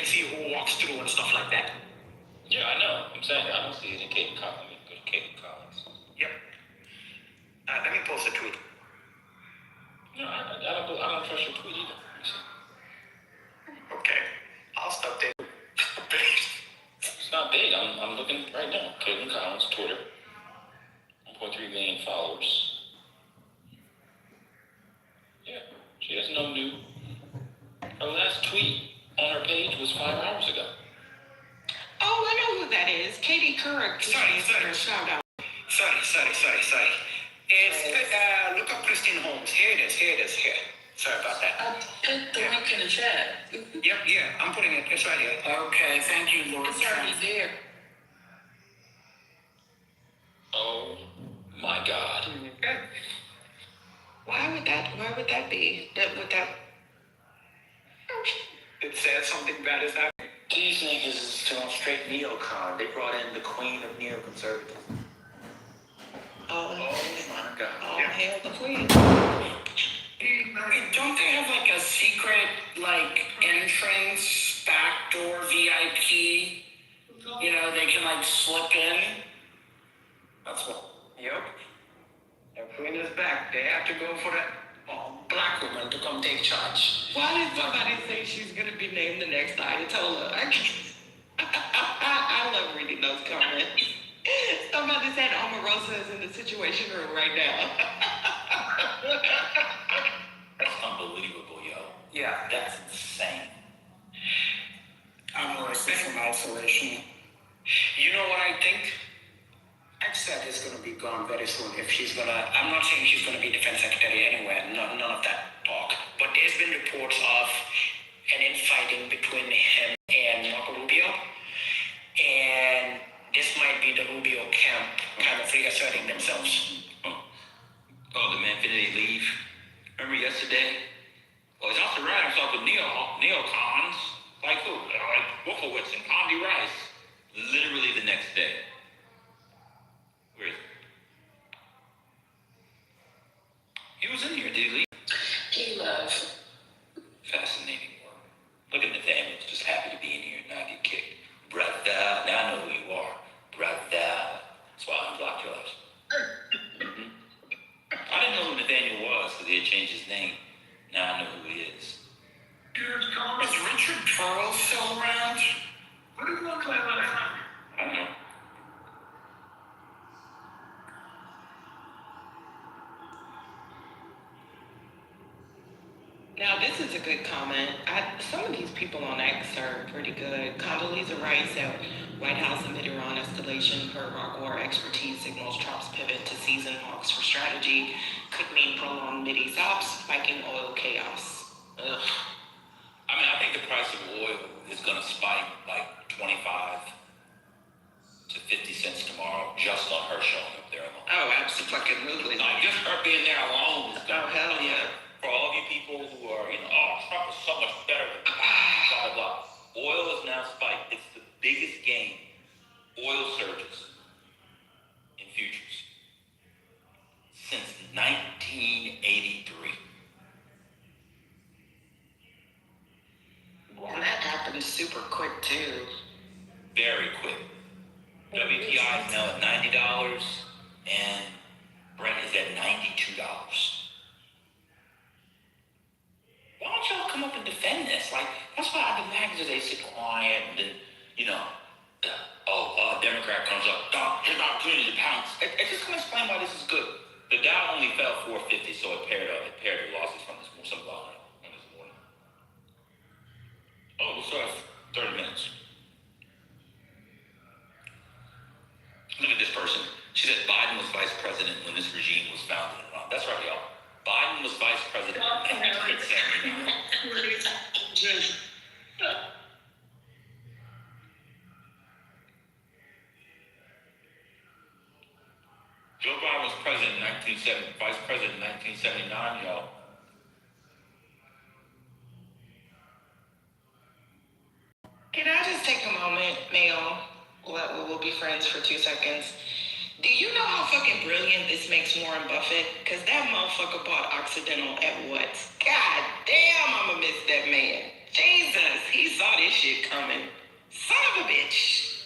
see who walks through and stuff like that. Yeah, I know. I'm saying I don't see it in Cape Cod. Let me go to Cape Cod. Yep. Let me post a tweet. No, I don't trust your tweet either. Okay. I'll stop there. It's not big. I'm looking right now. Caitlin Collins, Twitter. 1.3 million followers. Yeah, she has no new. Her last tweet on her page was 5 hours ago. Oh, I know who that is. Katie Couric. Sorry. Shout out. Sorry. It's, look up Christine Holmes. Here it is. Sorry about that. I put the link in the chat. Yep, I'm putting it. It's right here. Okay, thank you, Lord. It's already there. Oh my God. Okay. Why would that be? It says something bad is happening. These niggas is still on straight neocon. They brought in the queen of neoconservatism. Oh my God. Oh, hail the queen. Don't they have like a secret entrance, backdoor VIP? You know, they can slip in. That's what. Yep. The queen is back. They have to go for that black woman to come take charge. Why did somebody say she's gonna be named the next Ayatollah? I love reading those comments. Somebody said Omarosa is in the Situation Room right now. That's unbelievable, yo. Yeah. That's insane. I'm arrested from isolation. You know what I think? I said it's going to be gone very soon if she's going to... I'm not saying she's going to be defense secretary anywhere. None of that talk. But there's been reports of an infighting between him and Marco Rubio. And this might be the Rubio camp kind of reasserting themselves. Oh, the Manfinity leave. Remember yesterday? Well, he's also right himself with neocons. Like who? Like Wolfowitz and Condi Rice. Literally the next day. Where is he? He was in here, did he leave? He left. Fascinating work. Look at Nathaniel's just happy to be in here and not get kicked. Brother, now I know who you are. Brother. That's why I unblocked your ass. I didn't know who Nathaniel was because he had changed his name. Now I know who he is. Is Richard Pearl still around? What do you look like that? I don't know. Now, this is a good comment. Some of these people on X are pretty good. Condoleezza Rice at White House amid Iran escalation. Her Iraq war expertise signals Trump's pivot to season hawks for strategy. Could mean prolonged Mideast ops, spiking oil chaos. Ugh. I mean, I think the price of oil is going to spike like 25 to 50 cents tomorrow just on her showing up there alone. Oh, absolutely. Like, just her being there alone is Oh, hell yeah. For all of you people who are, Trump is so much better than blah, blah, blah. Oil is now spiked. It's the biggest gain. Oil surges in futures since 1983. And that happened super quick, too. Very quick. WTI is now at $90 and Brent is at $92. Why don't y'all come up and defend this? That's why I demand that they sit quiet and then, Democrat comes up, here's an opportunity to pounce. It's just going to explain why this is good. The Dow only fell 450, so it paired the losses from some volume on this morning. Oh, we still have 30 minutes. Look at this person. She said Biden was vice president when this regime was founded in Iran. That's right, y'all. Biden was vice president in 1979. Joe Biden was president in vice president in 1979, y'all. Can I just take a moment, Mayo? We'll be friends for 2 seconds. Do you know how fucking brilliant this makes Warren Buffett? Because that motherfucker bought Occidental at what? God damn, I'ma miss that man. Jesus, he saw this this shit coming. Son of a bitch.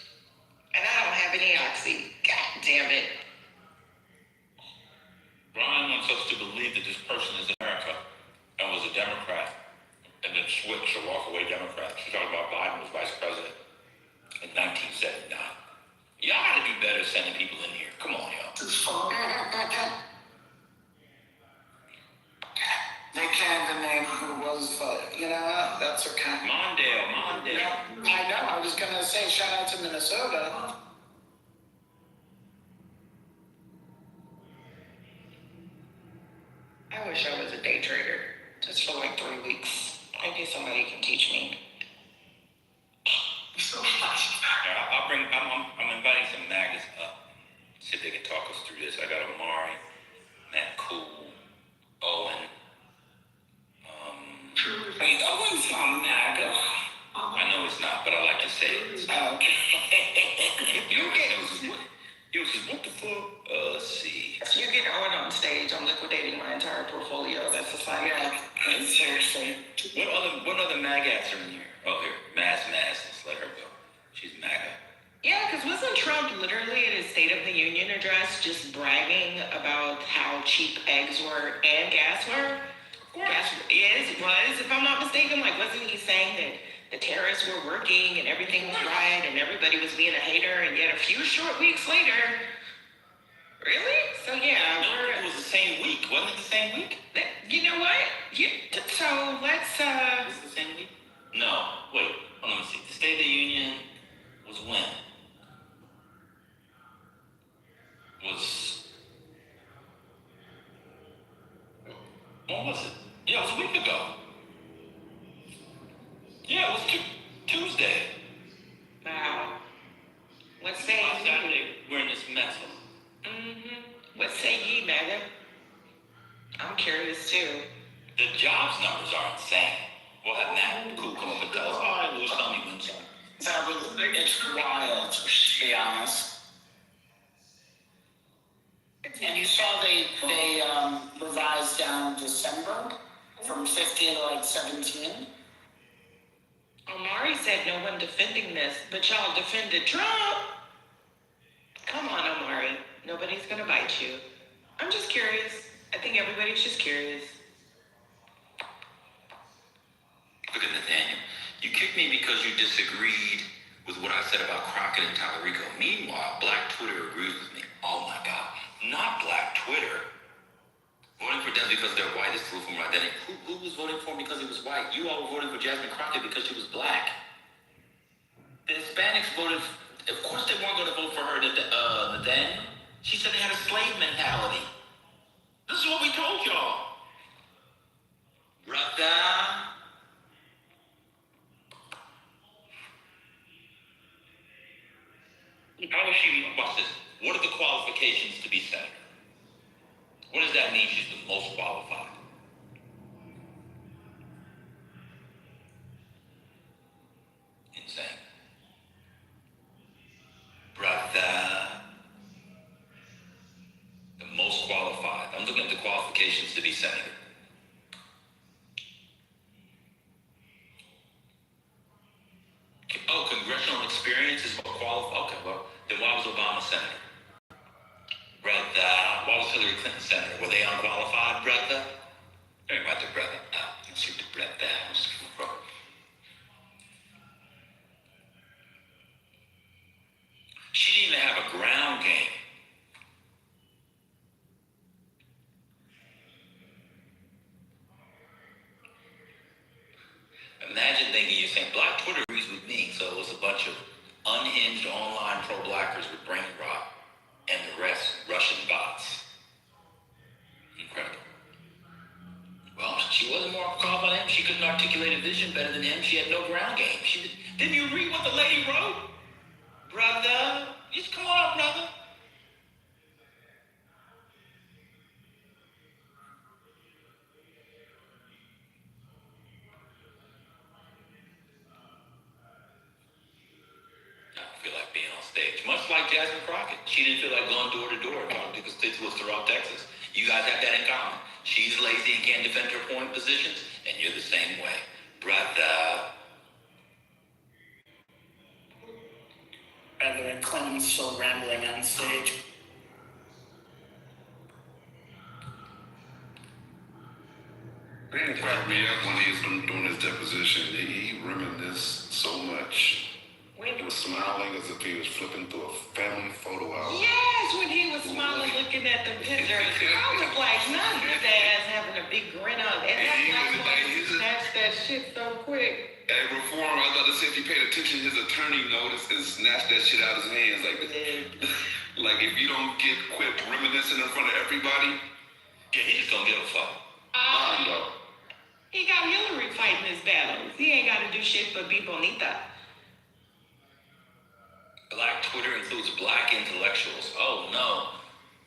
And I don't have any oxy. God damn it. Brian wants us to believe that this person is America and was a Democrat and then switch or walk away Democrat. She talked about Biden was vice president in 1979. Y'all gotta do better sending people in here. Come on, y'all. They can't even name who was, that's okay. Mondale. Yeah, I know. I was gonna say shout out to Minnesota. I wish I was a day trader. Just for like 3 weeks. Maybe somebody can teach me. I'm inviting some magas up. See if they can talk us through this. I got Amari, Matt Cool, Owen. Wait, Owen's not MAGA. I know it's not, but I like to say it. What the fuck? Let's see. If you get Owen on stage, I'm liquidating my entire portfolio. That's a sign. Yeah, seriously. What other magats are in here? Oh, here, Maz. Let's let her go. She's MAGA. Yeah, because wasn't Trump literally in his State of the Union address just bragging about how cheap eggs were and gas were? Gas was, if I'm not mistaken, like wasn't he saying that the tariffs were working and everything was right and everybody was being a hater, and yet a few short weeks later, really? So yeah, It was the same week, wasn't it the same week? You know what? So let's Was it the same week? No, wait, let me see. The State of the Union was when? When was it? Yeah, it was a week ago. Yeah, it was Tuesday. wow. What say On ye? Saturday, we're in this mess. What say ye, MAGA? I'm curious too. The jobs numbers are insane. We'll have Matt Cool come up and tell us. All right, Louis, tell me when some. It's wild, to be honest. And you saw they revised down December from 15 to like 17. Omari said no one defending this, but y'all defended Trump. Come on, Omari. Nobody's gonna bite you. I'm just curious. I think everybody's just curious. Look at Nathaniel. You kicked me because you disagreed with what I said about Crockett and Tallarico. Meanwhile, Black Twitter agrees with me. Oh my God. Not Black Twitter. Voting for them because they're white is proof of my identity. Who was voting for him because he was white? You all were voting for Jasmine Crockett because she was black. The Hispanics voted, of course they weren't going to vote for her, Nathaniel. She said they had a slave mentality. This is what we told y'all. Brother. How is she, watch this. What are the qualifications to be senator? What does that mean she's the most qualified? Insane. Brother. The most qualified. I'm looking at the qualifications to be senator. Oh, congressional experience is more qualified. Okay, well, then why was Obama senator? Brother, why was Hillary Clinton senator? Were they unqualified, brother? Think about the brother. Let's see the brother. She didn't even have a ground game. Imagine thinking you're saying Black Twitter agrees with me, so it was a bunch of unhinged online pro-blackers with brain rot and the rest Russian bots. Incredible. Well, she wasn't more qualified than him. She couldn't articulate a vision better than him. She had no ground game. Didn't you read what the lady wrote? Brother, just come on, brother. I feel like being on stage. Much like Jasmine Crockett. She didn't feel like going door to door and talking to constituents throughout Texas. You guys have that in common. She's lazy and can't defend her point positions, and you're the same way. Brother. President Clinton's still rambling on stage. It cracked me up when he was doing his deposition. He reminisced so much. He was smiling as if he was flipping through a family photo album. Yes, when he was smiling, looking at the pictures. I was like, not his ass having a big grin on. And that black woman snatched that shit so quick. At Reform, I was about to say, if you paid attention, his attorney noticed and snatched that shit out of his hands. Like if you don't get quit reminiscing in front of everybody, Yeah, he just don't give a fuck. no. He got Hillary fighting his battles. He ain't got to do shit but be bonita. Black Twitter includes black intellectuals. Oh no,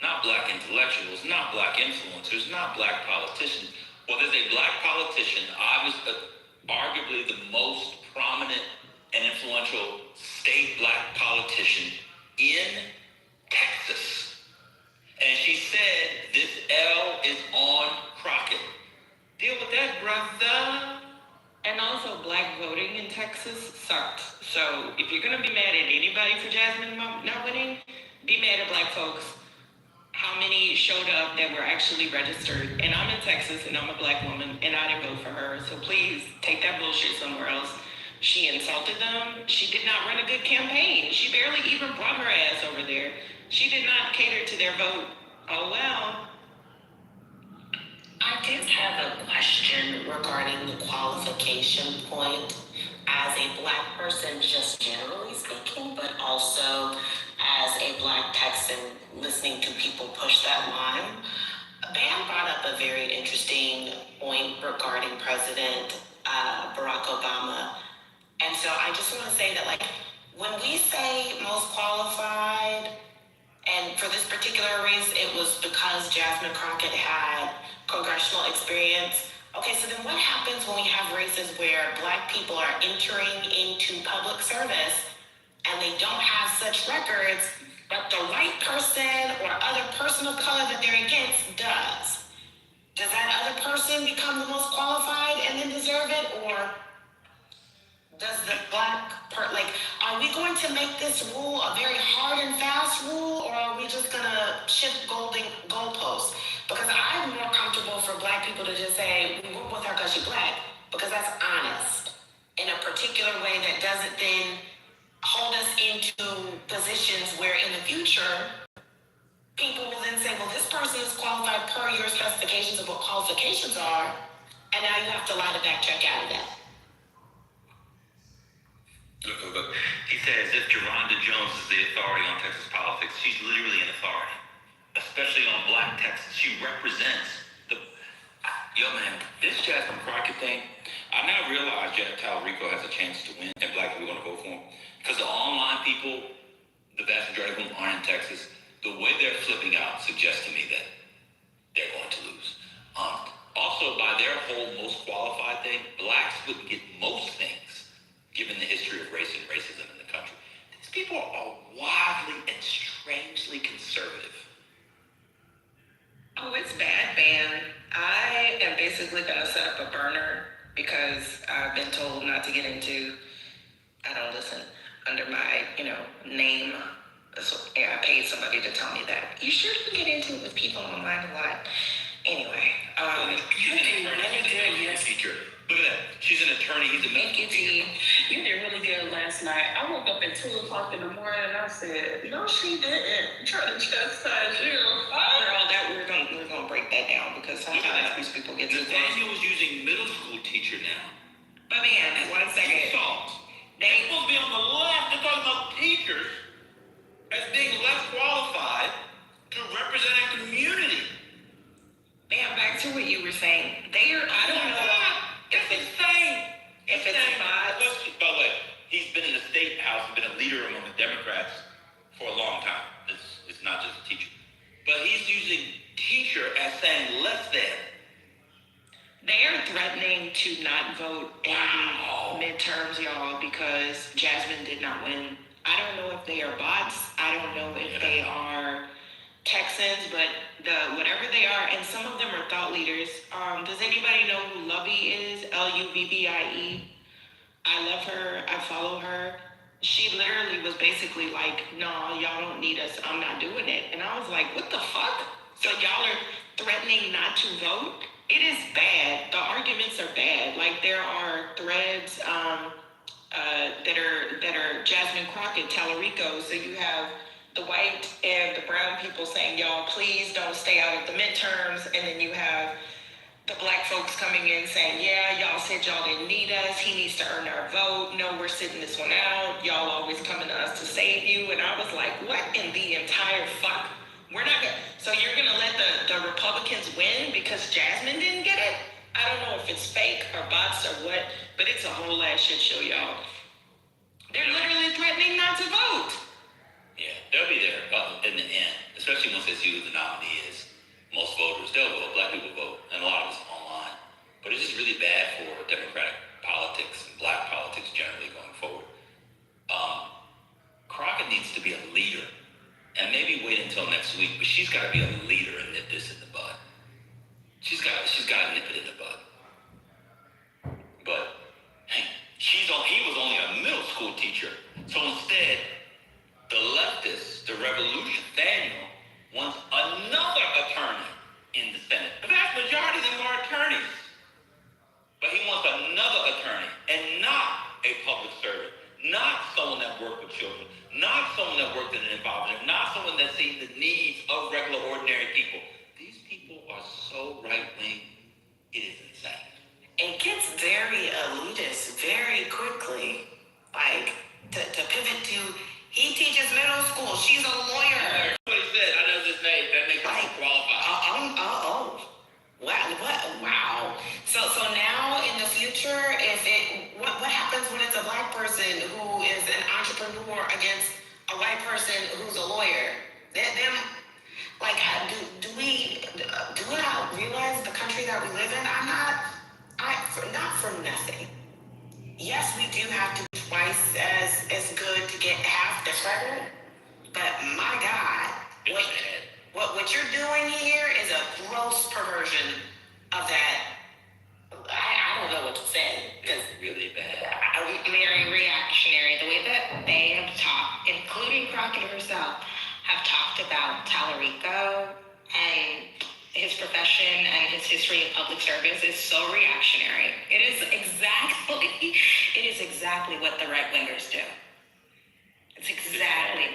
not black intellectuals, not black influencers, not black politicians. Well, there's a black politician, arguably the most prominent and influential state black politician in Texas. And she said, this L is on Crockett. Deal with that, brother. And also, black voting in Texas sucked. So if you're gonna be mad at anybody for Jasmine not winning, be mad at black folks. How many showed up that were actually registered? And I'm in Texas, and I'm a black woman, and I didn't vote for her. So please take that bullshit somewhere else. She insulted them. She did not run a good campaign. She barely even brought her ass over there. She did not cater to their vote. Oh well. I did have a question regarding the qualification point as a black person, just generally speaking, but also as a black Texan listening to people push that line. Bam brought up a very interesting point regarding President Barack Obama. And so I just want to say that, like, when we say most qualified, and for this particular race, it was because Jasmine Crockett had congressional experience. Okay, so then what happens when we have races where black people are entering into public service and they don't have such records, but the white person or other person of color that they're against does? Does that other person become the most qualified and then deserve it? Or does the black are we going to make this rule a very hard and fast rule, or are we just gonna shift goalposts? Because I'm more comfortable for black people to just say, we work with her because she's black, because that's honest in a particular way that doesn't then hold us into positions where in the future, people will then say, well, this person is qualified per your specifications of what qualifications are, and now you have to lie to backtrack out of that. Look, he says if Geronda Jones is the authority on Texas politics, she's literally an authority, especially on black Texas. She represents yo man, this Jasmine Crockett thing, I now realize that Talarico has a chance to win and black people are going to vote for him. Because the online people, the vast majority of whom aren't in Texas, the way they're flipping out suggests to me that they're going to lose. Also, by their whole most qualified thing, blacks wouldn't get most things, given the history of race and racism in the country. These people are wildly and strangely conservative. Oh, it's bad, man. I am basically gonna set up a burner because I've been told not to get into, I don't listen, under my, name. So yeah, I paid somebody to tell me that. You sure you get into it with people online a lot? Anyway, She's an attorney, teacher. Look at that. She's an attorney. He's a medical teacher. You did really good last night. I woke up at 2 o'clock in the morning and I said, no, she didn't. Try to chastise you. girl, we're gonna break that down because sometimes these people get too close. Nathaniel was using middle school teacher now. But man, 1 second. They're supposed to be on the left. They're talking about teachers as being less qualified to represent a community. Man, back to what you were saying. I don't know It's insane. if it's bots. By the way, he's been in the state house and been a leader among the Democrats for a long time. It's not just a teacher. But he's using teacher as saying less than. They are threatening to not vote in the midterms, y'all, because Jasmine did not win. I don't know if they are bots. I don't know if they are Texans, but whatever they are, and some of them are thought leaders. Does anybody know who Lovey is? Luvvie? I love her. I follow her. she literally was basically like, no, y'all don't need us. I'm not doing it. And I was like, what the fuck? So y'all are threatening not to vote? It is bad. The arguments are bad. Like there are threads that are Jasmine Crockett, Tallarico. So you have the white and the brown people saying, y'all, please don't stay out of the midterms. And then you have the black folks coming in saying, yeah, y'all said y'all didn't need us. He needs to earn our vote. No, we're sitting this one out. Y'all always coming to us to save you. And I was like, what in the entire fuck? We're not gonna, so you're gonna let the Republicans win because Jasmine didn't get it? I don't know if it's fake or bots or what, but it's a whole ass shit show, y'all. They're literally threatening not to vote. Yeah, they'll be there in the end, especially once they see who the nominee is. Most voters, they'll vote. Black people vote, and a lot of it's online. But it's just really bad for Democratic politics and black politics generally going forward. Crockett needs to be a leader, and maybe wait until next week. But she's got to be a leader and nip this in the bud. She's got to nip it in the bud. But hey, he was only a middle school teacher, so instead, the leftists, the revolution, Daniel, wants another attorney in the Senate. The vast majority of them are attorneys. But he wants another attorney, and not a public servant, not someone that worked with children, not someone that worked in an environment, not someone that sees the needs of regular, ordinary people. These people are so right-wing, it is insane. It gets very elitist very quickly. Like, to pivot to, he teaches middle school, she's a lawyer. What he said, I know this name, that makes him qualified. Wow. So now in the future, what happens when it's a black person who is an entrepreneur against a white person who's a lawyer? Do we not realize the country that we live in? Not for nothing. Yes, we do have to be twice as good to get half this record, but my God, what you're doing here is a gross perversion of that. I don't know what to say. It's really bad. Very reactionary. The way that they have talked, including Crockett herself, have talked about Tallarico and his profession and his history in public service is so reactionary. It is exactly what the right wingers do. It's exactly.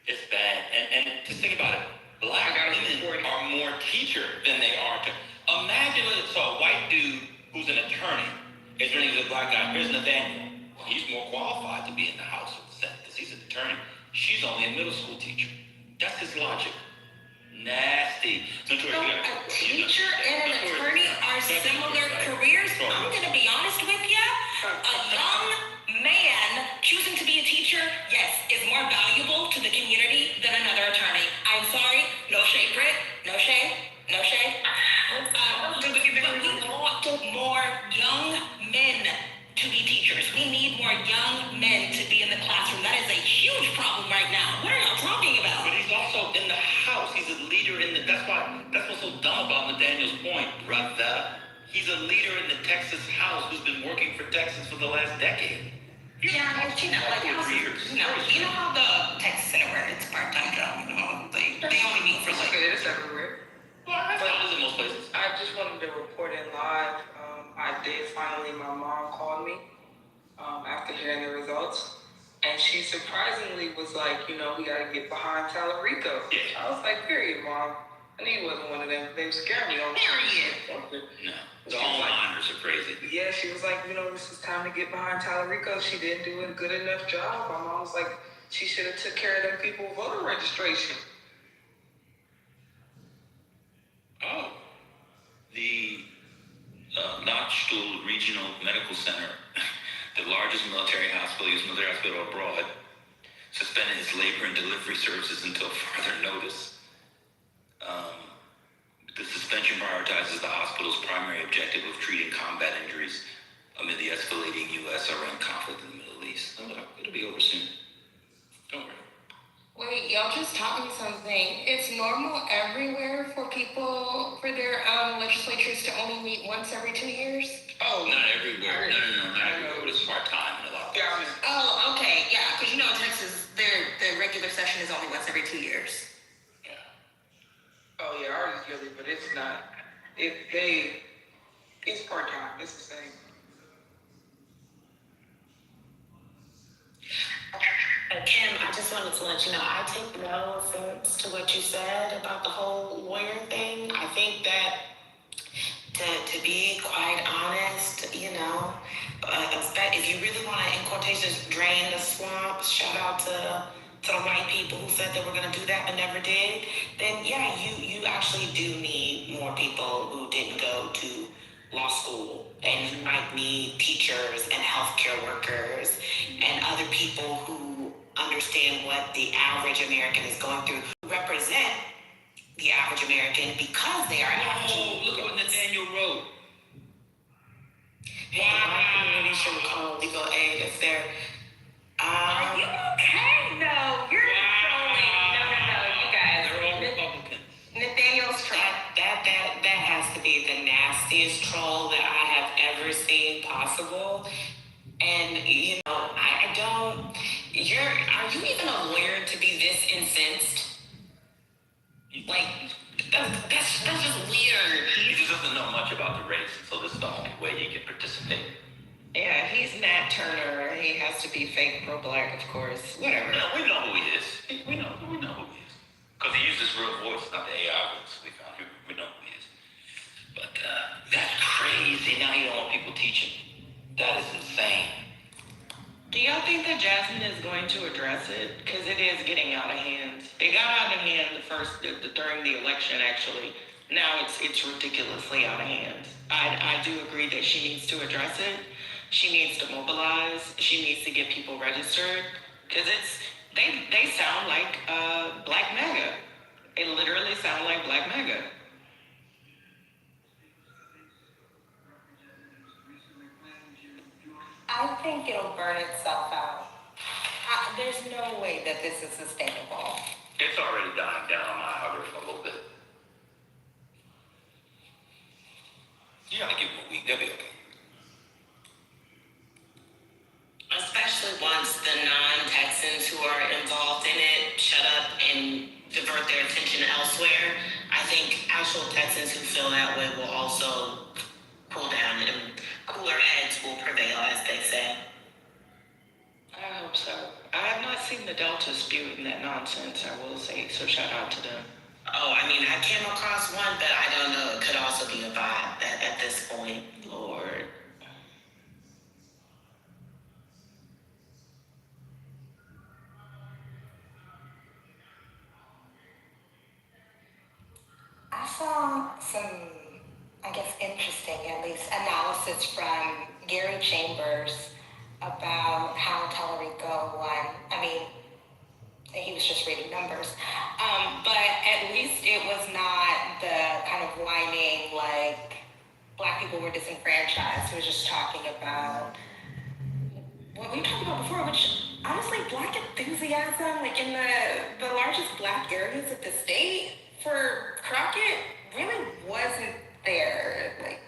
It's bad. And just think about it. Black women are more teacher than they are to. Imagine a white dude who's an attorney is running as a black guy. Here's Nathaniel. Well, he's more qualified to be in the House or the Senate because he's an attorney. She's only a middle school teacher. That's his logic. Nasty. A teacher and an attorney are similar careers. I'm going to be honest with you. A young man choosing to be a teacher, yes, is more valuable to the community than another attorney. I'm sorry. No shade, Britt. No shade. No shade. But we want more young men to be teachers. We need more young men to be in the classroom. That is a huge problem right now. What are y'all talking about? But he's also in the House. He's a leader in the. That's what's so dumb about Nathaniel's point, brother. He's a leader in the Texas House who's been working for Texas for the last decade. Yeah, but you know how the Texas Center, it's a part-time job. They only meet for like. It's everywhere. Well, that's how it is in most places. I just wanted to report in live. I did finally, my mom called me after hearing the results. And she surprisingly was like, we got to get behind Tallarico. Yeah. I was like, period, Mom. I knew he wasn't one of them. They scared me on Period. No. The homeowners are crazy. Yeah, she was like, this is time to get behind Tallarico. She didn't do a good enough job. My mom was like, she should have took care of them people with voter registration. Oh. The Knoxville Regional Medical Center, the largest military hospital abroad, suspended its labor and delivery services until further notice. The suspension prioritizes the hospital's primary objective of treating combat injuries amid the escalating U.S.-Iran conflict in the Middle East. It'll be over soon. Don't worry. Wait, y'all just taught me something. It's normal everywhere for their legislatures to only meet once every 2 years? Oh, not everywhere. No, not everywhere. But it's part-time in a lot of places. Oh, okay, yeah, because regular session is only once every 2 years. Yeah. Oh yeah, ours is yearly, but it's not. It's part-time. It's the same. Kim, I just wanted to let you know, I take no offense to what you said about the whole lawyer thing. I think that to be quite honest, you know, if you really want to, in quotations, drain the swamp, shout out to the white people who said they were going to do that but never did, then yeah, you actually do need more people who didn't go to law school. And you might need teachers and healthcare workers and other people who understand what the average American is going through, who represent the average American because they are actually. Look what Nathaniel wrote. Hey, the black community should call legal aid if they're. Are you okay? No, you're trolling. No, you guys. They're all Republicans. Nathaniel's trolling. That has to be the nastiest troll that I have ever seen possible. And you know, I don't. Are you even a lawyer to be this incensed? Like, that's just weird. He just doesn't know much about the race, so this is the only way he can participate. Yeah, he's Nat Turner. He has to be fake pro-black, of course. Whatever. No, we know who he is. We know who he is. Because he used his real voice, not the AI voice. We know who he is. But that's crazy. Now you don't want people teaching. That is insane. Do y'all think that Jasmine is going to address it? Because it is getting out of hand. It got out of hand during the election, actually. Now it's ridiculously out of hand. I do agree that she needs to address it. She needs to mobilize. She needs to get people registered. Because they sound like Black MAGA. They literally sound like Black MAGA. I think it'll burn itself out. There's no way that this is sustainable. It's already dying down on my algorithm a little bit. You gotta give them a week, they'll be okay. Especially once the non-Texans who are involved in it shut up and divert their attention elsewhere. I think actual Texans who feel that way will also cool down and cooler heads will prevail, as they say. I hope so. I have not seen the Delta spewing that nonsense, I will say, so shout out to them. Oh, I mean, I came across one, but I don't know. It could also be a bot at this point. Lord. I saw some, I guess, interesting, at least, analysis from Gary Chambers about how Tallarico won. I mean, he was just reading numbers. But at least it was not the kind of whining, like, Black people were disenfranchised. It was just talking about what we talked about before, which, honestly, Black enthusiasm, like, in the largest Black areas of the state for Crockett really wasn't there. Like,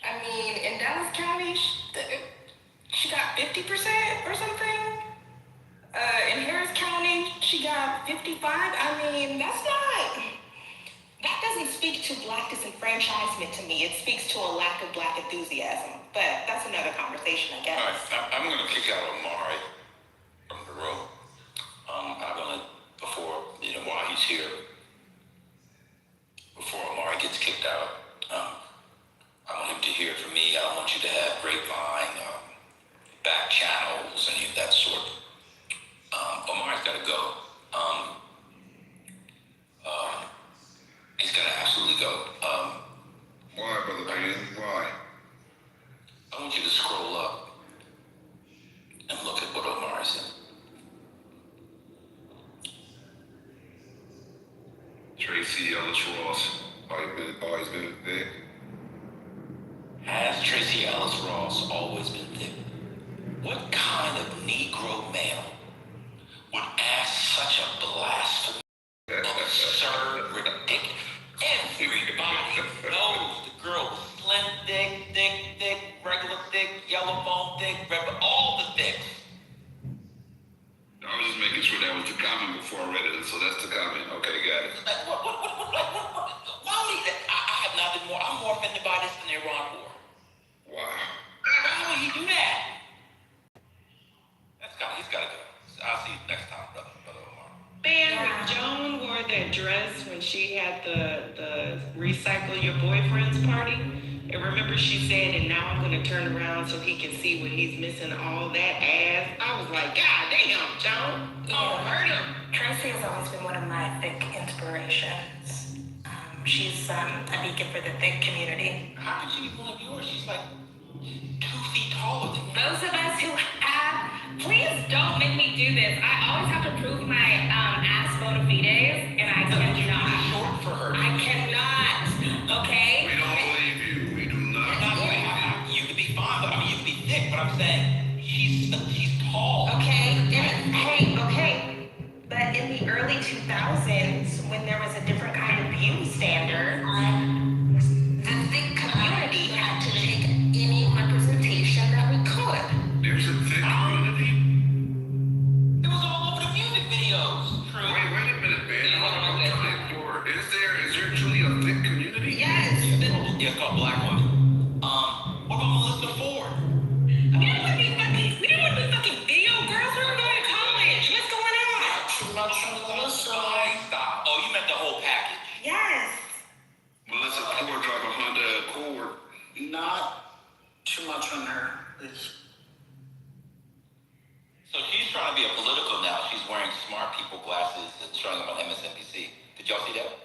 I mean, in Dallas County, she got 50% or something. In Harris County, she got 55. I mean, that doesn't speak to Black disenfranchisement to me. It speaks to a lack of Black enthusiasm. But that's another conversation, I guess. All right, I'm going to kick out Omari from the room. I'm going to, while he's here, before Omari gets kicked out, I want him to hear from me. I don't want you to have grapevine, back channels, any of that sort. Omari's got to go. He's got to absolutely go. Why, Brother Payne? Why? I want you to scroll up and look at what Omari said. Tracy Ellis Ross, always been thick. Has Tracy Ellis Ross always been thick? What kind of Negro male would ask such a blasphemy, absurd, ridiculous? Everybody knows the girl was slim, thick, regular thick, yellow bone thick, all the thicks. I was just making sure that was the So that's the comment. Okay, got it. Like, why would he? I have not been more. I'm more offended by this than the Iran war. Wow. Why would he do that? He's got to go. I'll see you next time, brother Omar. Man, when Joan wore that dress when she had the recycle your boyfriend's party, and remember she said, and now I'm gonna turn around so he can see what he's missing, all that ass. I was like, God damn, Joan. Oh, hurt him. Tracy has always been one of my thick inspirations. She's a beacon for the thick community. How could she be one of yours? She's like 2 feet taller than you. Those of us who have, please don't make me do this. I always have to prove my ass bona fides, and I cannot. Short for her. I cannot. Okay. We don't believe you. We do not. You could be fine, but you could be thick. But I'm saying she's tall. Okay. Okay. But in the early 2000s, when there was a different kind of beauty standard, the thick community had to take any representation that we could. There's a thick community. It was all over the music videos. True. Wait a minute, man. I'm trying to explore. Is there truly a thick community? Yes. Yeah, it's called Black Women. What about Melissa Ford? We didn't want to be fucking video girls. We were going to college. What's going on? Too much on Melissa. Stop. Oh, you meant the whole package. Yes. Melissa Ford drive a Honda Accord. Not too much on her. So she's trying to be a political now. She's wearing smart people glasses and showing them on MSNBC. Did y'all see that?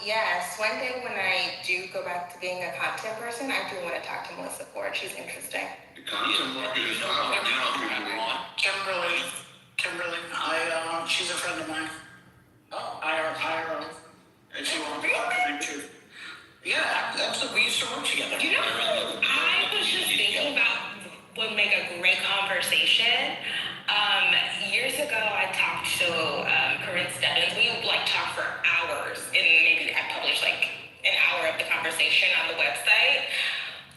Yes. One day when I do go back to being a content person, I do want to talk to Melissa Ford. She's interesting. The content market is popping now. Kimberly, she's a friend of mine. Oh. I if you want to talk to me too. Yeah, absolutely. We used to work together. You know, I was just thinking about would make a great conversation. Years ago, I talked to Corinne Stebbins. We would talk for hours, and maybe I published an hour of the conversation on the website.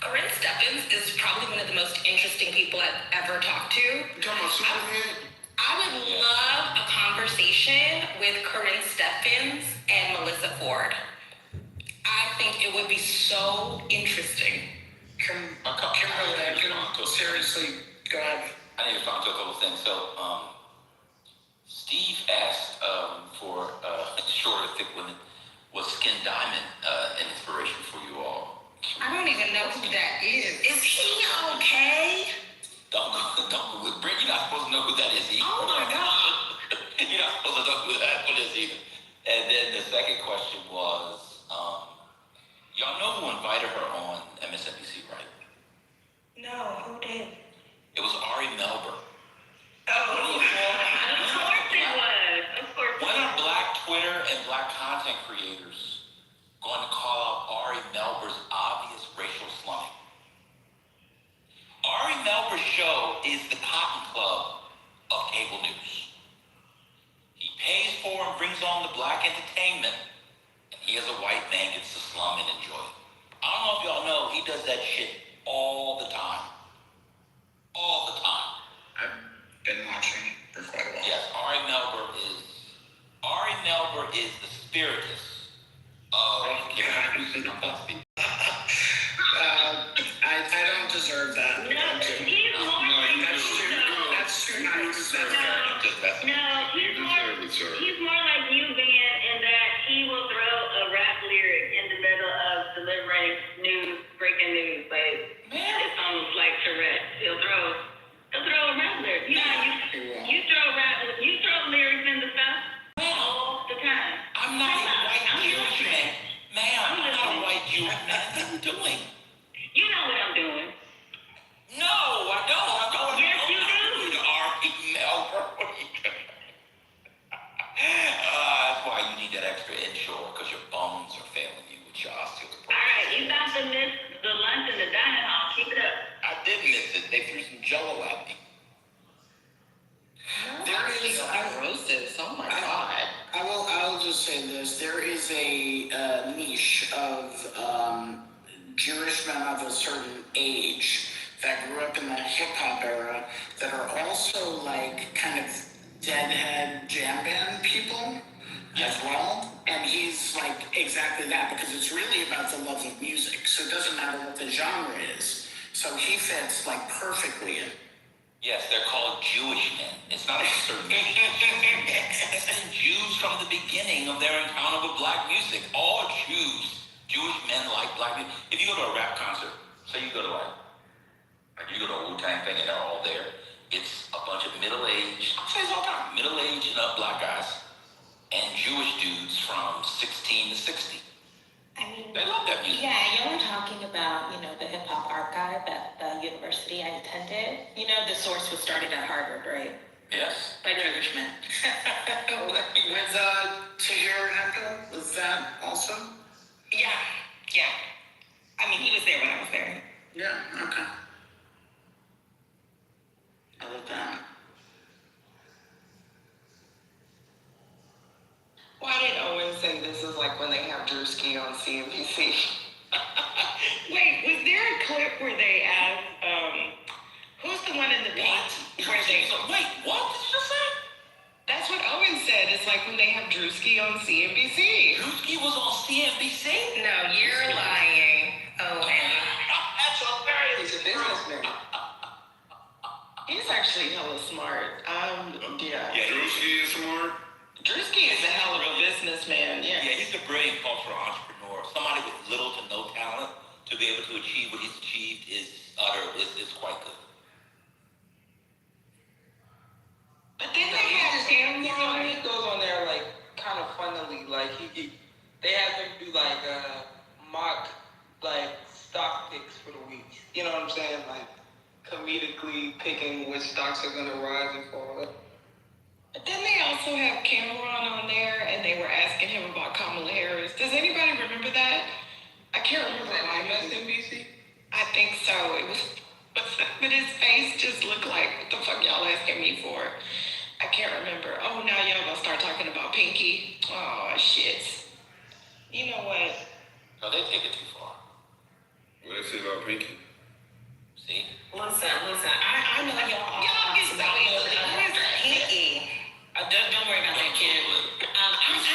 Corinne Stebbins is probably one of the most interesting people I've ever talked to. You talking about Superhead? I would love a conversation with Corinne Stebbins and Melissa Ford. I think it would be so interesting. Kimberly, seriously, go ahead. I need to respond to a couple things. So, Steve asked for shorter, thick women. Was Skin Diamond an inspiration for you all? I don't even know who that is. Is he okay? Don't Brent, you're not supposed to know who that is either. Oh my God. You're not supposed to know who that is either. And then the second question was, y'all know who invited her on MSNBC, right? No, who did? It was Ari Melber. Oh, of course it was. Of course. When are Black Twitter and Black content creators going to call out Ari Melber's obvious racial slumming? Ari Melber's show is the Cotton Club of cable news. He pays for and brings on the black entertainment, and he as a white man gets to slum and enjoy it. I don't know if y'all know, he does that shit all the time. All the time. I've been watching for quite a while. Yes, Ari Melber is the spiritus of I don't deserve that. No, he's more like That's too nice. he's more like you, Van, in that he will throw a rap lyric in the middle of delivering news, breaking news. It's almost like Tourette. He'll throw a rap lyric. You throw lyrics in the stuff all the time. I'm not a white Jewish man. Ma'am, I'm not a white Jewish man. What are you doing? You know what I'm doing. No, I don't. Yes, you do. Ari Melber. What are you doing? That's why you need that extra inshore, because your bones are failing you with your osteoporosis. All right, you got to miss the lunch in the dining hall. Keep it up. I did miss it. They threw some jello at me. There is. Cirrhosis. Oh my God. I'll just say this. There is a niche of Jewish men of a certain age that grew up in that hip hop era that are also kind of deadhead jam band people as well. And he's like exactly that, because it's really about the love of music. So it doesn't matter what the genre is. So he fits like perfectly in. Yes, they're called Jewish men. It's not a certain Jews from the beginning of their encounter with black music. All Jewish men like black music. If you go to a rap concert, say you go to like you go to a Wu-Tang thing and they're all there, it's a bunch of middle-aged, I say this all the time, middle-aged and up black guys and Jewish dudes from 16 to 60. I mean, They love that music. yeah, y'all were talking about, the hip hop archive at the university I attended. The source was started at Harvard, right? Yes. By Jewish men. With Tahir Hector, was that also? Yeah. I mean, he was there when I was there. Yeah, okay. I love that. Why did Owen say this is like when they have Drewski on CNBC? Wait, was there a clip where they asked, who's the one in the pink? Where they, Wait, what did you just say? That's what Owen said. It's like when they have Drewski on CNBC. Drewski was on CNBC? No, you're lying. Oh, That's hilarious. He's a businessman. He's actually hella smart. Yeah. Drewski is smart. Drewski is a hell of a businessman. Yeah, Yeah. he's a brilliant cultural entrepreneur. Somebody with little to no talent to be able to achieve what he's achieved is quite good. But then they have Cameron. He goes on there like kind of funnily, like they have him do like mock like stock picks for the week. You know what I'm saying? Like comedically picking which stocks are gonna rise and fall. But then they also have Cameron on there, and they were asking him about Kamala Harris. Does anybody remember that? I can't remember why. MSNBC? I think so. It was, but his face just looked like, what the fuck y'all asking me for? I can't remember. Oh, now y'all gonna start talking about Pinky. Oh, shit. You know what? No, they take it too far. What is it about Pinky? See? listen. I know y'all Y'all get so about Pinky. Don't worry about that, kid. I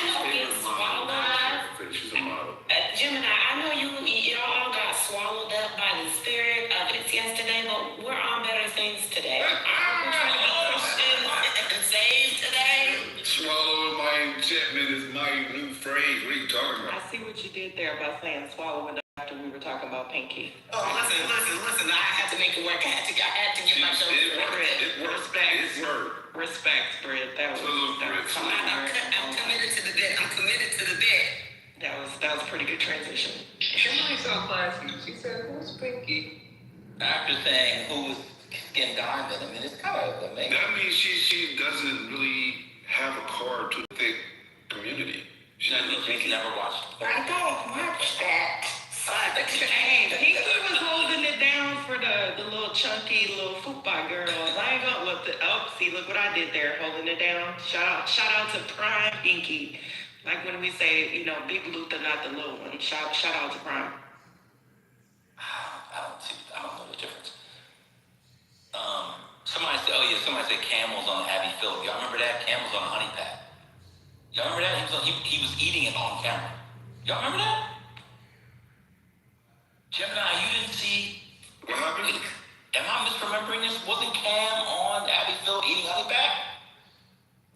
know it's swallowed. She's a model. Gemini, I know y'all all got swallowed up by the spirit of it yesterday, but we're on better things today. We're trying to be Christians and saved today. Swallow my enchantment is my new phrase. What are you talking I about? see what you did there by saying swallowing after we were talking about Pinky. Oh, listen. I had to make it work. I had to get myself It worked. credit. It worked. It worked. Respect, Britt. That was I'm committed to the bit. That was a pretty good transition. Somebody so classy. She said, "Who's Pinky?" After saying who was Skin Diamond, I mean, it's kind of amazing. That means she doesn't really have a card to the thick community. That means she's never watched. I don't watch that. Hey, Pinky was holding it down for the little chunky little football girls. I ain't gonna look look what I did there, holding it down. Shout out to Prime Pinky. Like when we say, Big Luther, not the little one. Shout out to Prime. I don't know the difference. Somebody said Cam was on Abby Phillip. Y'all remember that? Cam was on a honey pack. Y'all remember that? He was eating it on camera. Y'all remember that? Gemini, you didn't see. What happened? Am I misremembering this? Wasn't Cam on Abby Phillip eating honey pack?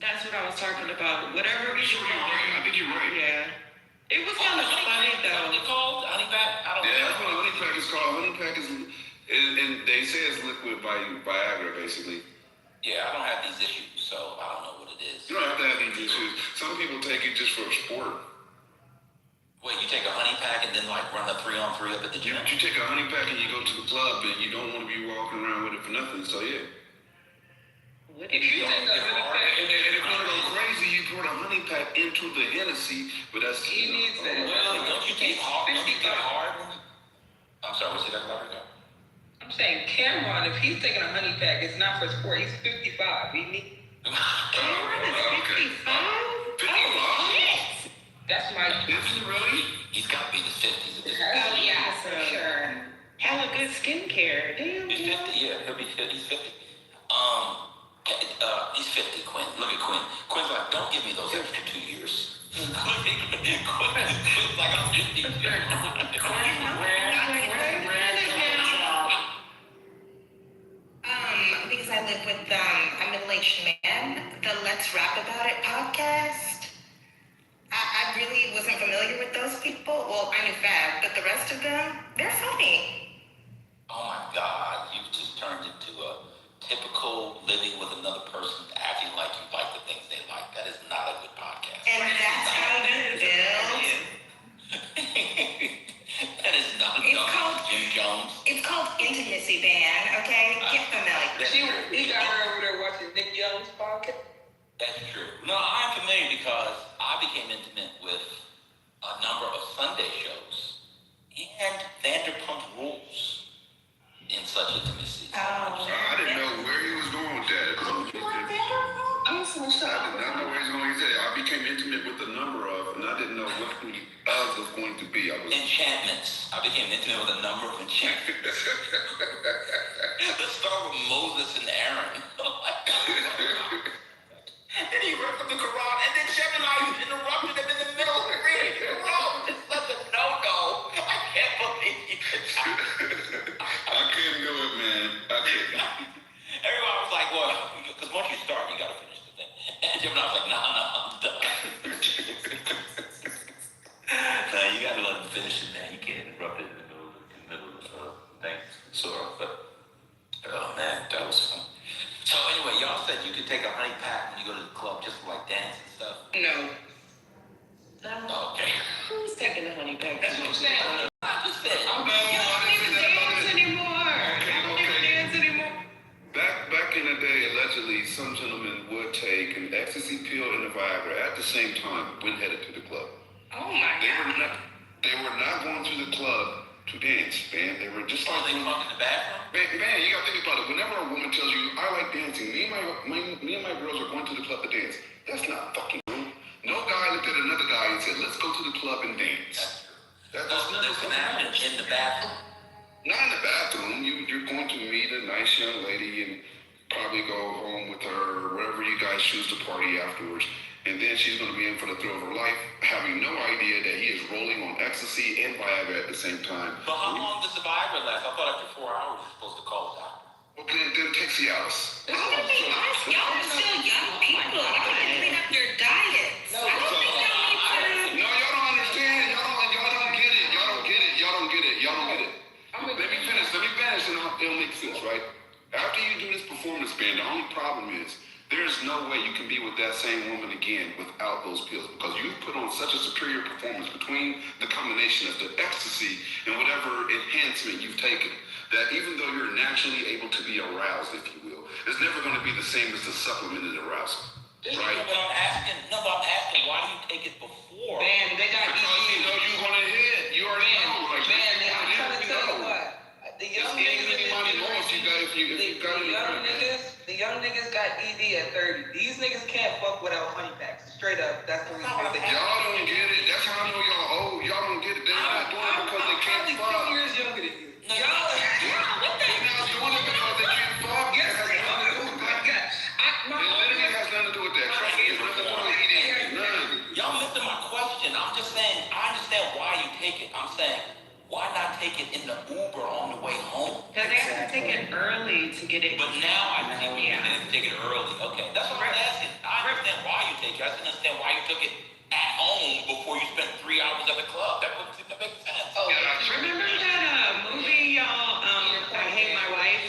That's what I was talking about. Whatever we You're right. I think you're right. Yeah. It was kind of funny though. What's it called? Honey pack? I don't know. Yeah, that's what a honey pack is called. Honey pack is, and they say it's liquid Viagra, basically. Yeah, I don't have these issues, so I don't know what it is. You don't have to have these issues. Some people take it just for a sport. Wait, you take a honey pack and then like run a 3-on-3 up at the gym? You take a honey pack and you go to the club and you don't want to be walking around with it for nothing. So yeah. What If you take a honey pack, And if you want to go crazy, you pour the honey pack into the Hennessy, but that's he needs that. Well, don't you take hard? Don't you get hard? I'm sorry, what's it that about? I'm saying Cameron, if he's taking a honey pack, it's not for sport. He's 55. He needs. Cameron is 55? Oh, shit. That's my. is it really? He's got to be in his 50s. Oh yeah, for sure. Hella good skincare. Damn, He's 50, yeah, he's 50. He's 50, Quinn. Look at Quinn. Quinn's like, don't give me those extra 2 years. Quinn's like, I'm 50. Because I live with a middle-aged man, the Let's Rap About It podcast. I really wasn't familiar with those people. Well, I knew Fab, but the rest of them, they're funny. Oh my God, you just turned into a typical living with another person, acting like you like the things they like. That is not a good podcast. And that's how you build. That is not Jim Jones. It's called intimacy, Van, okay? Get familiar. He got her over there watching Nick Young's podcast. That's true. No, I'm familiar because I became intimate with a number of Sunday shows and Vanderpump Rules in such intimacy. I didn't know where he was going with that. I did not know where he was going. He said, I became intimate with a number of, and I didn't know what the other was going to be. Enchantments. I became intimate with a number of enchantments. Let's start with Moses and Aaron. And he ripped up the Quran, and then Gemini interrupted him in the middle of reading the Quran. Just let them no. I can't believe you could talk. I couldn't do it, man. I couldn't. Everyone was like, well, because once you start, you got to finish the thing. And Gemini was like, no, I'm done. No, you got to let them finish it, man. You can't interrupt it in the middle of the thing. But, oh, man, that was fun. So anyway, y'all said you could take a honey pack when you go to the club just for like dance and stuff? No. Okay. Who's taking the honey pack? That's what I'm saying. I just said. You don't even dance anymore. I don't even dance anymore. Back in the day, allegedly, some gentlemen would take an ecstasy pill and a Viagra at the same time when headed to the club. Oh my God. They were not going to the club to dance, man. They were just like... they fuck in the bathroom? Man, you gotta think about it. Whenever a woman tells you, I like dancing, me and my girls are going to the club to dance, that's not fucking rude. No guy looked at another guy and said, let's go to the club and dance. That's never can happen in the bathroom. Not in the bathroom. You're going to meet a nice young lady and probably go home with her or wherever you guys choose to party afterwards. And then she's going to be in for the thrill of her life, having no idea that he is rolling on ecstasy and Viagra at the same time. But how long does the Viagra last? I thought after 4 hours you're supposed to call a doctor. Well, then take Cialis. I'm gonna be honest, y'all are still young people. Y'all need to clean up your diets. I don't think y'all need to. No, y'all don't understand. Y'all don't get it. Let me finish and it'll make sense, right? After you do this performance band, the only problem is there's no way you can be with that same woman again without those pills because you put on such a superior performance between the combination of the ecstasy and whatever enhancement you've taken that even though you're naturally able to be aroused, if you will, it's never going to be the same as the supplemented arousal. Right? But I'm asking, why do you take it before? Man, they got because you know you're going to hit. You already know. Like, I'm trying to tell you what. The young niggas got ED at 30. These niggas can't fuck without honey packs. Straight up, that's the reason. Y'all don't get it. That's how I know y'all old. Y'all don't get it. They're not doing it because they can't fuck. I'm 2 years younger than you. No, y'all what the? They're not doing it because they can't fuck. Yes, it has nothing to do with that. It literally has nothing to do with that. Trust me, it's nothing to do with ED. Y'all missing my question. I'm just saying, I understand why you take it. I'm saying, why not take it in the Uber on the way home? Because they have to take it early to get it. But now I think you have to take it early. Okay, that's what I'm asking. I understand why you take it. I just understand why you took it at home before you spent 3 hours at the club. That wouldn't seem to make sense. Oh, remember that movie, y'all? I Hate My Wife.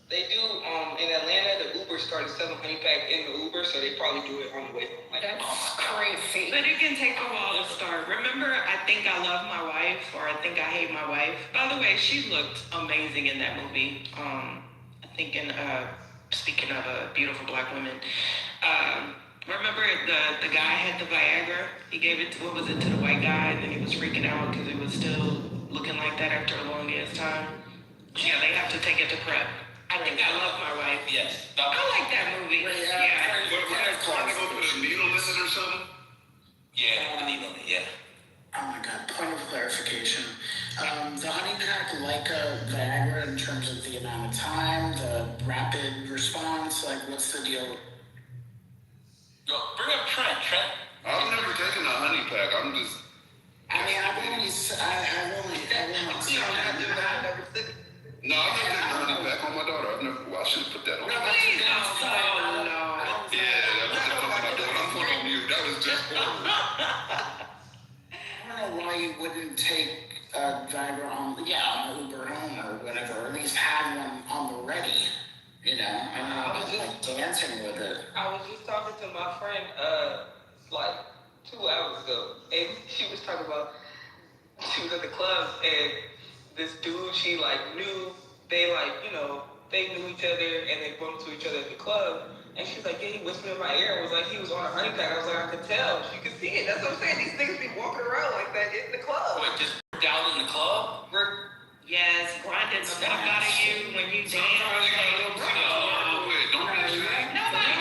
They do in Atlanta. The Uber started selling honey pack in the Uber, so they probably do it on the way home. That's crazy. But it can take a while to start. Remember, I Think I Love My Wife, or I Think I Hate My Wife. By the way, she looked amazing in that movie. Speaking of beautiful black women, remember the guy had the Viagra. He gave it to the white guy, and then he was freaking out because it was still looking like that after a long ass time. Yeah, they have to take it to prep. I Think I Love My Wife. Yes. I like that movie. Yeah. What they go put a needle in it or something? Yeah, the needle, yeah. Oh my God, point of clarification. The honey pack, like a Viagra in terms of the amount of time, the rapid response, like like, what's the deal? Yo, bring up Trent. I've never taken a honey pack. I'm just. I mean, I've only. No, I've never taken a honey pack on my daughter. I should have put that on. Please don't. Yeah, I should have put my daughter. I'm putting on mute. That was just horrible. I don't know why you wouldn't take a driver on Uber home or whatever, or at least have one on the ready. You know, I was like dancing with it. I was just talking to my friend, like 2 hours ago, and she was talking about, she was at the club, and this dude she like knew, they like, you know, they knew each other, and they bumped to each other at the club, and she's like, yeah, he whispered in my ear, and was like, he was on a honey pack. I was like, I could tell, you could see it. That's what I'm saying, these niggas be walking around like that in the club. Wait, just out in the club? Yes, grinding stuff out of you when you dance. Nobody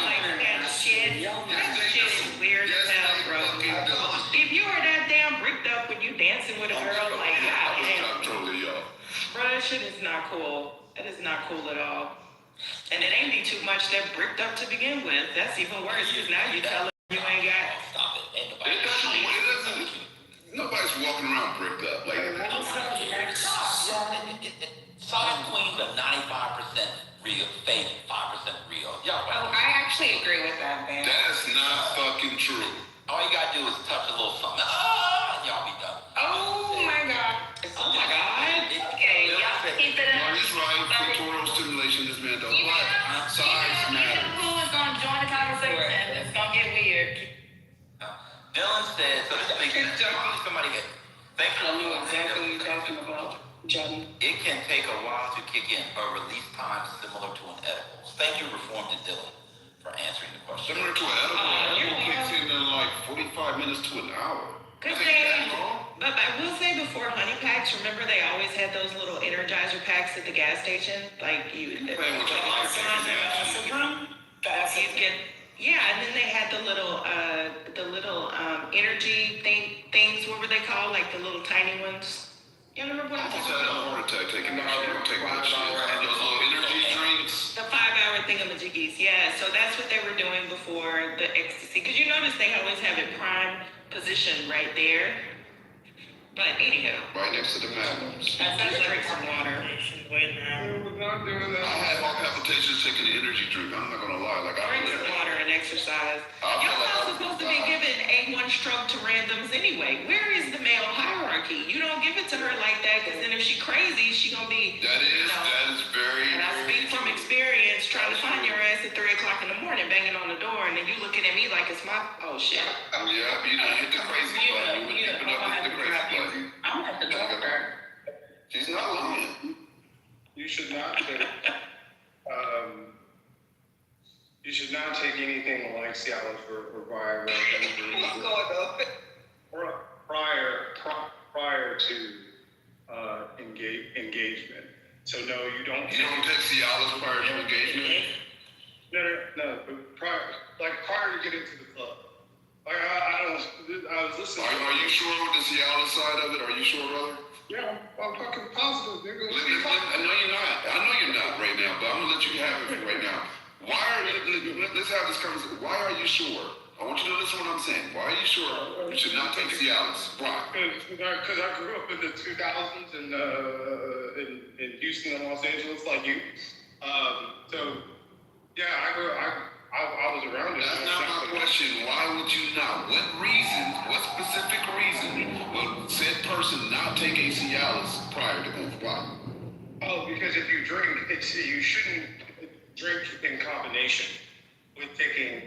likes that shit. That shit is weird as hell, bro. If you are that damn bricked up when you dancing with a girl, like, god damn. Bro, that shit is not cool. That is not cool at all. And it ain't be too much that bricked up to begin with. That's even worse, because now you tell her you ain't got. Stop it. Ain't nobody. Nobody's walking around bricked up like that. Solid Queens are 95% real, fake, 5% real. Y'all right? I actually agree with that, man. That's not fucking true. All you gotta do is touch a little something. And y'all be done. Oh my god. Oh my god. Okay, y'all keep it up. He's right. Clitoral stimulation, this man don't like. Size matter. Who is gonna join the conversation? It's gonna get weird. Dylan said, so this makes sense. Somebody get. Thanks for I know exactly what you're talking about, Johnny. It can take a while to kick in, a release time similar to an edible. Thank you, Reformed Dylan, for answering the question. Similar to an edible, kicks in like 45 minutes to an hour. Good thing. But I will say before honey packs, remember they always had those little Energizer packs at the gas station? Like you. Playing with your life. You'd get. Yeah, and then they had the little energy things. What were they called? Like the little tiny ones. You remember what I I'm almost talking had a about? heart attack taking that shit. Take that shit. And those little energy drinks. The 5-hour thingamajiggies. Yeah, so that's what they were doing before the ecstasy. Because you notice they always have it prime position right there. But anyhow. Right next to the magnums. Let's drink some water. I had heart palpitations taking the energy drink. I'm not gonna lie. Like Drink some water and exercise. I feel Y'all like not supposed to be giving A1 stroke to randoms anyway. Where is the male hierarchy? You don't give it to her like that, because then if she crazy, she gonna be. That is very. And I speak from experience, trying to find your ass at 3 o'clock in the morning, banging on the door, and then you looking at me like it's my. Oh shit. Yeah, you done hit the crazy button. You went deep enough to hit the crazy button. I'm at the doctor. She's not lying. You should not take. You should not take anything like Cialis or Viagra What's going on? prior to engagement. So no, you don't. You don't take Cialis prior to engagement? No. But prior to getting to the club. Like I was listening. Are you sure with the Cialis side of it? Are you sure, brother? Yeah, I'm fucking positive, nigga. I know you're not. I know you're not right now, but I'm gonna let you have it right now. Let's have this conversation. Why are you sure? I want you to listen to what I'm saying. Why are you sure you should not take Cialis? Why? Because I grew up in the 2000s in Houston and Los Angeles, like you. So yeah, I was around it. That's not my question. Why would you not? What specific reason would said person not take a Cialis prior to going? Why? Oh, because if you drink, you shouldn't drink in combination with taking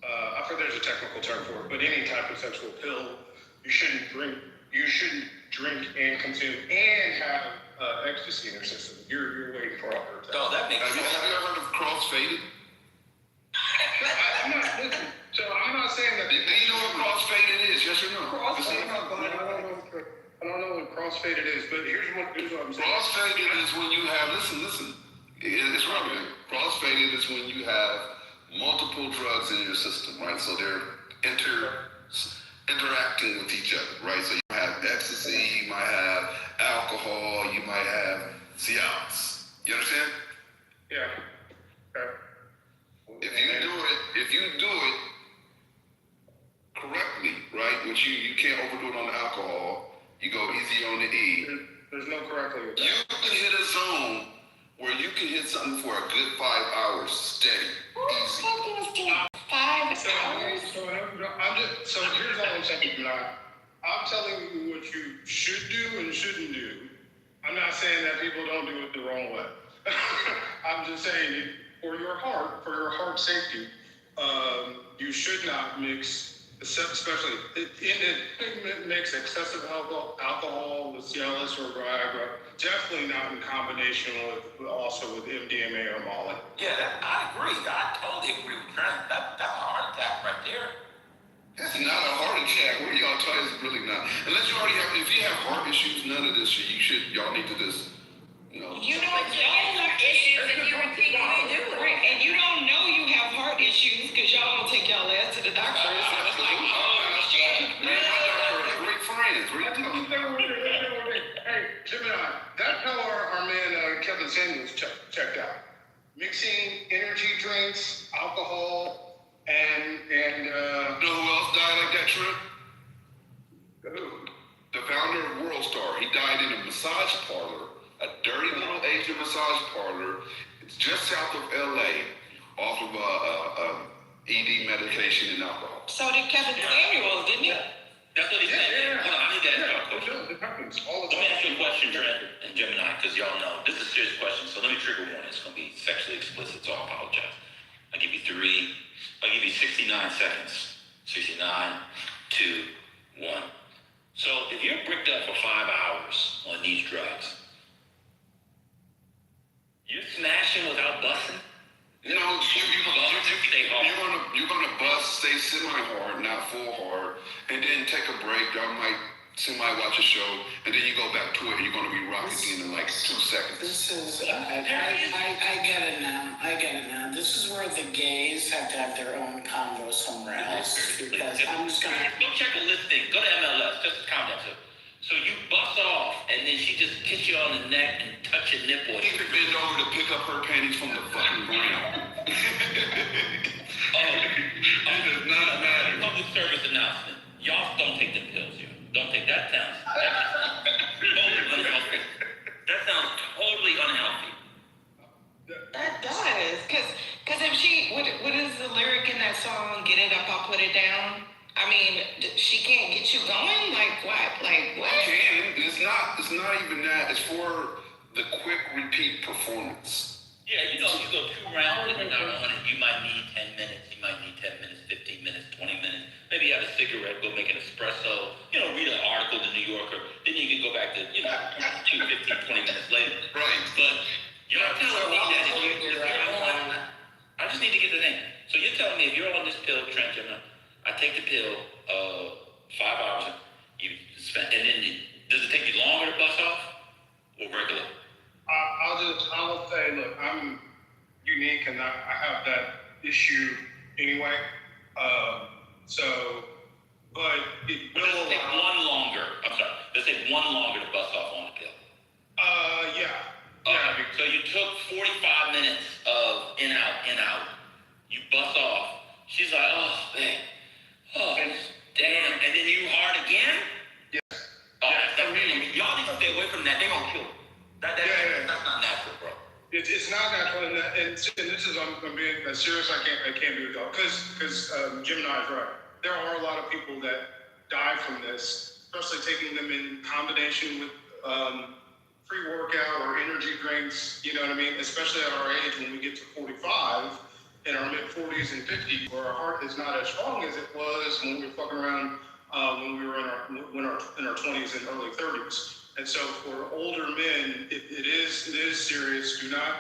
I forget there's a technical term for it, but any type of sexual pill, you shouldn't drink and consume and have ecstasy in your system. You're waiting for all her. No, that makes sense. Have you ever heard of crossfaded? I'm not saying that. Do you know what crossfaded is? Yes or no? I don't know what crossfaded is, but here's what I'm saying. Crossfaded is when you have listen. It's relevant. Crossfaded is when you have multiple drugs in your system, right? So they're interacting with each other, right? So you have ecstasy, you might have alcohol, you might have Cialis. You understand? Yeah. but you can't overdo it on the alcohol. You go easy on the E. There's no correct way with that. You can hit a zone where you can hit something for a good 5 hours steady, easy. 5 hours? So here's all I'm saying tonight. I'm telling you what you should do and shouldn't do. I'm not saying that people don't do it the wrong way. I'm just saying for your heart safety, you should not mix, especially mix excessive alcohol with Cialis or Viagra. Definitely not in combination with MDMA or Molly. Yeah, I agree. I totally agree with Trent. That's a heart attack right there. It's not a heart attack. What are y'all talking? It's really not. Unless you already have, if you have heart issues, none of this shit. Y'all need to just, You know, y'all have issues and you repeatedly do it. Right, and you don't know you have heart issues because y'all don't take y'all ass to the doctor. So it's like, oh, shit. Man, my doctor is great friends. What are you talking about? Hey, Gemini, that's how our man Kevin Samuels checked out. Mixing energy drinks, alcohol, and You know who else died like that, Trent? who? The founder of World Star. He died in a massage parlor, a dirty little Asian massage parlor. It's just south of LA, off of ED medication and alcohol. So did Kevin Samuels, didn't he? That's what he said. Yeah. Hold on, I need to ask y'all a question. It happens all Let the me time. ask you a question, Trent and Gemini, because y'all know this is a serious question. So let me trigger warning. It's going to be sexually explicit, so I apologize. I'll give you 69 seconds. 69, 2, 1. So if you're bricked up for 5 hours on these drugs, you're smashing without busting? You know, you're gonna bust, stay semi-hard, not full hard, and then take a break. Y'all might semi-watch a show, and then you go back to it, and you're gonna be rock again in like 2 seconds. This is, I get it now. I get it now. This is where the gays have to have their own convo somewhere else. Because I'm just gonna. Go check a listing. Go to MLS. Just calm down. So you bust off, and then she just kiss you on the neck and touch your nipple. You could bend over to pick up her panties from the fucking ground. It does not matter. Public service announcement. Y'all don't take them pills here. Don't take that. Totally unhealthy. That sounds totally unhealthy. That does, cause if what is the lyric in that song? Get it up, I'll put it down. I mean, she can't get you going. Like what? She can. It's not even that. It's for the quick repeat performance. Yeah, you go 2 rounds and you're not on it. You might need 10 minutes. You might need 10 minutes, 15 minutes, 20 minutes. Maybe have a cigarette, go make an espresso. Read an article in the New Yorker. Then you can go back to 2, 15, 20 minutes later. Right. But you're not telling me that if you're on. I just need to get the thing. So you're telling me if you're on this pill, Trent, I take the pill 5 hours. You spend, and then does it take you longer to bust off or regular? I'll say, look, I'm unique and I have that issue anyway. But it will Does it take one longer? I'm sorry. Does it take one longer to bust off on the pill? Yeah. Okay. So you took 45 minutes of in out. You bust off. She's like, oh, man. Oh, damn. And then you hard again? Yes. Y'all need to stay away from that. They're going to kill you. That's not natural, bro. It's not natural, and this is I'm being as serious I can't be with y'all because Gemini is right. There are a lot of people that die from this, especially taking them in combination with pre-workout or energy drinks. You know what I mean? Especially at our age when we get to 45, in our mid 40s and 50s, where our heart is not as strong as it was when we were fucking around when we were in our 20s and early 30s. And so for older men, it is serious. Do not,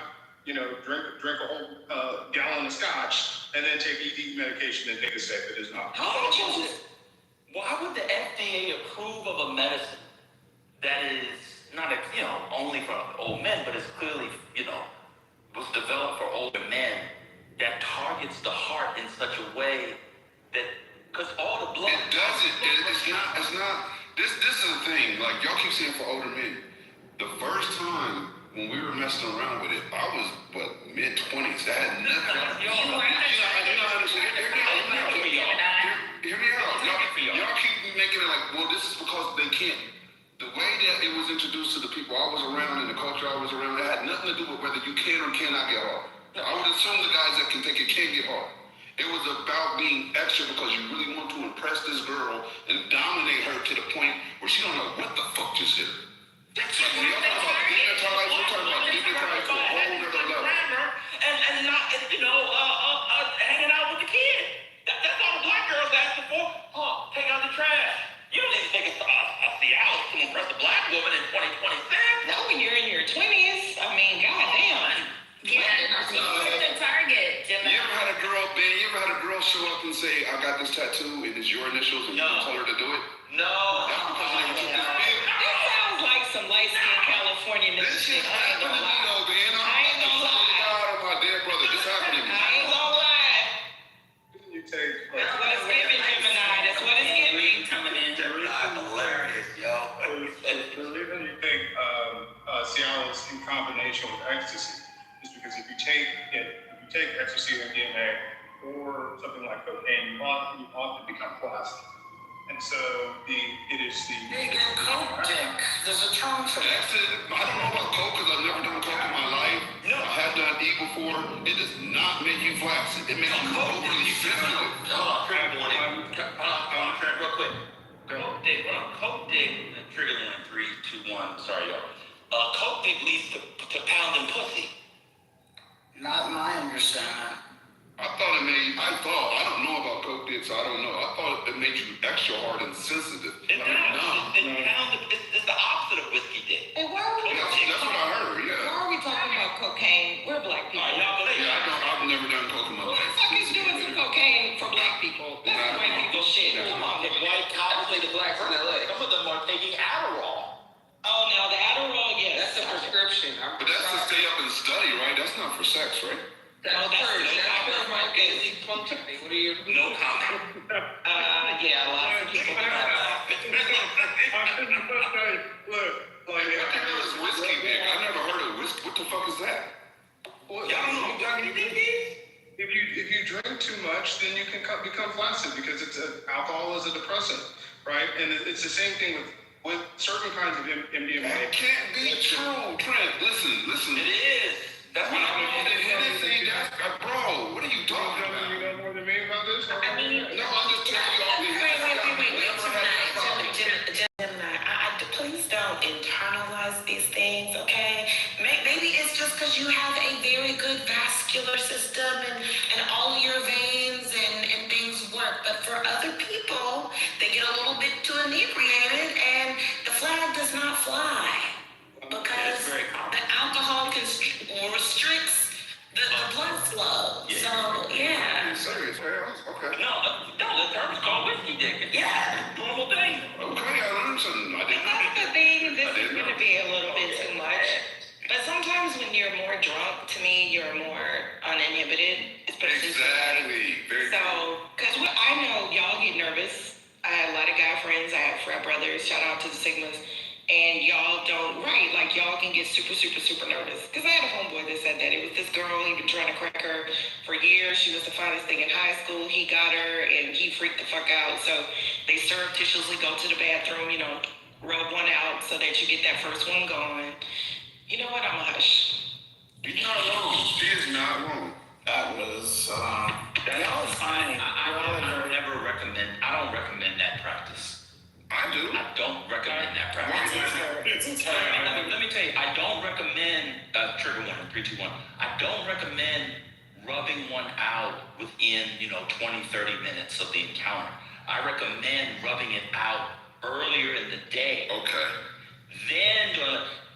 drink a whole gallon of scotch and then take ED medication and think it's safe. It is not. Why would the FDA approve of a medicine that is not, only for old men, but it's clearly, was developed for older men that targets the heart in such a way that, because all the blood. It doesn't. It's not. This is the thing. Like y'all keep saying for older men. The first time when we were messing around with it, I was mid 20s. That had nothing. Hear me out. Y'all keep making making it like, well, this is because they can't. The way that it was introduced to the people I was around and the culture I was around, it had nothing to do with whether you can or cannot get hard. I would assume the guys that can take it can get hard. It was about being extra because you really want to impress this girl and dominate her to the point where she don't know what the fuck just hit her. That's like when y'all talking about dignitized, we're talking about dignitized to a whole nother level. And not, hanging out with the kid. That's all the black girls asking for. Oh, take out the trash. You don't need to take a Seattle to impress a black woman in 2026. No, when you're in your 20s, I mean, goddamn. Yeah, the target. You ever had a girl, Ben? You ever had a girl show up and say, "I got this tattoo and it's your initials," and you tell her to do it? No. That's because you never took this bill. This sounds like some light-skinned California nigga shit. I ain't gonna lie. Ben. I ain't gonna lie. God, oh my dear brother, this happened to me. I ain't gonna lie. You take. That's what it's giving, Gemini. That's what it's giving. Coming in. Hilarious, yo. The reason you think Cialis in combination with ecstasy is because if you take ecstasy or MDMA or something like cocaine, you often become plastic. And so it is the. Nigga, coke dick. There's a term for that. I don't know about coke because I've never done coke in my life. No. I have done E before. It does not make you flaccid. It makes you overly sensitive. Trigger warning. Real quick. Coke dick, trigger warning, 3, 2, 1. Sorry, y'all. Coke dick leads to pounding pussy. Not my understanding. I don't know about coke dick, so I don't know. I thought it made you extra hard and sensitive. It does. It's the opposite of whiskey dick. Hey, why are we That's what I heard, yeah. Why are we talking about cocaine? We're black people. I've never done coke in my Who the life. fuck is doing some cocaine for black people? That's white people shit. Come on. The white obviously the blacks in LA. Some of them are taking Adderall. Oh, now the Adderall, yes. That's a prescription. But that's to stay up and study, right? That's not for sex, right? No, that's That's my basic functioning. What are you? No comment. Yeah, a lot of people do that. Look, What the hell is whiskey dick? I never heard of whiskey. What the fuck is that? Y'all don't know what whiskey dick is? if you drink too much, then you can become flaccid because alcohol is a depressant, right? And it's the same thing with certain kinds of MDMA. That can't be true, Trent. Listen. It is. That's what I'm bro, what are you talking about? You know more than me about this? I mean, No, I'm just telling you all Gemini, please don't internalize these things, okay? Maybe it's just because you have a very good vascular system and all your veins and things work. But for other people, they get a little bit too inebriated and the flag does not fly. Because the alcohol restricts the blood flow. Yeah. So, yeah. Serious, man. Okay. No, the term is called whiskey dick. Yeah. Normal thing. Okay, I learned something. I didn't know. That's the thing. This is going to be a little bit too much. But sometimes when you're more drunk, to me, you're more uninhibited. Especially Exactly. Very so, because I know y'all get nervous. I have a lot of guy friends. I have frat brothers. Shout out to the Sigmas. And y'all don't, right, like y'all can get super, super, super nervous. Because I had a homeboy that said that. It was this girl, he'd been trying to crack her for years. She was the finest thing in high school. He got her and he freaked the fuck out. So they surreptitiously go to the bathroom, rub one out so that you get that first one going. You know what, I'm a hush. You're not wrong. She is not wrong. That was funny. I don't recommend that practice. I do. I don't recommend that practice. Let me tell you, I don't recommend, trigger warning, 3, 2, 1. I don't recommend rubbing one out within, 20, 30 minutes of the encounter. I recommend rubbing it out earlier in the day. Okay. Then,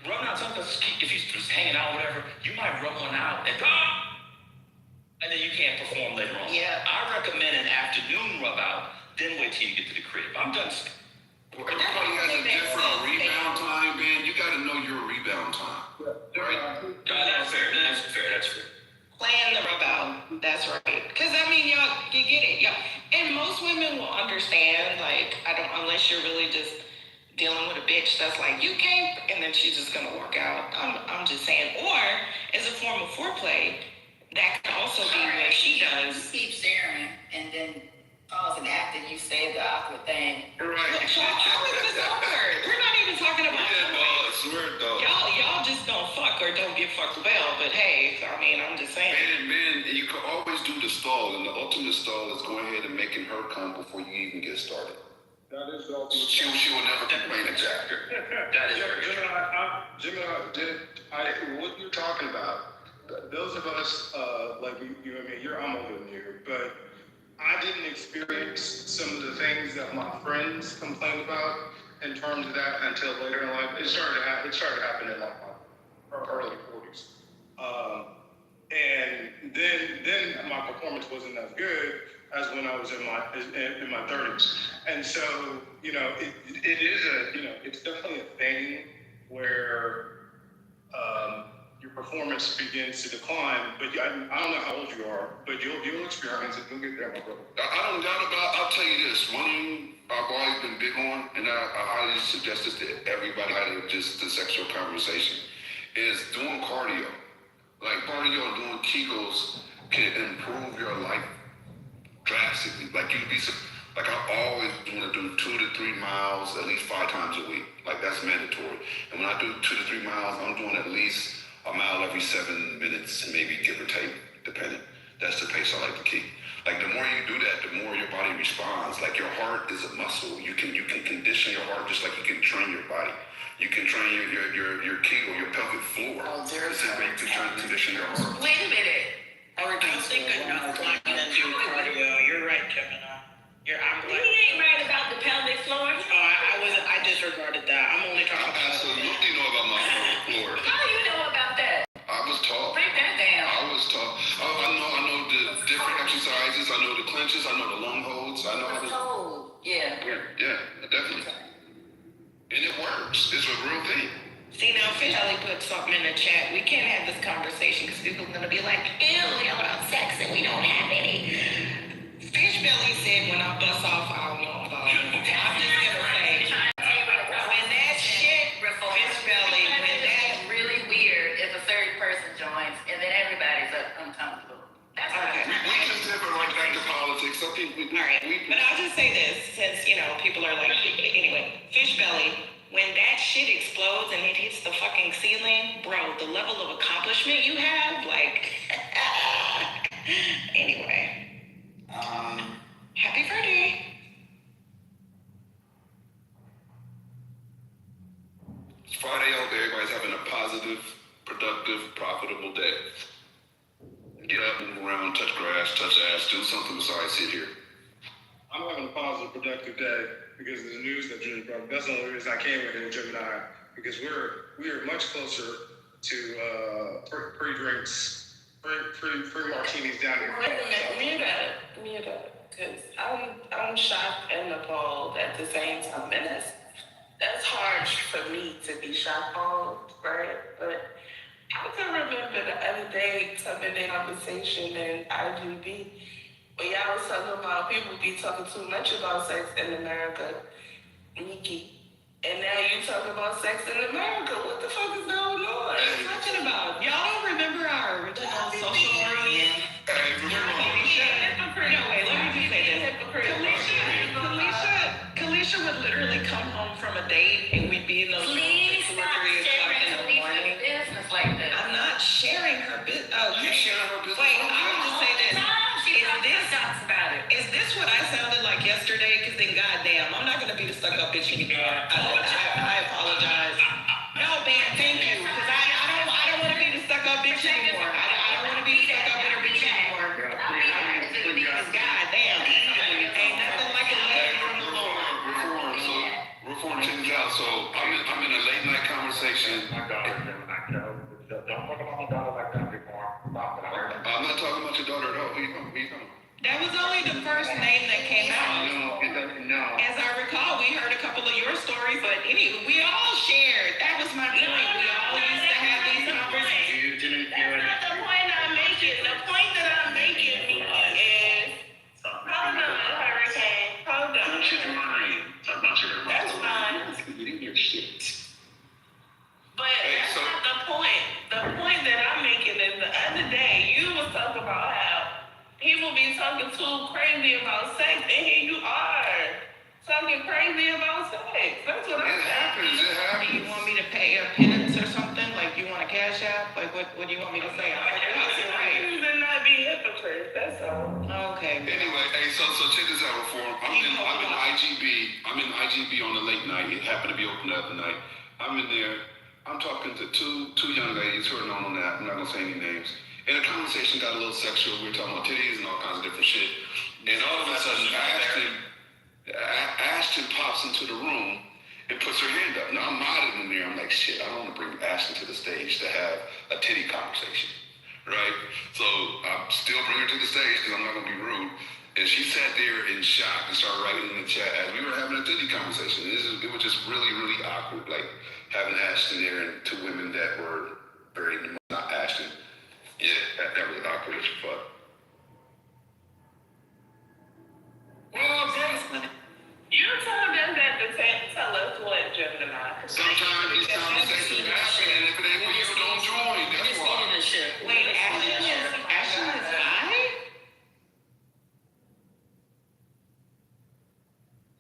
rubbing out something, if you're just hanging out or whatever, you might rub one out and then you can't perform later on. Yeah. I recommend an afternoon rub out, then wait till you get to the crib. I'm done. Well, everybody has a different rebound time, man. You got to know your rebound time. Right? That's fair. Plan the rub out. That's right. Because, y'all, you get it. Y'all. And most women will understand, unless you're really just dealing with a bitch that's like, you can't, and then she's just going to walk out. I'm just saying. Or, as a form of foreplay, that can also be what she does. You keep sharing and then pause and after you say the awkward thing. Right. sexual hours is over. We're not even talking about y'all just don't fuck or don't get fucked well. But hey, I mean, I'm just saying. Man, you can always do the stall, and the ultimate stall is going ahead and making her come before you even get started. That is the ultimate. She will never complain at Jack. That is Jimmy, what you're talking about, those of us, like you and me, I'm older than you, but I didn't experience some of the things that my friends complained about in terms of that until later in life. It started happening in like my early 40s. And then my performance wasn't as good as when I was in my 30s. And so, it is it's definitely a thing where your performance begins to decline. But I don't know how old you are, but you'll experience it. You'll get there, my brother. I don't doubt about. I'll tell you this. One thing I've always been big on, and I highly suggest this to everybody out of just the sexual conversation, is doing cardio. Like cardio and doing Kegels can improve your life drastically. Like I always want to do 2 to 3 miles at least 5 times a week. Like that's mandatory. And when I do 2 to 3 miles, I'm doing at least a mile every 7 minutes, maybe give or take, depending. That's the pace I like to keep. Like the more you do that, the more your body responds. Like your heart is a muscle. You can condition your heart just like you can train your body. You can train your Kegel, your pelvic floor. It's a way to condition your heart. Wait a minute. I don't think enough women do cardio. You're right, Gemini. I'm He ain't right about the pelvic floor. I disregarded that. I'm only talking about. Absolutely know about my pelvic floor. How do you know about that? I was taught. Break that down. I was taught. I know the different exercises. I know the clenches. I know the long holds. I know how to. Yeah. Yeah, definitely. And it works. It's a real thing. See, now Fish Belly put something in the chat. We can't have this conversation because people are going to be like, ew, we all about sex and we don't have any. Fish Belly said when I bust off, I don't know about it. I'm just going to say, when that shit, Fish Belly, when that's really weird if a third person joins and then everybody's uncomfortable. That's okay. We just never like back to politics. I think all right, but I'll just say this, since, people are like, anyway, Fish Belly, when that shit explodes and it hits the fucking ceiling, bro, the level of accomplishment you have, like, anyway. Happy birthday. It's Friday out there. Everybody's having a positive, productive, profitable day. Get up, move around, touch grass, touch ass, do something besides sit here. I'm having a positive, productive day because of the news that Jimmy brought. That's the only reason I came here, Gemini, because we are much closer to pre-drinks, pre-martinis down here. Wait a minute, mute it, because I'm shocked and appalled at the same time, and that's hard for me to be shocked on, right? But I can remember the other day something in conversation in IGB. But y'all was talking about people be talking too much about sex in America, Nikki. And now you talk about sex in America. What the fuck is going on? What are you talking about? Y'all don't remember our original social media? No, wait, let me just say this. Kalisha would literally come home from a date and we'd be in those rooms at 2 or 3 o'clock in the morning. Business like this. I'm not sharing her business. Oh, You sharing her business? wait, I'll just say this. Is this what I sounded like yesterday? Because then, goddamn, I'm not gonna be the stuck-up bitch anymore. I apologize. No, man, thank you. Because I don't want to be the stuck-up bitch anymore. I don't want to be the stuck-up bitch anymore. Because goddamn, ain't nothing like a lady from the Lord. Reform things out. So I'm in a late night conversation. My daughter, don't talk about my daughter like that anymore. I'm not talking about your daughter at all. Who you talking? That was only the first name that came out. No, it doesn't. No. As I recall, we heard a couple of your stories, but anyway, we all shared. That was my point. We all used to have these conversations. You didn't hear it. That's not the point I'm making. The point that I'm making is, hold on, Hurricane. Hold on. That's fine. You didn't hear shit. But that's not the point. The point that I'm making is the other day, you was talking about how people be talking too crazy about sex, and here you are talking fucking crazy about sex. That's what I'm It happens. It Do happens. you want me to pay a penance or something? Like, you want a cash app? Like, what do you want me to say? I'm like, yes, you're right. And not be hypocrites. That's all. Okay. Anyway, hey, so check this out, Reform. I'm in IGB on the late night. It happened to be open the other night. I'm in there. I'm talking to two young ladies who are known on that. I'm not gonna say any names. And the conversation got a little sexual. We were talking about titties and all kinds of different shit. And all of a sudden, Ashton pops into the room and puts her hand up. Now I'm nodding in there. I'm like, shit, I don't want to bring Ashton to the stage to have a titty conversation, right? So I still bring her to the stage because I'm not gonna be rude. And she sat there in shock and started writing in the chat as we were having a titty conversation. It was just really, really awkward, like having Ashton there and two women that were very, not Ashton. Yeah, that was awkward as fuck. You're telling them that to tell us what, Gemini. Sometimes these conversations happen, and if it ain't for you, don't join. That's why. Wait, Ashton is bi?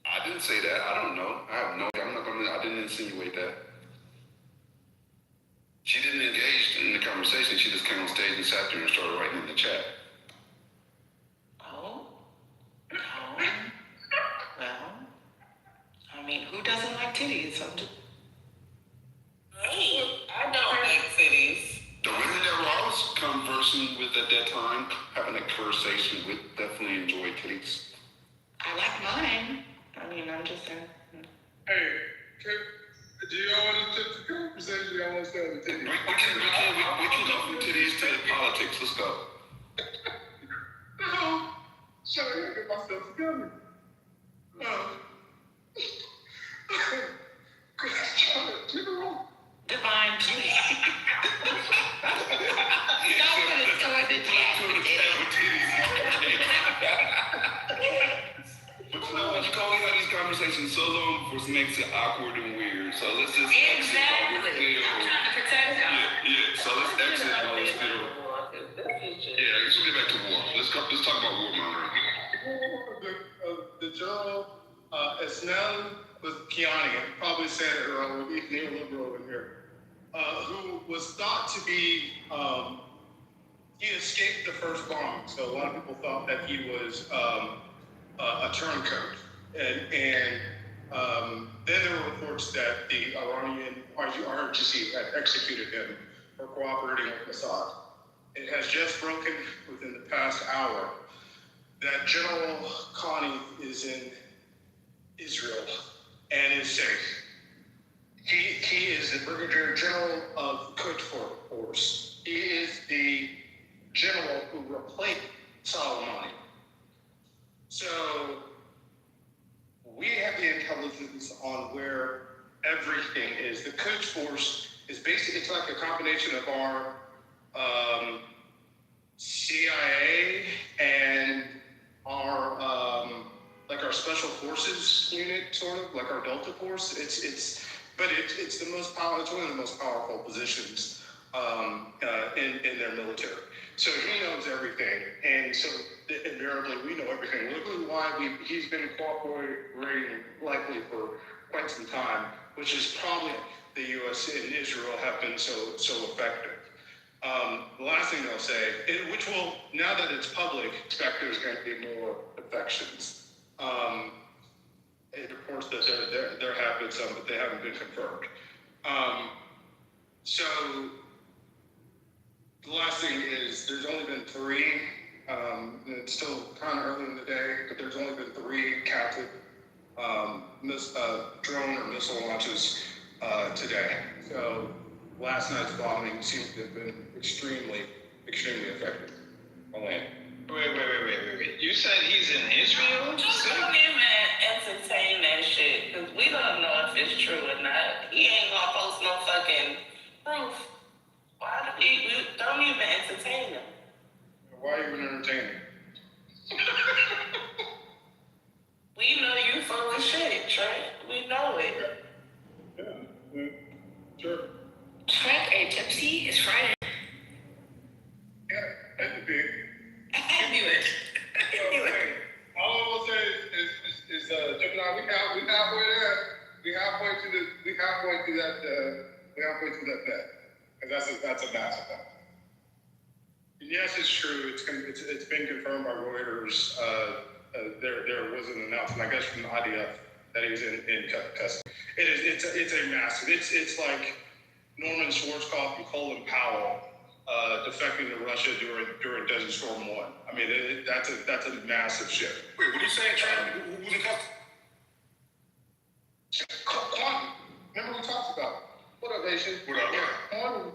I didn't say that. I don't know. I didn't insinuate that. She didn't engage in the conversation. She just came on stage and sat there and started writing in the chat. Oh. Well, I mean, who doesn't like titties? I don't like titties. The women that I was conversing with at that time, having a conversation with, definitely enjoyed titties. I like mine. I mean, I'm just saying. Hey, do y'all want to take the conversation? Y'all want to start with titties? We can go from titties to politics. Let's go. No. Shut up, I gotta get myself together. Divine, please. Don't put it so in the chat. But you know what? You can only have these conversations so long before it makes it awkward and weird. So let's just exit while we're still. I'm trying to protect him. Yeah. So let's exit while we're still. Yeah, let's get back to war. Let's talk about warmongering. The general, Esnel Kiani, probably said it wrong, he's neoliberal in here, who was thought to be, he escaped the first bombing. So a lot of people thought that he was a turncoat. And then there were reports that the Iranian RGC had executed him for cooperating with Mossad. It has just broken within the past hour that General Khani is in Israel and is safe. He is the Brigadier General of Kitover Force. He is the general who replaced Soleimani. So we have the intelligence on where everything is. The Quds Force is basically, it's like a combination of our CIA and our like our special forces unit, sort of like our Delta Force. It's the most powerful. It's one of the most powerful positions in their military. So he knows everything, and so invariably we know everything. Look at why he's been cooperating likely for quite some time, which is probably the U.S. and Israel have been so effective. The last thing I'll say, which will, now that it's public, expect there's going to be more defections. It reports that there have been some, but they haven't been confirmed. So the last thing is there's only been 3. It's still kind of early in the day, but there's only been 3 captive drone or missile launches today. So last night's bombing seems to have been extremely effective on land. Wait. You said he's in Israel? Just don't even entertain that shit, because we don't know if it's true or not. He ain't gonna post no fucking proof. Why do we don't even entertain him? Why even entertaining? We know you full of shit, Trent. We know it. Yeah, sure. Trent, are you tipsy? It's Friday. Yeah, that's the big. I knew it. All I will say is Gemini, we true. It's been confirmed by Reuters. There was an announcement, I guess, from the IDF that he was in custody. It's a massive. It's like Norman Schwarzkopf and Colin Powell defecting to Russia during Desert Storm 1. I mean, that's a massive shift. Wait, what are you saying, Trent? Who's in custody? Quantum. Remember we talked about. What up, Nation? What up? Yeah, Quantum.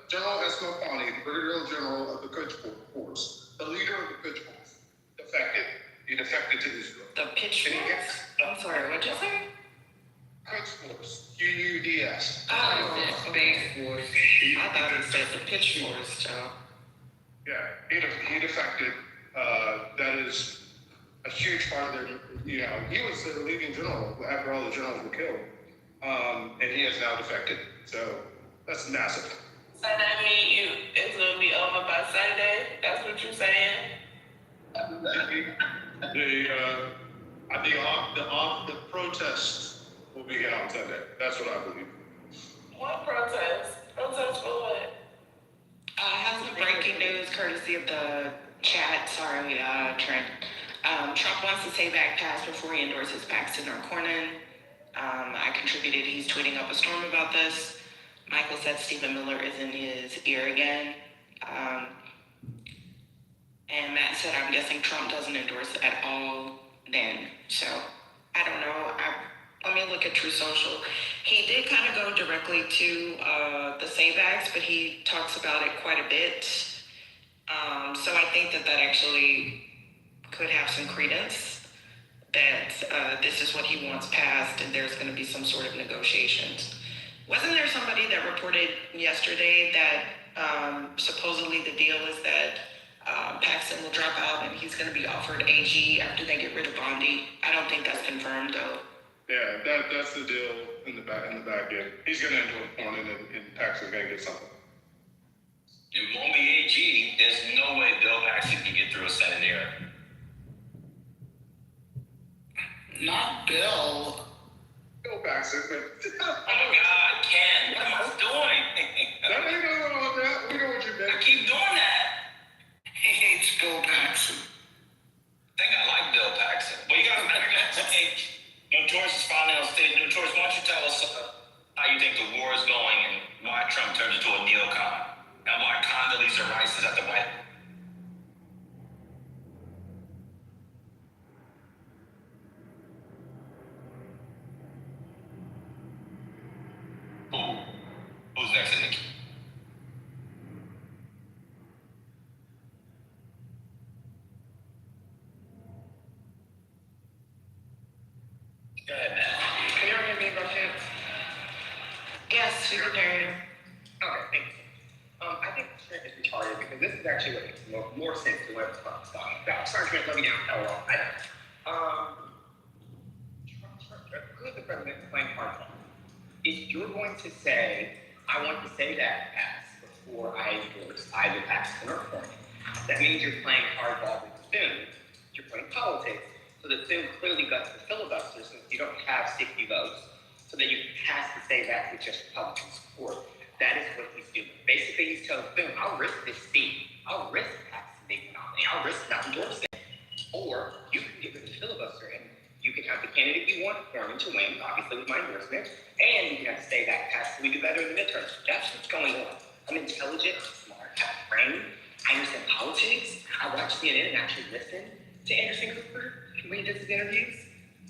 General Esmofani, the Brigadier General of the Quds Force, the leader of the Quds Force, defected. He defected to Israel. The pitchforks? I'm sorry, what'd you say? Quds Force. QUDS. Oh, Space Force. I thought it said the pitchforks, Joe. Yeah, he defected. That is a huge part of their, he was their leading general after all the generals were killed. And he has now defected. So that's massive. So that means it's gonna be over by Sunday? That's what you're saying? The protest will begin on Sunday. That's what I believe. What protest? Protest for what? Has some breaking news courtesy of the chat. Sorry, Trent. Trump wants to say back pass before he endorses Paxton or Cornyn. I contributed. He's tweeting up a storm about this. Michael said Stephen Miller is in his ear again. And Matt said, I'm guessing Trump doesn't endorse at all then. So, I don't know. Let me look at True Social. He did kind of go directly to the SAVAX, but he talks about it quite a bit. So I think that actually could have some credence that this is what he wants passed and there's going to be some sort of negotiations. Wasn't there somebody that reported yesterday that supposedly the deal is that Paxton will drop out and he's going to be offered AG after they get rid of Bondi? I don't think that's confirmed though. Yeah, that's the deal in the back end. He's going to end up Cornyn and Paxton's going to get something. It won't be AG. There's no way Bill Paxton can get through a Senate error. Not Bill. Bill Paxton. Oh my God, Ken, what am I doing? We know what you meant. I keep doing that. He hates Bill Paxton. I think I like Bill Paxton. But you gotta think, Notorious is finally on stage. Notorious, why don't you tell us how you think the war is going and why Trump turns into a neocon and why Condoleezza Rice is at the White House? Who's next in the queue? Go ahead, Matt. Can you hear me, Rockford? Yes, we can hear you. Okay, thank you. I think Trent is retarded because this is actually what makes more sense to what Trump's talking about. Sorry, Trent, let me down. Oh, well, I know. Who's the president playing hardball? If you're going to say, I want to say that pass before I endorse either Paxton or Cornyn, that means you're playing hardball with Zoom. You're playing politics. So that Zoom clearly guts the filibuster since you don't have 60 votes, so that you pass to say that with just Republican support. That is what he's doing. Basically, he's telling Zoom, I'll risk this seat. I'll risk Paxton being nominated. I'll risk not endorsing. Or you can get rid of the filibuster and you can have the candidate you want, Cornyn, to win, obviously with my endorsement, and you can have to say that pass so we do better in the midterms. That's what's going on. I'm intelligent, I'm smart, I have a brain, I understand politics. I watch CNN and actually listen to Anderson Cooper when he does his interviews.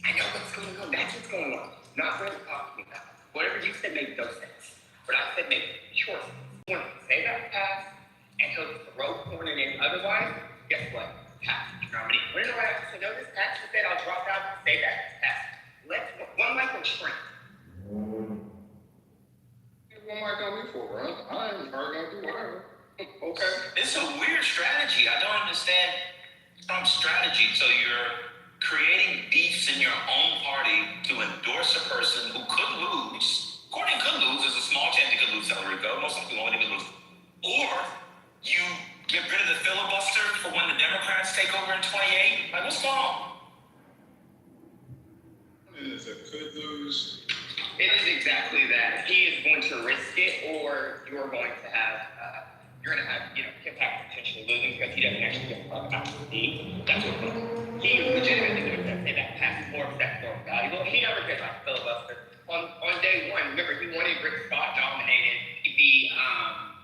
I know what's going on. That's what's going on. Not what you're talking about. Whatever you said made no sense. What I said made sure sense. You want to say that pass and he'll throw Cornyn in. Otherwise, guess what? Pass. Nominee. When do I have to notice? Pass said I'll drop out and say that pass. Let's one mic on shrink. What am I going to do for, bro? I ain't probably going to do whatever. Okay. It's a weird strategy. I don't understand Trump's strategy. So you're creating beefs in your own party to endorse a person who could lose. Cornyn could lose. There's a small chance he could lose Tellerico. Most likely won't even lose. Or you get rid of the filibuster for when the Democrats take over in 28. Like, what's going on? It is a could lose. It is exactly that. He is going to risk it, or you're going to have you're going to have, him potentially losing because he doesn't actually give a fuck about the league. That's what he legitimately would have said that pass more valuable. He never did like filibuster. On day one, remember, he wanted Rick Scott nominated to be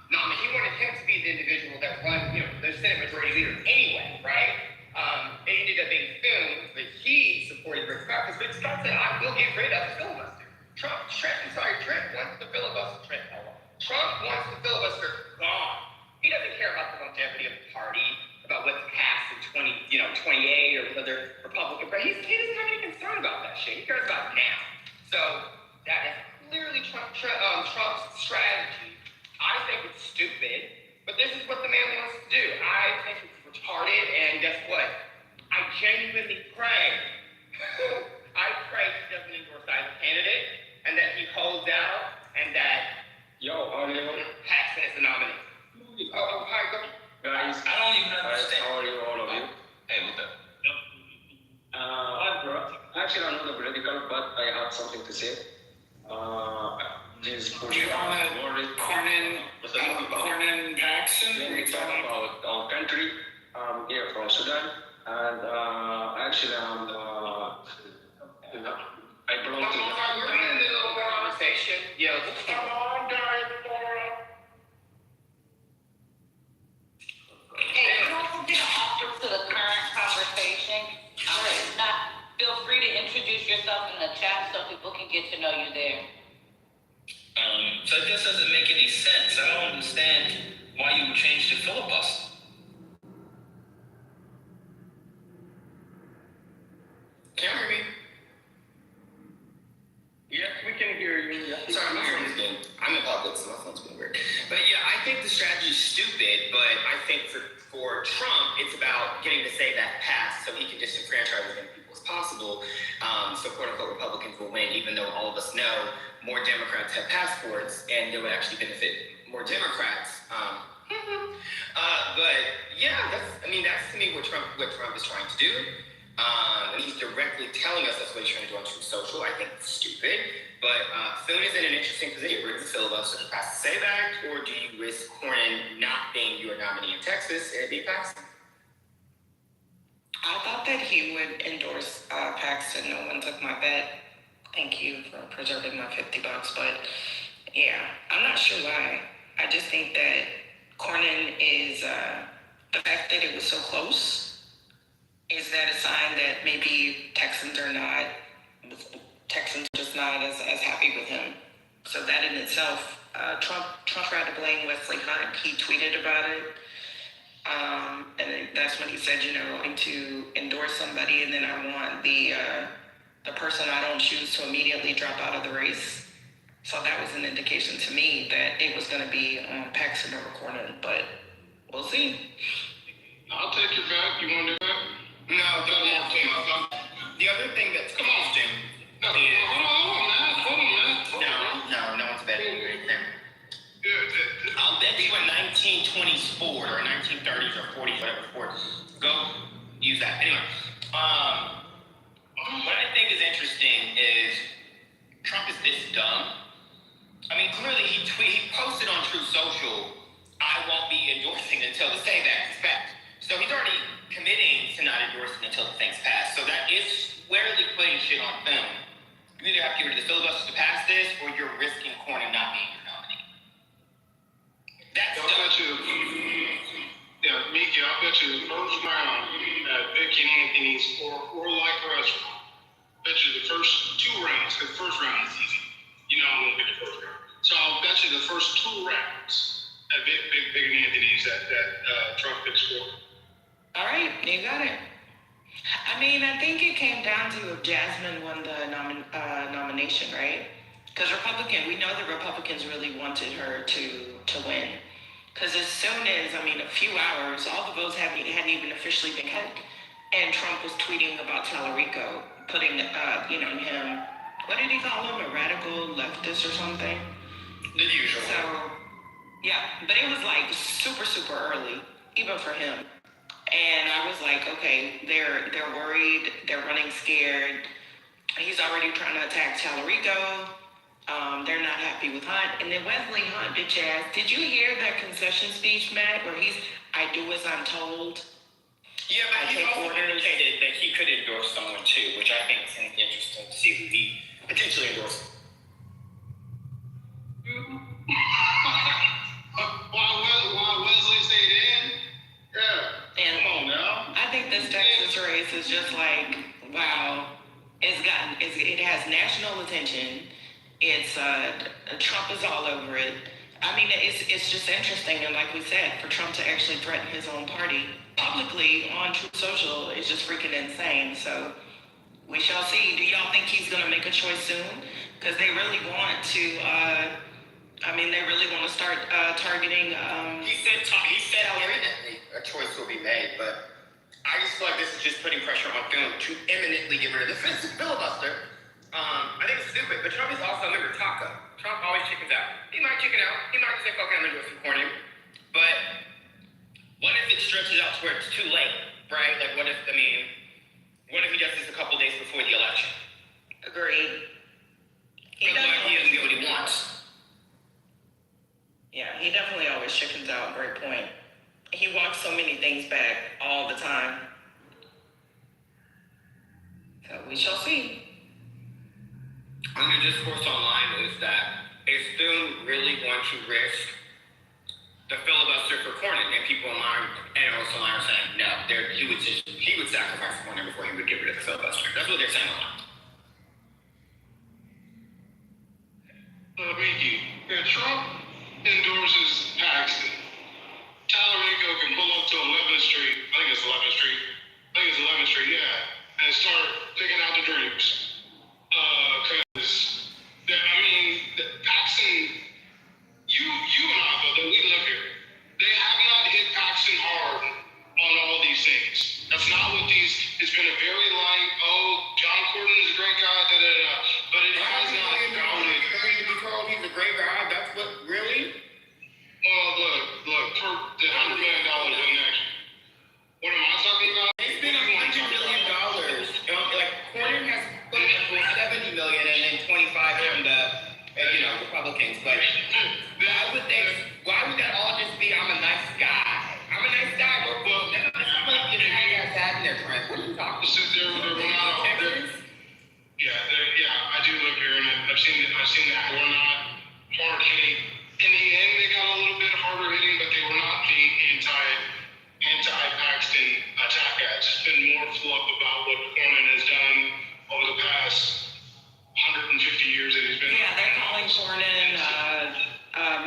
nominated. He wanted him to be the individual that won, the Senate Majority Leader anyway, right? It ended up being Thune, but he supported Rick Scott because Rick Scott said, I will get rid of the filibuster. Trump wants the filibuster. Trump wants the filibuster gone. He doesn't care about the longevity of the party, about what's passed in 28 or whether Republican, but he doesn't have any concern about that shit. He cares about now. So that is clearly Trump's strategy. I think it's stupid, but this is what the man wants to do. I think it's retarded, and guess what? I genuinely pray. I pray he doesn't endorse either candidate, and that he holds out, and that Paxton is the nominee. Oh, hi, go. Guys, I don't even understand. how are you, all of you? Hey, what's up? Actually, I'm not a political, but I have something to say. This Do you want to Cornyn Paxton? When we talk about our country, I'm here from Sudan, and actually, I belong to We're in a little conversation. Yeah, come on, guys. Hey, you also did an offer to the current conversation. Feel free to introduce yourself in the chat so people can get to know you there. So this doesn't make any sense. I don't understand why you would change the filibuster. Can you hear me? Yeah, we can hear you. Sorry, my phone is being, I'm in politics, so my phone's being weird. But yeah, I think the strategy is stupid, but I think for Trump, it's about getting to say that pass so he can disenfranchise as many people as possible. So quote unquote Republicans will win, even though all of us know more Democrats have passports and it would actually benefit more Democrats. But yeah, that's to me what Trump is trying to do. And he's directly telling us that's what he's trying to do on Truth Social. I think it's stupid. But Thune is in an interesting position. Rick the filibuster to pass the SAVE Act, or do you risk Cornyn not being your nominee in Texas and be Paxton? I thought that he would endorse Paxton. No one took my bet. Thank you for preserving my $50. But yeah, I'm not sure why. I just think that Cornyn is the fact that it was so close. Is that a sign that maybe Texans are just not as happy with him? So that in itself, Trump tried to blame Wesley Hunt. He tweeted about it. And that's when he said, I'm going to endorse somebody, and then I want the person I don't choose to immediately drop out of the race. So that was an indication to me that it was going to be Paxton over Cornyn, but we'll see. I'll take your bet. You want to do that? No, the other thing that's interesting. No, hold on, man. No one's betting anything. I'll bet you a 1920s Ford or a 1930s or 40s, whatever Ford. Go use that. Anyway, what I think is interesting is Trump is this dumb. I mean, clearly he posted on Truth Social, I won't be endorsing until the SAVE Act is passed. So he's already committing to not endorsing until the thing's passed. So that is squarely putting shit on film. You either have to get rid of the filibuster to pass this, or you're risking Cornyn not being your nominee. That's I'll bet you, Miki, I'll bet you the first round at Vicky and Anthony's or like restaurant. Bet you the first two rounds, because the first round is easy. I won't get the first round. So I'll bet you the first two rounds at Big and Anthony's that Trump picks for. All right, you got it. I mean, I think it came down to if Jasmine won the nomination, right? Because we know the Republicans really wanted her to win. Because as soon as, a few hours, all the votes hadn't even officially been counted. And Trump was tweeting about Tallarico, putting, him, what did he call him, a radical leftist or something? the usual. So, yeah, but it was like super, super early, even for him. And I was like, okay, they're worried, they're running scared. He's already trying to attack Tallarico. They're not happy with Hunt. And then Wesley Hunt, bitch ass, did you hear that concession speech, Matt, where I do as I'm told? Yeah, but he's also indicated that he could endorse someone too, which I think is going to be interesting to see who he potentially endorses. While Wesley stayed in? Yeah. And come on now. I think this Texas race is just like, wow, it has national attention. It's Trump is all over it. I mean, it's just interesting, and like we said, for Trump to actually threaten his own party publicly on Truth Social is just freaking insane. So we shall see. Do y'all think he's gonna make a choice soon? Because they really want to. They really want to start targeting. He said imminently a choice will be made, but I just feel like this is just putting pressure on Thune to imminently get rid of the filibuster. I think it's stupid, but Trump is also a member of Taco. Trump always chickens out. He might chicken out. He might just say, okay, I'm going to do some corning. But what if it stretches out to where it's too late, right? Like, what if he does this a couple days before the election? Agreed. He doesn't get what he wants. Yeah, he definitely always chickens out. Great point. He walks so many things back all the time. So we shall see. And the discourse online is that is Thune really going to risk the filibuster for Cornyn? And people online, analysts online are saying no. He would sacrifice Cornyn before he would get rid of the filibuster. That's what they're saying online. Mickey, if Trump endorses Paxton, Tallarico can pull up to 11th Street. I think it's 11th Street. Yeah, and start picking out the drinks. Because Paxton, you and I, but we live here. They have not hit Paxton hard on all these things. That's not what it's been a very light, John Cornyn is a great guy, but it has not gone in. He's a great guy, that's what, really? Well, look, for the $100 million in next. What am I talking about? They spent $100 million. Like, Cornyn has put up for $70 million and then 25 from the Republicans. But why would that all just be, I'm a nice guy? I'm a nice guy. Well, that's not like you guys have in their friends. What are you talking about? Yeah, I do live here, and I've seen that. We're not hard hitting. In the end, they got a little bit harder hitting, but they were not being anti-Paxton attack ads. It's been more fluff about what Cornyn has done over the past 150 years that he's been. Yeah, they're calling Cornyn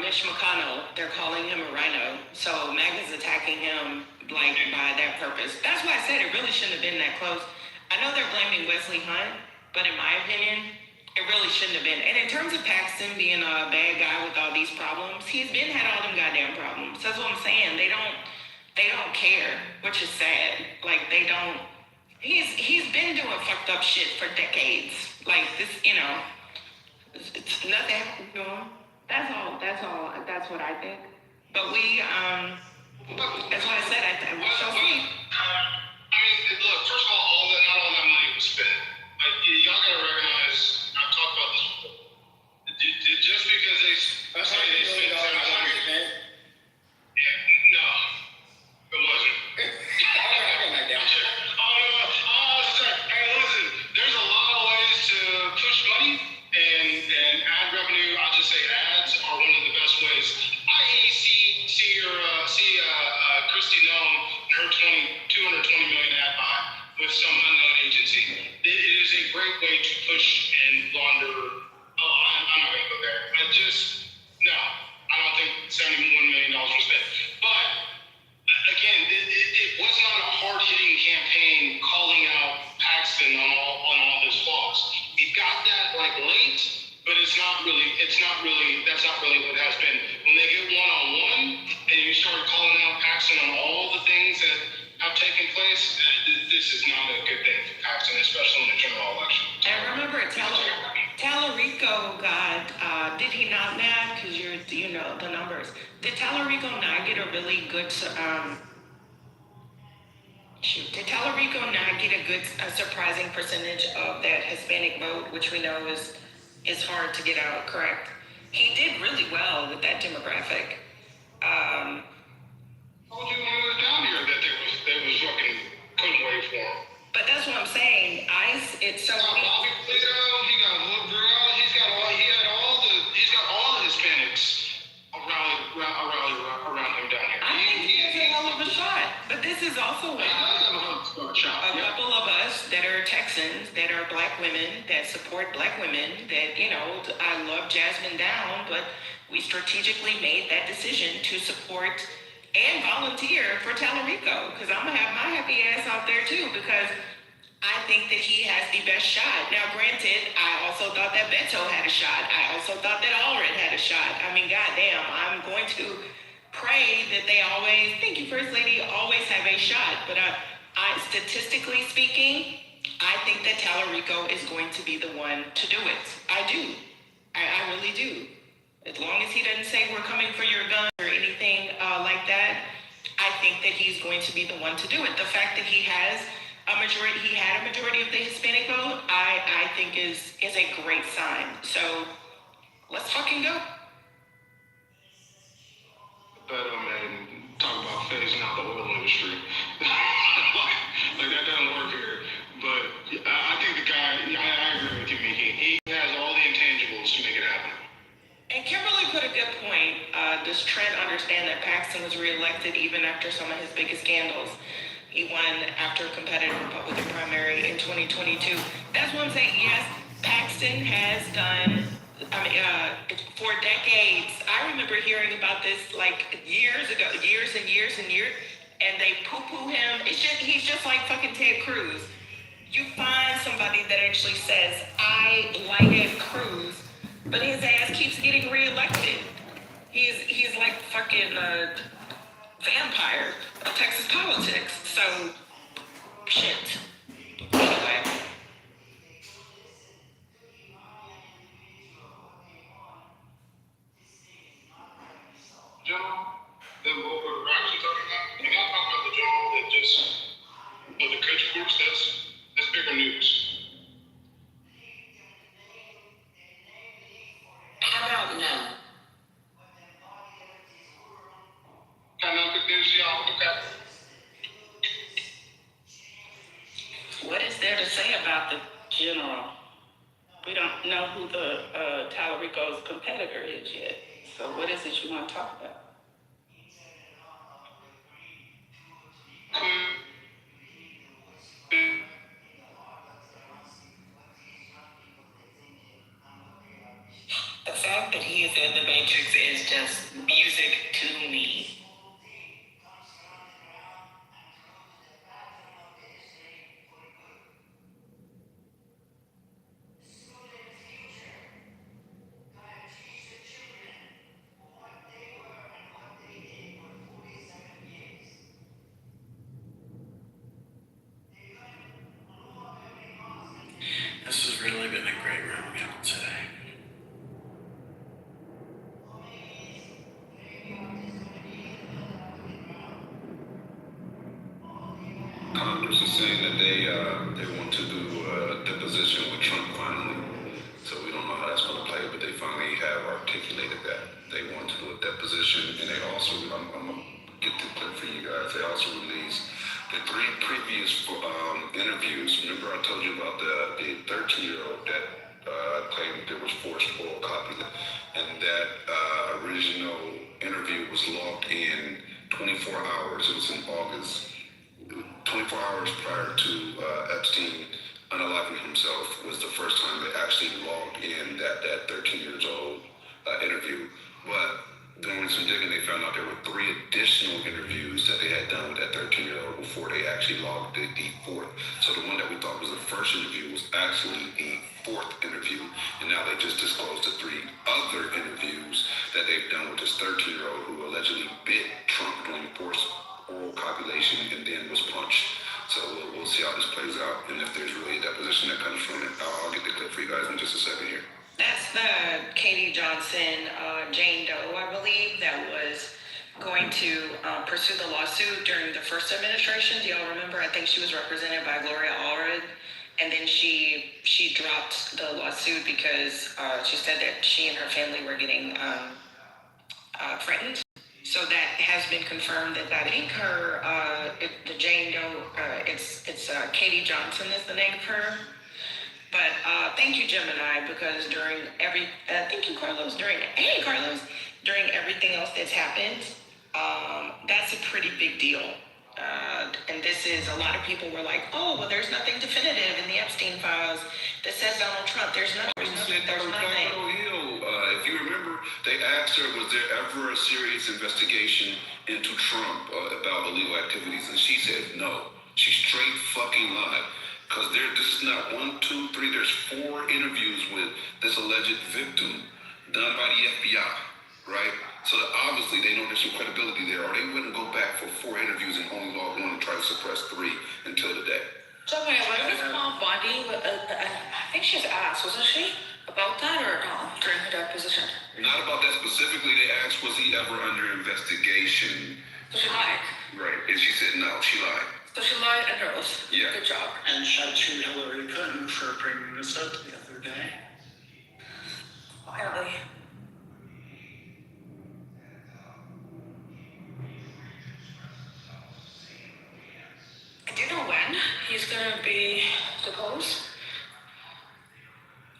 Mitch McConnell. They're calling him a rhino. So MAGA's attacking him by that purpose. That's why I said it really shouldn't have been that close. I know they're blaming Wesley Hunt, but in my opinion, it really shouldn't have been. And in terms of Paxton being a bad guy with all these problems, he's had all them goddamn problems. That's what I'm saying. They don't care, which is sad. Like, they don't. He's been doing fucked up shit for decades. Like this, it's nothing. That's all. That's what I think. But that's why I said we shall see. Look, first of all, not all that money was spent. Like, y'all gotta recognize, I've talked about this before. Just because they say they spent no, it wasn't. Listen, there's a lot of ways to push money and ad revenue. I'll just say ads are one of the best ways. See Kristi Noem and her $220 million ad buy with some unknown agency. It is a great way to push and launder. I'm not going to go there. I don't think $71 million was spent. But again, it was not a hard-hitting campaign calling out Paxton on all his flaws. He got that late, but that's not really what it has been. When they get one-on-one and you start calling out Paxton on all the things that have taken place, this is not a good thing for Paxton, especially in the general election. And remember, Tallarico got, did he not, Matt? Because you know the numbers. Did Tallarico not get a really good, surprising percentage of that Hispanic vote, which we know is is hard to get out, correct? He did really well with that demographic. I told you when we was down here that they was fucking couldn't wait for him. But that's what I'm saying. It's so. He got Bobby Plato, he got Lil Burrell, he's got all the Hispanics around him down here. I think he has a hell of a shot. But this is also why a couple of us that are Texans, that are black women, that support black women, that, I love Jasmine Down, but we strategically made that decision to support and volunteer for Tallarico, because I'm gonna have my happy ass out there too, because I think that he has the best shot. Now, granted, I also thought that Beto had a shot. I also thought that Allred had a shot. I mean, goddamn, I'm going to pray that they always, thank you, First Lady, always have a shot. But statistically speaking, I think that Tallarico is going to be the one to do it. I do. I really do. As long as he doesn't say we're coming for your gun or anything like that, I think that he's going to be the one to do it. The fact that he had a majority of the Hispanic vote, I think is a great sign. So let's fucking go. Beto, man, talk about phasing out the oil industry. like that doesn't work here. But I think the guy, I agree with you, Mickey. He has all the intangibles to make it happen. And Kimberly put a good point. Does Trent understand that Paxton was reelected even after some of his biggest scandals? He won after a competitive Republican primary in 2022. That's what I'm saying. Yes, Paxton has done, for decades. I remember hearing about this like years ago, years and years, and they poo-poo him. He's just like fucking Ted Cruz. You find somebody that actually says, I like Ted Cruz, but his ass keeps getting reelected. He's like fucking vampire of Texas politics. So shit. Anyway. General, then what we're actually talking about, we're not talking about the general that just the country groups. That's bigger news. How about no? What is there to say about the general? We don't know who the Tallarico's competitor is yet. So what is it you want to talk about? The fact that he is in the Matrix is just music to me. This has really been a great roundtable today. Congress is saying that they want to do a deposition with Trump finally. So we don't know how that's going to play, but they finally have articulated that they want to do a deposition, and they also, I'm going to get the clip for you guys. They also released the 3 previous interviews. Remember I told you about the 13-year-old that claimed there was forced oral copy, and that original interview was logged in 24 hours. It was in August. 24 hours prior to Epstein unaliving himself was the first time they actually logged in that 13 years old interview. But doing some digging, they found out there were 3 additional interviews that they had done with that 13-year-old before they actually logged the 4th. So the one that we thought was the first interview was actually the 4th interview. And now they just disclosed the 3 other interviews that they've done with this 13-year-old who allegedly bit Trump during forced oral copulation and then was punched. So we'll see how this plays out, and if there's really a deposition that comes from it. I'll get the clip for you guys in just a second here. That's the Katie Johnson, Jane Doe, I believe, that was going to pursue the lawsuit during the first administration. Do y'all remember? I think she was represented by Gloria Allred. And then she dropped the lawsuit because she said that she and her family were getting threatened. So that has been confirmed that I think her, the Jane Doe, it's Katie Johnson is the name of her. But thank you, Gemini, because during thank you, Carlos, during everything else that's happened, that's a pretty big deal. And this is, a lot of people were like, oh, well, there's nothing definitive in the Epstein files that says Donald Trump. There's nothing. Capitol Hill, if you remember, they asked her, was there ever a serious investigation into Trump about illegal activities? And she said no. She straight fucking lied. Because this is not 1, 2, 3, there's 4 interviews with this alleged victim done by the FBI, right? So that obviously they know there's some credibility there, or they wouldn't go back for 4 interviews and only log 1 and try to suppress 3 until today. Joanne, what was Paul Bundy? I think she was asked, wasn't she, about that or no, during her deposition? Not about that specifically. They asked, was he ever under investigation? So she lied. Right, and she said no, she lied. So she lied under oath. Yeah. Good job. And shout to Hillary Clinton for bringing this up the other day. Finally. Do you know when he's gonna be deposed?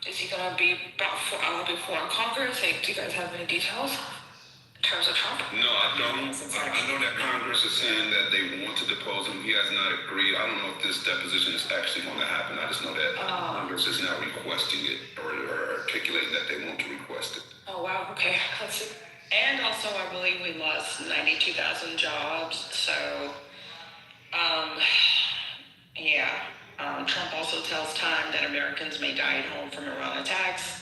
Is he gonna be before Congress? Like, do you guys have any details in terms of Trump? No, I don't. I know that Congress is saying that they want to depose him. He has not agreed. I don't know if this deposition is actually going to happen. I just know that Congress is now requesting it or articulating that they want to request it. Oh, wow. Okay. Let's see. And also, I believe we lost 92,000 jobs. So, Trump also tells Time that Americans may die at home from Iran attacks.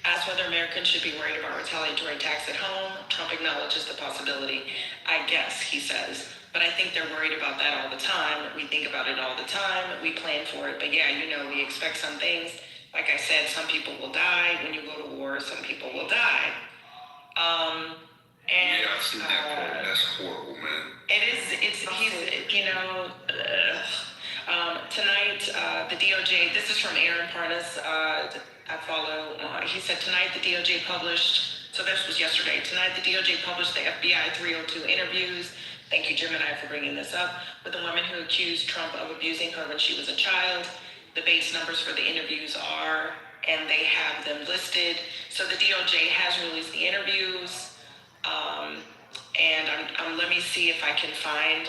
Asked whether Americans should be worried about retaliatory attacks at home, Trump acknowledges the possibility. I guess, he says. But I think they're worried about that all the time. We think about it all the time. We plan for it. But yeah, we expect some things. Like I said, some people will die when you go to war. Some people will die. Yeah, I've seen that quote. That's horrible, man. It is. Tonight, the DOJ, this is from Aaron Parnas, I follow. He said tonight the DOJ published, so this was yesterday, tonight the DOJ published the FBI 302 interviews. Thank you, Gemini, for bringing this up. With the woman who accused Trump of abusing her when she was a child. The base numbers for the interviews are, and they have them listed. So the DOJ has released the interviews. And let me see if I can find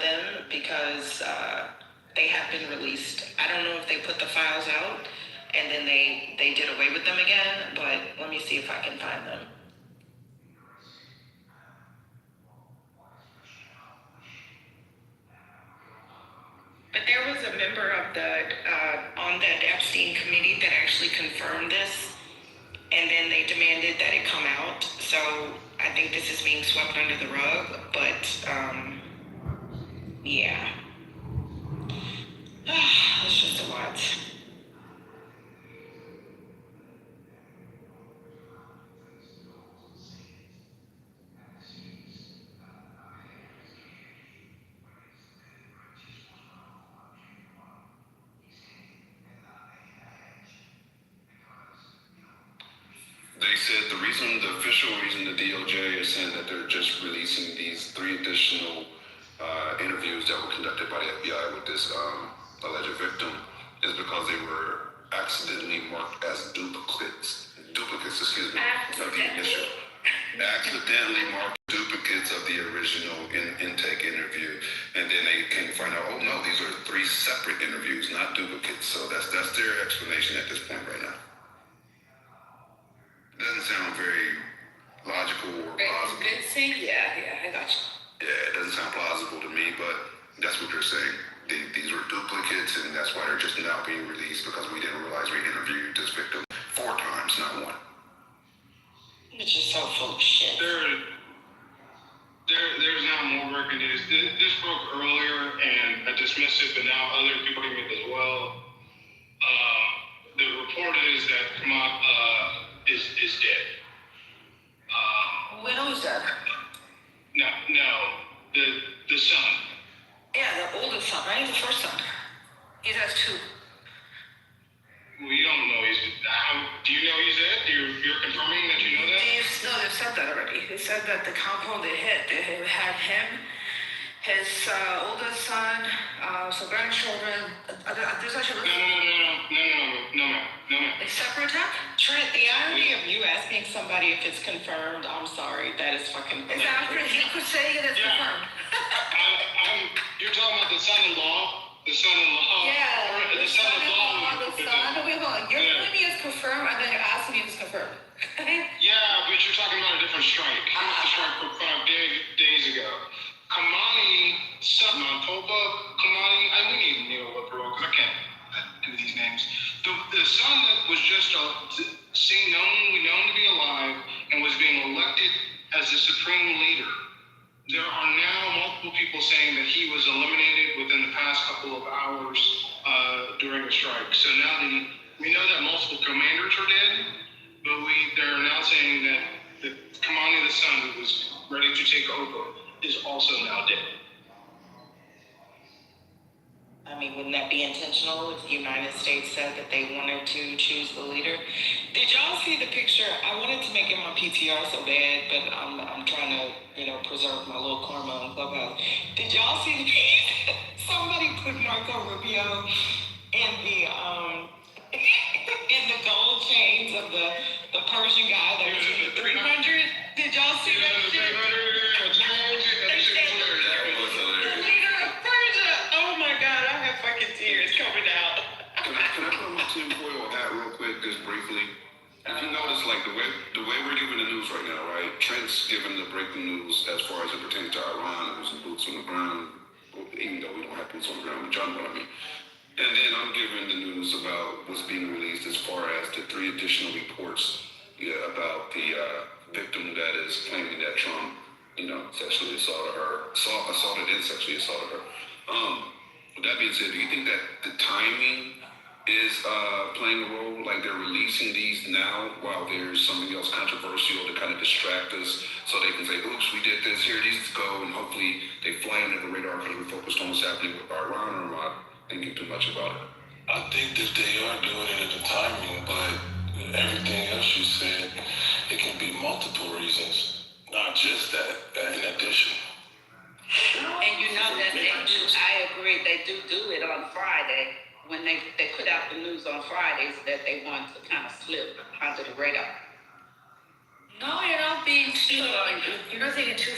them because they have been released. I don't know if they put the files out and then they did away with them again, but let me see if I can find them. But there was a member of on that Epstein committee that actually confirmed this, and then they demanded that it come out. So I think this is being swept under the rug, but yeah. It's just a lot. They said the official reason the DOJ is saying that they're just releasing these 3 additional interviews that were conducted by the FBI with this alleged victim is because they were accidentally marked as duplicates, of the initial. Accidentally marked duplicates of the original intake interview, and then they came to find out, oh no, these are 3 separate interviews, not duplicates. So that's their explanation at this point right now. Doesn't sound very logical or plausible. Convincing? Yeah, I got you. Yeah, it doesn't sound plausible to me, but that's what they're saying. These were duplicates, and that's why they're just now being released, because we didn't realize we interviewed this victim 4 times, not 1. It's just so full of shit. There's now more breaking news. This broke earlier, and I dismissed it, but now other people are doing it as well. The report is that Kamat is dead. We know he's dead. No, the son. Yeah, the oldest son, right? The first son. He has 2. Well, you don't know he's. Do you know he's dead? You're confirming that you know that? No, they've said that already. They said that the compound they hit, they had him, his oldest son, some grandchildren. There's actually No, ma'am. a separate attack. Trent, the irony of you asking somebody if it's confirmed, I'm sorry, that is fucking Is that accurate? He could say it is confirmed. You're talking about the son-in-law? The son-in-law? Yeah. The son-in-law. The son. Wait, hold on. You're telling me it's confirmed, and then you're asking me if it's confirmed. Yeah, but you're talking about a different strike. He was the strike from 5 days ago. Kamani, son, Toba, Kamani, we need Neil Lipero because I can't do these names. The son that was just known to be alive and was being elected as the supreme leader. There are now multiple people saying that he was eliminated within the past couple of hours during the strike. So now we know that multiple commanders are dead, but they're now saying that the Kamani, the son who was ready to take over, is also now dead. I mean, wouldn't that be intentional if the United States said that they wanted to choose the leader? Did y'all see the picture? I wanted to make it my PTR so bad, but I'm trying to, preserve my little karma on Clubhouse. Did y'all see the picture? Somebody put Marco Rubio in the in the gold chains of the Persian guy that was in the 300. Did y'all see that shit? Coming out. Can I put my tinfoil hat real quick, just briefly? If you notice, like the way we're giving the news right now, right? Trent's giving the breaking news as far as it pertains to Iran. There's some boots on the ground, even though we don't have boots on the ground. John, what I mean. And then I'm giving the news about what's being released as far as the 3 additional reports about the victim that is claiming that Trump, sexually assaulted and sexually assaulted her. With that being said, do you think that the timing is playing a role? Like they're releasing these now while there's something else controversial to kind of distract us so they can say, oops, we did this, here these go, and hopefully they fly under the radar because we're focused on what's happening with Iran, or am I thinking too much about it? I think that they are doing it at the timing, but everything else you said, it can be multiple reasons, not just that, in addition. And you know that they do, I agree, they do it on Friday, when they put out the news on Fridays that they want to kind of slip under the radar. No, you're not thinking too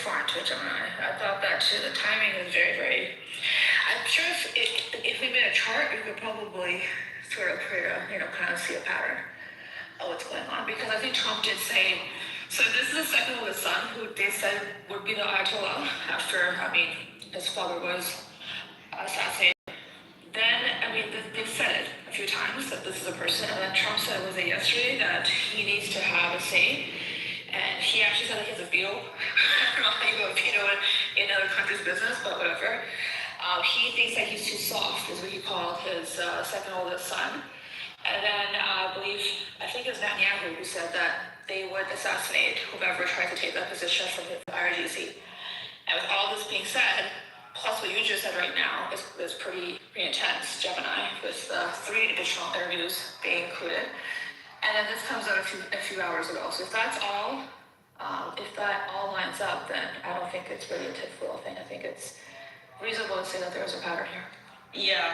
far into it, Gemini. I thought that too. The timing is very, very. I'm sure if we made a chart, you could probably sort of kind of see a pattern of what's going on. Because I think Trump did say, so this is the second oldest son who they said would be the Ayatollah after, his father was assassinated. Then, they've said it a few times that this is a person, and then Trump said, was it yesterday, that he needs to have a say. And he actually said that he has a veto. I don't know how you go veto in other countries' business, but whatever. He thinks that he's too soft, is what he called his second oldest son. And then I think it was Netanyahu who said that they would assassinate whoever tried to take that position from the IRGC. And with all this being said, plus what you just said right now is pretty intense, Gemini, with 3 additional interviews being included. And then this comes out a few hours ago. So if that all lines up, then I don't think it's really a tinfoil thing. I think it's reasonable to say that there's a pattern here. Yeah.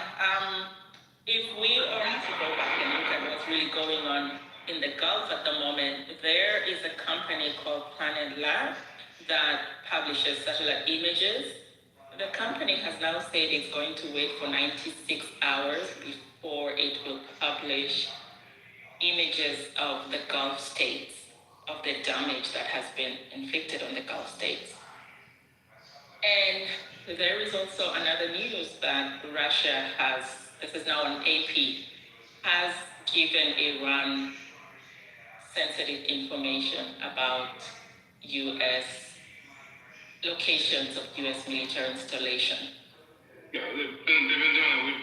If we are to go back and look at what's really going on in the Gulf at the moment, there is a company called Planet Lab that publishes satellite images. The company has now said it's going to wait for 96 hours before it will publish images of the Gulf states, of the damage that has been inflicted on the Gulf states. And there is also another news that Russia has, this is now on AP, has given Iran sensitive information about U.S. locations of U.S. military installation. Yeah, they've been doing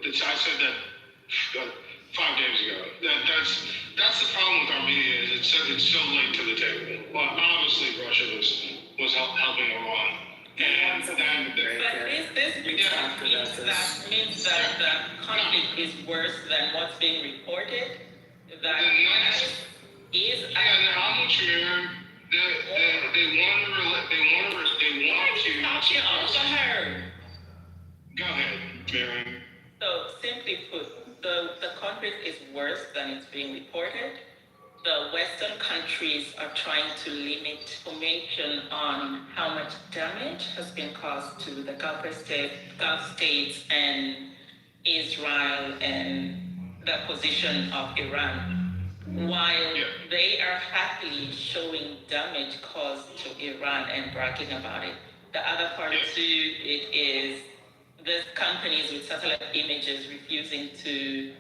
it. I said that 5 days ago. That's the problem with our media, is it's so late to the table. Well, obviously Russia was helping Iran And But this means that the conflict is worse than what's being reported. That is Chair, they want to. Talking over her. Go ahead, Mary. So simply put, the conflict is worse than it's being reported. The Western countries are trying to limit information on how much damage has been caused to the Gulf states and Israel and the position of Iran, while they are happily showing damage caused to Iran and bragging about it. The other part to it is the companies with satellite images refusing to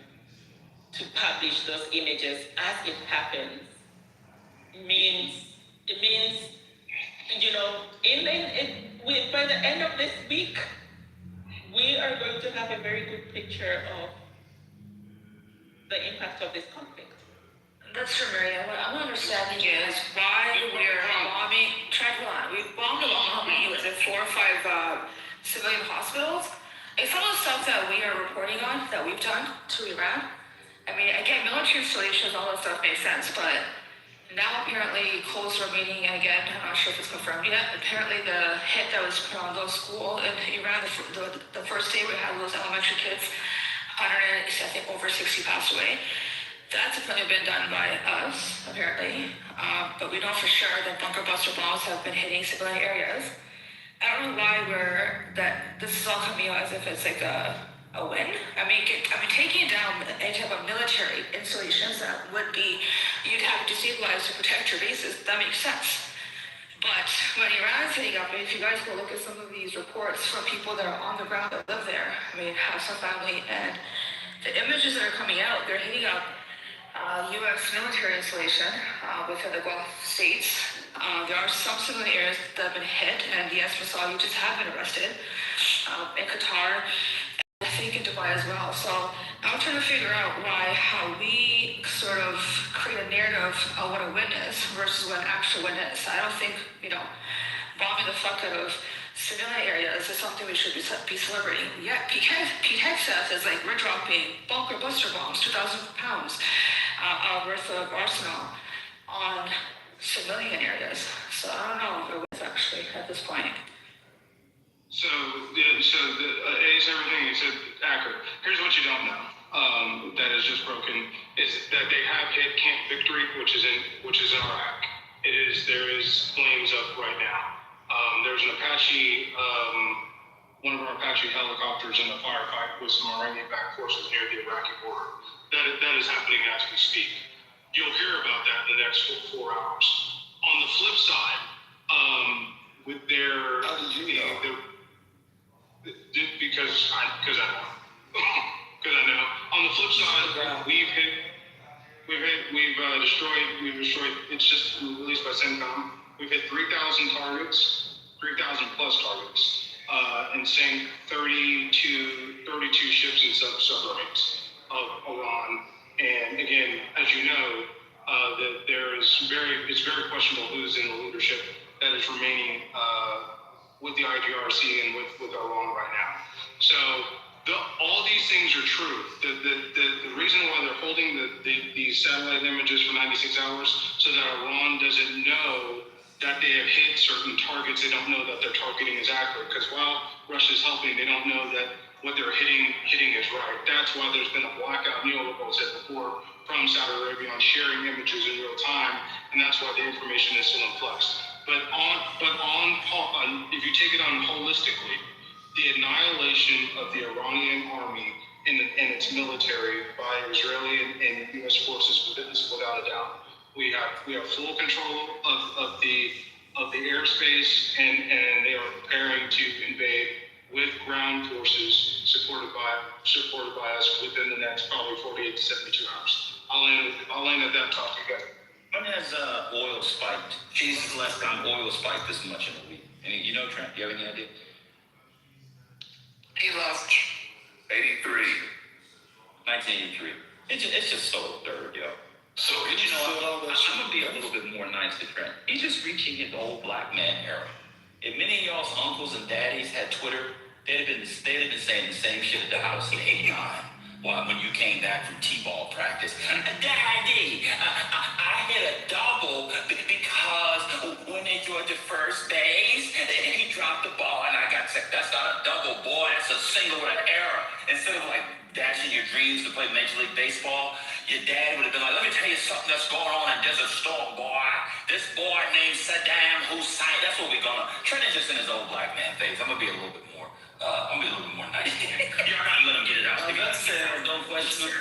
publish those images as it happens means by the end of this week we are going to have a very good picture of the impact of this conflict. That's true, Maria. What I'm understanding is why we're bombing. We bombed along, how many was it, 4 or 5 civilian hospitals? It's some of the stuff that we are reporting on that we've done to Iran. I mean, again, military installations, all that stuff makes sense, but now apparently Coles are meeting, and again, I'm not sure if it's confirmed yet. Apparently the hit that was put on those school in Iran, the first day we had those elementary kids, I think over 60 passed away. That's apparently been done by us, apparently. But we know for sure that bunker buster bombs have been hitting civilian areas. I don't know why this is all coming out as if it's like a win. I mean, taking down any type of military installations that would be, you'd have to destabilize to protect your bases. That makes sense. But when Iran's hitting up, if you guys go look at some of these reports from people that are on the ground that live there, I mean, have some family, and the images that are coming out, they're hitting up U.S. military installation within the Gulf states. There are some civilian areas that have been hit, and yes, Massaudi just have been arrested in Qatar, and I think in Dubai as well. So I'm trying to figure out how we sort of create a narrative of what a win is versus what an actual win is. I don't think, bombing the fuck out of civilian areas is something we should be celebrating. Yeah, Pete Hegseth is like, we're dropping bunker buster bombs, 2,000 pounds worth of arsenal on civilian areas. So I don't know if it was actually at this point. So everything you said accurate. Here's what you don't know. That is just broken. Is that they have hit Camp Victory, which is in Iraq. There is flames up right now. There's an Apache, one of our Apache helicopters in a firefight with some Iranian-backed forces near the Iraqi border. That is happening as we speak. You'll hear about that in the next 4 hours. On the flip side, with their, how did you know? Because I know. Because I know. On the flip side, we've destroyed. It's just released by CENTCOM. We've hit 3,000 targets, 3,000 plus targets, and sank 32 ships and submarines of Iran. And again, as you know, that it's very questionable who's in the leadership that is remaining with the IGRC and with Iran right now. So all these things are true. The reason why they're holding these satellite images for 96 hours so that Iran doesn't know that they have hit certain targets. They don't know that their targeting is accurate, because while Russia's helping, they don't know that what they're hitting is right. That's why there's been a blackout, neoliberal said before, from Saudi Arabia on sharing images in real time, and that's why the information is still in flux. But if you take it on holistically, the annihilation of the Iranian army and its military by Israeli and U.S. forces is without a doubt. We have full control of the airspace, and they are preparing to invade with ground forces supported by us within the next probably 48 to 72 hours. I'll end at that talk again. When has oil spiked? Jesus, last time oil spiked this much in a week. And Trent, do you have any idea? He lost 83. 1983. It's just so absurd, yo. So, I'm going to be a little bit more nice to Trent. He's just reaching his old black man era. If many of y'all's uncles and daddies had Twitter, they'd have been saying the same shit at the house in '89. Well, when you came back from T-ball practice, Daddy, I hit a double because when they threw it to first base, he dropped the ball and I got sick. That's not a double, boy. That's a single with an error. Instead of like dashing your dreams to play Major League Baseball, your dad would have been like, let me tell you something that's going on in Desert Storm, boy. This boy named Saddam Hussein. That's what we're gonna. Trent is just in his old black man phase. I'm gonna be a little bit more. Nice. Y'all gotta let him get it out. If that's fair, don't question him.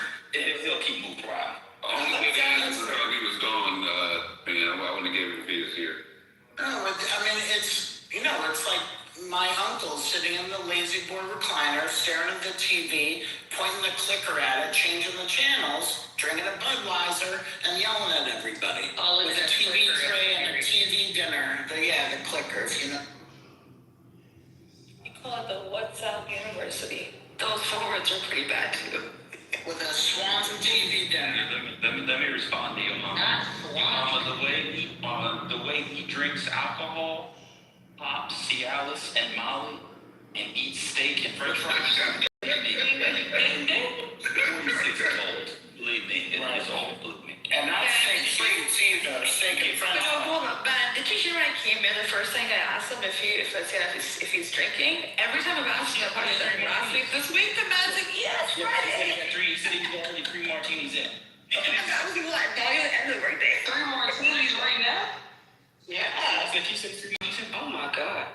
He'll keep moving around. Only thing is, he was gone. I wouldn't have given him his here. No, I mean, it's like my uncle sitting in the lazy boy recliner, staring at the TV, pointing the clicker at it, changing the channels, drinking a Budweiser, and yelling at everybody. All with a TV tray and a TV dinner. The clickers, You call it the WhatsApp University. Those forwards are pretty bad too. With a Swans and TV dinner. Let me respond to your mama. Your mama, the way he drinks alcohol, pops, Cialis, and Molly, and eats steak and French fries. 46 years old. Believe me, it is old. Believe me. And not steak frites either. Steak and French fries. Hold on, Ben. Did you hear when I came in? The first thing I asked him if he's drinking. Every time I've asked him a question last week, this week, the man's like, yes, Friday. He said he got only 3 martinis in. I was like, now you're the end of the workday. 3 martinis right now? Yeah. If you said 3 martinis, oh my God.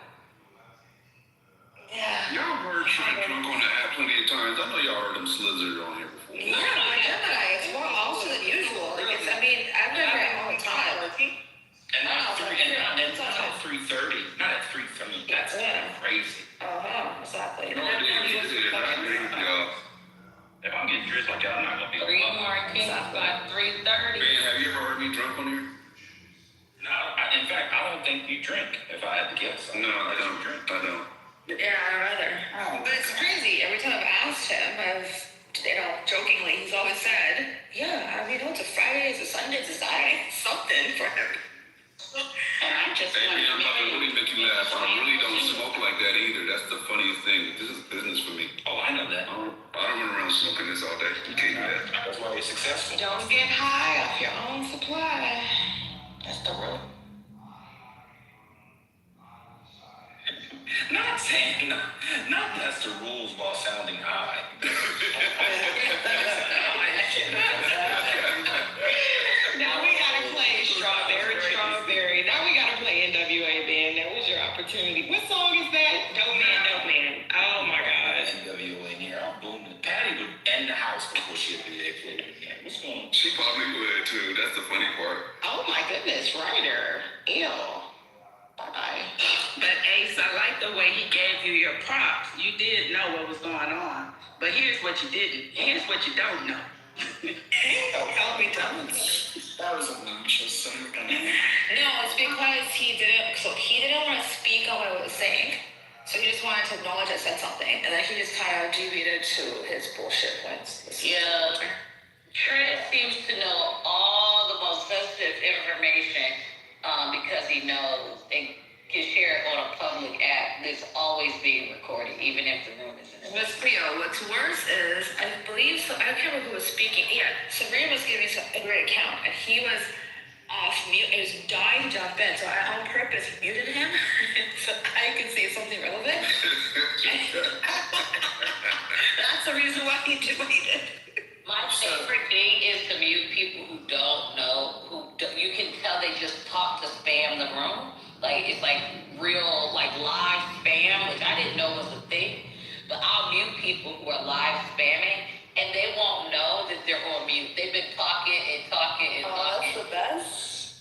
Yeah. Y'all heard Trent drunk on the app plenty of times. I know y'all heard him slither on here before. Yeah, my Gemini, it's more also than usual. Like I've never had all the time. And not at 3:30. Not at 3:30. That's crazy. Exactly. No, it is. If I'm getting dressed like that, I'm not gonna be 3 martinis by 3:30. Ben, have you ever heard me drunk on here? No, in fact, I don't think you drink. If I had to guess, No, I don't. I don't. Yeah, I'd rather. But it's crazy. Every time I've asked him, jokingly, he's always said, yeah, it's a Friday, it's a Sunday, it's a Saturday, something for him. And I just Hey, want man, I'm about to to really make you laugh. I really don't smoke like that either. That's the funniest thing. This is business for me. Oh, I know that. I don't run around smoking this all day. You can't do that. That's why you're successful. Don't get high off your own supply. That's the rule. Not saying, not that's the rules while sounding high. Now we gotta play strawberry. Now we gotta play NWA, man. That was your opportunity. What song is that? Dope Man. Oh my God. NWA here. I'm booming. Patty would end the house before she'd be there playing again. What's going on? She probably would too. That's the funny part. Oh my goodness, Ryder. Ew. Bye-bye. But Ace, I like the way he gave you your props. You did know what was going on. But here's what you didn't. Here's what you don't know. I'll be done. That was obnoxious. No, it's because he didn't want to speak on what I was saying. So he just wanted to acknowledge I said something. And then he just kind of deviated to his bullshit points. Yeah. Trent seems to know all the most sensitive information because he knows and can share it on a public app that's always being recorded, even if the room isn't. Miss Cleo, what's worse is, I believe, I can't remember who was speaking. Yeah, Sabrina was giving a great account, and he was off mute. He was dying to jump in, so I on purpose muted him so I could say something relevant. That's the reason why he deleted. My favorite thing is to mute people who don't know, you can tell they just talk to spam the room. Like, it's like real, like live spam, which I didn't know was a thing. But I'll mute people who are live spamming, and they won't know that they're on mute. They've been talking and talking and talking. Oh, that's the best.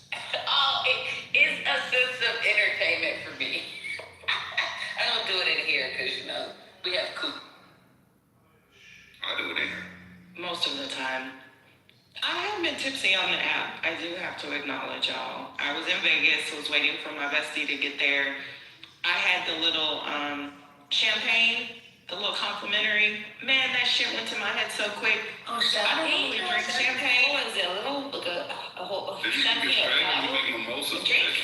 It's a sense of entertainment for me. I don't do it in here because, we have coop. I do it in here. Most of the time. I have been tipsy on the app. I do have to acknowledge y'all. I was in Vegas, was waiting for my bestie to get there. I had the little champagne, the little complimentary. Man, that shit went to my head so quick. Oh, I don't really drink champagne. What is it? A little, like a whole Did you champagne? get paid? You make mimosas. Drink?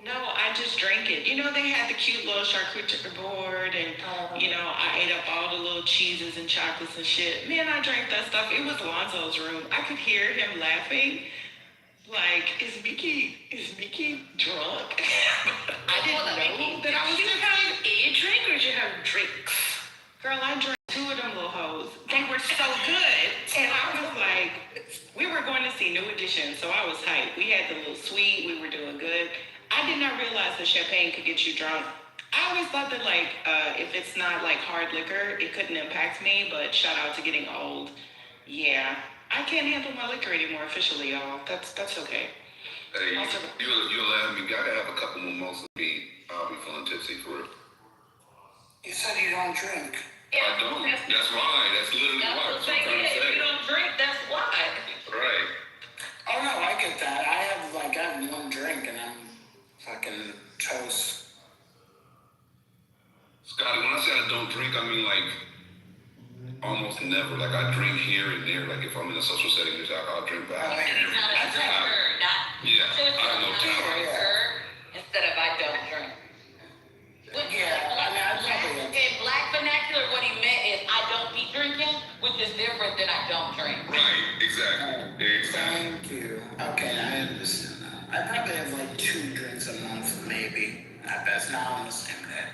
No, I just drank it. You know, they had the cute little charcuterie board, and I ate up all the little cheeses and chocolates and shit. Man, I drank that stuff. It was Lonzo's room. I could hear him laughing. Like, is Mickey drunk? I didn't know that I was Did you have a drink or did you have drinks? Girl, I drank 2 of them little hoes. They were so good. And I was like, we were going to see New Edition, so I was hyped. We had the little suite. We were doing good. I did not realize that champagne could get you drunk. I always thought that, like, if it's not, like, hard liquor, it couldn't impact me, but shout out to getting old. Yeah. I can't handle my liquor anymore officially, y'all. That's okay. Hey, you'll laugh me. Gotta have a couple mimosas. I'll be feeling tipsy for it. You said you don't drink. I don't. That's why. That's literally why. That's what I'm trying to say. If you don't drink, that's why. Right. Oh no, I get that. I have 1 drink and I'm fucking toast. Scotty, when I say I don't drink, I mean almost never. Like I drink here and there. Like if I'm in a social setting, there's alcohol, I'll drink, but I It's not a drinker, not. Yeah, I have no time. Drinker instead of I don't drink. In black vernacular, what he meant is I don't be drinking, which is different than I don't drink. Right, exactly. Thank you. Okay, I understand now. I probably have 2 drinks a month, maybe. At best, now I understand that.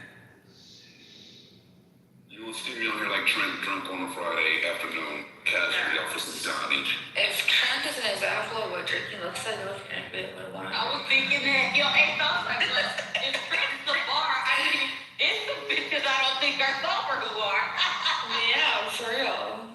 You won't see me on here like Trent drunk on a Friday afternoon, casually out for some Johnny. If Trent is an example of what drinking looks like, it would be a bit wine. I was thinking that, hey, thoughts like if Trent is the bar, I mean, it's the bitches I don't think are sober who are. Yeah, for real.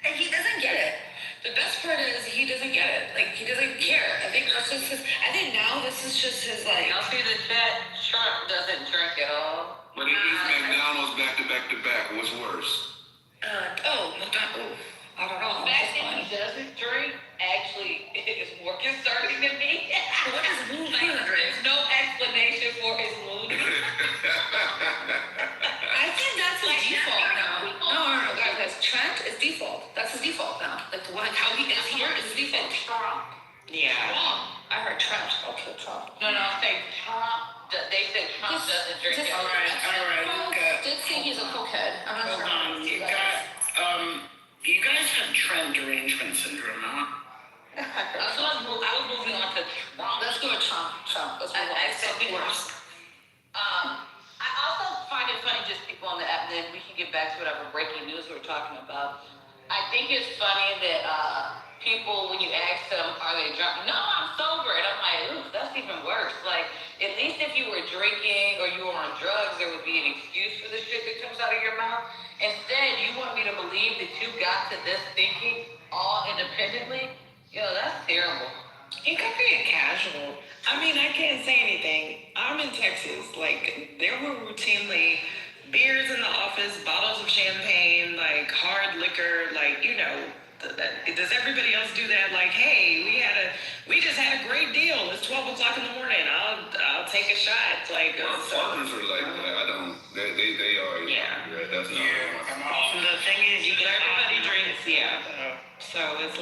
And he doesn't get it. The best part is he doesn't get it. He doesn't care. I think that's just I think now this is just his Y'all see the chat? Trump doesn't drink at all. But it is McDonald's back to back to back. What's worse? McDonald's. I don't know. The fact that he doesn't drink actually is more concerning than me. What is mood? There's no explanation for his mood. I think that's his default now. No, guys. Trent is default. That's his default now. How he is here is his default. Trump. Yeah. I heard Trent. Okay, Trump. No, I'm saying Trump. They said Trump doesn't drink at all. All right. Trump did say he's a cokehead. I'm not Hold sure. on. You guys have Trent derangement syndrome, huh? I was moving on to Trump. Let's go with Trump. Let's move on. Something worse. I also find it funny, just people on the app, and then we can get back to whatever breaking news we're talking about. I think it's funny that people, when you ask them, are they drunk? No, I'm sober. And I'm like, ooh, that's even worse. At least if you were drinking or you were on drugs, there would be an excuse for the shit that comes out of your mouth. Instead, you want me to believe that you got to this thinking all independently? That's terrible. It got very casual. I mean, I can't say anything. I'm in Texas. There were routinely beers in the office, bottles of champagne, hard liquor, does everybody else do that? Hey, we just had a great deal. It's 12 o'clock in the morning. I'll take a shot. My partners are like that. I don't. They are. Yeah. That's not. The thing is, everybody drinks. Yeah. So it's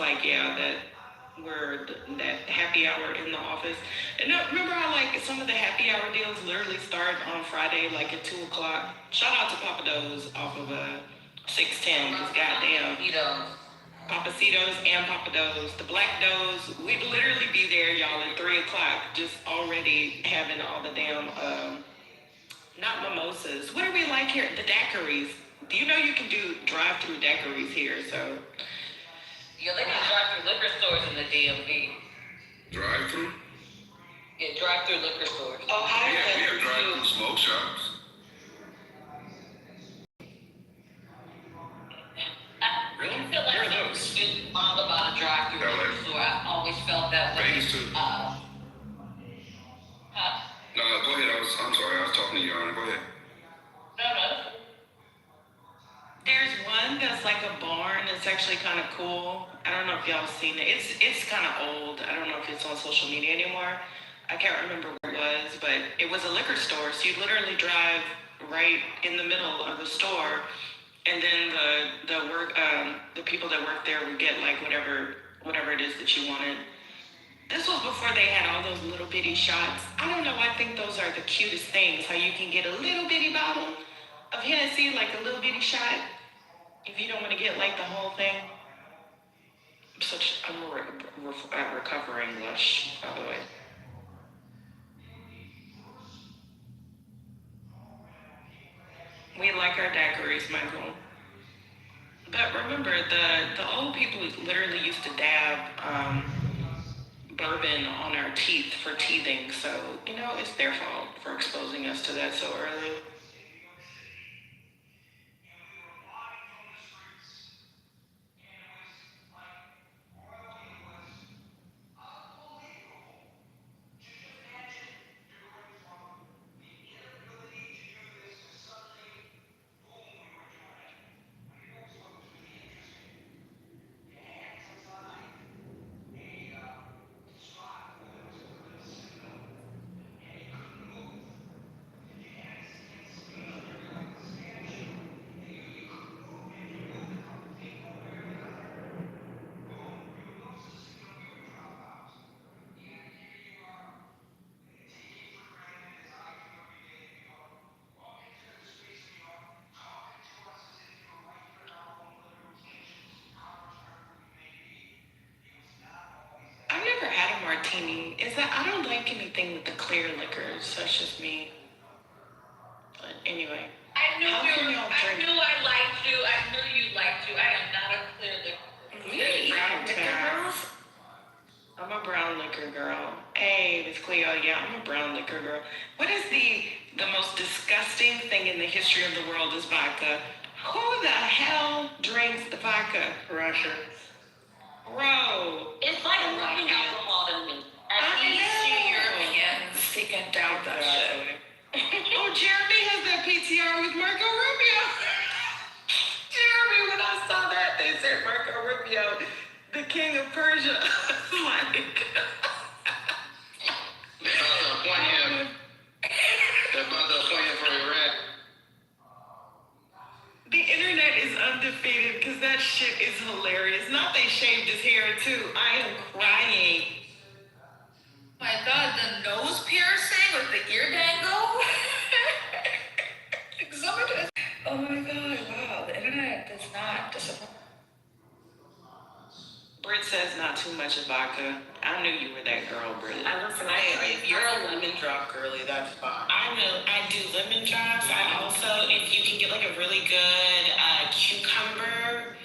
that happy hour in the office. And remember how some of the happy hour deals literally start on Friday at 2 o'clock. Shout out to Papa Do's off of 610. Cause goddamn. Papacitos and Papa Do's. The Black Do's, we'd literally be there, y'all, at 3 o'clock, just already having all the damn, not mimosas. What do we like here? The daiquiris. Do you know you can do drive-through daiquiris here, so. Yeah, they got drive-through liquor stores in the DMV. Drive-through? Yeah, drive-through liquor stores. Oh, we have drive-through smoke shops. Really? I feel like it's all about a drive-through liquor store. I've always felt that way. Vegas too. No, go ahead. I'm sorry. I was talking to you, Anna. Go ahead. No. There's one that's like a barn. It's actually kind of cool. I don't know if y'all seen it. It's kind of old. I don't know if it's on social media anymore. I can't remember where it was, but it was a liquor store. So you literally drive right in the middle of the store, and then the people that work there would get whatever it is that you wanted. This was before they had all those little bitty shots. I don't know, I think those are the cutest things. How you can get a little bitty bottle of Hennessy, like a little bitty shot, if you don't want to get like the whole thing. I'm a recovering lush, by the way. We like our daiquiris, Michael. But remember, the old people literally used to dab bourbon on our teeth for teething. So, it's their fault for exposing us to that so early. I've never had a martini. I don't like anything with the clear liquors. That's just me. But anyway. I knew I liked you. I knew you liked you. I am not a clear liquor. Really? I'm a brown liquor girl. Hey, Miss Cleo, yeah, I'm a brown liquor girl. What is the most disgusting thing in the history of the world is vodka? Who the hell drinks the vodka? Russia. Bro. It's like rubbing alcohol to me. At least you Europeans can doubt that shit. Oh, Jeremy has that PTR with Marco Rubio. Jeremy, when I saw that, they said Marco Rubio, the king of Persia. The internet is undefeated because that shit is hilarious. Not they shaved his hair too. I am crying. My God, the nose piercing with the ear dangle. Oh my God, wow, the internet does not disappoint. Britt says not too much of vodka. I knew you were that girl, Britt. If you're a lemon drop girly, that's fine. I do lemon drops. I also, if you can get like a really good cucumber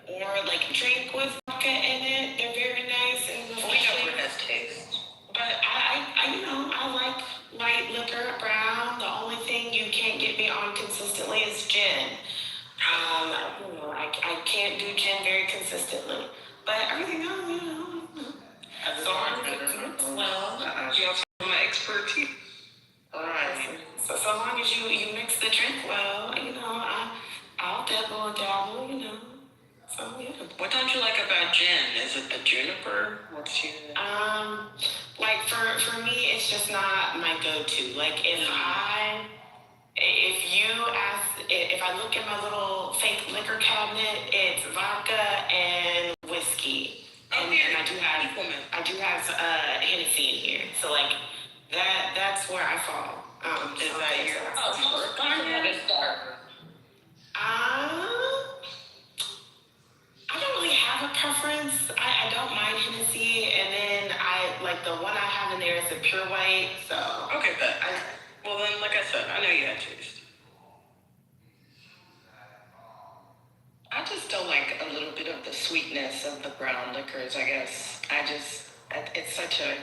or like drink with vodka in it, they're very nice and We know Britt has taste. But I like light liquor, brown. The only thing you can't get me on consistently is gin. I can't do gin very consistently. But everything else, As long as it's you have some expertise. Right. So long as you mix the drink well, I'll dabble, So yeah. What don't you like about gin? Is it the juniper? What's your like for me, it's just not my go-to. Like if I look in my little fake liquor cabinet, it's vodka and whiskey, and I do have Hennessy in here. So like that's where I fall. is that your I don't really have a preference. I don't mind Hennessy, and then I like the one I have in there is a pure white. So okay, but well then, like I said, I know you had taste. I just don't like a little bit of the sweetness of the brown liquors, I guess. It's such a,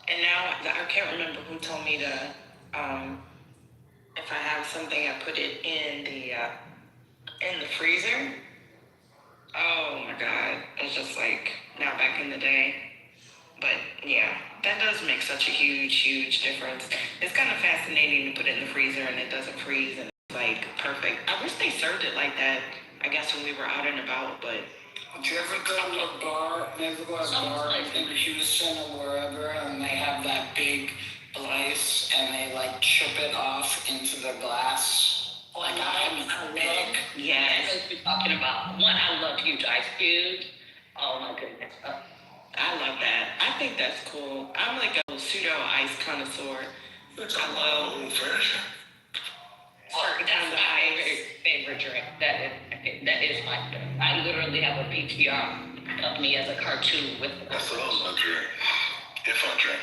and now I can't remember who told me to, if I have something, I put it in the freezer. Oh my God, it's just like, now back in the day. But yeah, that does make such a huge difference. It's kind of fascinating to put it in the freezer and it doesn't freeze and it's like perfect. I wish they served it like that, I guess when we were out and about, but. Do you ever go to a bar in Houston or wherever and they have that big ice and they like chip it off into the glass? Like I'm big. Yes. We're talking about one. I love huge ice cubes. Oh my goodness. I love that. I think that's cool. I'm like a pseudo ice connoisseur. I love old version. certain kinds of ice. Favorite drink. That is my drink. I literally have a PTR of me as a cartoon with the That's all my drink. If I drink.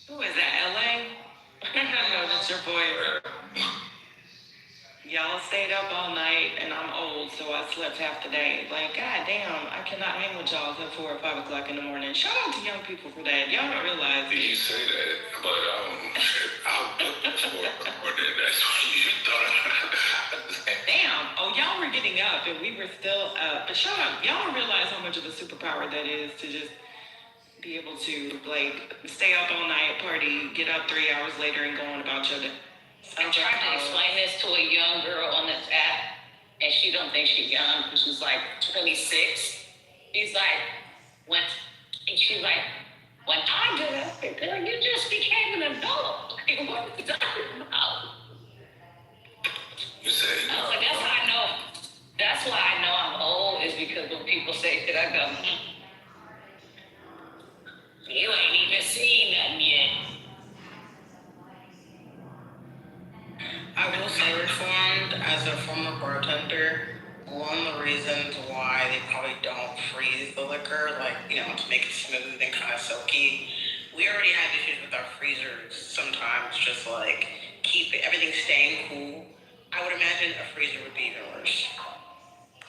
Who is that, LA? No, that's your boy. Y'all stayed up all night, and I'm old, so I slept half the day. Like, goddamn, I cannot hang with y'all till 4 or 5 o'clock in the morning. Shout out to young people for that. Y'all don't realize. You say that, but I'll do it for more than that's what you thought. Damn. Oh, y'all were getting up, and we were still up. But shut up. Y'all don't realize how much of a superpower that is to just be able to, like, stay up all night, party, get up 3 hours later, and go on about your day. I'm trying to explain this to a young girl on this app, and she don't think she's young because she's like 26. She's like, she's like, when I did it, I said, girl, you just became an adult. Like, what are you talking about? You say, I was like, that's how I know. That's why I know I'm old, is because when people say shit, I go, you ain't even seen nothing yet. I will say, Reformed, as a former bartender, one of the reasons why they probably don't freeze the liquor, like, you know, to make it smooth and kind of silky, we already have issues with our freezers sometimes, just like keep everything staying cool. I would imagine a freezer would be even worse.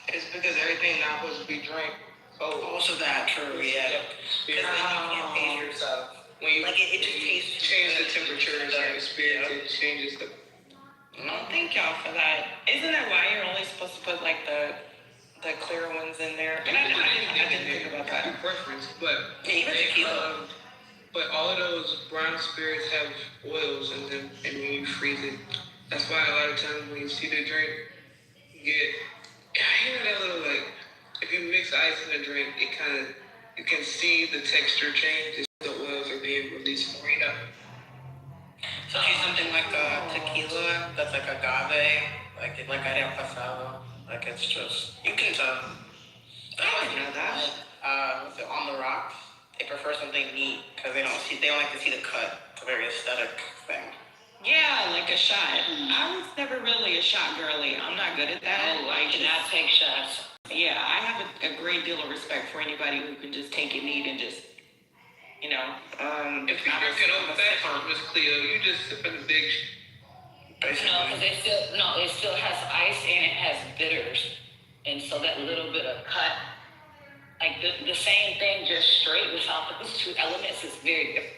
It's because everything not supposed to be drank. Oh, Also that, true, yeah. Because then you can't pace yourself. when you Like, it just tastes change the temperature of the spirit, it changes the. Oh, thank y'all for that. Isn't that why you're only supposed to put like the clear ones in there? But I didn't think about that. Preference, but Even tequila. but all of those brown spirits have oils in them, and when you freeze it, that's why a lot of times when you see the drink, you hear that little like, if you mix ice in a drink, it kind of, you can see the texture change. The oils are being released more, you know. So she's something like a tequila that's like agave, like arepa pasado. Like it's just, you can tell. I didn't know that. Was it On the Rocks? They prefer something neat because they don't like to see the cut. It's a very aesthetic thing. Yeah, like a shot. I was never really a shot girly. I'm not good at that. I cannot take shots. Yeah, I have a great deal of respect for anybody who can just take it neat and just, you know. If you drink it old fashioned, Miss Cleo, you just sipping the big. No, because it still has ice and it has bitters, and so that little bit of cut, like the same thing, just straight without those two elements, is very different.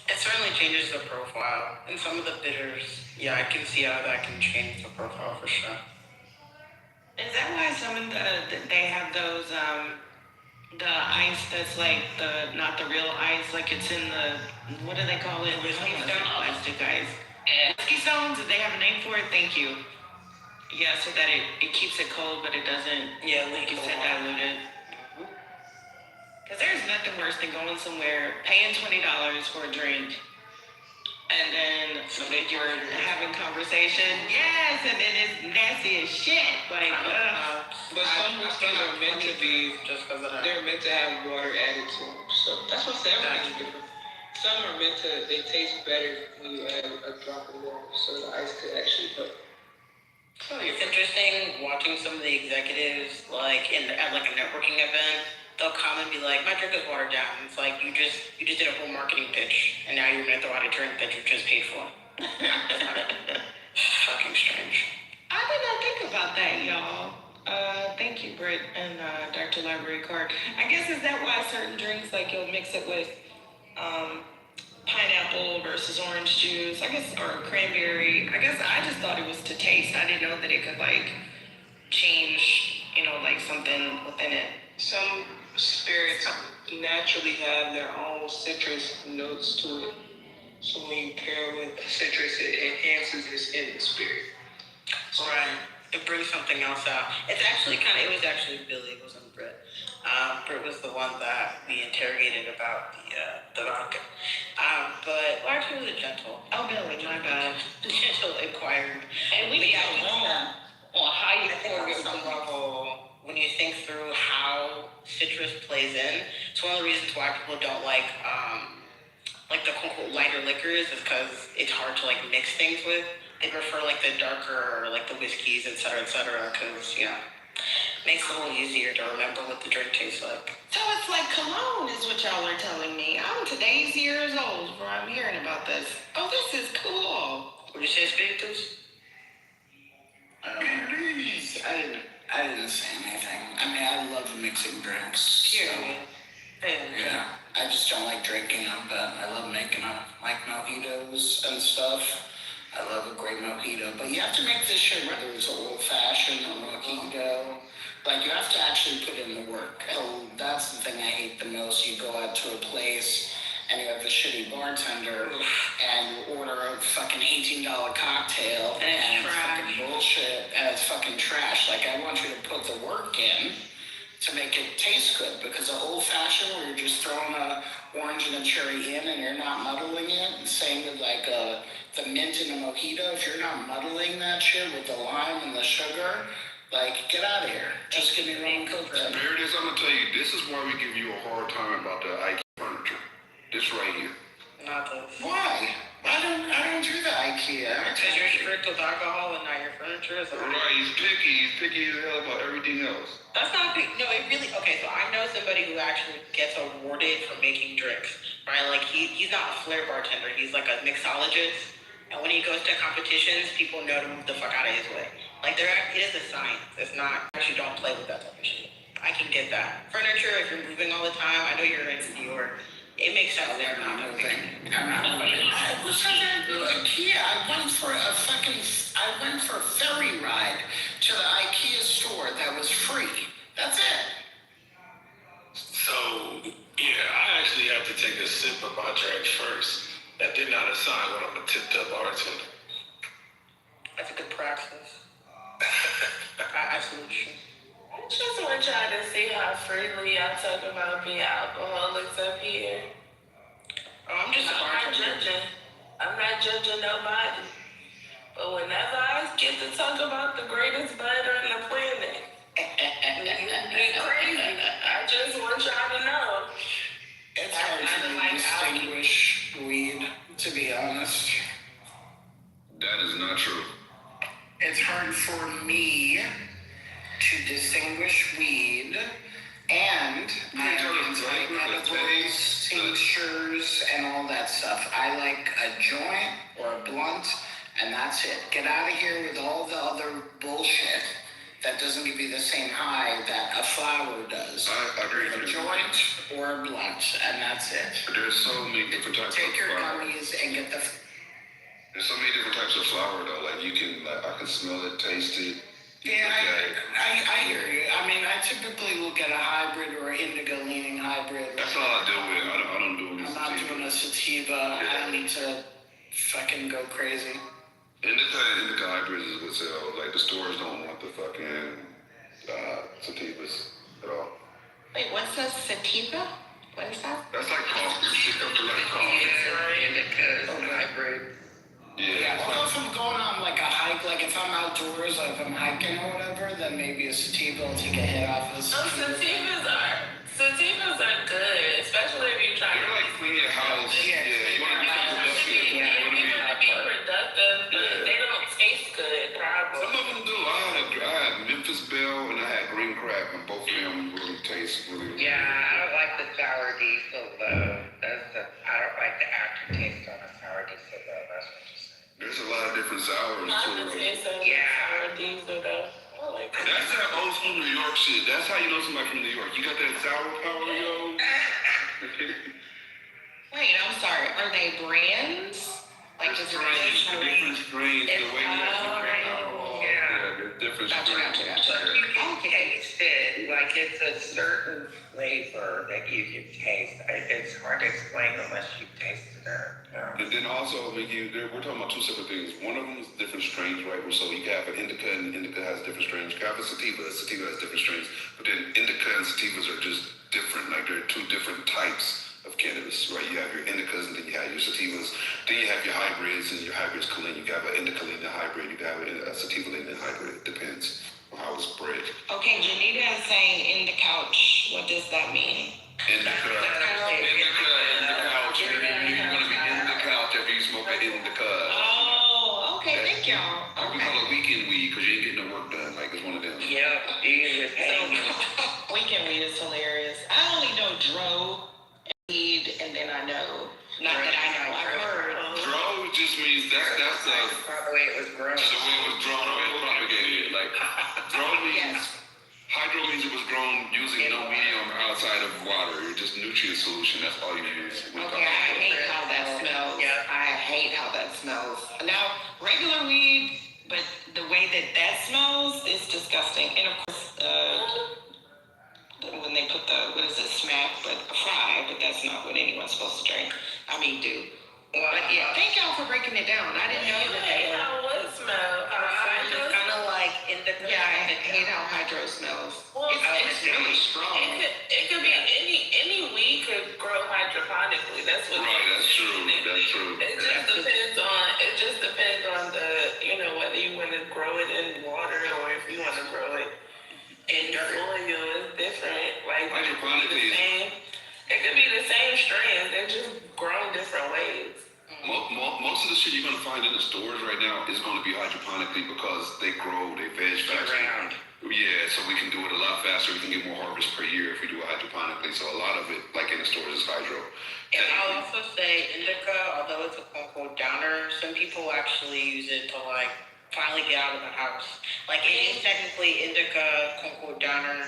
It certainly changes the profile. And some of the bitters, yeah, I can see how that can change the profile for sure. Is that why some of they have those, the ice that's like not the real ice, like it's in the, what do they call it? Whiskey stone? Plastic ice. Whiskey stones, if they have a name for it, thank you. Yeah, so that it keeps it cold, but it doesn't, like you said, dilute it. Because there's nothing worse than going somewhere, paying $20 for a drink, and then you're having conversation. Yes, and then it's nasty as shit. Like, but some whiskeys are meant to be, they're meant to have water added to them. So that's what everything's different. Some are meant to, they taste better when you add a drop of water, so the ice could actually help. Oh, it's interesting watching some of the executives, like at like a networking event. They'll come and be like, "My drink is watered down." It's like you just did a whole marketing pitch, and now you're gonna throw out a drink that you just paid for. Fucking strange. I did not think about that, y'all. Thank you, Britt and Dr. Library Card. I guess is that why certain drinks, like you'll mix it with pineapple versus orange juice, I guess, or cranberry. I guess I just thought it was to taste. I didn't know that it could like change, you know, like something within it. Some spirits naturally have their own citrus notes to it. So when you pair with citrus, it enhances this in the spirit. Right. It brings something else out. It was actually Billy, it wasn't Britt. Britt was the one that we interrogated about the vodka. But largely it was a gentle. Oh, Billy, my bad. Gentle inquiry. And we got wrong on how you pour your level. When you think through how citrus It's one of the reasons why people don't like the quote unquote lighter liquors is because it's hard to like mix things with. They prefer like the darker, like the whiskeys, et cetera, because makes it a little easier to remember what the drink tastes like. So it's like cologne is what y'all are telling me. I'm today's years old where I'm hearing about this. Oh, this is cool. Would you say spiritus? I didn't say anything. I mean, I love mixing drinks. So, yeah, I just don't like drinking them, but I love making them, like mojitos and stuff. I love a great mojito, but you have to make this shit, whether it's an old-fashioned or mojito. Like, you have to actually put in the work. So that's the thing I hate the most. You go out to a place and you have a shitty bartender and you order a fucking $18 cocktail and it's fucking bullshit and it's fucking trash. Like, I want you to put the work in to make it taste good, because an old-fashioned where you're just throwing a orange and a cherry in and you're not muddling it, and same with like the mint in a mojito, if you're not muddling that shit with the lime and the sugar, like, get out of here. Just give me rum and coke then. Meredith, I'm gonna tell you, this is why we give you a hard time about the IKEA furniture. This right here. Why? I don't do the IKEA. Because you're strict with alcohol and not your furniture. Right, he's picky as hell about everything else. That's not big. No, it really. Okay, so I know somebody who actually gets awarded for making drinks, right? Like he's not a flair bartender. He's like a mixologist. And when he goes to competitions, people know to move the fuck out of his way. Like it is a science. It's not. You don't play with that type of shit. I can get that. Furniture, if you're moving all the time, I know you're in New York. It makes sense they're not moving. I'm not moving. I was at IKEA. I went for a ferry ride to the IKEA store that was free. That's it. So, yeah, I actually have to take a sip of my drink first. That did not assign when I'm a tipped up bartender. That's a good praxis. I salute you. I just want y'all to see how freely y'all talk about being alcoholics up here. Oh, I'm not judging. I'm not judging nobody. But whenever I get to talk about the greatest butter on the planet, you get crazy. I just want y'all to know. It's hard to distinguish weed, to be honest. That is not true. It's hard for me to distinguish weed and edibles, tinctures, and all that stuff. I like a joint or a blunt, and that's it. Get out of here with all the other bullshit that doesn't give you the same high that a flower does. I agree with a you. joint or a blunt, and that's it. But there's so many different types of flower. Take your gummies and get the... There's so many different types of flower, though. Like, you can, like, I can smell it, taste it. Yeah, I hear you. I mean, I typically look at a hybrid or indica-leaning hybrid. That's all I deal with. I don't do I'm not doing a sativa. I don't need to fucking go crazy. Indica hybrids is what sell. Like, the stores don't want the fucking sativas at all. Wait, what's a sativa? What is that? That's like coffee. Shit comes to like coffee. Yeah, indica is a hybrid. Yeah. Well, if I'm going on like a hike, like if I'm outdoors, like if I'm hiking or whatever, then maybe a sativa will take a hit off of the sativa. Sativas are good, especially if you try to like clean your house. Yeah, you want to be productive, but they don't taste good, probably. Some of them do. I had Memphis Belle and I had green crack, and both of them really taste really. Yeah, I don't like the sour diesel though. I don't like the aftertaste on a sour diesel though. That's what you're saying. There's a lot of different sours too. Sour diesel though. That's that old school New York shit. That's how you know somebody from New York. You got that sour power, yo. Wait, I'm sorry. Are they brands? Like different strains. The way you have to drink alcohol. Yeah, there's different strains. You can taste it. Like it's a certain flavor that you can taste. It's hard to explain unless you tasted it. And then also, we're talking about two separate things. One of them is different strains, right? So you can have an indica, and indica has different strains. You can have a sativa has different strains. But then indica and sativas are just different. Like they're two different types of cannabis, right? You have your indicas, and then you have your sativas. Then you have your hybrids, and your hybrids can you can have an indica-leaning hybrid. You can have a sativa-leaning hybrid. It depends on how it's bred. Okay, Janita is saying in the couch. What does that mean? Indica. Couch. You're gonna be in the couch after you smoke an indica. Oh, okay, thank y'all. We call it weekend weed because you ain't getting no work done. Like it's one of them. Yep, weekend weed is hilarious. I only know dro and weed, and then I know. Not that I know. I've heard. Dro just means that's the way it was grown. The way it was grown, the way it propagated. Like dro means hydro means it was grown using no medium outside of water. It's just nutrient solution. That's all you use. Okay, I hate how that smells. Yeah. I hate how that smells. Now, regular weed, but the way that smells is disgusting. And of course, when they put smack, but fry, but that's not what anyone's supposed to drink. I mean, do. But yeah, thank y'all for breaking it down. I didn't know that they were. How would it smell? It's kind of like indica. Yeah, I hate how hydro smells. Well, it's really strong. It could be any weed could grow hydroponically. That's what. Right, that's true. That's true. It just depends on the whether you want to grow it in water or if you want to grow it in soil. It's different. Like hydroponically. It could be the same strains. They're just grown different ways. Most of the shit you're going to find in the stores right now is going to be hydroponically because they grow, they veg faster. Yeah, so we can do it a lot faster. We can get more harvest per year if we do it hydroponically. So a lot of it, like in the stores, is hydro. And I'll also say indica, although it's a quote-unquote downer, some people actually use it to like finally get out of the house. Like it is technically indica, quote-unquote downer,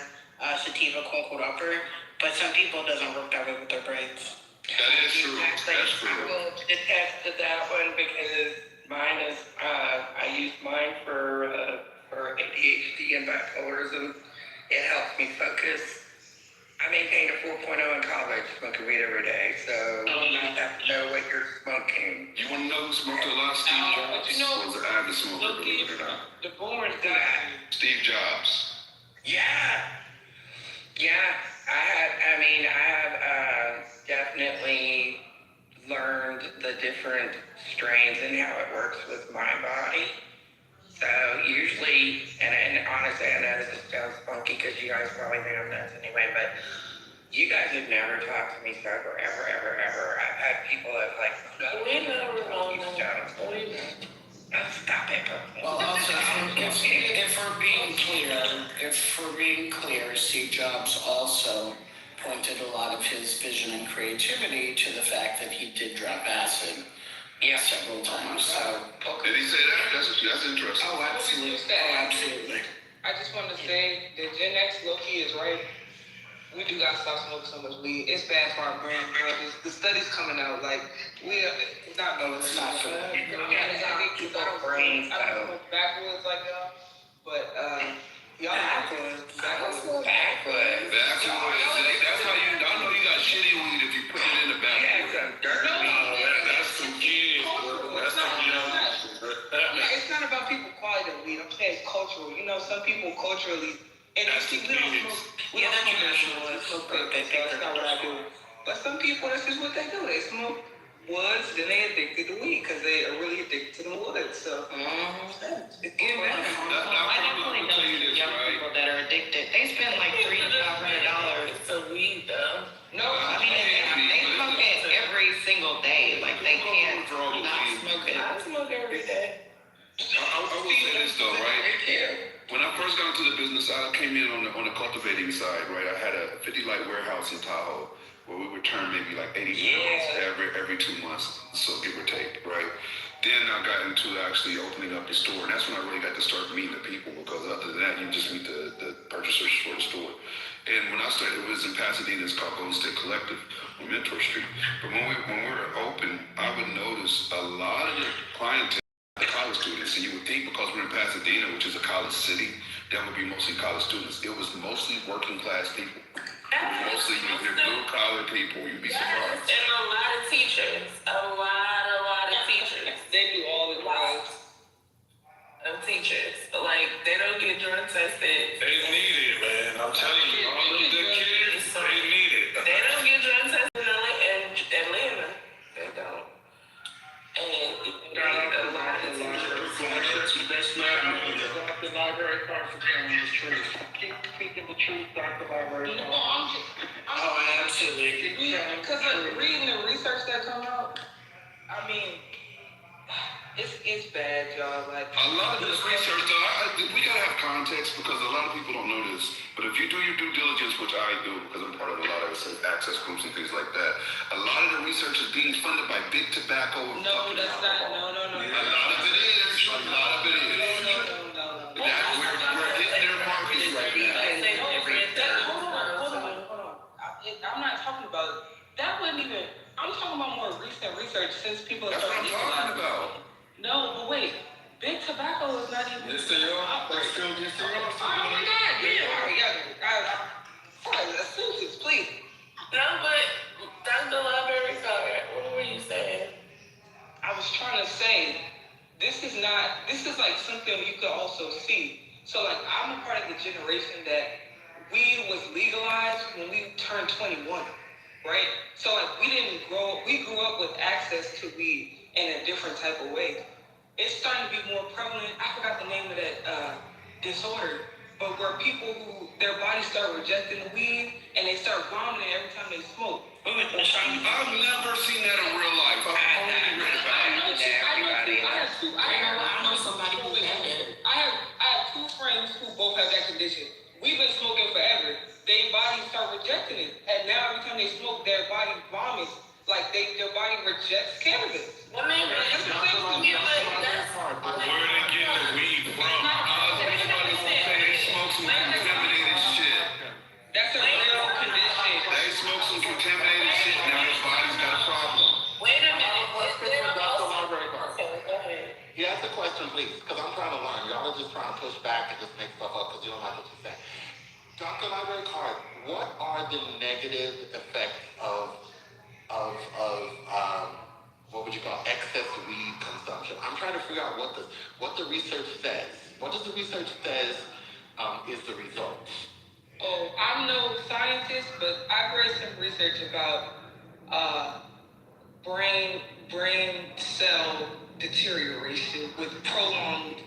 sativa, quote-unquote upper, but some people it doesn't work that way with their brains. That is true. That's true. I will attest to that one because mine is, I use mine for ADHD and bipolarism. It helps me focus. I maintained a 4.0 in college, smoking weed every day, so you have to know what you're smoking. You want to know who smoked a lot? Steve Jobs was an avid smoker, believe it or not. The boomers died. Steve Jobs. Yeah. I have definitely learned the different strains and how it works with my body. So usually, and honestly, I know this sounds funky because you guys probably think I'm nuts anyway, but you guys have never talked to me sober, ever. I've had people that like, we never know. Stop it. Well, also, if we're being clear, Steve Jobs also pointed a lot of his vision and creativity to the fact that he did drop acid several times. So did he say that? That's interesting. Oh, absolutely. I just want to say that Gen X low-key is right. We do gotta stop smoking so much weed. It's bad for our brain, bro. The studies coming out, like, it's not going to stop for that. I don't go backwards like y'all, but y'all backwards. That's how you, I know you got shitty weed if you put it in the backwood. That's some kids. That's some it's not about people quality of weed. I'm saying it's cultural. Some people culturally. And we don't smoke. We don't smoke that's not what I do. But some people, that's just what they do. They smoke woods, then they addicted to weed because they are really addicted to the woods. So it's getting better. I definitely know some young people that are addicted. They spend like $300 to $500 for weed, though. No, I mean they smoke it every single day. Like they can't not smoke it. I smoke every day. I will say this though, right? When I first got into the business, I came in on the cultivating side, right? I had a 50 light warehouse in Tahoe where we would turn maybe like 80 pounds every 2 months, so give or take, right? Then I got into actually opening up the store, and that's when I really got to start meeting the people, because other than that, you just meet the purchasers for the store. And when I started, it was in Pasadena. It's called Golden State Collective on Mentor Street. But when we were open, I would notice a lot of the clientele, the college students, and you would think because we're in Pasadena, which is a college city, that would be mostly college students. It was mostly working class people. Mostly your blue collar people. You'd be surprised. And a lot of teachers. A lot of teachers. They do all the drugs. Of teachers. Like, they don't get drug tested. They need it, man. I'm telling you, all them good kids, they need it. They don't get drug tested in Atlanta. They don't. And a lot of teachers. The best man, the library card to tell the truth. Keep speaking the truth, Dr. Library. No, absolutely. Because reading the research that come out, I mean, it's bad, y'all. Like a lot of this research, though, we gotta have context because a lot of people don't know this. But if you do your due diligence, which I do because I'm part of a lot of access groups and things like that, a lot of the research is being funded by big tobacco. No, that's not. No. A lot of it is. A lot of it is. No. That's where we're hitting their markets right now. Hold on. I'm not talking about that. Wasn't even. I'm talking about more recent research since people. That's what I'm talking about. No, but wait. Big tobacco is not even. Yes, they are. They're still Oh my God! Yeah. All right, yeah. Suits, please. No, but Dr. Library Card, what were you saying? I was trying to say, this is like something you could also see. So like, I'm a part of the generation that weed was legalized when we turned 21, right? So like, we grew up with access to weed in a different type of way. It's starting to be more prevalent. I forgot the name of that disorder, but where people who their bodies start rejecting the weed and they start vomiting every time they smoke. I've never seen that in real life. I've only read about it. I know somebody who had it. I have two friends who both have that condition. We've been smoking forever. Their bodies start rejecting it, and now every time they smoke, their body vomits. Like their body rejects cannabis. I mean, Where they get the weed from? Everybody say they smoke some contaminated shit. That's a real condition. They smoke some contaminated shit, now their body's got a problem. Wait a minute. Dr. Library Card. Okay, go ahead. He asked the question, please, because I'm trying to learn. Y'all are just trying to push back and just make stuff up because you don't like what you say. Dr. Library Card, what are the negative effects of what would you call excess weed consumption? I'm trying to figure out what the research says. What does the research says is the result? Oh, I'm no scientist, but I've read some research about brain cell deterioration with prolonged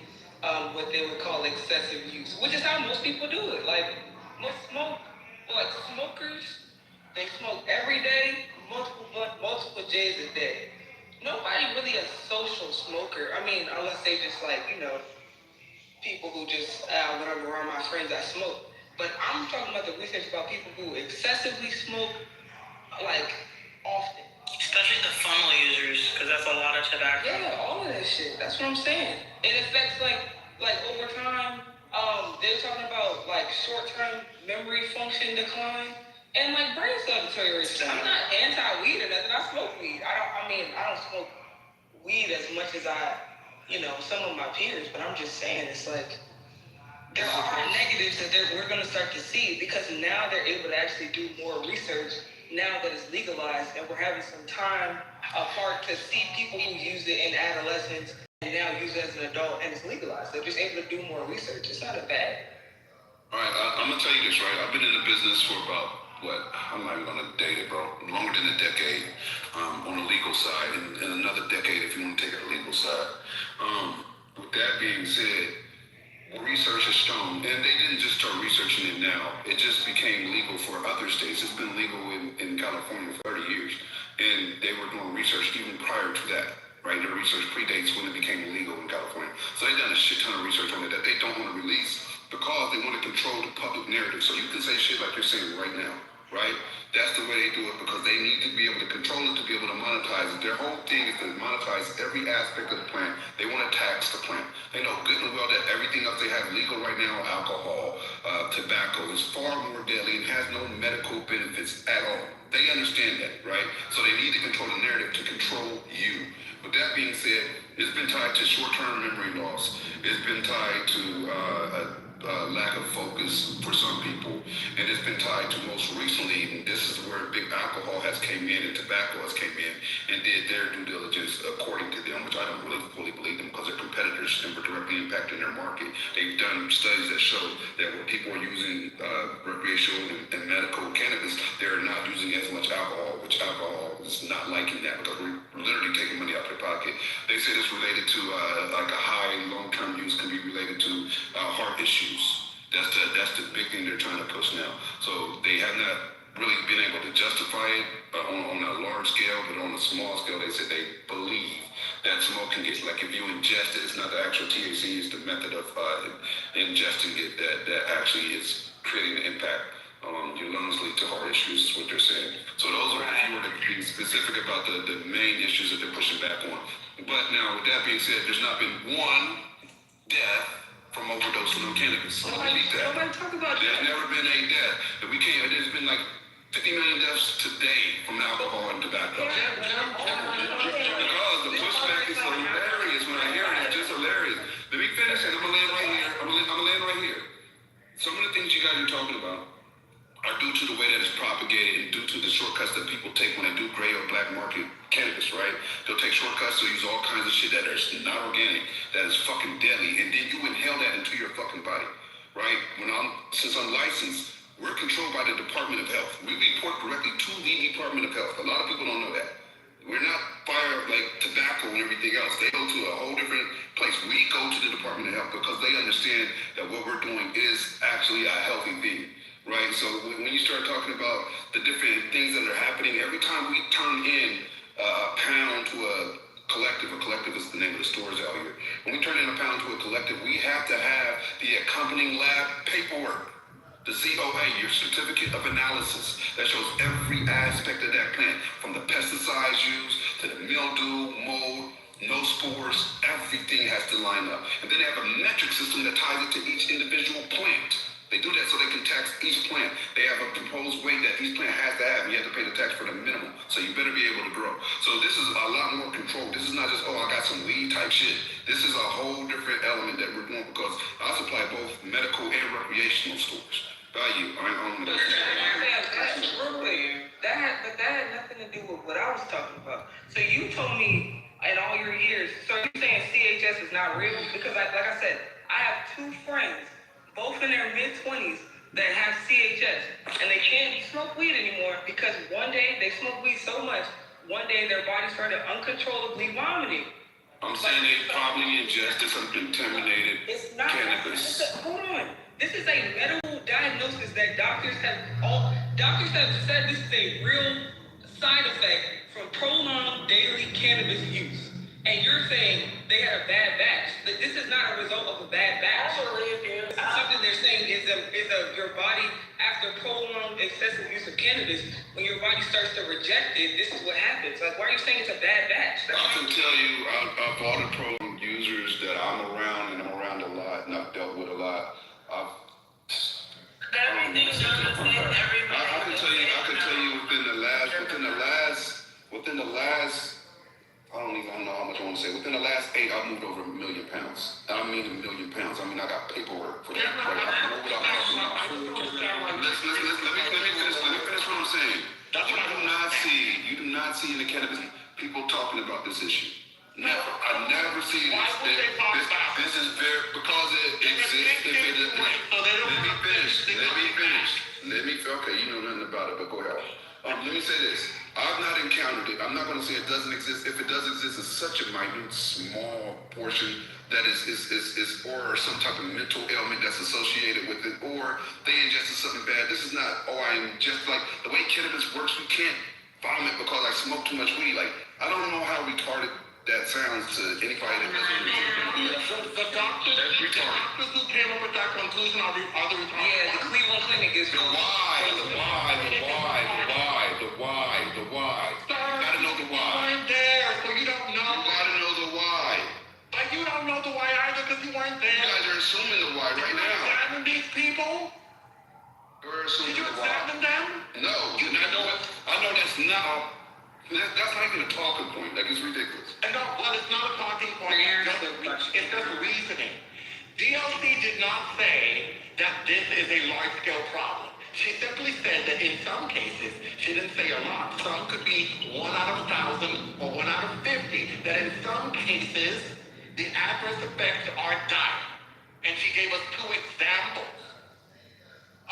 what they would call excessive use, which is how most people do it. Like smokers, they smoke every day, multiple J's a day. Nobody really a social smoker. I mean, unless they just people who just when I'm around my friends, I smoke. But I'm talking about the research about people who excessively smoke, like often. Especially the funnel users, because that's a lot of tobacco. Yeah, all of that shit. That's what I'm saying. It affects like over time. They're talking about like short-term memory function decline and like brain cell deterioration. I'm not anti-weed or nothing. I smoke weed. I don't smoke weed as much as some of my peers. But I'm just saying, it's like there are negatives that we're going to start to see because now they're able to actually do more research now that it's legalized, and we're having some time apart to see people who use it in adolescence and now use it as an adult, and it's legalized. They're just able to do more research. It's not a bad. All right, I'm gonna tell you this, right? I've been in the business for about I'm not even gonna date it, bro. Longer than a decade on the legal side, and another decade if you want to take it to the legal side. With that being said, research has shown, and they didn't just start researching it now. It just became legal for other states. It's been legal in California for 30 years, and they were doing research even prior to that, right? The research predates when it became illegal in California. So they've done a shit ton of research on it that they don't want to release because they want to control the public narrative. So you can say shit like you're saying right now, right? That's the way they do it because they need to be able to control it, to be able to monetize it. Their whole thing is to monetize every aspect of the plant. They want to tax the plant. They know good and well that everything else they have legal right now, alcohol, tobacco, is far more deadly and has no medical benefits at all. They understand that, right? So they need to control the narrative to control you. With that being said, it's been tied to short-term memory loss. It's been tied to lack of focus for some people, and it's been tied to most recently, and this is where big alcohol has came in and tobacco has came in and did their due diligence according to them, which I don't really fully believe them because their competitors and were directly impacting their market. They've done studies that show that when people are using recreational and medical cannabis, they're not using as much alcohol, which alcohol is not liking that because we're literally taking money out of their pocket. They said it's related to like a high long-term use can be related to heart issues. that's the big thing they're trying to push now. So they have not really been able to justify it on a large scale, but on a small scale, they said they believe that smoking is like if you ingest it, it's not the actual THC, it's the method of ingesting it that actually is creating an impact. Your lungs lead to heart issues, is what they're saying. So those are, if you were to be specific about the main issues that they're pushing back on. But now, with that being said, there's not been one death from overdosing on cannabis. Nobody talk about There's never been a death. There's been like 50 million deaths today from alcohol and tobacco. Because the pushback is hilarious when I hear it. It's just hilarious. Let me finish and I'm gonna land right here. I'm gonna land right here. Some of the things you guys are talking about are due to the way that it's propagated and due to the shortcuts that people take when they do gray or black market cannabis, right? They'll take shortcuts, they'll use all kinds of shit that is not organic, that is fucking deadly, and then you inhale that into your fucking body, right? Since I'm licensed, we're controlled by the Department of Health. We report directly to the Department of Health. A lot of people don't know that. We're not fire like tobacco and everything else. They go to a whole different place. We go to the Department of Health because they understand that what we're doing is actually a healthy thing. Right, so when you start talking about the different things that are happening, every time we turn in a pound to a collective is the name of the stores out here. When we turn in a pound to a collective, we have to have the accompanying lab paperwork, the COA, your certificate of analysis, that shows every aspect of that plant, from the pesticides used to the mildew, mold, no spores, everything has to line up. And then they have a metric system that ties it to each individual plant. They do that so they can tax each plant. They have a proposed weight that each plant has to have, and you have to pay the tax for the minimum. So you better be able to grow. So this is a lot more control. This is not just, I got some weed type shit. This is a whole different element that we're doing because I supply both medical and recreational stores. Value. I own the that had nothing to do with what I was talking about. So you told me in all your years, so you're saying CHS is not real? Because like I said, I have two friends, both in their mid-20s, that have CHS, and they can't smoke weed anymore because one day they smoked weed so much, one day their body started uncontrollably vomiting. I'm saying they probably ingested some contaminated cannabis. Hold on. This is a medical diagnosis that doctors have said this is a real side effect from prolonged daily cannabis use. And you're saying they had a bad batch. This is not a result of a bad batch. I believe you. Something they're saying is your body, after prolonged excessive use of cannabis, when your body starts to reject it, this is what happens. Like, why are you saying it's a bad batch? I can tell you, of all the pro users that I'm around, and I'm around a lot, and I've dealt with a lot, I can tell you within the last, I don't know how much I want to say. Within the last 8, I've moved over 1 million pounds. I mean 1 million pounds. I mean, I got paperwork for that. Right? I know what I'm talking about. Let me finish what I'm saying. You do not see in the cannabis people talking about this issue. Never. I never see this. This is very, because it exists. Okay, you know nothing about it, but go ahead. Let me say this. I've not encountered it. I'm not going to say it doesn't exist. If it does exist, it's such a minute, small portion that is or some type of mental ailment that's associated with it, or they ingested something bad. This is not, I ingest, like, the way cannabis works, we can't vomit because I smoke too much weed. Like, I don't know how retarded that sounds to anybody that doesn't know. The doctors who came up with that conclusion are the retarded. Yeah, the Cleveland Clinic is the why. You gotta know the why. You weren't there, so you don't know. You gotta know the why. But you don't know the why either because you weren't there. You guys are assuming the why right now. Did you examine these people? We're assuming Did you the why. examine them? No. I know that's not. That's not even a talking point. Like, it's ridiculous. No, well, it's not a talking point. It's just reasoning. DLC did not say that this is a large-scale problem. She simply said that in some cases, she didn't say a lot, some could be 1 out of 1,000 or 1 out of 50, that in some cases, the adverse effects are dire. And she gave us 2 examples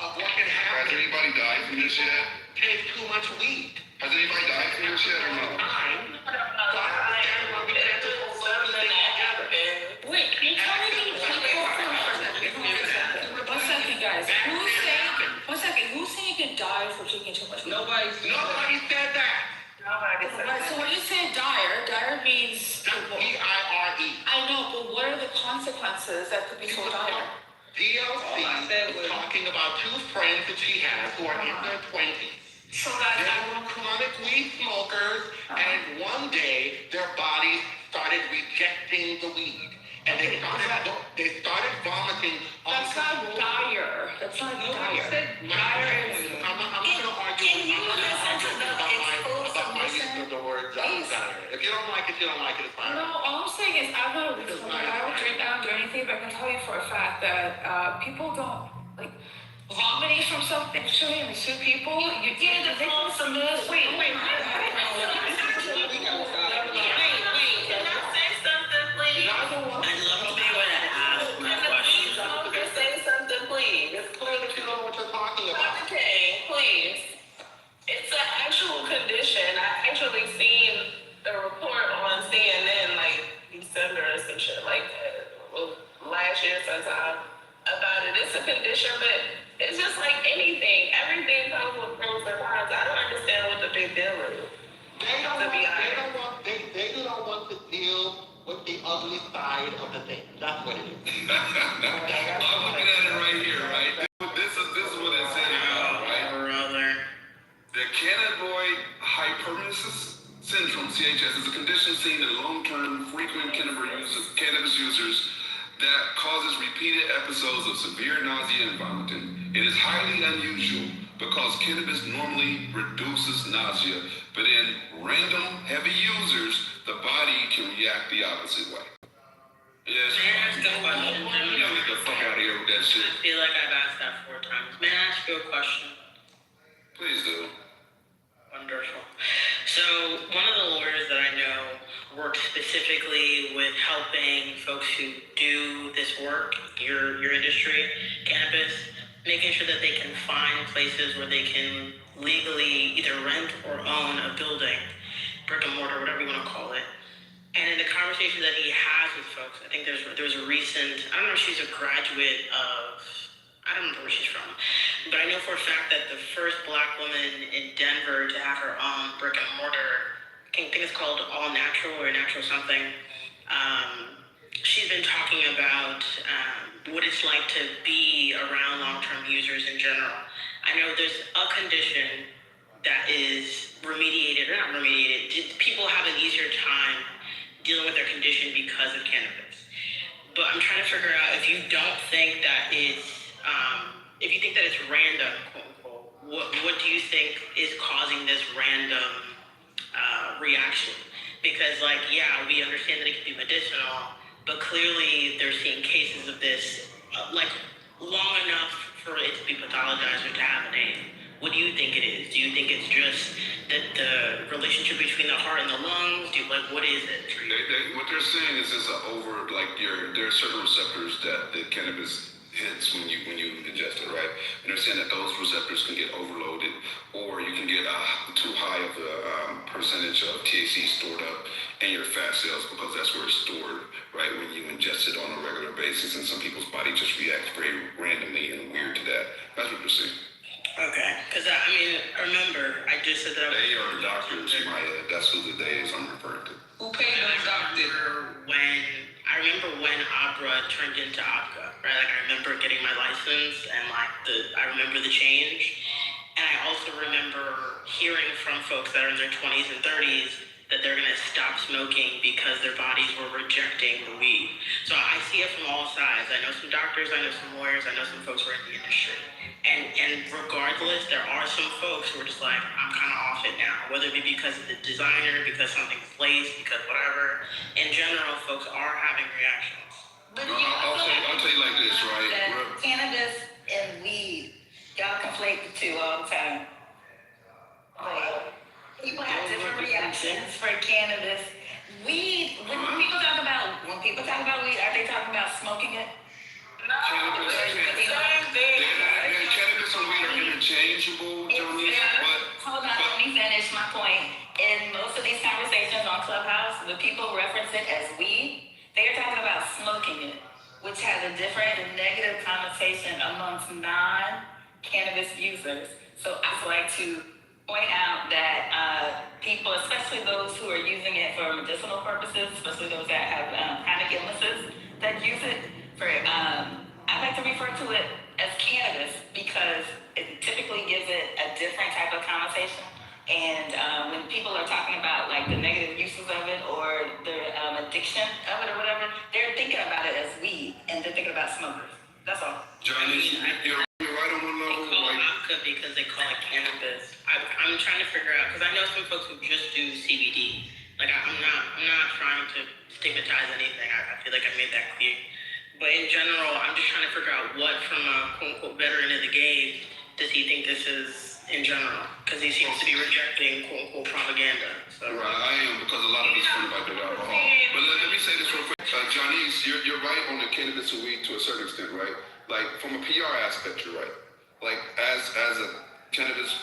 of what can happen. Has anybody died from this yet? Take too much weed. Has anybody died from this yet or no? Wait, can you tell me the people? 1 second, guys. consequences that could be so dire. DLC was talking about two friends that she has who are in their 20s. So that They were chronic weed smokers, and one day their bodies started rejecting the weed. And they started vomiting. That's not dire. That's not dire. Dire is. I'm not gonna argue. Can you listen to the about my use of the word dire. If you don't like it, you don't like it. It's fine. No, all I'm saying is I'm not a weed smoker. I don't drink, I don't do anything, but I can tell you for a fact that people don't like vomiting from something. Actually, and two people, you get the from some this. Wait. Can I say something, please? I'd love to be able to ask my question. Say something, please. It's clear that you don't know what you're talking about. Okay, please. It's an actual condition. I actually seen the report on CNN like December or some shit like that. Well, last year sometime about it. It's a condition, but it's just like anything. Everything comes with pros and cons. I don't understand what the big deal is. They don't want to deal with the ugly side of the thing. That's what it is. I'm looking at it right here, right? This is what it said, right? The cannabinoid hyperemesis syndrome, CHS, is a condition seen in long-term frequent cannabis users that causes repeated episodes of severe nausea and vomiting. It is highly unusual because cannabis normally reduces nausea, but in random heavy users, the body can react the opposite way. Yes. May I ask a question? Get the fuck out of here with that shit. I feel like I've asked that 4 times. May I ask you a question? Please do. Wonderful. So, one of the lawyers that I know works specifically with helping folks who do this work, your industry, cannabis, making sure that they can find places where they can legally either rent or own a building, brick and mortar, whatever you want to call it. And in the conversation that he has with folks, I think there was a recent, I don't know if she's a graduate of, I don't remember where she's from, but I know for a fact that the first Black woman in Denver to have her own brick and mortar, I think it's called All Natural or Natural something. She's been talking about what it's like to be around long-term users in general. I know there's a condition that is remediated or not remediated. People have an easier time dealing with their condition because of cannabis. But I'm trying to figure out if you don't think that it's, if you think that it's random, quote unquote, what do you think is causing this random reaction? Because like, yeah, we understand that it can be medicinal, but clearly they're seeing cases of this like long enough for it to be pathologized or to have a name. What do you think it is? Do you think it's just that the relationship between the heart and the lungs? What is it? What they're saying is it's there are certain receptors that the cannabis hits when you ingest it, right? And they're saying that those receptors can get overloaded, or you can get too high of a percentage of THC stored up in your fat cells because that's where it's stored, right? When you ingest it on a regular basis, and some people's body just reacts very randomly and weird to that. That's what they're saying. Okay, because I mean, remember, I just said that they are the doctors in my head. That's who the they is I'm referring to. Who paid those doctors? I remember when Abra turned into Abga, right? Like I remember getting my license and I remember the change. And I also remember hearing from folks that are in their 20s and 30s that they're gonna stop smoking because their bodies were rejecting the weed. So I see it from all sides. I know some doctors, I know some lawyers, I know some folks who are in the industry. And regardless, there are some folks who are just like, I'm kind of off it now, whether it be because of the designer, because something's laced, because whatever. In general, folks are having reactions. But I'll tell you like this, right? Cannabis and weed, y'all conflate the two all the time. Like, people have different reactions for cannabis. Weed, when people talk about weed, are they talking about smoking it? No, cannabis and weed are interchangeable, Johnny. Hold on, let me finish my point. In most of these conversations on Clubhouse, the people reference it as weed. They're talking about smoking it, which has a different negative connotation amongst non-cannabis users. So I would like to point out that people, especially those who are using it for medicinal purposes, especially those that have chronic illnesses, that use it for, I like to refer to it as cannabis because it typically gives it a different type of connotation. And when people are talking about like the negative uses of it or the addiction of it or whatever, they're thinking about it as weed and they're thinking about smokers. That's all. Johnny, you're right on one level. They call it vodka because they call it cannabis. I'm trying to figure out, because I know some folks who just do CBD. Like I'm not trying to stigmatize anything. I feel like I made that clear. But in general, I'm just trying to figure out what, from a quote unquote veteran of the game, does he think this is in general? Because he seems to be rejecting quote unquote propaganda. So. Right, I am, because a lot of it's from about the alcohol. But let me say this real quick. Johnny's, you're right on the cannabis and weed to a certain extent, right? Like from a PR aspect, you're right. Like as a cannabis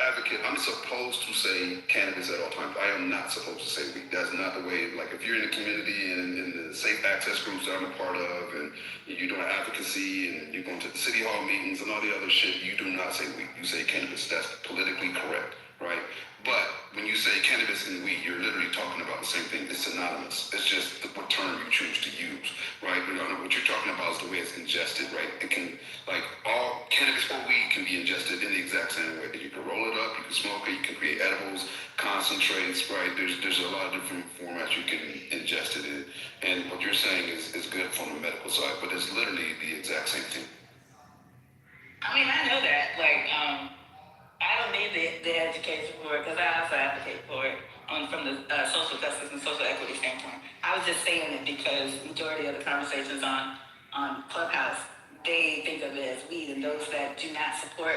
advocate, I'm supposed to say cannabis at all times. I am not supposed to say weed. That's not the way. Like if you're in the community and in the safe access groups that I'm a part of, and you're doing advocacy and you're going to the city hall meetings and all the other shit, you do not say weed. You say cannabis. That's politically correct, right? But when you say cannabis and weed, you're literally talking about the same thing. It's synonymous. It's just what term you choose to use, right? What you're talking about is the way it's ingested, right? It can, like, all cannabis or weed can be ingested in the exact same way. You can roll it up, you can smoke it, you can create edibles, concentrates, right? There's a lot of different formats you can ingest it in. And what you're saying is good from the medical side, but it's literally the exact same thing. I mean, I know that, like, I don't need the education for it because I also advocate for it from the social justice and social equity standpoint. I was just saying it because majority of the conversations on Clubhouse, they think of it as weed, and those that do not support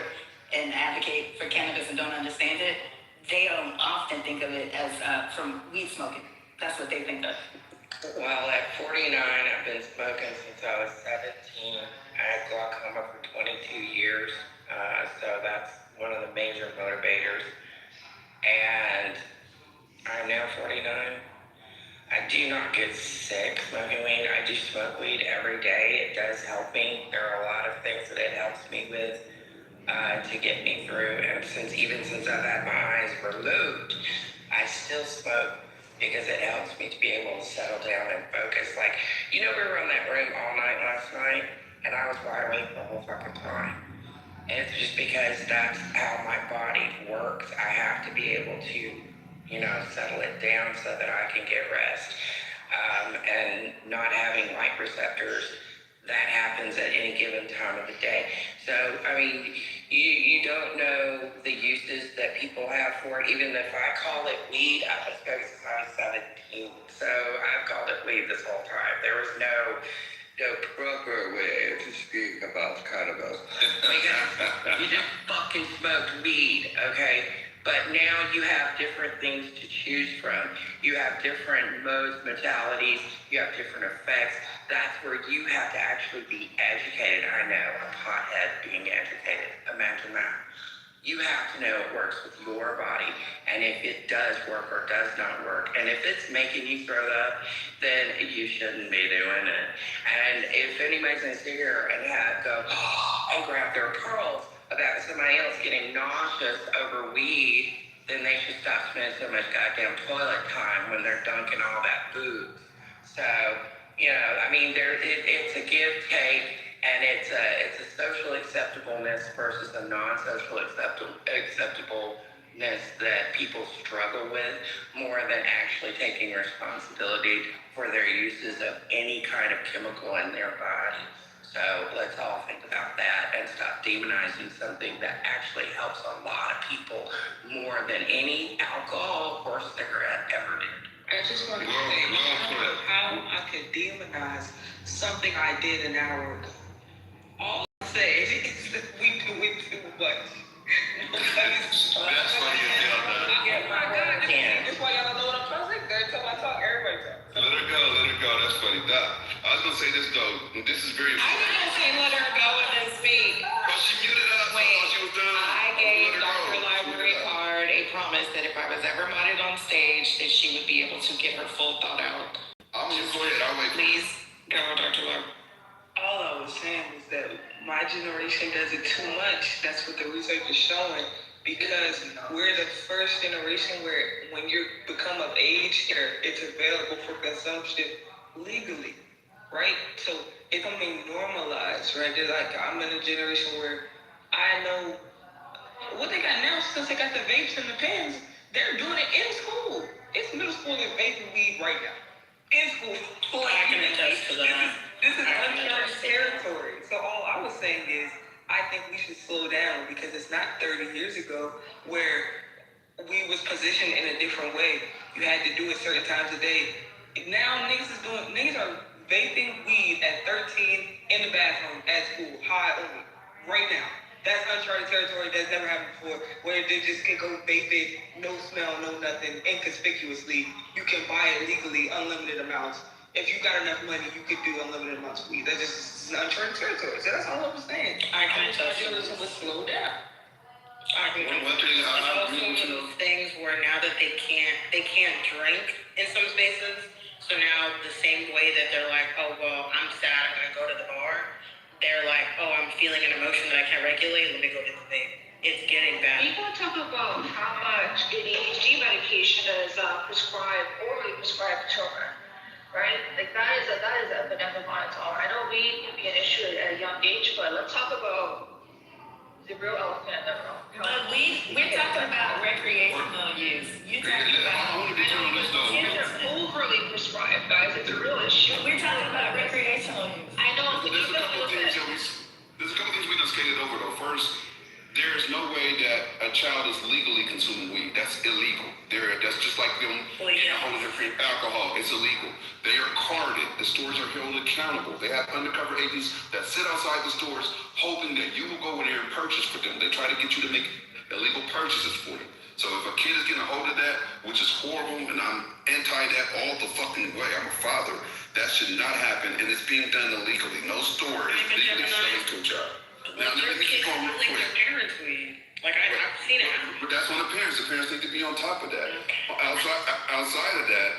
and advocate for cannabis and don't understand it, they don't often think of it as from weed smoking. That's what they think of. Well, at 49, I've been smoking since I was 17. I had glaucoma for 22 years, so that's one of the major motivators. And I'm now 49. I do not get sick smoking weed. I do smoke weed every day. It does help me. There are a lot of things that it helps me with to get me through. And even since I've had my eyes removed, I still smoke because it helps me to be able to settle down and focus. Like, we were in that room all night last night, and I was wide awake the whole fucking time. And it's just because that's how my body works. I have to be able to, settle it down so that I can get rest. And not having light receptors, that happens at any given time of the day. So, I mean, you don't know the uses that people have for it. Even if I call it weed, I've been smoking since I was 17. So I've called it weed this whole time. There was no proper way to speak about cannabis. Because you just fucking smoked weed, okay? But now you have different things to choose from. You have different modes, modalities, you have different effects. That's where you have to actually be educated. I know, a pothead being educated. Imagine that. You have to know it works with your body, and if it does work or does not work, and if it's making you throw up, then you shouldn't be doing it. And if anybody's gonna sit here and go and grab their pearls about somebody else getting nauseous over weed, then they should stop spending so much goddamn toilet time when they're dunking all that food. So, I mean, it's a give take. And it's a social acceptableness versus a non-social acceptableness that people struggle with more than actually taking responsibility for their uses of any kind of chemical in their body. So let's all think about that and stop demonizing something that actually helps a lot of people more than any alcohol or cigarette ever did. I just want to say, I don't know how I could demonize something I did an hour ago. All I say is that we do it too much. That's funny as hell, man. Oh my God, that's why y'all don't know what I'm trying to say. Every time I talk, everybody talks. Let her go. That's funny. I was gonna say this though. This is very. I was gonna say let her go and then speak. But she muted up. Wait, she was done. I gave Dr. Library Card a promise that if I was ever modded on stage, that she would be able to get her full thought out. I'm just go ahead. I'll wait. Please go, Dr. Library. All I was saying was that my generation does it too much. That's what the research is showing. Because we're the first generation where when you become of age, it's available for consumption legally, right? So it's something normalized, right? They're like, I'm in a generation where I know what they got now, since they got the vapes and the pens, they're doing it in school. It's middle school and vaping weed right now. In school. Like, I can attest to that. This is uncharted territory. So all I was saying is, I think we should slow down because it's not 30 years ago where we was positioned in a different way. You had to do it certain times a day. Now niggas are vaping weed at 13 in the bathroom at school, high on it, right now. That's uncharted territory that's never happened before, where they just can go vape it, no smell, no nothing, inconspicuously. You can buy it legally, unlimited amounts. If you got enough money, you could do unlimited amounts of weed. That's just uncharted territory. So that's all I was saying. I can attest to journalism would slow down. I agree. One thing It's also one of those things where now that they can't drink in some spaces. So now the same way that they're like, oh well, I'm sad, I'm gonna go to the bar. They're like, oh, I'm feeling an emotion that I can't regulate. Let me go get the vape. It's getting bad. People talk about how much ADHD medication is orally prescribed to children, right? Like that is an epidemic on its own. I know weed can be an issue at a young age, but let's talk about the real elephant in the room. But we're talking about recreational use. You're talking about Kids are overly prescribed, guys. It's a real issue. We're talking about recreational use. I know. There's a couple things we done skated over though. First, there is no way that a child is legally consuming weed. That's illegal. That's just like them holding their free alcohol. It's illegal. They are carded. The stores are held accountable. They have undercover agents that sit outside the stores hoping that you will go in there and purchase for them. They try to get you to make illegal purchases for you. So if a kid is getting a hold of that, which is horrible, and I'm anti that all the fucking way, I'm a father, that should not happen, and it's being done illegally. No store is legally selling to a child. Now, let me keep going real quick. Parents weed. Like I've seen it. But that's on the parents. The parents need to be on top of that. Outside of that,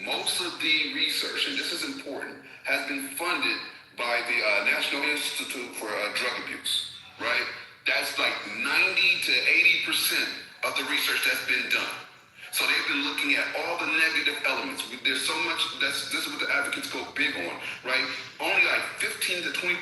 most of the research, and this is important, has been funded by the National Institute for Drug Abuse, right? That's like 90 to 80% of the research that's been done. So they've been looking at all the negative elements. There's so much, this is what the advocates go big on, right? Only like 15 to 20%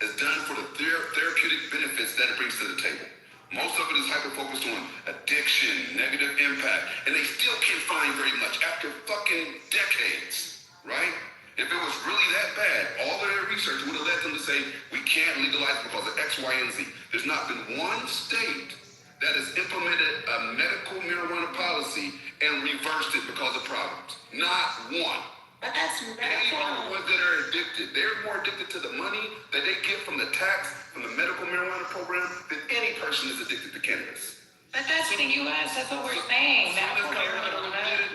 is done for the therapeutic benefits that it brings to the table. Most of it is hyper-focused on addiction, negative impact, and they still can't find very much after fucking decades, right? If it was really that bad, all of their research would have led them to say, we can't legalize because of X, Y, and Z. There's not been one state that has implemented a medical marijuana policy and reversed it because of problems. Not one. But that's They are the ones that are addicted. They're more addicted to the money that they get from the tax, from the medical marijuana program, than any person is addicted to cannabis. But that's the U.S. That's what we're saying.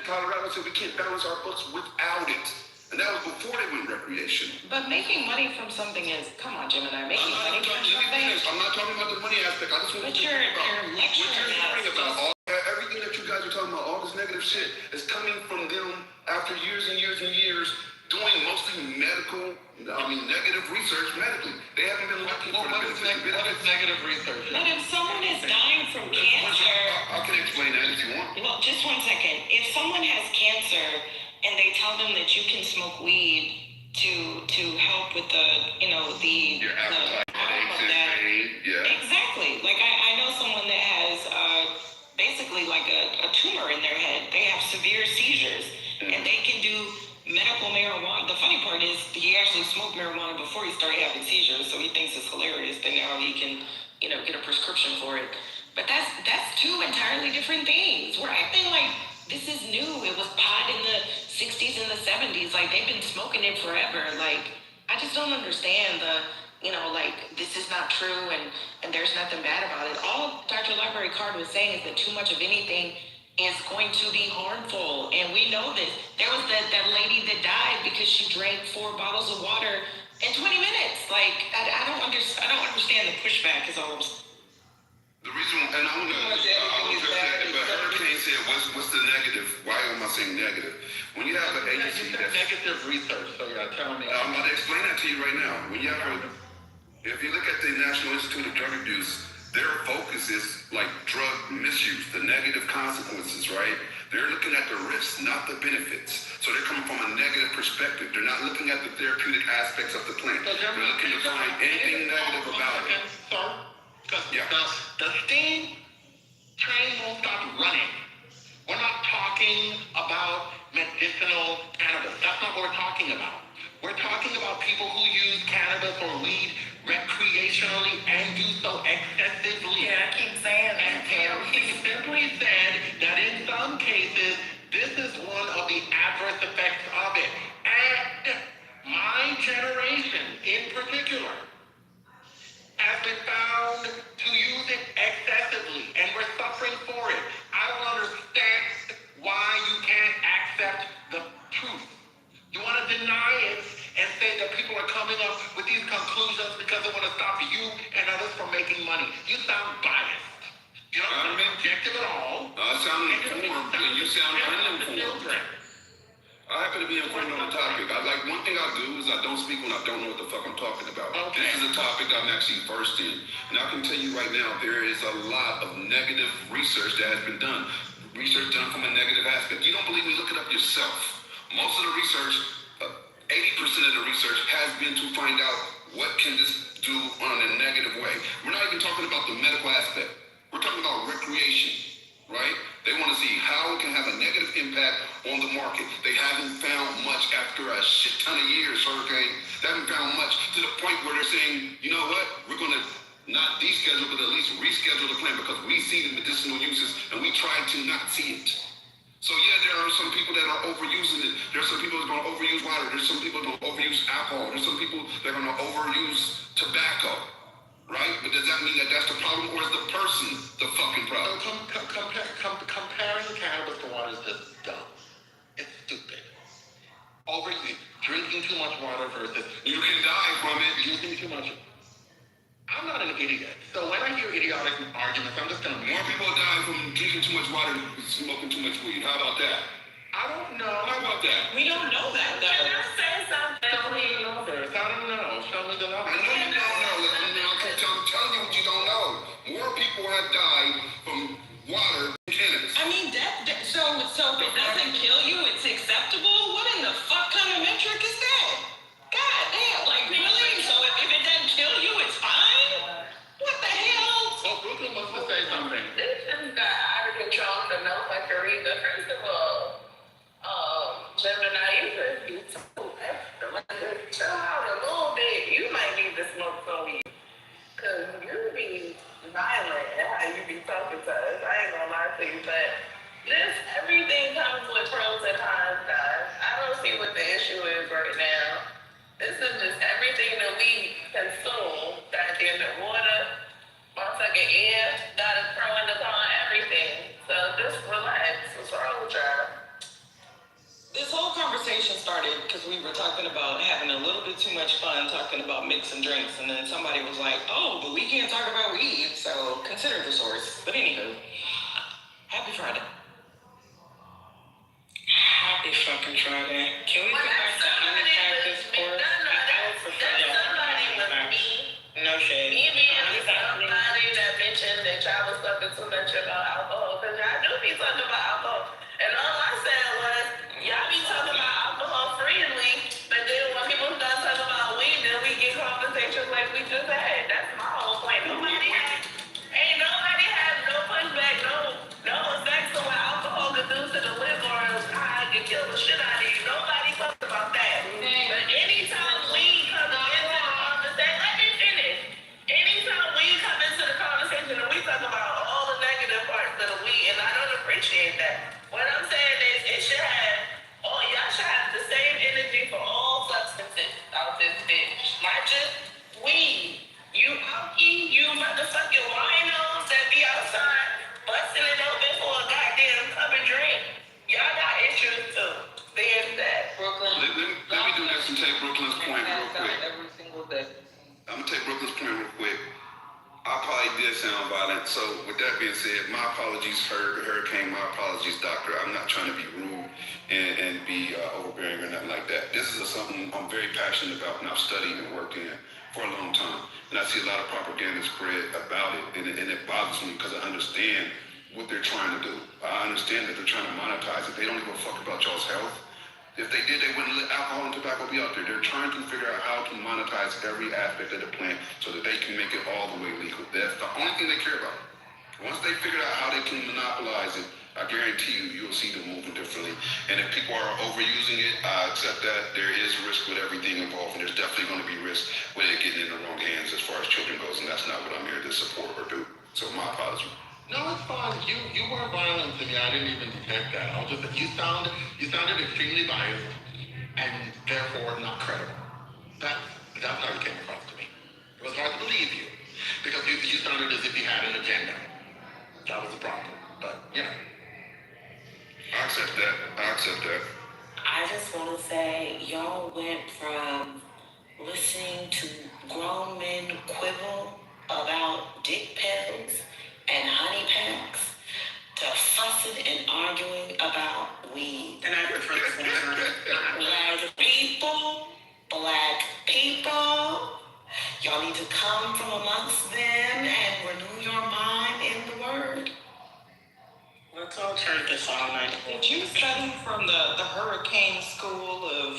Colorado said we can't balance our books without it. And that was before they went recreational. But making money from something is, come on, Gemini, making money from something. I'm not talking about the money aspect. I just want to talk about everything that you guys are talking about, all this negative shit is coming from them after years and years and years doing mostly negative research medically. They haven't been looking for the benefits. What is negative research? But if someone is dying from cancer... I can explain that if you want. Well, just 1 second. If someone has cancer and they tell them that you can smoke weed to help with your appetite, headaches, Exactly. Like I know someone that has basically like a tumor in their head. They have severe seizures and they can do medical marijuana. The funny part is he actually smoked marijuana before he started having seizures, so he thinks it's hilarious that now he can, get a prescription for it. But that's two entirely different things. We're acting like this is new. It was pot in the 60s and the 70s. Like, they've been smoking it forever. Like, I just don't understand this is not true and there's nothing bad about it. All Dr. Library Card was saying is that too much of anything is going to be harmful. And we know this. There was that lady that died because she drank 4 bottles of water in 20 minutes. Like, I don't understand the pushback is all I'm saying. The reason, and I want to address that, but Hurricane said, what's the negative? Why am I saying negative? When you have an agency that's... Negative research, so yeah, tell me. I'm about to explain that to you right now. When you have if you look at the National Institute of Drug Abuse, their focus is like drug misuse, the negative consequences, right? They're looking at the risks, not the benefits. So they're coming from a negative perspective. They're not looking at the therapeutic aspects of the plant. They're looking to find anything negative about it. Sir, because the steam train won't stop running. We're not talking about medicinal cannabis. That's not what we're talking about. We're talking about people who use cannabis or weed recreationally and do so excessively. Yeah, I keep saying that. And he simply said that in some cases, this is one of the adverse effects of it. And my generation in particular has been found to use it excessively, and we're suffering for it. I don't understand why you can't accept the truth. You want to deny it and say that people are coming up with these conclusions because they want to stop you and others from making money. You sound biased. You don't sound objective at all. I sound informed, and you sound uninformed. I happen to be informed on the topic. One thing I do is I don't speak when I don't know what the fuck I'm talking about. Okay. This is a topic I'm actually versed in. And I can tell you right now, there is a lot of negative research that has been done. Research done from a negative aspect. You don't believe me? Look it up yourself. Most of the research, 80% of the research has been to find out what can this do on a negative way. We're not even talking about the medical aspect. We're talking about recreation, right? They want to see how it can have a negative impact on the market. They haven't found much after a shit ton of years, Hurricane. They haven't found much to the point where they're saying, you know what? We're going to not deschedule, but at least reschedule the plan because we see the medicinal uses and we try to not see it. So yeah, there are some people that are overusing it. There are some people that are going to overuse water. There's some people that are going to overuse alcohol. There's some people that are going to overuse tobacco, right? But does that mean that that's the problem, or is the person the fucking problem? Comparing cannabis to water is just dumb. It's stupid. Drinking too much water versus you can die from it. Using too much. I'm not an idiot. So when I hear idiotic arguments, I'm just gonna. More people die from drinking too much water than smoking too much weed. How about that? I don't know. How about that? We don't know that, though. Can I say something? Show me the numbers. I don't know. Show me the numbers. I know you don't know. I'm telling you what you don't know. More people have died from water than cannabis. I mean, so if it doesn't kill you, it's acceptable? What in the fuck kind of metric is that? God damn, like really? So if it doesn't kill you, it's fine? What the hell? Oh, Brooklyn wants to say something. This just got out of control for no fucking reason. First of all, Gemini, you could be too extra. Like, chill out a little bit. You might need to smoke some weed. Because you be violent and how you be talking to us. I ain't gonna lie to you, but everything comes with pros and cons, guys. I don't see what the issue is right now. This is just everything that we consume, that in the water, motherfucking air, that is pro and the con, everything. So just relax. What's wrong with y'all? This whole conversation started because we were talking about having a little bit too much fun talking about mixing drinks, and then somebody was like, oh, but we can't talk about weed, so consider the source. But anywho, happy Friday. Happy fucking Friday. Can we go back to unattractive sports? I would prefer y'all to no shade. Me being somebody that mentioned that y'all was talking too much about alcohol, because y'all do be talking about alcohol. And all I said was, y'all be talking about alcohol freely, but then when people start talking about weed, then we get conversations like we just had. That's my whole point. Ain't nobody had no pushback, no effects on what alcohol could do to the liver or how it can kill the shit out of you. Nobody talks about that. But anytime weed comes into the conversation, let me finish. Anytime weed comes into the conversation and we talk about all the negative parts of the weed, and I don't appreciate that. What I'm saying is it should have, y'all should have the same energy for all substances out this bitch. Not just weed. You alky, you motherfucking winos that be outside busting it open for a goddamn cup of drink. Y'all got issues too. There's that. Brooklyn. Let me do this and take Brooklyn's point real quick. Every single day. I'm going to take Brooklyn's point real quick. I probably did sound violent. So with that being said, my apologies, Hurricane. My apologies, Doctor. I'm not trying to be rude and be overbearing or nothing like that. This is something I'm very passionate about, and I've studied and worked in for a long time. And I see a lot of propaganda spread about it, and it bothers me because I understand what they're trying to do. I understand that they're trying to monetize it. They don't give a fuck about y'all's health. If they did, they wouldn't let alcohol and tobacco be out there. They're trying to figure out how to monetize every aspect of the plant so that they can make it all the way legal. That's the only thing they care about. Once they figure out how they can monopolize it, I guarantee you'll see them moving differently. And if people are overusing it, I accept that. There is risk with everything involved, and there's definitely going to be risk with it getting in the wrong hands as far as children goes, and that's not what I'm here to support or do. So my apology. No, it's fine. You weren't violent to me. I didn't even detect that. I was just you sounded extremely biased and therefore not credible. That's how you came across to me. It was hard to believe you because you sounded as if you had an agenda. That was the problem. But I accept that. I just want to say, y'all went from listening to grown men quibble about dick pills and honey packs to fussing and arguing about weed. And I prefer the former. Black people, y'all need to come from amongst them and renew your mind in the word. Let's all turn this on. Did you study from the hurricane school of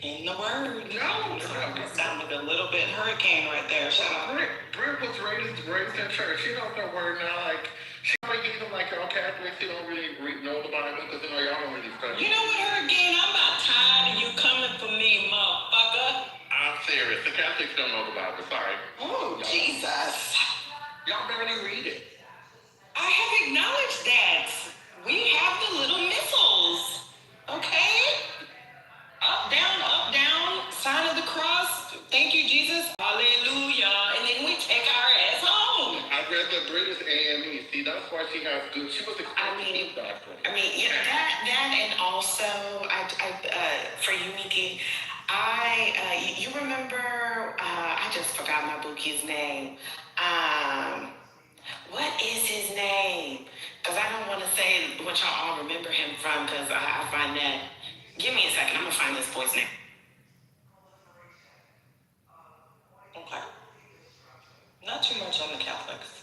in the word? No. That sounded a little bit hurricane right there. Shut up. Britt was raised in church. She knows her word now. Like she might give them like y'all Catholics. She don't really know the Bible because y'all don't really study. You know what, hurricane? I'm about tired of you coming for me, motherfucker. I'm serious. The Catholics don't know the Bible. Sorry. Oh, Jesus. Y'all barely read it. I have acknowledged that. We have the little missiles. Okay? Up, down, sign of the cross. Thank you, Jesus. Hallelujah. And then we take our ass home. I read the British AME. See, that's why she has good. She was a doctor. That and also, for you, Miki, you remember, I just forgot my bookie's name. What is his name? Because I don't want to say what y'all all remember him from, because I find that. Give me a second. I'm going to find this boy's name. Okay. Not too much on the Catholics.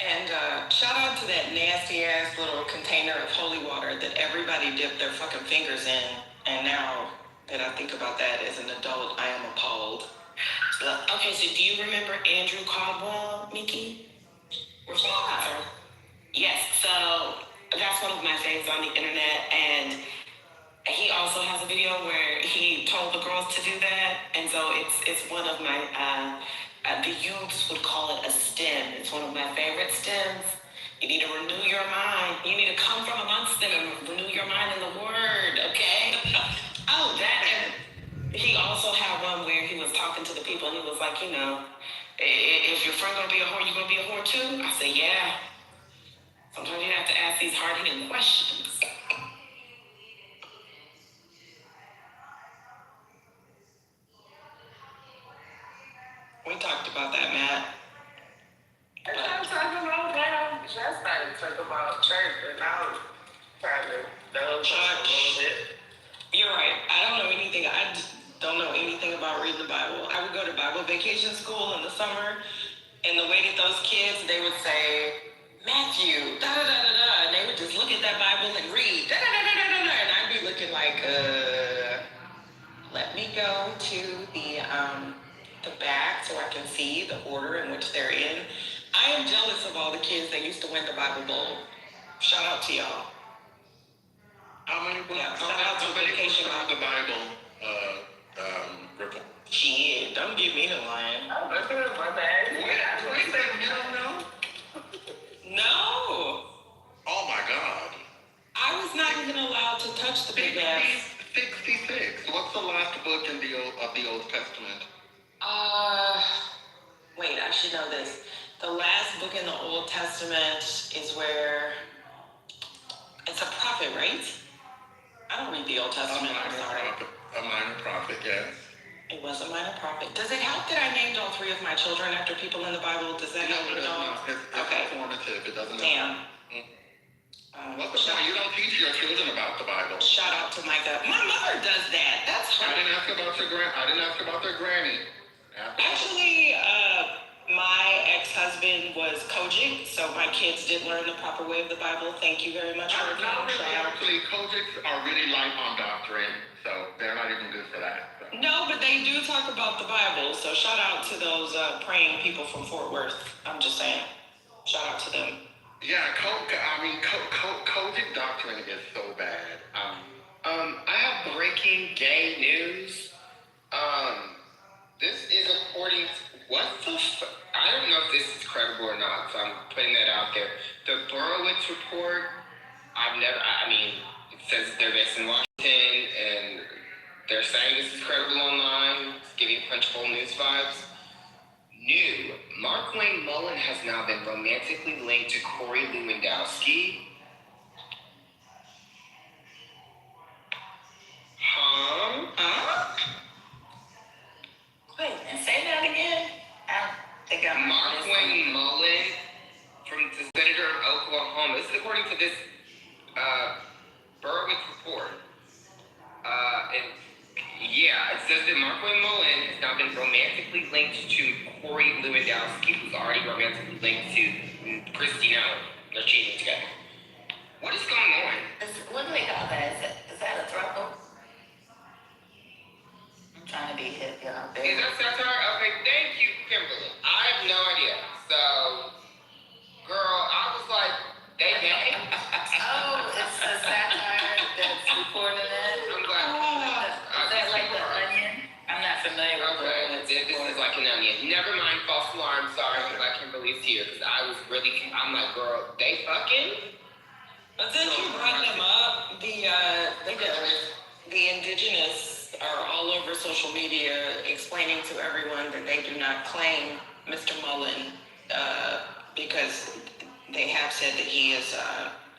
And shout out to that nasty ass little container of holy water that everybody dipped their fucking fingers in. And now that I think about that as an adult, I am appalled. Okay, so do you remember Andrew Caldwell, Miki? Yes, so that's one of my faves on the internet, and he also has a video where he told the girls to do that, and so it's one of my, the youths would call it a stem. It's one of my favorite stems. You need to renew your mind. You need to come from amongst them and renew your mind in the word, okay? Oh, that, and he also had one where he was talking to the people, and he was like, is your friend gonna be a whore, you gonna be a whore too? I said, yeah. Sometimes you have to ask these hard-hitting questions. We talked about that, Matt. I'm talking about now. Just started to talk about church, and I was trying to double check a little bit. You're right. I don't know anything about reading the Bible. I would go to Bible vacation school in the summer, and the way that those kids, they would say, Matthew, da-da-da-da-da, and they would just look at that Bible and read, da-da-da-da-da-da, and I'd be looking like, let me go to the back so I can see the order in which they're in. I am jealous of all the kids that used to win the Bible Bowl. Shout out to y'all. How many books? Yeah, shout out to Vacation the Bible? Ripple. Shit, don't give me the line. Oh, that's my bad. You don't know? No. Oh my God. I was not even allowed to touch the big ass. 66. What's the last book in the Old Testament? Wait, I should know this. The last book in the Old Testament is where it's a prophet, right? I don't read the Old Testament. I'm sorry. A minor prophet, yes. It was a minor prophet. Does it help that I named all three of my children after people in the Bible? Does that help at all? It's informative. It doesn't. Damn. What's the point? You don't teach your children about the Bible. Shout out to Micah. My mother does that. That's her. I didn't ask about their granny. Actually, my ex-husband was Kojic, so my kids did learn the proper way of the Bible. Thank you very much for Not really, actually. Kojics are really light on doctrine, so they're not even good for that. So. No, but they do talk about the Bible, so shout out to those praying people from Fort Worth. I'm just saying. Shout out to them. Yeah, Kojic doctrine is so bad. I have breaking gay news. This is according to I don't know if this is credible or not, so I'm putting that out there. The Borowitz report, it says they're based in Washington, and they're saying this is credible online. It's giving Punchbowl News vibes. New, Mark Wayne Mullen has now been romantically linked to Corey Lewandowski. Wait, and say that again? I think I'm Mark Wayne Mullen from the senator of Oklahoma. This is according to this Berwick report. It says that Mark Wayne Mullen has now been romantically linked to Corey Lewandowski, who's already romantically linked to Christina. They're cheating together. What is going on? What do they call that? Is that a throuple? I'm trying to be hip, y'all. Is that satire? Okay, thank you, Kimberly. I have no idea. So, girl, I was like, they gay? Oh, it's a satire that's reporting that? I'm glad. Is that like the Onion? I'm not familiar with it. This is like an Onion. Never mind, false alarm. Sorry, I'm glad Kimberly's here, because I was really, I'm like, girl, they fucking? But since you brought them up, the indigenous are all over social media explaining to everyone that they do not claim Mr. Mullen because they have said that he is.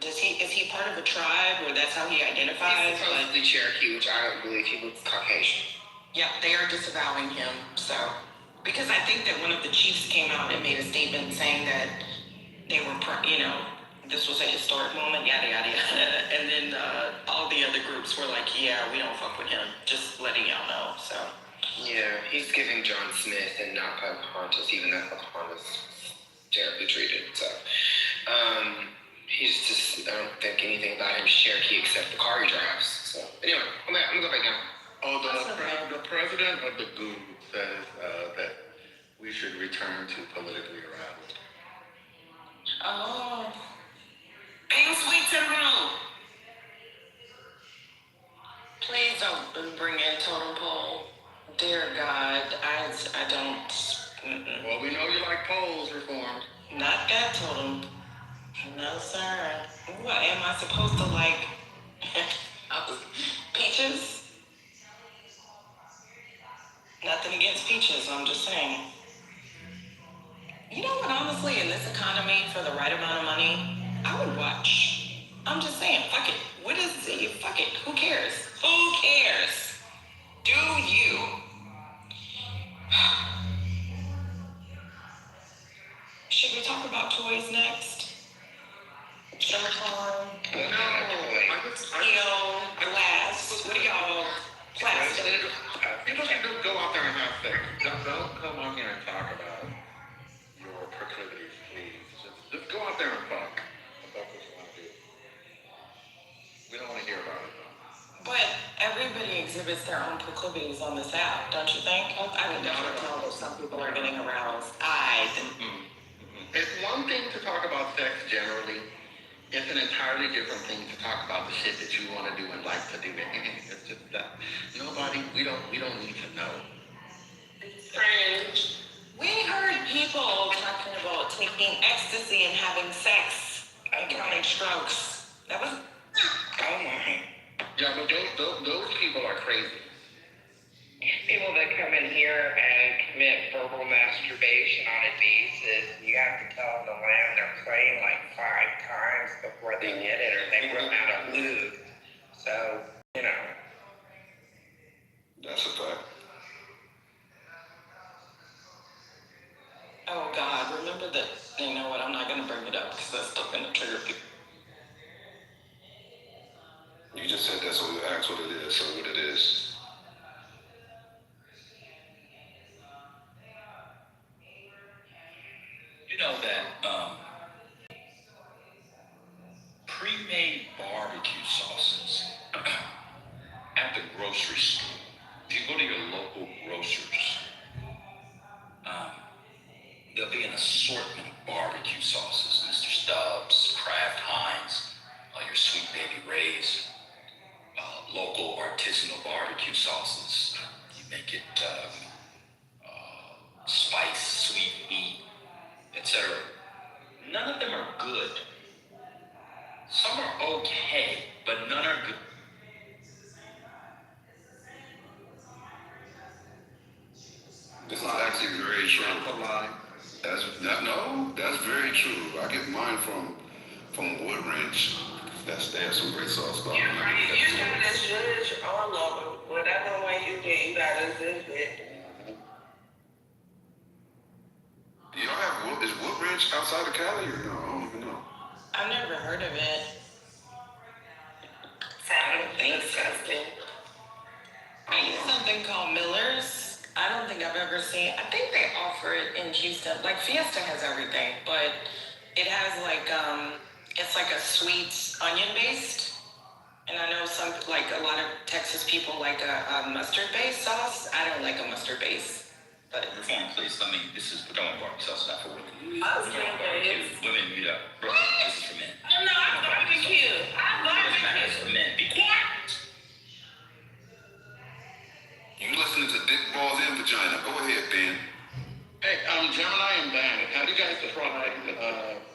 Is he part of a tribe, or that's how he identifies? He's supposedly Cherokee, which I don't believe he looks Caucasian. Yeah, they are disavowing him. So, because I think that one of the chiefs came out and made a statement saying that they were, this was a historic moment, yada, yada, yada. And then all the other groups were like, yeah, we don't fuck with him. Just letting y'all know, so. Yeah, he's giving John Smith and not Pocahontas, even though Pocahontas terribly treated, so. He's just, I don't think anything about him is Cherokee except the car he drives, so. Anyway, I'm gonna go back down. Oh, the president of the group says that we should return to politically aroused. Oh. Bring sweet to the room. Please don't bring in totem pole. Dear God, I don't. Mm-mm. Well, we know you like polls reformed. Not that totem. No, sir. What am I supposed to like? Peaches? Nothing against peaches, I'm just saying. You know what, honestly, in this economy, for the right amount of money, I would watch. I'm just saying, fuck it. What is it? Fuck it. Who cares? Who cares? Do you? Should we talk about toys next? Silicone? No. Steel, glass. What do y'all? Plastic. People should go out there and have sex. Don't come on here and talk about your proclivities, please. Just go out there and fuck. That's what you want to do. We don't want to hear about it, though. But everybody exhibits their own proclivities on this app, don't you think? I can definitely tell that some people are getting aroused. It's one thing to talk about sex generally. It's an entirely different thing to talk about the shit that you want to do and like to do. It's just that we don't need to know. Strange. We heard people talking about taking ecstasy and having sex and counting strokes. That was. Oh my. Yeah, but those people are crazy. People that come in here and commit verbal masturbation on a basis, you have to tell them to land their plane like 5 times before they get it, or they run out of lube. So, That's a fact. Oh God, remember that. You know what? I'm not going to bring it up because that's still going to trigger people. You just said that, so we asked what it is, so what it is. You know that assortment of barbecue sauces, Mr. Stubbs, Kraft Heinz, your Sweet Baby Ray's, local artisanal barbecue sauces. You make it spice, sweet, heat, etc. None of them are good. Some are okay, but none are good. This is actually very true. That's very true. I get mine from Wood Ranch. They have some great sauce. You're right. You gotta judge all of them. Whatever way you get, you gotta judge it. Do y'all have is Wood Ranch outside of Cali or no? I don't even know. I've never heard of it. Sounds disgusting. I use something called Miller's. I don't think I've ever seen. I think they offer it in Houston. Like Fiesta has everything, but it has like it's like a sweet onion based. And I know a lot of Texas people like a mustard based sauce. I don't like a mustard base. But reform, please. This is don't barbecue sauce, not for women. I was thinking Women, mute up. Bro, this is for men. No, I barbecue. This is for men. Be quiet. You listening to Dick Balls and Vagina. Go ahead, Ben. Hey, Gemini and Dan, have you guys tried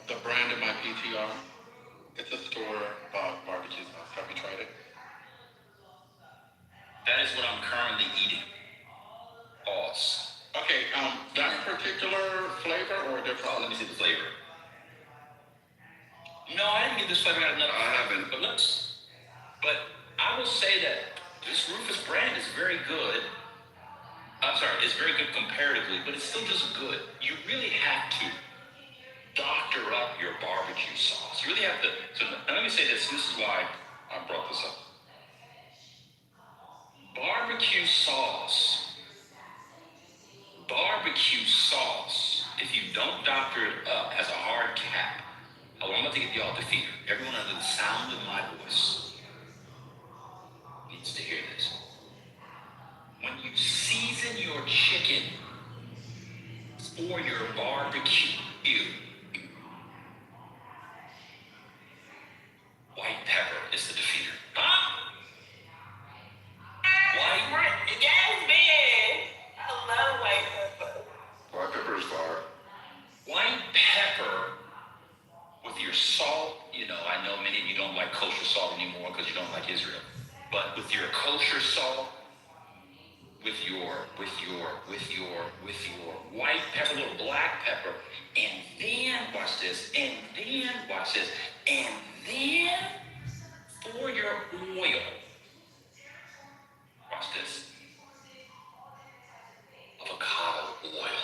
the brand of my PTR? It's a store about barbecue sauce. Have you tried it? That is what I'm currently eating. Pause. Okay, that particular flavor or different? Let me see the flavor. No, I didn't get this flavor out of another. I haven't. But I will say that this Rufus brand is very good. I'm sorry, it's very good comparatively, but it's still just good. You really have to doctor up your barbecue sauce. You really have to. So let me say this. This is why I brought this up. Barbecue sauce, if you don't doctor it up, has a hard cap. I'm about to get y'all defeated. Everyone under the sound of my voice needs to hear this. When you season your chicken for your barbecue, white pepper is the defeater. Huh? Yes, man. I love white pepper. White pepper is fire. White pepper with your salt. I know many of you don't like kosher salt anymore because you don't like Israel. But with your kosher salt, with your white pepper, little black pepper, and then watch this, and then for your oil. Watch this. Avocado oil.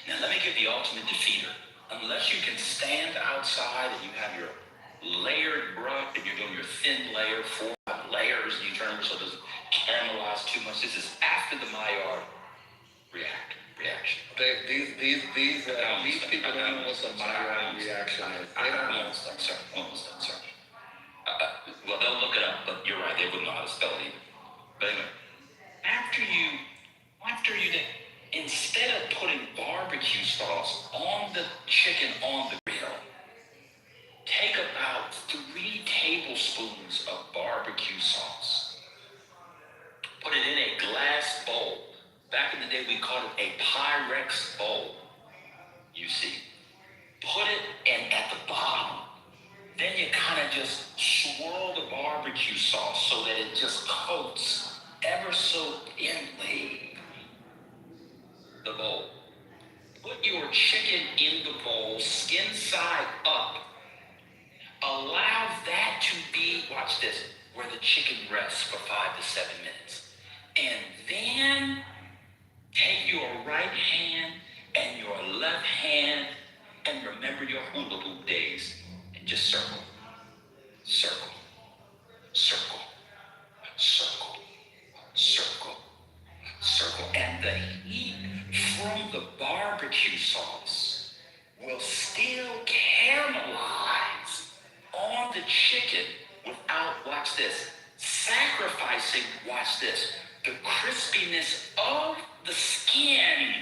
Now let me give the ultimate defeater. Unless you can stand outside and you have your layered brush and you're doing your thin layer, 4 layers, and you turn them so it doesn't caramelize too much. This is after the Maillard reaction. These people don't know what the Maillard reaction is. Almost done, sir. Well, they'll look it up, but you're right. They wouldn't know how to spell it either. But anyway, after you then, instead of putting barbecue sauce on the chicken on the grill, take about 3 tablespoons of barbecue sauce. Put it in a glass bowl. Back in the day, we called it a Pyrex bowl. You see. Put it in at the bottom. Then you kind of just swirl the barbecue sauce so that it just coats ever so thinly the bowl. Put your chicken in the bowl, skin side up. Allow that to be, watch this, where the chicken rests for 5 to 7 minutes. And then take your right hand and your left hand and remember your hula hoop days and just circle, circle, circle, circle, circle, circle. And the heat from the barbecue sauce will still caramelize on the chicken without, watch this, sacrificing, watch this, the crispiness of the skin.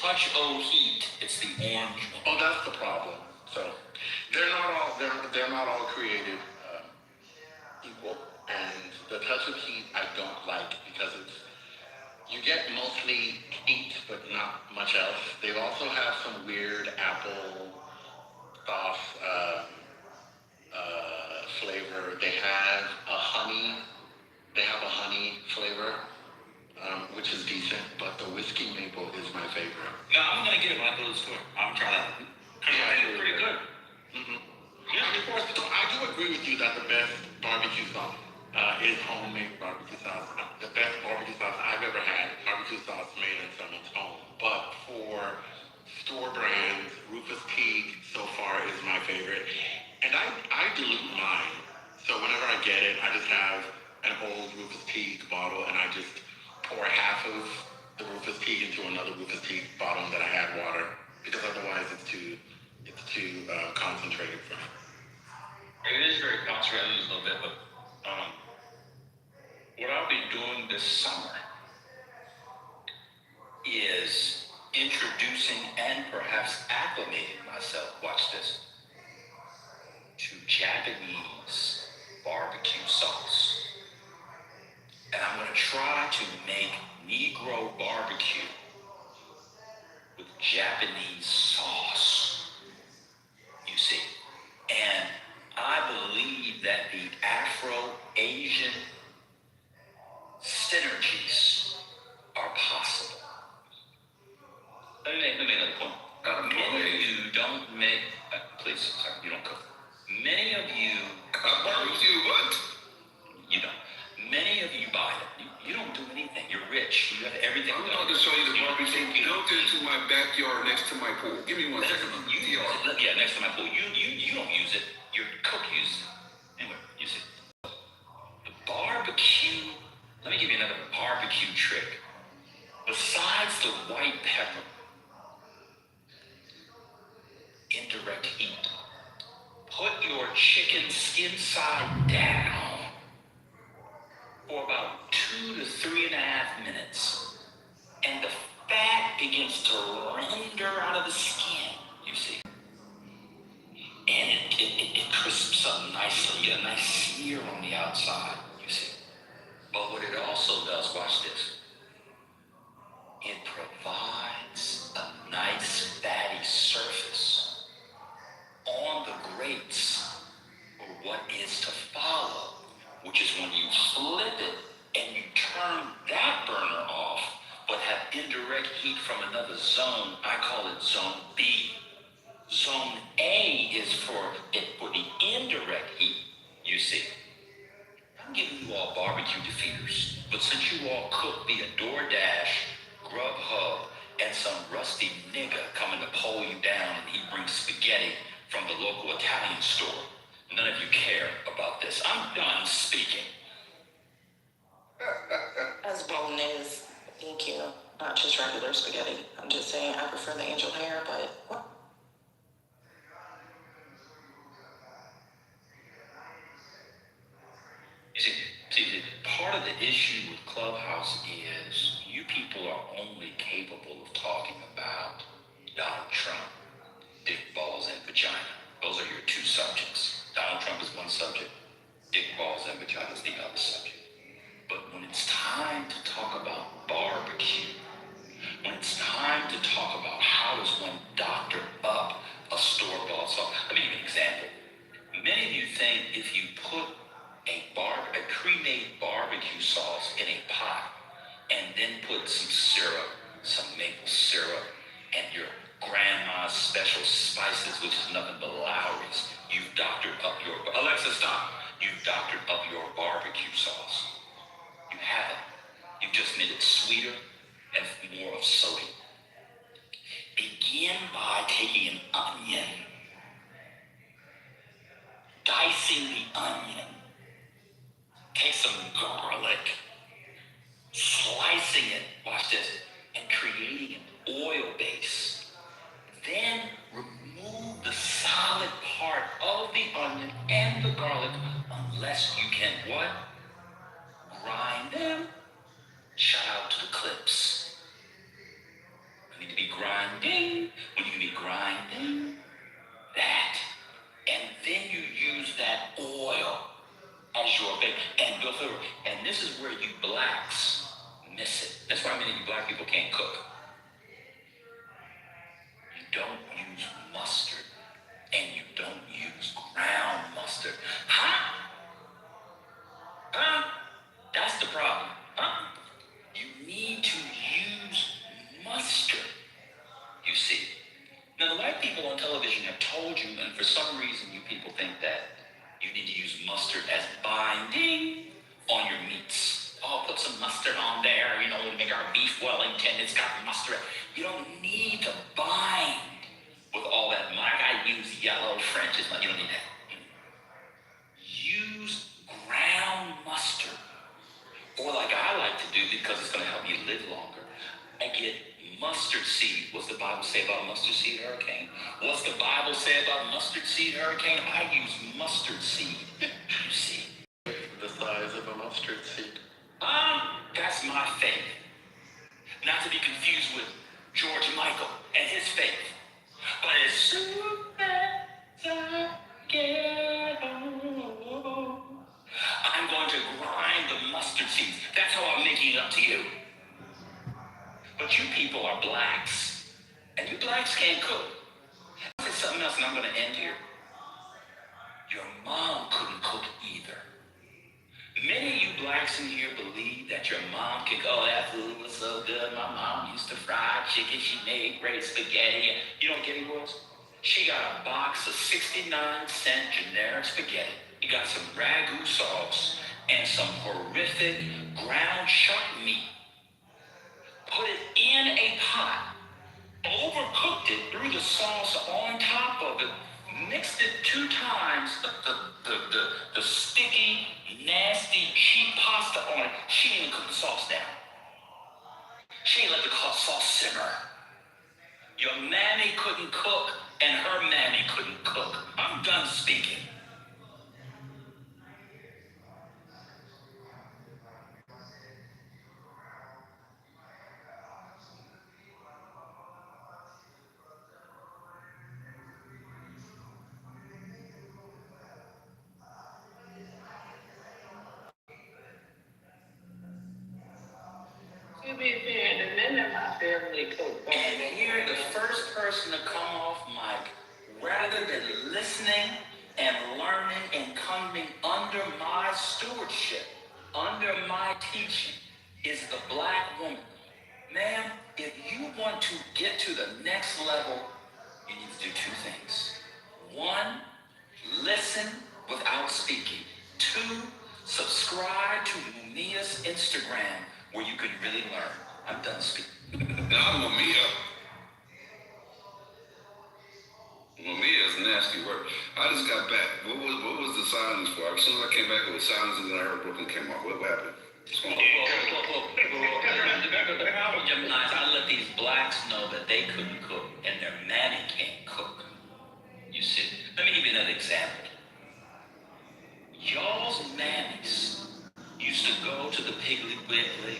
touch O heat. It's the orange one. Oh, that's the problem. So they're not all created equal. And the touch of heat I don't like because you get mostly heat but not much else. They also have some weird apple sauce flavor. They have a honey flavor, which is decent, but the whiskey maple is my favorite. No, I'm gonna get it when I go to the store. I'm trying that. It's pretty good. Mm-hmm. Yeah, of course. So I do agree with you that the best barbecue sauce is homemade barbecue sauce. The best barbecue sauce I've ever had, barbecue sauce made in someone's home. But for store brands, Rufus Teague so far is my favorite. And I dilute mine. So whenever I get it, I just have an old Rufus Teague bottle and I just pour half of the Rufus Teague into another Rufus Teague bottle that I add water because otherwise it's too concentrated for me. It is very concentrated a little bit, but what I'll be doing this summer is introducing and perhaps acclimating myself, watch this, to Japanese barbecue sauce. And I'm going to try to make Negro barbecue with Japanese sauce, you see. And I believe that the Afro-Asian synergies are possible. Let me make another point. Many of you don't make, please, sorry, you don't cook. Many of you barbecue what? You don't. Many of you buy it. You don't do anything. You're rich. You have everything. I'm about to show you the barbecue built into my backyard next to my pool. Give me 1 second. You use it. Yeah, next to my pool. You don't use it. Your cook uses it. Anyway, use it. The barbecue. Let me give you another barbecue trick. Besides the white pepper, indirect heat. Put your chicken skin side down for about 2 to 3.5 minutes, and the fat begins to render out of the skin, you see. And it crisps up nicely. You get a nice sear on the outside, you see. But what it also does, watch this, it provides a nice fatty surface on the grates for what is to follow, which is when you flip it and you turn that burner off, but have indirect heat from another zone. I call it zone B. Zone A is for the indirect heat, you see. I'm giving you all barbecue defeaters, but since you all cook via DoorDash, Grubhub, and some rusty nigga coming to pull you down and he brings spaghetti from the local Italian store, none of you care about this. I'm done speaking. As bolognese, thank you. Not just regular spaghetti. I'm just saying I prefer the angel hair, but what? You see, part of the issue with Clubhouse is you people are only capable of talking about Donald Trump, dick, balls, and vagina. Those are your two subjects. Donald Trump is one subject, dick, balls, and vagina is the other subject. But when it's time to talk about barbecue, when it's time to talk about how does one doctor up a store-bought sauce, let me give you an example. Many of you think if you put a pre-made barbecue sauce in a pot and then put some syrup, some maple syrup, and your grandma's special spices, which is nothing but Lowry's, you've doctored up your... Alexa, stop. You've doctored up your barbecue sauce. You haven't. You've just made it sweeter and more of sodium. Begin by taking an onion, dicing the onion, take some garlic, slicing it, watch this, and creating an oil base. Then remove the solid part of the onion and the garlic unless you can what? Grind them. Shout out to the clips. I need to be grinding grinding, when you can be grinding, that. And then you use that oil as your bait. And go through. And this is where you blacks miss it. That's why many of you black people can't cook. You don't use mustard. And you don't use ground mustard. Huh? Huh? That's the problem. Huh? You need to use mustard. You see. Now, the white people on television have told you, and for some reason you people think that you need to use mustard as binding on your meats. Oh, put some mustard on there, you know, to make our beef Wellington. It's got mustard. You don't need to bind with all that. I use yellow French. You don't need that. Use ground mustard. Or like I like to do, because it's going to help you live longer, I get mustard seed. What's the Bible say about mustard seed hurricane? What's the Bible say about mustard seed hurricane? I use mustard seed. You see. The size of a mustard seed. That's my faith. Not to be confused with George Michael and his faith. But as soon as I get home, I'm going to grind the mustard seeds. That's how I'm making it up to you. But you people are blacks. And you blacks can't cook. I'll say something else and I'm going to end here. Your mom couldn't cook either. Many of you blacks in here believe that your mom can go, oh, that food was so good. My mom used to fry chicken. She made great spaghetti. You don't get it, boys? She got a box of 69-cent generic spaghetti. You got some ragu sauce and some horrific ground chuck meat. Put it in a pot. Overcooked it, threw the sauce on top of it, mixed it 2 times, the sticky, nasty, cheap pasta on it. She didn't even cook the sauce down. She didn't let the sauce simmer. Your mammy couldn't cook, and her mammy couldn't cook. I'm done speaking. To be fair, the men in my family cook. And you're the first person to come off mic, rather than listening and learning and coming under my stewardship, under my teaching, is the black woman. Ma'am, if you want to get to the next level, you need to do 2 things. 1, listen without speaking. 2, subscribe to Mumia's Instagram, where you can really learn. I'm done speaking. Now, Mumia is nasty work. I just got back. What was the silence for? As soon as I came back, it was silence, and then I heard Brooklyn came off. What happened? What's going on? The problem, Gemini, is I let these blacks know that they couldn't cook, and their mammy can't cook. You see? Let me give you another example. Y'all's mammies used to go to the Piggly Wiggly,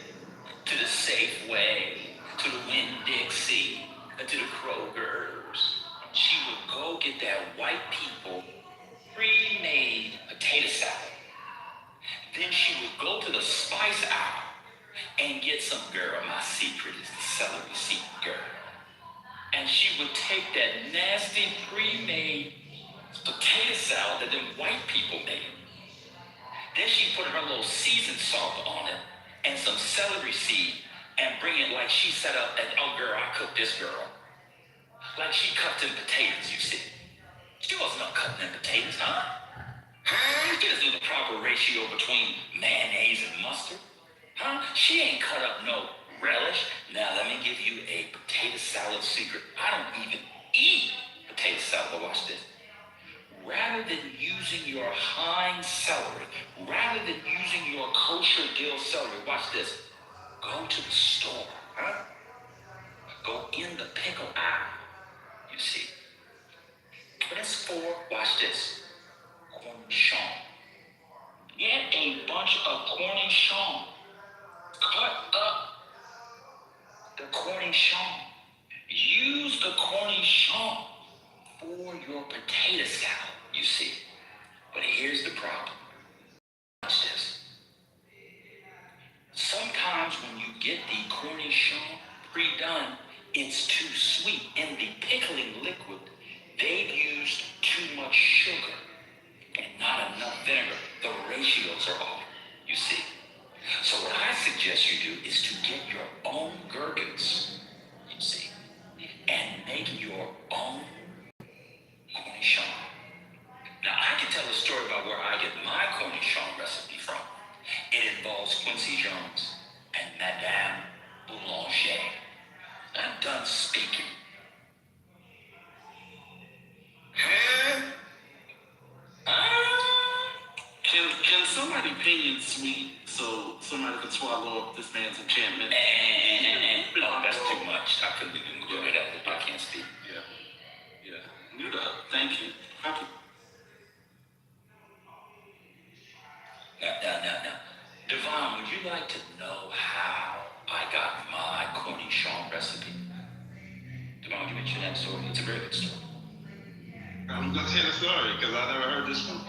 to the Safeway, to the Winn-Dixie, and to the Kroger's. She would go get that white people pre-made potato salad. Then she would go to the spice aisle and get some, girl, my secret is the celery seed, girl. And she would take that nasty pre-made potato salad that them white people made. Then she put her little seasoned salt on it and some celery seed and bring it like she set up and, oh girl, I cooked this, girl. Like she cut them potatoes, you see. She wasn't no cutting them potatoes, huh? She doesn't do the proper ratio between mayonnaise and mustard. Huh? She ain't cut up no relish. Now let me give you a potato salad secret. I don't even eat potato salad, but watch this. Rather than using your Heinz celery, rather than using your kosher dill celery, watch this. Go to the store, huh? Go in the pickle aisle, you see. Press for, watch this, cornichon. Get a bunch of cornichon. Cut up the cornichon. Use the cornichon for your potato salad, you see. But here's the problem. Watch this. Sometimes when you get the cornichon pre-done, it's too sweet. In the pickling liquid, they've used too much sugar and not enough vinegar. The ratios are off, you see. So what I suggest you do is to get your own gherkins, you see, and make your own cornichon. Now, I can tell a story about where I get my cornichon recipe from. It involves Quincy Jones and Madame Boulanger. I'm done speaking. Can somebody pinion sweet so somebody can swallow up this man's enchantment? No, that's too much. I couldn't even do it. I can't speak. Yeah. Mute up. Thank you. Now. Devon, would you like to know how I got my cornichon recipe? Devon, would you mention that story? It's a very good story. I'm gonna tell the story because I never heard this one.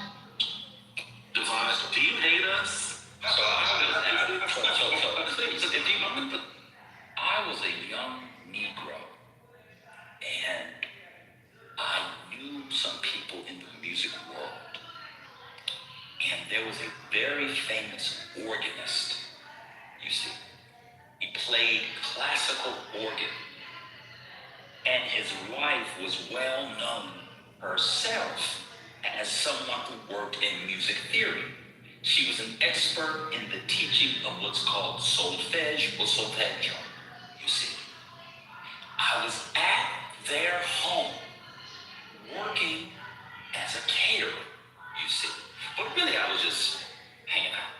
Devon, do you hate us? I was a young Negro, and I knew some people in the music world. And there was a very famous organist, you see. He played classical organ. And his wife was well known herself as someone who worked in music theory. She was an expert in the teaching of what's called solfege or solfeggio, you see. I was at their home working as a caterer, you see. But really, I was just hanging out.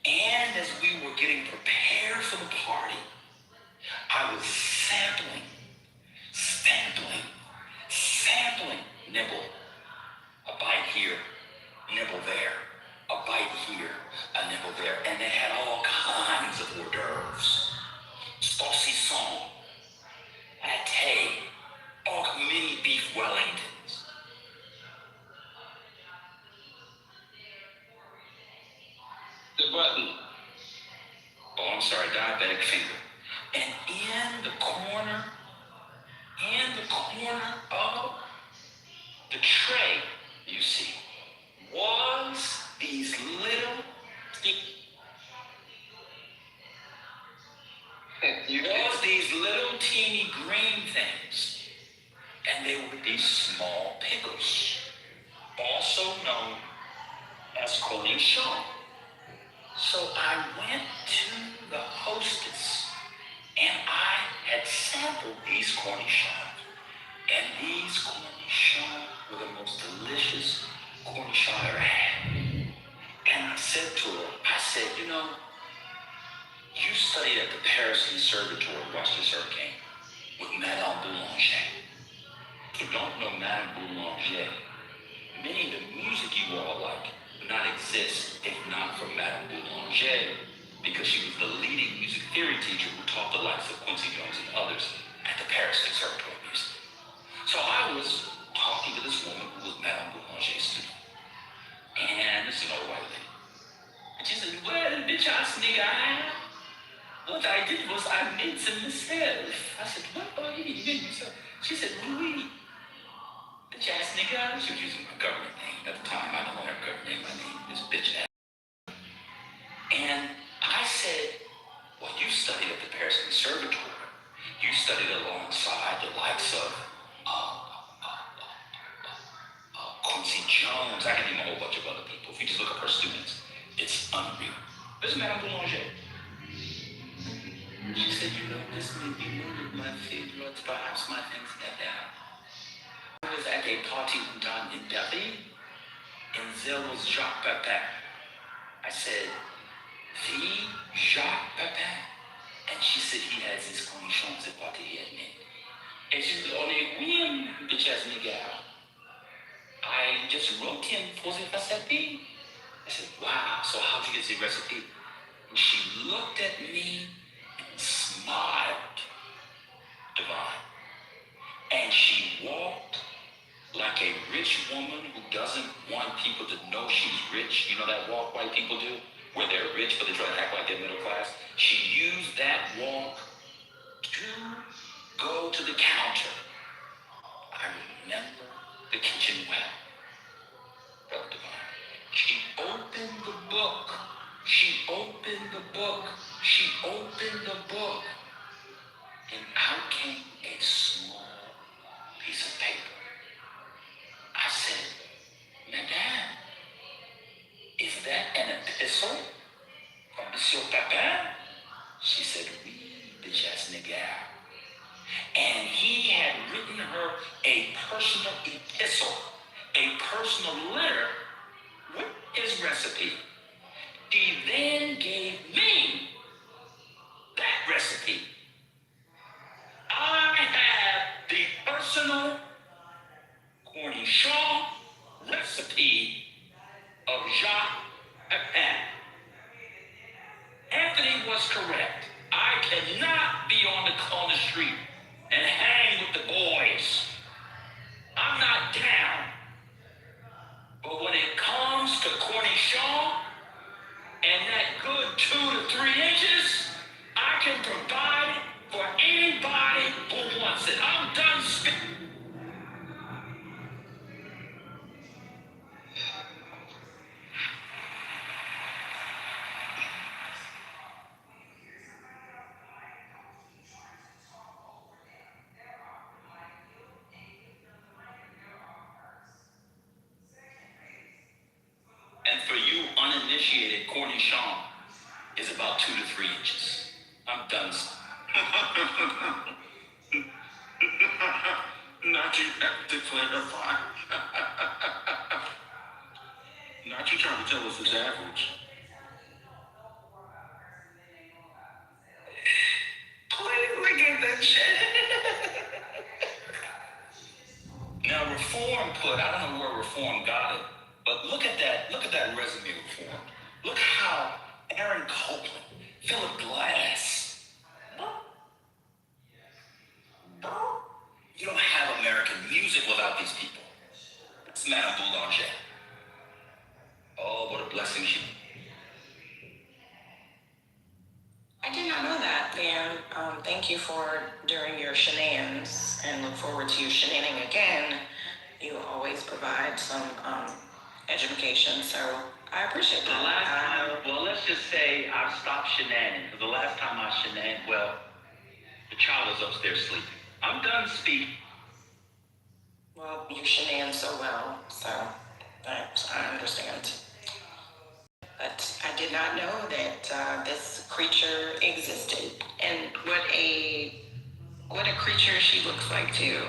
And as we were getting prepared for the party, I was sampling, nibble. A bite here, nibble there. A bite here, a nibble there. And they had all kinds of hors d'oeuvres. Saucisson, pate, all mini beef Wellingtons. The button. Oh, I'm sorry, diabetic finger. And in the corner of the tray, you see, was these little teeny green things. And they were these small pickles, also known as cornichon. So I went to the hostess and I had sampled these cornichons. And these cornichons were the most delicious cornichon I ever had. And I said to her, you know, you studied at the Paris Conservatory, watch this hurricane, with Madame Boulanger. If you don't know Madame Boulanger, many of the music you all like would not exist if not for Madame Boulanger, because she was the leading music theory teacher who taught the likes of Quincy Jones and others at the Paris Conservatory of Music. So I was talking to this woman who was Madame Boulanger's student. And this is an old white lady. And she said, well, bitch ass nigga, what I did was I made some myself. I said, what? Oh, you made yourself? She said, Louis, bitch ass nigga. She was using my government name at the time. I don't know her government name. My name is bitch ass. And I said, well, you studied at the Paris Conservatory. You studied alongside the likes of Quincy Jones. I can name a whole bunch of other people. If you just look up her students, it's unreal. This is Madame Boulanger. She said, you know, this may be one of my favorites, perhaps my things that down. I was at a party one time in Paris, and there was Jacques Pepin. I said, the Jacques Pepin? And she said he has his cornichons at party he had made. And she said, on est oui, bitch ass nigga. I just wrote him for the recipe. I said, wow, so how'd you get the recipe? And she looked at me and smiled. Divine. like a rich woman who doesn't want people to know she's rich. You know that walk white people do? Where they're rich, but they try to act like they're middle class. She used that walk to go to the counter. I remember the kitchen well. Brother Divine. She opened the book. She opened the book. She opened the book. And out came a small piece of paper. I said, Madame, is that an epistle from Monsieur Papin? She said, oui, Duchesse Nigel. And he had written her a personal epistle, a personal letter with his recipe. He then gave me that recipe. I have the personal cornichon recipe of Jacques Pepin. Anthony was correct. I cannot be on the street and hang with the boys. I'm not down. But when it comes to cornichon and that good 2 to 3 inches, I can provide it for anybody who wants it. I'm done speaking. And for you uninitiated, cornichon is about 2 to 3 inches. I'm done. Not you have to clarify. Not you trying to tell us it's average. Please look at that shit. Now Reform I don't know where Reform got it, but look at that resume Reform. Look how Aaron Copland, Philip Glass. You don't have American music without these people. It's Madame Boulanger. Oh, what a blessing she. I did not know that, Dan. Thank you for during your shenanigans, and look forward to you shenaning again. You always provide some education, so I appreciate that. The last time, well, let's just say I've stopped shenanigans. The last time I shenanigans, well, the child is upstairs sleeping. I'm done speaking. Well, you shenan so well, so I understand. But I did not know that this creature existed, and what a creature she looks like too.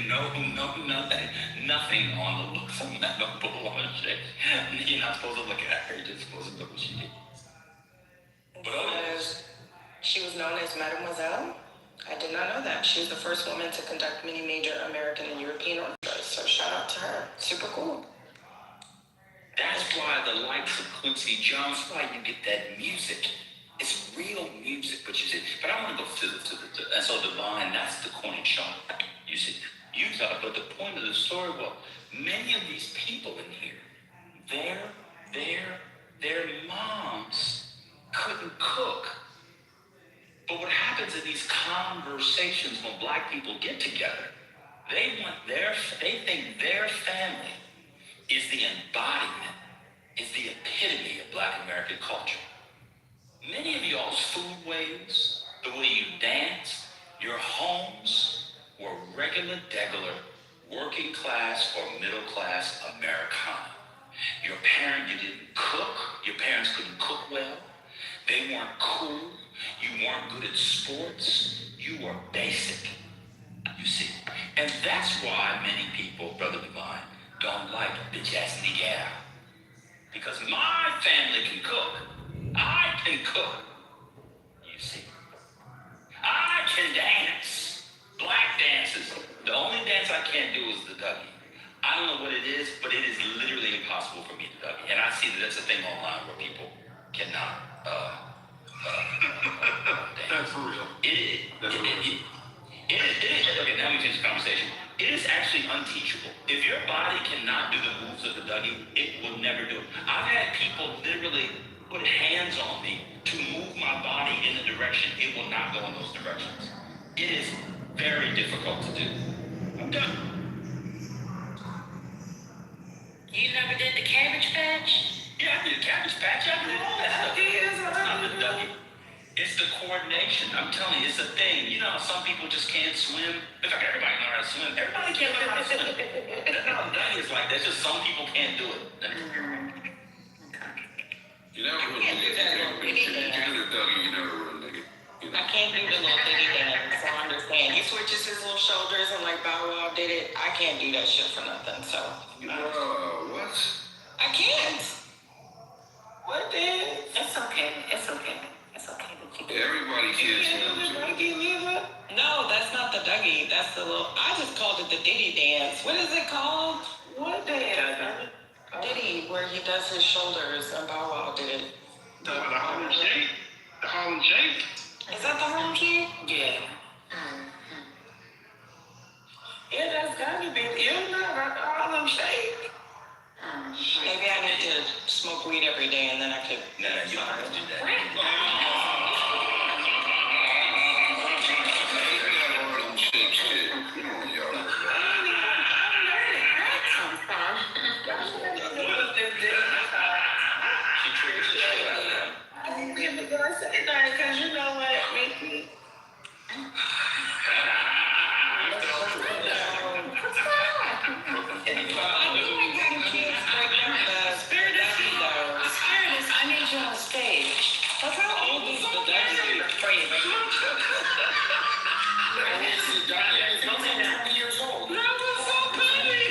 No, nothing on the looks of Madame Boulanger. You're not supposed to look at her. You're just supposed to look what she did. But she was known as Mademoiselle. I did not know that. She was the first woman to conduct many major American and European orchestras. So shout out to her. Super cool. That's why the likes of Quincy Jones, that's why you get that music. It's real music, but you see, but I want to go to the and so Divine, that's the cornichon. You see, you thought, but the point of the story, well, many of these people in here, their moms couldn't cook. But what happens in these conversations when black people get together, they think their family is the embodiment, is the epitome of black American culture. Many of y'all's food ways, the way you dance, your homes were regular, working class or middle class Americana. You didn't cook, your parents couldn't cook well, they weren't cool, you weren't good at sports, you were basic, you see. And that's why many people, Brother Divine, don't like bitch ass nigga. Because my family can cook. I can cook. You see. I can dance. Black dances. The only dance I can't do is the Dougie. I don't know what it is, but it is literally impossible for me to Dougie. And I see that that's a thing online where people cannot dance. That's for real. It is. Okay, now we change the conversation. It is actually unteachable. If your body cannot do the moves of the Dougie, it will never do it. I've had people literally put hands on me to move my body in a direction it will not go in those directions. It is very difficult to do. I'm done. You never did the cabbage patch? Yeah, I did cabbage patch. I did all that stuff. It's not the Dougie. It's the coordination. I'm telling you, it's a thing. You know how some people just can't swim? In fact, everybody knows how to swim. Everybody can't learn how to swim. That's not Dougie is like that. It's just some people can't do it. You never really did that. You can do the Dougie, you never really did it. I can't do the little thing dance, so I understand. He switches his little shoulders and like Bow Wow did it. I can't do that shit for nothing, so. What? I can't. What then? It's okay. It's okay. It's okay. Everybody can't swim. No, that's not the Dougie. That's the little. I just called it the Diddy dance. What is it called? What dance? Diddy, where he does his shoulders and Bow Wow did it. The Harlem Shake? The Harlem Shake? Is that the Harlem Shake? Yeah. Yeah, that's gotta be. You're not the Harlem Shake. Maybe I need to smoke weed every day and then I could. No, you don't have to do that. Because you know what, Mickey? I need you on stage. That's how old is the Dougie? Years old. That was so funny.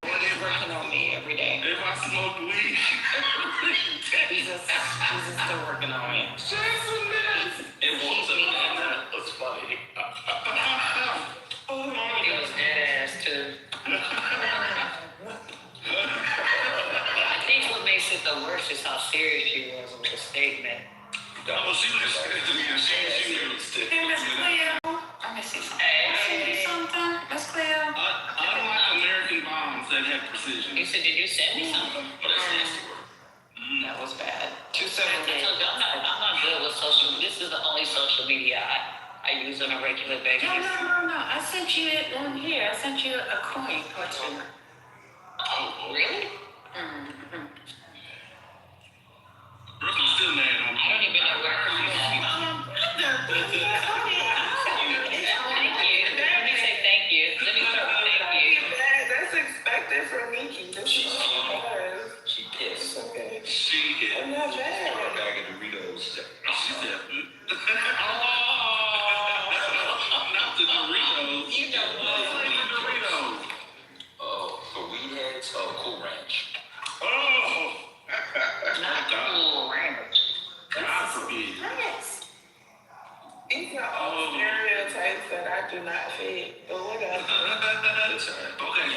Lord is working on me every day. If I smoke weed, Jesus still working on me. It was a man that was funny. He was dead ass too. I think what makes it the worst is how serious she was with the statement. oh, she was she was Hey, Miss Cleo. I miss you. Hey. Something? Miss Cleo? unlike American bombs that have precision. You said, did you send me something? That was bad. I told you, I'm not good with social. This is the only social media I use on a regular basis. No. I sent you it on here. I sent you a coin. Oh, really? Mm-hmm. Brooklyn's still mad on me. I don't even know where I'm from. Thank you. Let me say thank you. Let me start with thank you. That's expected from Nikki. She pissed. Okay. She hit. I'm not mad. A bag of Doritos. She said, Not the Doritos. You know what? The Doritos. oh, for weed heads? Oh, Cool Ranch. Oh. Not Cool Ranch. God forbid. These are all stereotypes that I do not fit, but whatever. That's all right. Okay,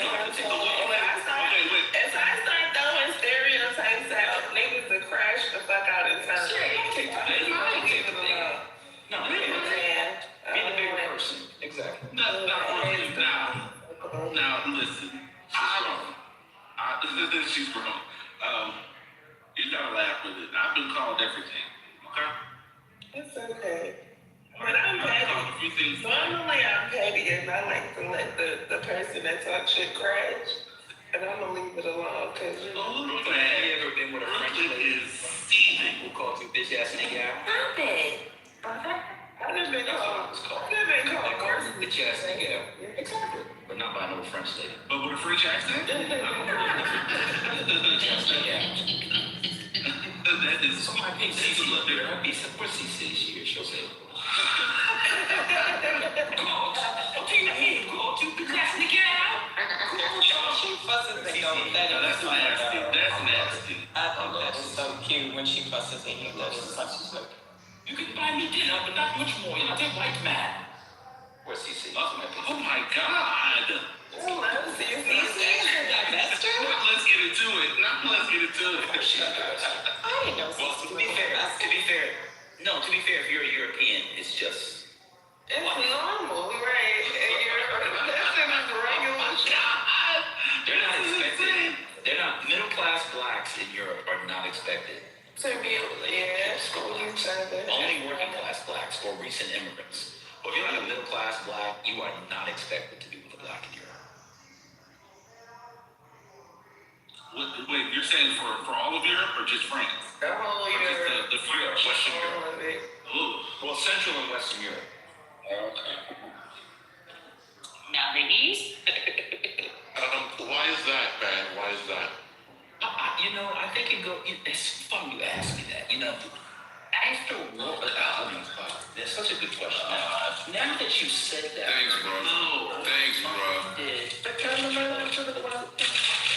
If I start throwing stereotypes out, niggas will crash the fuck out of town. No, be the bigger person. Exactly. Now, listen. She's wrong. You gotta laugh with it. I've been called everything. Okay? It's okay. But I'm petty. Normally I'm petty and I like to let the person that talks shit crash. And I'm gonna leave it alone because you know. Have you ever been with a French lady who called you bitch ass nigga out? Stop it. I've been called worse. Bitch ass nigga out. Exactly. But not by no French lady. But with a French accent? Bitch ass nigga out. That is So my big sister look there. I'd be some pussy say she she'll say. She fusses and goes, that's nasty. That's nasty. I think that is so cute when she fusses and you know she's like, You can buy me dinner, but not much more. You're not that white man. What's he say? Oh my God. let's get into it. Let's get into it. I didn't know. Well, to be fair, if you're a European, it's just. It's normal, right? That's regular. They're not expected. They're not middle class blacks in Europe are not expected. To be, yeah, school each other. Only working class blacks or recent immigrants. But if you're like a middle class black, you are not expected to be with a black in Europe. Wait, you're saying for all of Europe or just France? The whole Europe. The French. Western All Europe. of it. Ooh. Well, Central and Western Europe. Okay. Now the East. Why is that, man? Why is that? I think it's funny you ask me that. After war, that's such a good question. Now that you said that. Thanks, bro. Thanks, bro.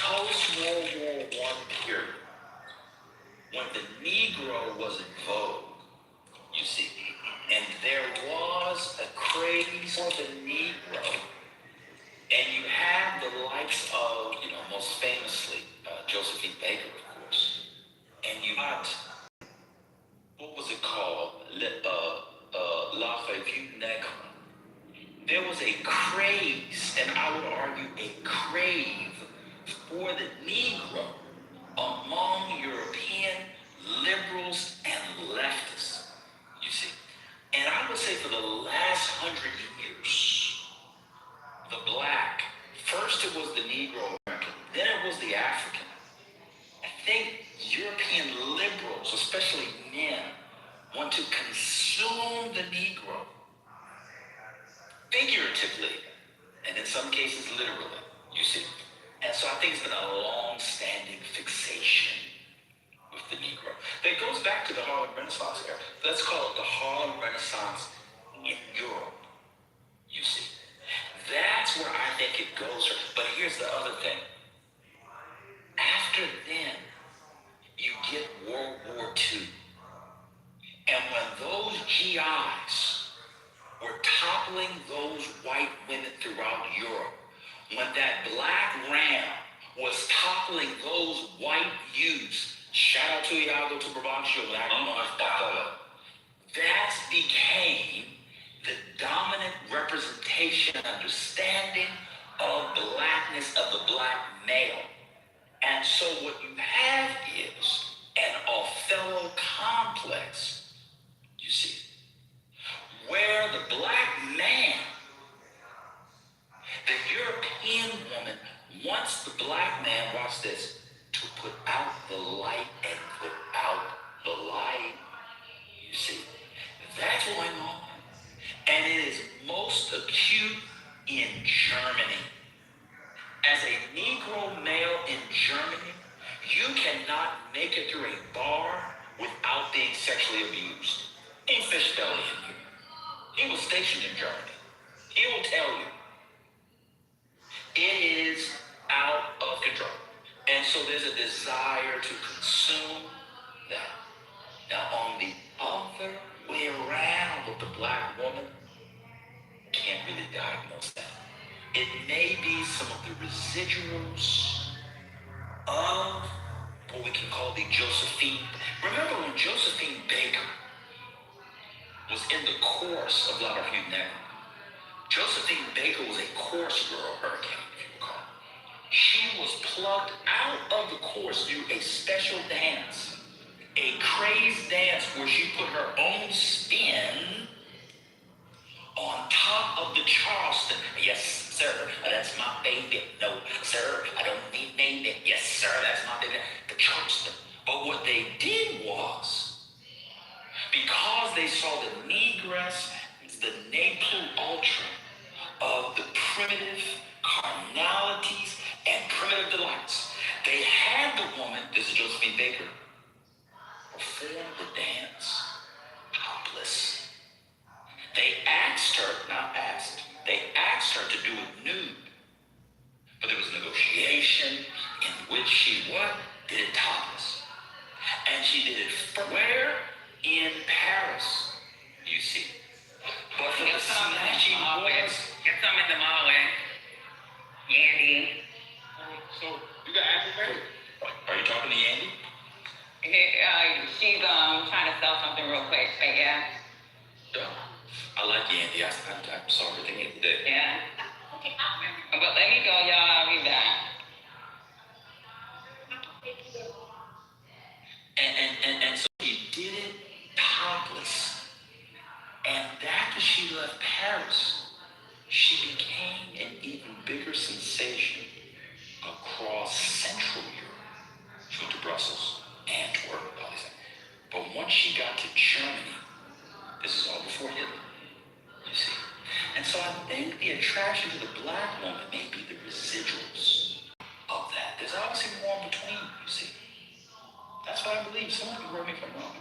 Post-World War I period, when the Negro was in vogue, you see, and there was a craze for the Negro, and you have the likes of, most famously, Josephine Baker, of course, and you got, what was it called? La Fête Negre. There was a craze, and I would argue a crave for the Negro among European liberals and leftists, you see. And I would say for the last 100 years, the black, first it was the Negro American, then it was the African. I think European liberals, especially men, want to consume the Negro figuratively, and in some cases literally, you see. And so I think it's been a long-standing fixation with the Negro. That goes back to the Harlem Renaissance era. Let's call it the Harlem Renaissance in Europe, you see. That's where I think it goes. But here's the other thing. After then, you get World War II. And when those GIs were toppling those white women throughout Europe, when that black ram was toppling those white youths, shout out to Iago to Brabantio, that became the dominant representation and understanding of blackness of the black male. And so what you have is an Othello complex, you see, where the black man, the European woman wants the black man, watch this, to put out the light and put out the light. You see, that's going on. And it is most acute in Germany. As a Negro male in Germany, you cannot make it through a bar without being sexually abused. In Fish Belly in here. He was stationed in Germany. He will tell you. It is out of control. And so there's a desire to consume that. Now on the other way around with the black woman, can't really diagnose that. It may be some of the residuals of what we can call the Josephine. Remember when Josephine Baker was in the chorus of La Revue Negre? Josephine Baker was a chorus girl, hurricane, if you recall. She was plucked out of the chorus through a special dance, a crazed dance where she put her own spin on top of the Charleston. Yes, sir, that's my baby. No, sir, I don't need baby. Yes, sir, that's my baby. The Charleston. But what they did was, because they saw the negress, the ne plus ultra of the primitive carnalities and primitive delights, they had the woman, this is Josephine Baker, perform the dance topless. They asked her to do it nude. But there was a negotiation in which she did it topless. And she did it where? In Paris, you see. But for the snatching boys, get some in the Malway. Yandy. So, you got African? Are you talking She's trying to sell something real quick, but yeah. I like Andy. I saw everything Andy did. Yeah. But let me go, y'all. I'll be back. And so he did it topless. And after she left Paris, she became an even bigger sensation across Central Europe. She went to Brussels, Antwerp, all these things. But once she got to Germany, this is all before Hitler, you see. And so I think the attraction to the black woman may be the residuals of that. There's obviously more in between, you see. That's what I believe. Someone can correct me if I'm wrong.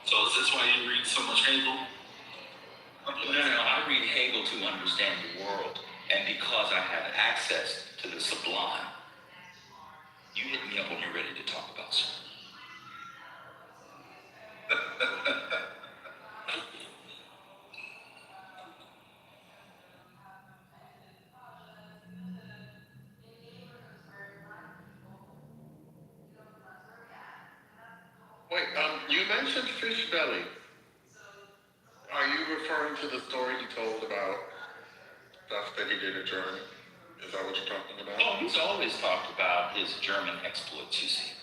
So is this why you read so much Hegel? No, I read Hegel to understand the world. And because I have access to the sublime, you hit me up when you're ready to talk about something. Wait, you mentioned Fish Belly. Are you referring to the story he told about stuff that he did in Germany? Is that what you're talking about? Oh, he's always talked about his German exploits, you see.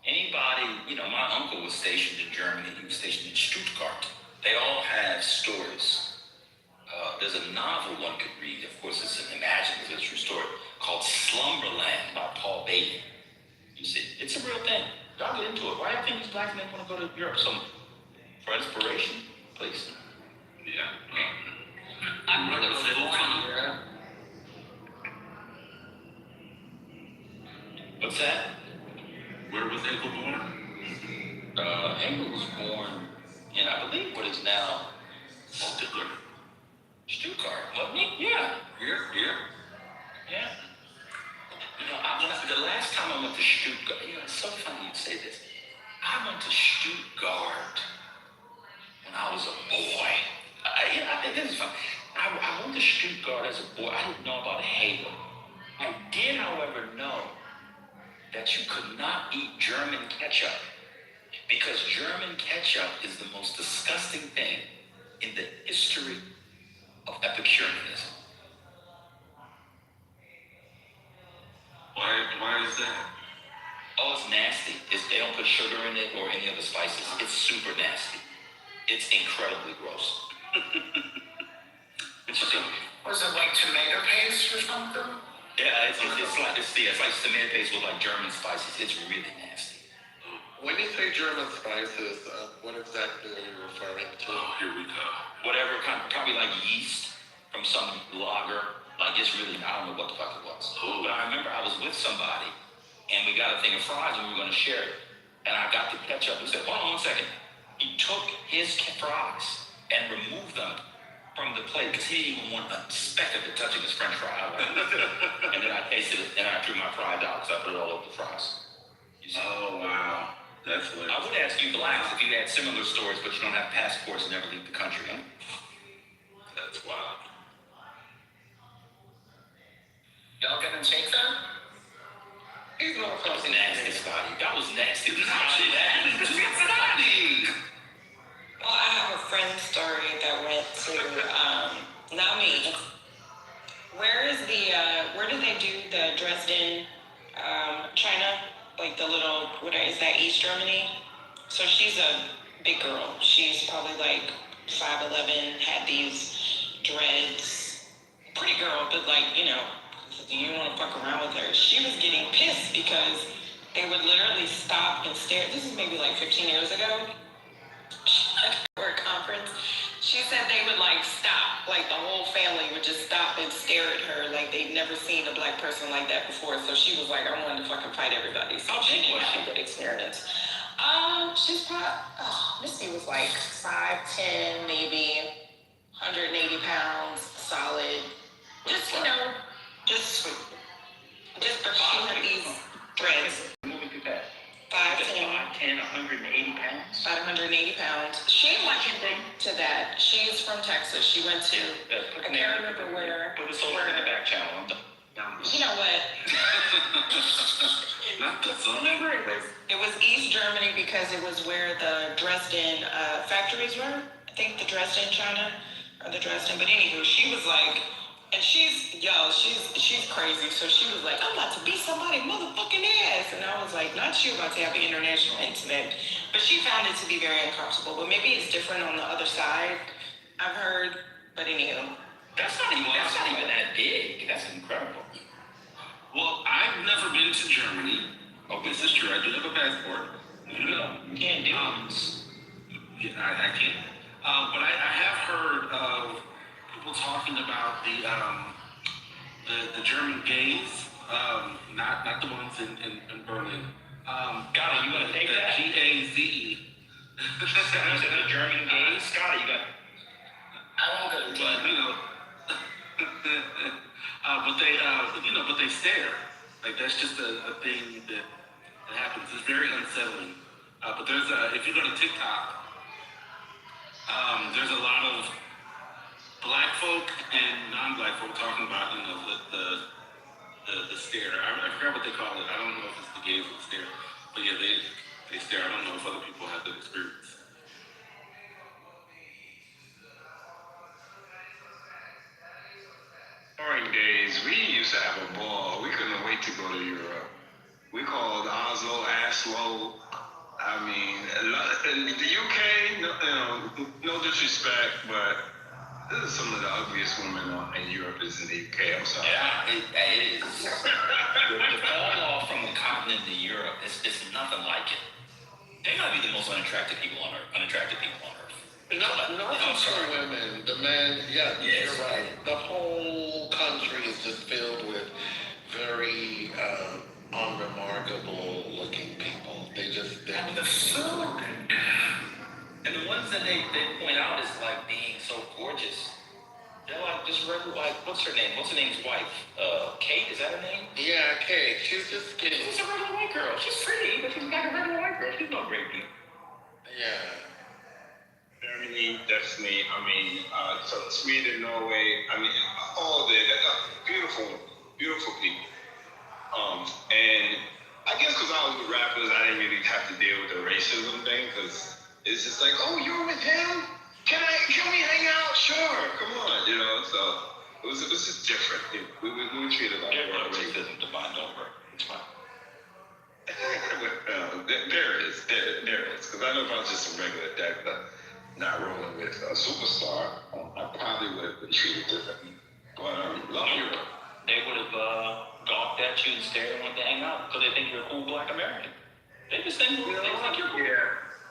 Anybody, my uncle was stationed in Germany. He was stationed in Stuttgart. They all have stories. There's a novel one could read. Of course, it's an imaginative, it's a true story, called Slumberland by Paul Bailey. You see, it's a real thing. Y'all get into it. Why do you think these black men want to go to Europe? For inspiration, please. Yeah. My brother was born in Europe. What's that? Where was Hegel born? Hegel was born in, I believe, what is now Stuttgart. Wasn't he? Yeah. Here? Yeah. The last time I went to Stuttgart, it's so funny you say this. I went to Stuttgart when I was a boy. I think this is fun. I went to Stuttgart as a boy. I didn't know about Hegel. I did, however, know that you could not eat German ketchup because German ketchup is the most disgusting thing in the history of Epicureanism. Why is that? Oh, it's nasty. They don't put sugar in it or any other spices. It's super nasty. It's incredibly gross. Was it like tomato paste or something? Yeah, it's like tomato paste with like German spices. It's really nasty. When you say German spices, what exactly are you referring to? Oh, here we go. Whatever probably like yeast from some lager. Like it's really, I don't know what the fuck it was. But I remember I was with somebody and we got a thing of fries and we were going to share it. And I got the ketchup. He said, hold on 1 second. He took his fries and removed them from the plate because he didn't even want a speck of it touching his French fry. And then I tasted it and I threw my fries out because I put it all over the fries. Oh, wow. That's hilarious. I would ask you blacks if you had similar stories, but you don't have passports and never leave the country, huh? That's wild. Y'all gonna take that? That was nasty, Scotty. That was nasty. Well, I have a friend story that went to, not me. Where do they do the Dresden, China? Like the little, is that East Germany? So she's a big girl. She's probably like 5'11", had these dreads. Pretty girl, but you want to fuck around with her. She was getting pissed because they would literally stop and stare. This is maybe like 15 years ago. For a conference, she said they would stop, the whole family would just stop and stare at her like they'd never seen a black person like that before. So she was like, I wanted to fucking fight everybody. So she didn't have a good experience. She's probably, Missy was like 5'10", maybe 180 pounds, solid. Just, but she had these dreads. 5'10", 180 pounds. About 180 pounds. She went to that. She's from Texas. She went to, I can't remember where. Put the social in the back channel. You know what? not the zone. Remember, it was East Germany because it was where the Dresden factories were. I think the Dresden, China, or the Dresden. But anywho, she was like, and she's crazy. So she was like, I'm about to beat somebody motherfucking ass. And I was like, not you about to have an international incident. But she found it to be very uncomfortable. But maybe it's different on the other side, I've heard. But anywho. That's not even that big. That's incredible. Well, I've never been to Germany. Oh, this is true. I do have a passport. No, you can't do Yeah, I can't. But I have heard of people talking about the German gays, not the ones in Berlin. Scotty, you gonna take that? GAZE. Scotty, you said the German gays? Scotty, you got. I won't go to Germany. But they stare. Like that's just a thing that happens. It's very unsettling. But there's if you go to TikTok, there's a lot of black folk and non-black folk talking about the stare. I forgot what they call it. I don't know if it's the gays or the stare, but yeah, they stare. I don't know if other people have that experience. During days, we used to have a ball. We couldn't wait to go to Europe. We called Oslo, Aslo. I mean, in the UK, no disrespect, but this is some of the ugliest women in Europe is in the UK. I'm sorry. Yeah, it is. The fall off from the continent to Europe, it's nothing like it. They gotta be the most unattractive people on Earth. Not just for women, the men, yes, you're right. The whole country is just filled with very unremarkable looking people. And the food. And the ones that they point out is like being so gorgeous. They're like just regular, like, what's her name? What's her name's wife? Kate, is that her name? Yeah, Kate. She's just skinny. She's a regular white girl. She's pretty, but she's like a regular white girl. She's no great beauty. Yeah. Germany, definitely. I mean, so Sweden, Norway. I mean, all there. Beautiful, beautiful people. And I guess because I was with rappers, I didn't really have to deal with the racism thing because it's just like, oh, you're with him? Can we hang out? Sure, come on, So it was just different. We were treated like racism defined over. It's fine. There is, because I know if I was just a regular deck, not rolling with a superstar, I probably would have been treated differently. But love Europe. They would have gawked at you and stared and wanted to hang out because they think you're a cool black American. They just think you're cool.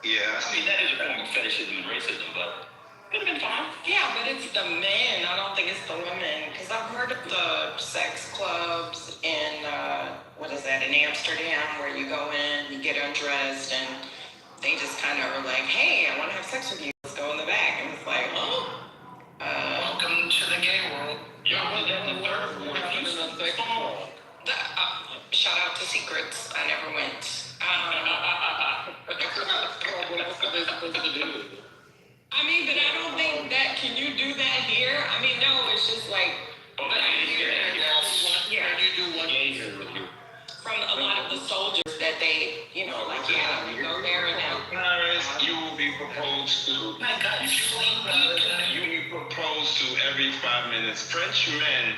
Yeah. I mean, that is a form of fetishism and racism, but it would have been fine. Yeah, but it's the men. I don't think it's the women. Because I've heard of the sex clubs in, in Amsterdam, where you go in, you get undressed, and they just kind of are like, hey, I want to have sex with you. Let's go in the back. And it's like, huh? Welcome to the gay world. Shout out to Secrets. I never went. I mean, but I don't think that, can you do that here? I mean, no, it's just like, but I hear that. Yeah. From a lot of the soldiers that they, you go there and now. Paris, you will be proposed to. My God, you will be proposed to every 5 minutes. French men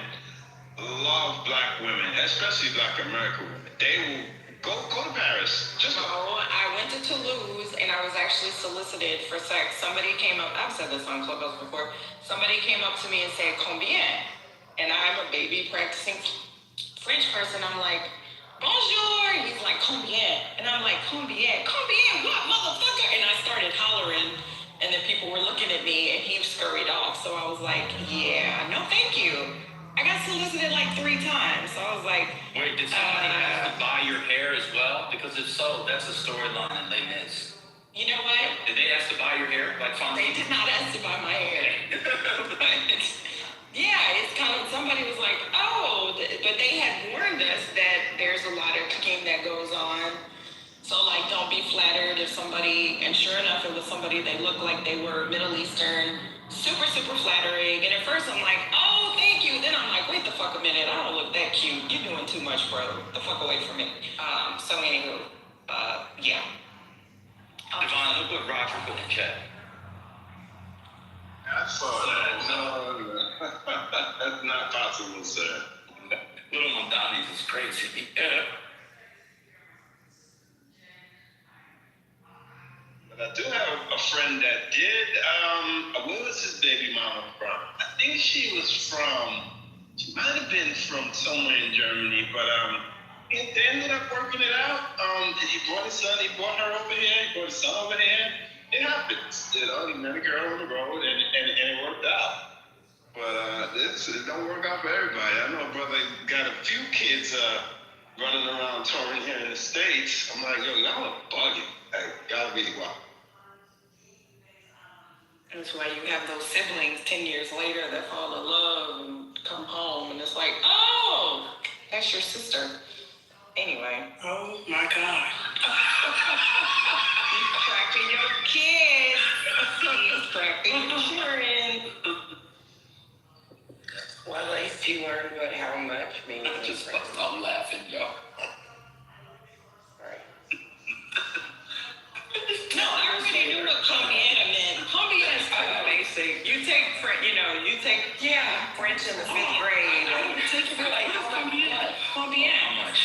love black women, especially black American women. They will go to Paris. I went to Toulouse and I was actually solicited for sex. Somebody came up, I've said this on Clubhouse before. Somebody came up to me and said, combien? And I'm a baby practicing French person. I'm like, bonjour. He's like, combien? And I'm like, combien? Combien what, motherfucker? And I started hollering and then people were looking at me and he scurried off. So I was like, yeah, no thank you. I got solicited like 3 times. So I was like, wait, did somebody ask to buy your hair as well? Because if so, that's a storyline that they missed. You know what? Did they ask to buy your hair? Like They did not ask to buy my hair. But yeah, it's kind of, somebody was like, oh, but they had warned us that there's a lot of cooking that goes on. So like, don't be flattered if somebody, and sure enough, it was somebody, they looked like they were Middle Eastern, super, super flattering. And at first I'm like, oh, thank you. Then I'm like, wait the fuck a minute. I don't look that cute. You're doing too much, bro. Get the fuck away from me. So anywho, yeah. Devon, look what Rockford put in chat. I saw that. No, that's not possible, sir. Little Mondani's is crazy. But I do have a friend that did. Where was his baby mama from? I think she might have been from somewhere in Germany, but they ended up working it out. He brought his son, he brought her over here, he brought his son over here. It happens. You know, he met a girl on the road and it worked out. But it don't work out for everybody. I know a brother got a few kids running around touring here in the States. I'm like, yo, y'all are bugging. Like, gotta be wild. That's why you have those siblings 10 years later that fall in love and come home, and it's like, oh, that's your sister. Anyway. Oh my God. He's tracking your kids. He's tracking your children. Well, at least you learned what how much means. I just bust out laughing, y'all. No, I already knew what Colombiana meant. Colombiana is kind of basic. You take French in the 5th grade. Take it like Colombiana. Colombiana.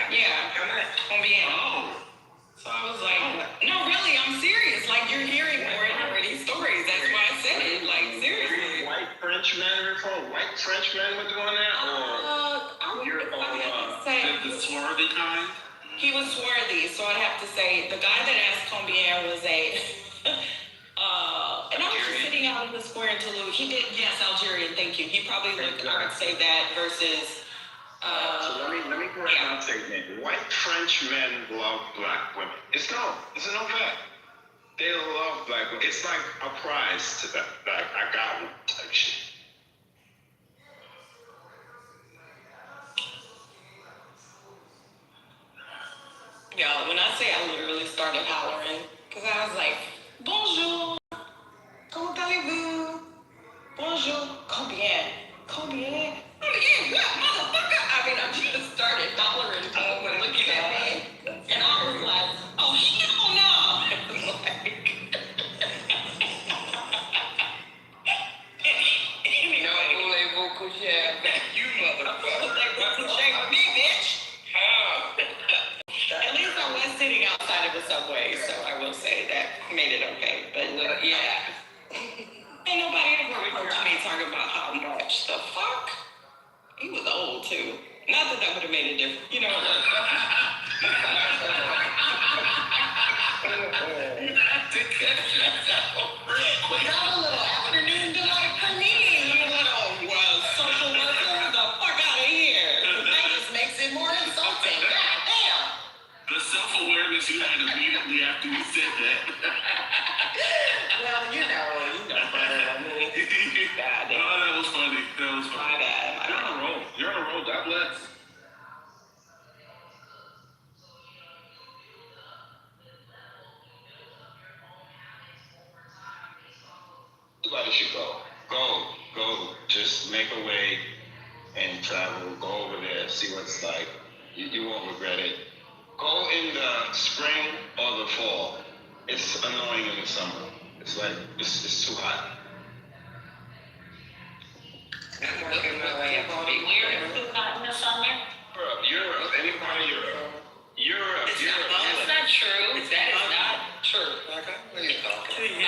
Yeah. Colombiana. Oh. So I was like, no, really, I'm serious. Like, you're hearing more and more of these stories. That's why I said it. Like, seriously. White Frenchmen before? White Frenchmen were doing that? The swarthy kind? He was swarthy, so I'd have to say the guy that asked Combien was a and I was just sitting out in the square in Toulouse. He did, yes, Algerian, thank you. He probably looked, I would say that versus so let me correct my statement. White Frenchmen love black women. It's a no fact. They love black women. It's like a prize to them. Like, I got one type shit. Yeah, when I say I literally started hollering, because I was like, bonjour, comment allez-vous? Bonjour, combien? Combien? Combien? What, motherfucker? I mean, I just started hollering and looking at me, and I was like, oh, hell no! Voulez-vous coucher avec you, motherfucker? Voulez-vous coucher with me, bitch? At least I was sitting outside of the subway, so I will say that made it okay. But yeah, ain't nobody ever approached me talking about how much. The fuck? He was old too. Not that would have made a difference, you know. We have a little afternoon delight for me, you little social worker. The fuck out of here. That just makes it more insulting. God damn. The self-awareness you had immediately after you said that. Well, you know better than me. God damn. Oh, that was funny. My bad. You're on a roll. God bless. Everybody should go. Go. Just make a way and travel. Go over there, see what it's like. You won't regret it. Go in the spring or the fall. It's annoying in the summer. It's like, it's too hot. I'm working my way up. Where is it hot in the summer? Europe. Anybody Europe. That's not true. That is not true. What are you talking?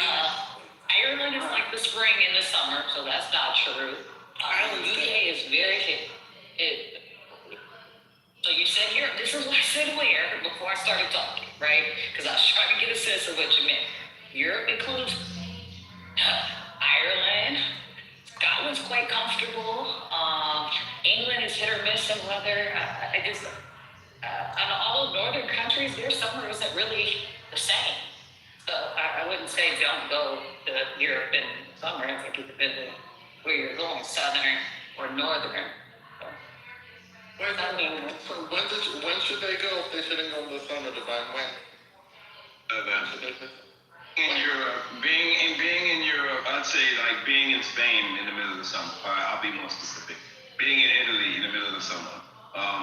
Ireland is like the spring in the summer, so that's not true. UK is very So you said Europe. This is what I said where before I started talking, right? Because I was trying to get a sense of what you meant. Europe includes Ireland. Scotland's quite comfortable. England is hit or miss in weather. I just, on all of northern countries, their summer isn't really the same. So I wouldn't say don't go to Europe in summer. I think it depends on where you're going, southern or northern. When should they go if they shouldn't go in the summer, Divine? When? In Europe, being in Europe, I I'd say like being in Spain in the middle of the summer. I'll be more specific. Being in Italy in the middle of the summer.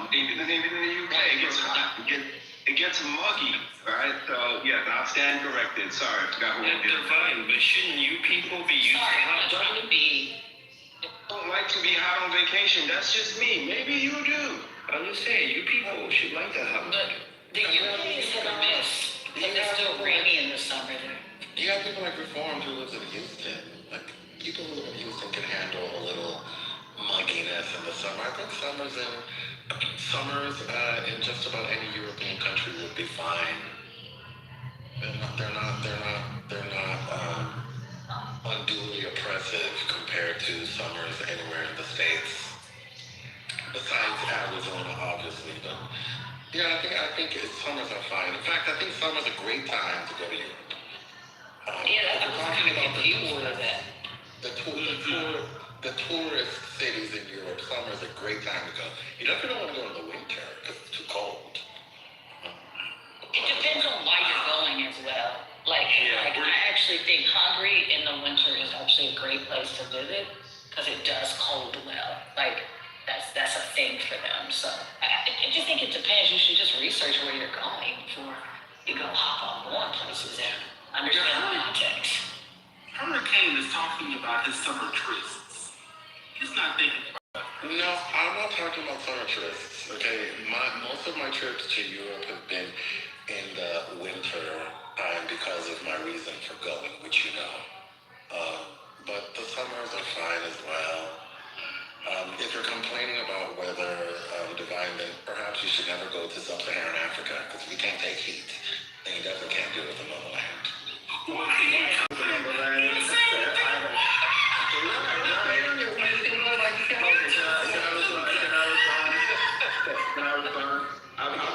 Even in the UK, it gets hot. It gets muggy, right? So yes, I'll stand corrected. Sorry, I forgot who it is. Divine, but shouldn't you people be used to hot weather? I don't like to be hot on vacation. That's just me. Maybe you do. I'm just saying, you people should like that hot weather. The UK is hit or miss because it's still rainy in the summer there. You have people like Reformed who lives in Houston. Like, people who live in Houston can handle a little mugginess in the summer. I think summers in just about any European country would be fine. They're not unduly oppressive compared to summers anywhere in the States. Besides Arizona, obviously, but yeah, I think summers are fine. In fact, I think summer's a great time to go to Europe. I was kind of confused with that. The tourist cities in Europe, summer's a great time to go. You definitely don't want to go in the winter because it's too cold. It depends on why you're going as well. I actually think Hungary in the winter is actually a great place to visit because it does cold well. That's a thing for them. So I just think it depends. You should just research where you're going before you go hop on going places and understand the context. Hurricane is talking about his summer trysts. He's not thinking about it. No, I'm not talking about summer trips. Okay, most of my trips to Europe have been in the winter time because of my reason for going, which you know. But the summers are fine as well. If you're complaining about weather, Divine, then perhaps you should never go to Sub-Saharan Africa because we can't take heat, and you definitely can't do it with another land. I've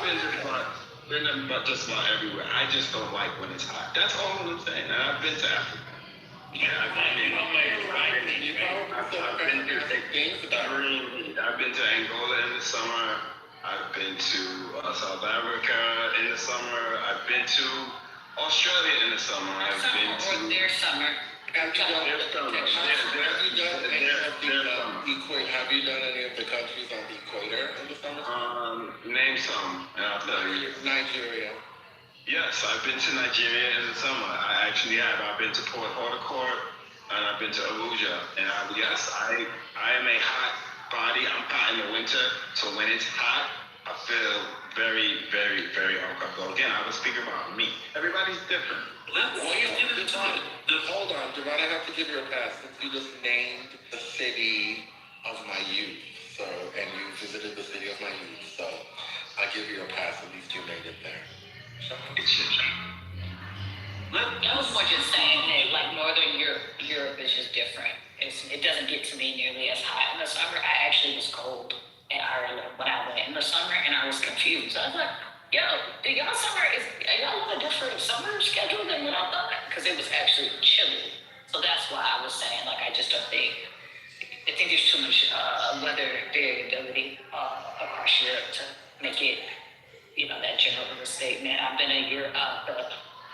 been just about everywhere. I just don't like when it's hot. That's all I'm saying. And I've been to Africa. I've been to Angola in the summer. I've been to South Africa in the summer. I've been to Australia in the summer. I've been to their summer. Have you done any of the countries on the equator in the summer? Name some, and I'll tell you. Nigeria. Yes, I've been to Nigeria in the summer. I actually have. I've been to Port Harcourt, and I've been to Abuja. And I am a hot body. I'm hot in the winter, so when it's hot, I feel very, very, very uncomfortable. Again, I was speaking about me. Everybody's different. Hold on, Javon, I have to give you a pass since you just named the city of my youth. So, and you visited the city of my youth. So, I'll give you a pass. At least you made it there. I was more just saying that Northern Europe is just different. It doesn't get to be nearly as hot. In the summer, I actually was cold in Ireland when I went in the summer, and I was confused. I was like, y'all summer are y'all on a different summer schedule than what I thought? Because it was actually chilly. So that's why I was saying, I just don't think, I think there's too much weather variability across Europe to make it, that general of a statement. I've been in Europe,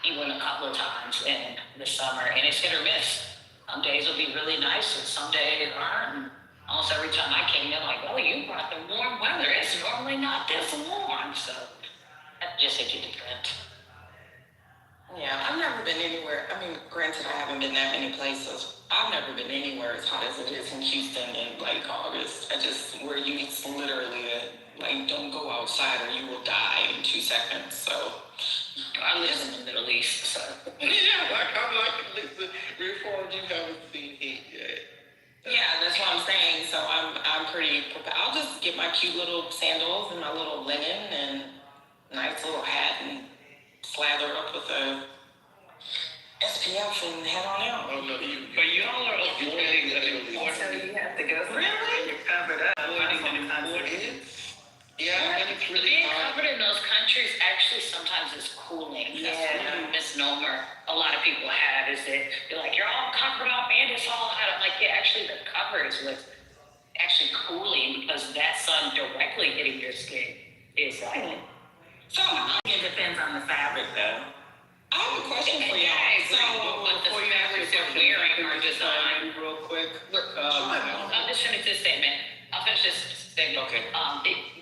even a couple of times in the summer, and it's hit or miss. Some days will be really nice, and some days aren't. And almost every time I came in, you brought the warm weather. It's normally not this warm, so I just think it depends. Yeah, I've never been anywhere. I mean, granted, I haven't been that many places. I've never been anywhere as hot as it is in Houston in August. Where you literally don't go outside or you will die in 2 seconds. So I live in the Middle East, so yeah, Reformed, you haven't seen heat yet. Yeah, that's what I'm saying. So I'm pretty prepared. I'll just get my cute little sandals and my little linen and nice little hat and slather up with a SPF and head on out. Oh no, but y'all are avoiding an important. So you have to go. Really? You're covered up. Avoiding an important. Yeah, and it's really being covered in those countries actually sometimes is cooling. That's a misnomer a lot of people have is that you're you're all covered up and it's all hot. I'm actually the cover is what's actually cooling because that sun directly hitting your skin is So it depends on the fabric though. I have a question for y'all. But the fabrics they're wearing are designed. Real quick. I'm just finished this statement. I'll finish this statement. Okay.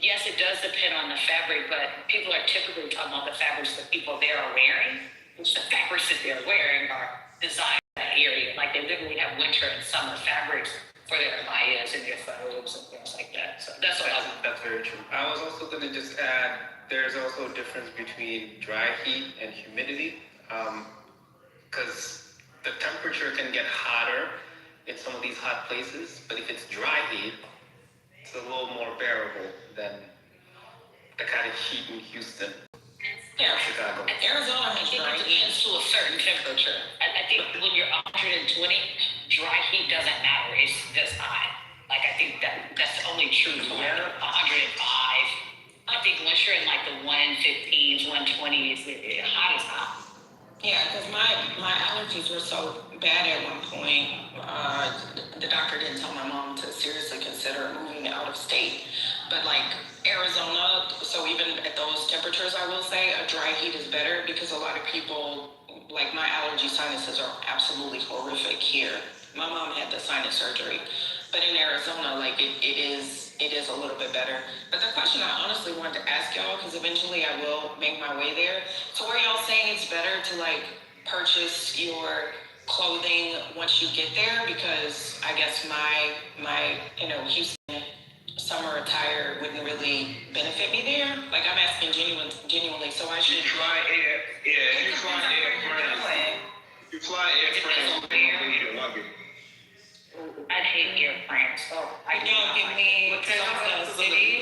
Yes, it does depend on the fabric, but people are typically talking about the fabrics that people there are wearing, which the fabrics that they're wearing are designed in that area. Like they literally have winter and summer fabrics for their abayas and their robes and things like that. So that's what I was. That's very true. I was also going to just add, there's also a difference between dry heat and humidity, because the temperature can get hotter in some of these hot places, but if it's dry heat, it's a little more bearable than the kind of heat in Houston. Yeah, Chicago. Arizona has dry heat to a certain temperature. I think when you're 120, dry heat doesn't matter. It's just hot. Like I think that's only true for like 105. I think once you're in like the 115s, 120s, hot is hot. Yeah, because my allergies were so bad at one point. The doctor didn't tell my mom to seriously consider moving out of state. But like Arizona, so even at those temperatures, I will say a dry heat is better because a lot of people, like my allergy sinuses are absolutely horrific here. My mom had the sinus surgery, but in Arizona, like it is a little bit better. But the question I honestly wanted to ask y'all, because eventually I will make my way there. So are y'all saying it's better to like purchase your clothing once you get there? Because I guess my Houston summer attire wouldn't really benefit me there. Like I'm asking genuinely, so I should try air. Yeah, you fly Air France. You fly Air France. I hate Air France. Can y'all give me some cities?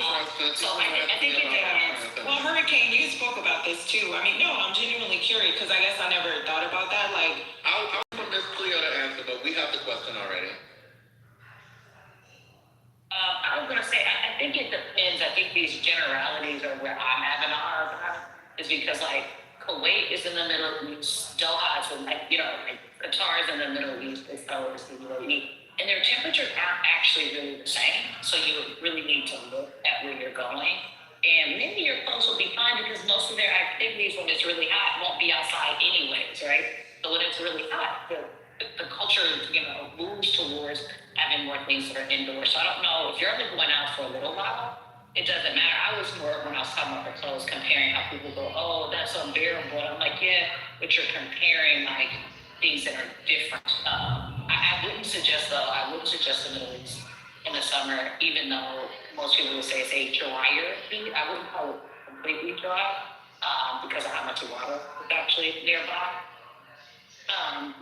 So I think it depends. Well, Hurricane, you spoke about this too. I mean, no, I'm genuinely curious because I guess I never thought about that. Like, I'll put Miss Cleo to answer, but we have the question already. I was gonna say, I think it depends. I think these generalities are where I'm having a hard time, is because like Kuwait is in the Middle East, Doha is in like Qatar is in the Middle East, as well as the UAE, and their temperatures aren't actually really the same. So you really need to look at where you're going, and maybe your clothes will be fine because most of their activities when it's really hot won't be outside anyways, right? So when it's really hot, the culture moves towards having more things that are indoors. So I don't know if you're only going out for a little while, it doesn't matter. I was more when I was talking about the clothes, comparing how people go, oh, that's unbearable. I'm like, yeah, but you're comparing like things that are different. I wouldn't suggest the Middle East in the summer, even though most people would say it's a drier heat. I wouldn't call it completely dry because of how much water is actually nearby.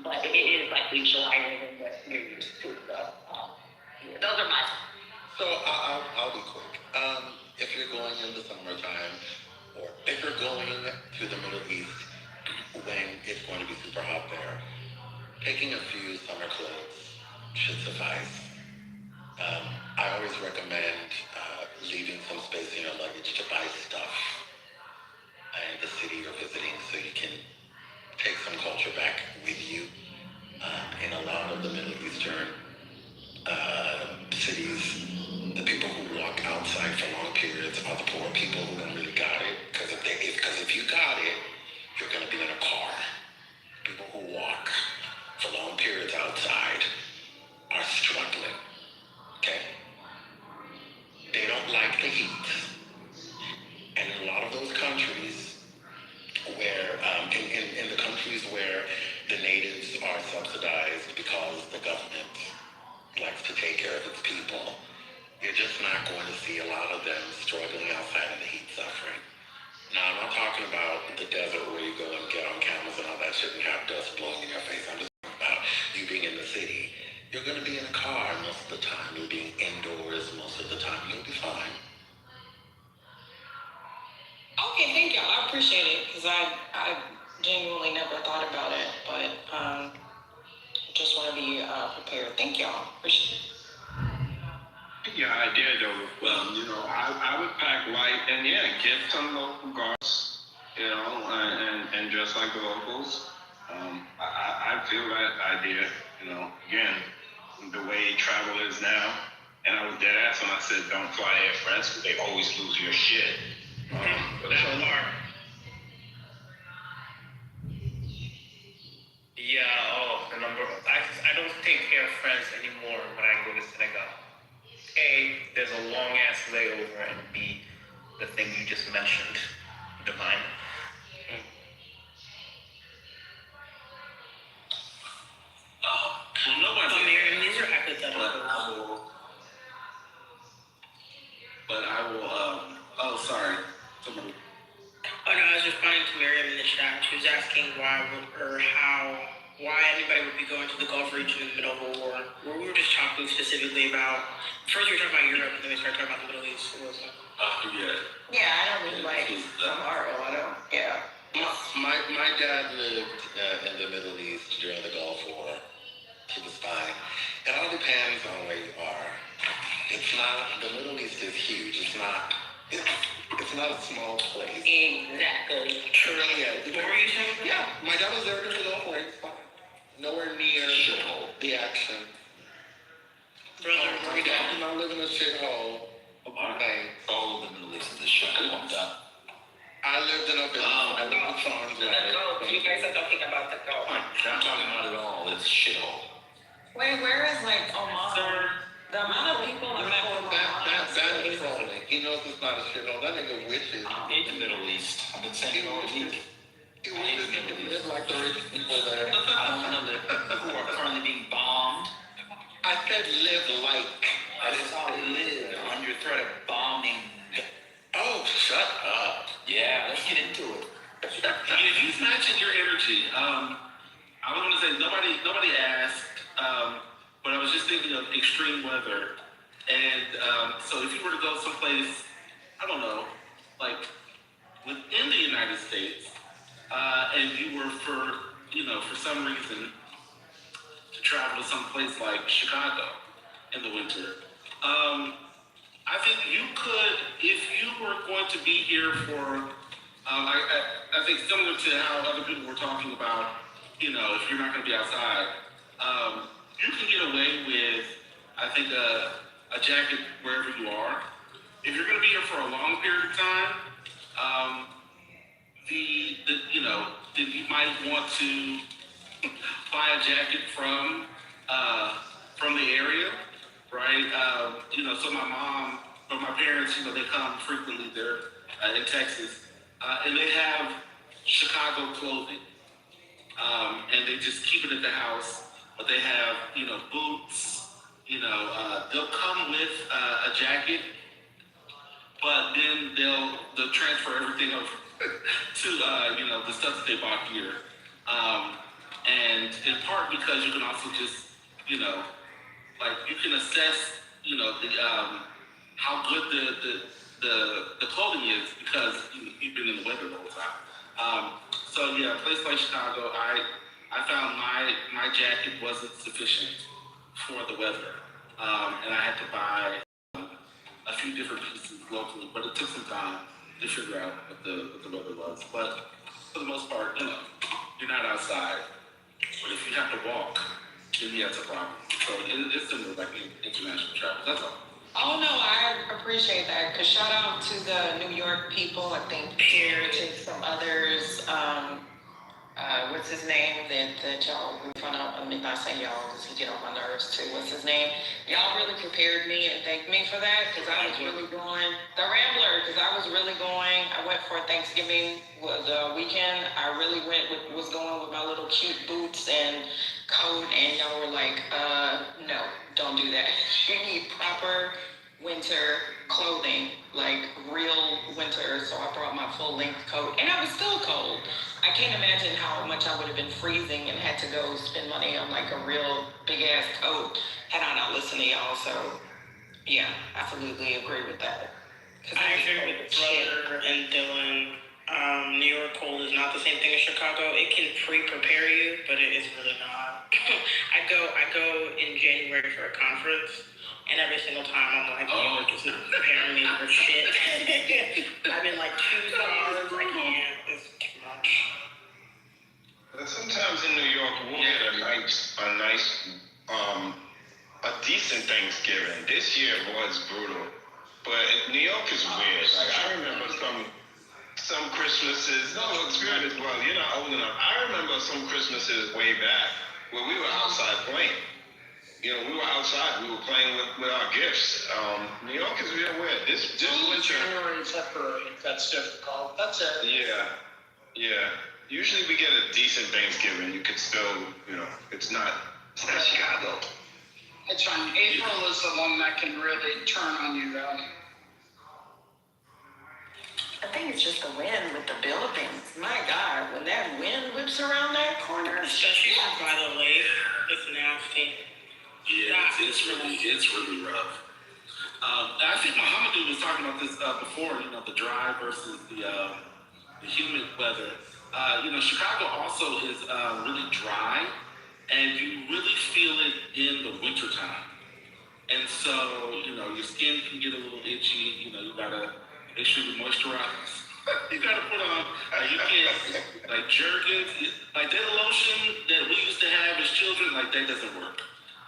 But it is likely drier than what you're used to. Those are my. So I'll be quick. If you're going in the summertime, or if you're going to the Middle East when it's going to be super hot there, taking a few summer clothes should suffice. I always recommend leaving some space in your luggage to buy stuff in the city you're visiting so you can take some culture back with you. In a lot of the Middle Eastern cities, the people who walk outside for long periods are the poor people who don't really got it. Because if you got it, you're going to be in a car. People who walk for long periods outside are struggling. Okay? They don't like the heat. And in a lot of those countries where, in the countries where the natives are subsidized because the government likes to take care of its people, you're just not going to see a lot of them struggling outside in the heat suffering. Now, I'm not talking about the desert where you go and get on camels and all that shit and have dust blowing in your face. I'm just talking about you being in the city. You're going to be in a car most of the time. You're being indoors most of the time. You'll be fine. okay, thank y'all. I appreciate it because I genuinely never thought about it, but just want to be prepared. Thank y'all. Appreciate it. Yeah, I did though. Well, I would pack light and get some local guards, and just like the locals. I feel that idea, again, the way travel is now. And I was dead ass when I said don't fly Air France because they always lose your shit. But that's hard. friends anymore when I go to synagogue. A, there's a long ass layover, and B, the thing you just mentioned, divine. Well, nobody. Miriam, these are hypothetical. But I will. Oh, sorry. Somebody. Oh no, I was responding to Miriam in the chat. She was asking why anybody would be going to the Gulf region in the middle of a war. Where we were just talking specifically about. First we were talking about Europe, and then we started talking about the Middle East. What was that? Yeah. Yeah, I don't mean like tomorrow. I don't. Yeah. My dad lived in the Middle East during the Gulf War. He was fine. It all depends on where you are. It's not, the Middle East is huge. It's not a small place. Exactly. True. Yeah. What were you saying? Yeah, my dad was there during the Gulf War. It's fine. Nowhere near the action. Brother, My dad did not live in a shithole. Okay. All of the Middle East is a shithole. I lived in a village. I lived in farms. You guys are talking about the Gulf. I'm talking about it all. It's a shithole. Wait, where is like Oman? The amount of people that met with That is trolling. He knows it's not a shithole. That nigga wishes. I hate the Middle East. I've been saying it all week. He wishes he could live like the rich people there. I don't want to live who are currently being bombed. I said live like. That is how they live under threat of bombing. Oh, shut up. Yeah, let's get into it. You mentioned your energy. I was going to say nobody asked, but I was just thinking of extreme weather, and so if you were to go someplace, I don't know, like within the United States, and you were for some reason to travel to some place like Chicago in the winter, I think you could, if you were going to be here for, I think similar to how other people were talking about, if you're not going to be outside, you can get away with, I think, a jacket wherever you are. If you're going to be here for a long period of time, then you might want to buy a jacket from the area, right? So my mom or my parents, they come frequently. They're in Texas, and they have Chicago clothing, and they just keep it at the house. But they have, boots. They'll come with a jacket, but then they'll transfer everything over to the stuff that they bought here, and in part because you can also just you can assess how good the clothing is because you've been in the weather the whole time. So yeah, a place like Chicago, I found my jacket wasn't sufficient for the weather, and I had to buy a few different pieces locally, but it took some time to figure out what the weather was. But for the most part, you're not outside. But if you have to walk, then that's a problem. So it's similar like international travel. That's all. Oh no, I appreciate that. Cause shout out to the New York people. I think Heritage, some others. What's his name that y'all in front of? I mean, not saying y'all, because he get on my nerves too. What's his name? Y'all really prepared me and thanked me for that because I was really going. The Rambler, because I was really going. I went for Thanksgiving weekend. I really was going with my little cute boots and coat, and y'all were like, no, don't do that. You need proper winter clothing, like real winter. So I brought my full length coat, and I was still cold. I can't imagine how much I would have been freezing and had to go spend money on like a real big ass coat had I not listened to y'all. So yeah, absolutely agree with that. I agree with Brother and Dylan. New York cold is not the same thing as Chicago. It can pre-prepare you, but it is really not. I go in January for a conference, and every single time I'm like, New York is not preparing me for shit. I'm in like 2 stars. I can't. It's too much. Sometimes in New York we'll get a decent Thanksgiving. This year was brutal, but New York is weird. Like I remember some Christmases. No, it's weird as well. You're not old enough. I remember some Christmases way back where we were outside playing. you know, we were outside. We were playing with our gifts. New York is real weird. This winter. January, February, that's difficult. That's it. Yeah. Usually we get a decent Thanksgiving. You could still, you know, it's not Chicago. It's fine. April is the one that can really turn on you, though. I think it's just the wind with the buildings. My God, when that wind whips around that corner, Especially by the lake, it's nasty. Yeah, it's really rough. I think Muhammadu was talking about this before. You know, the dry versus the humid weather. You know, Chicago also is really dry, and you really feel it in the wintertime. And so, you know, your skin can get a little itchy. You know, you gotta make sure you moisturize. You gotta put on, you can't, like Jergens, like that lotion that we used to have as children, like that doesn't work.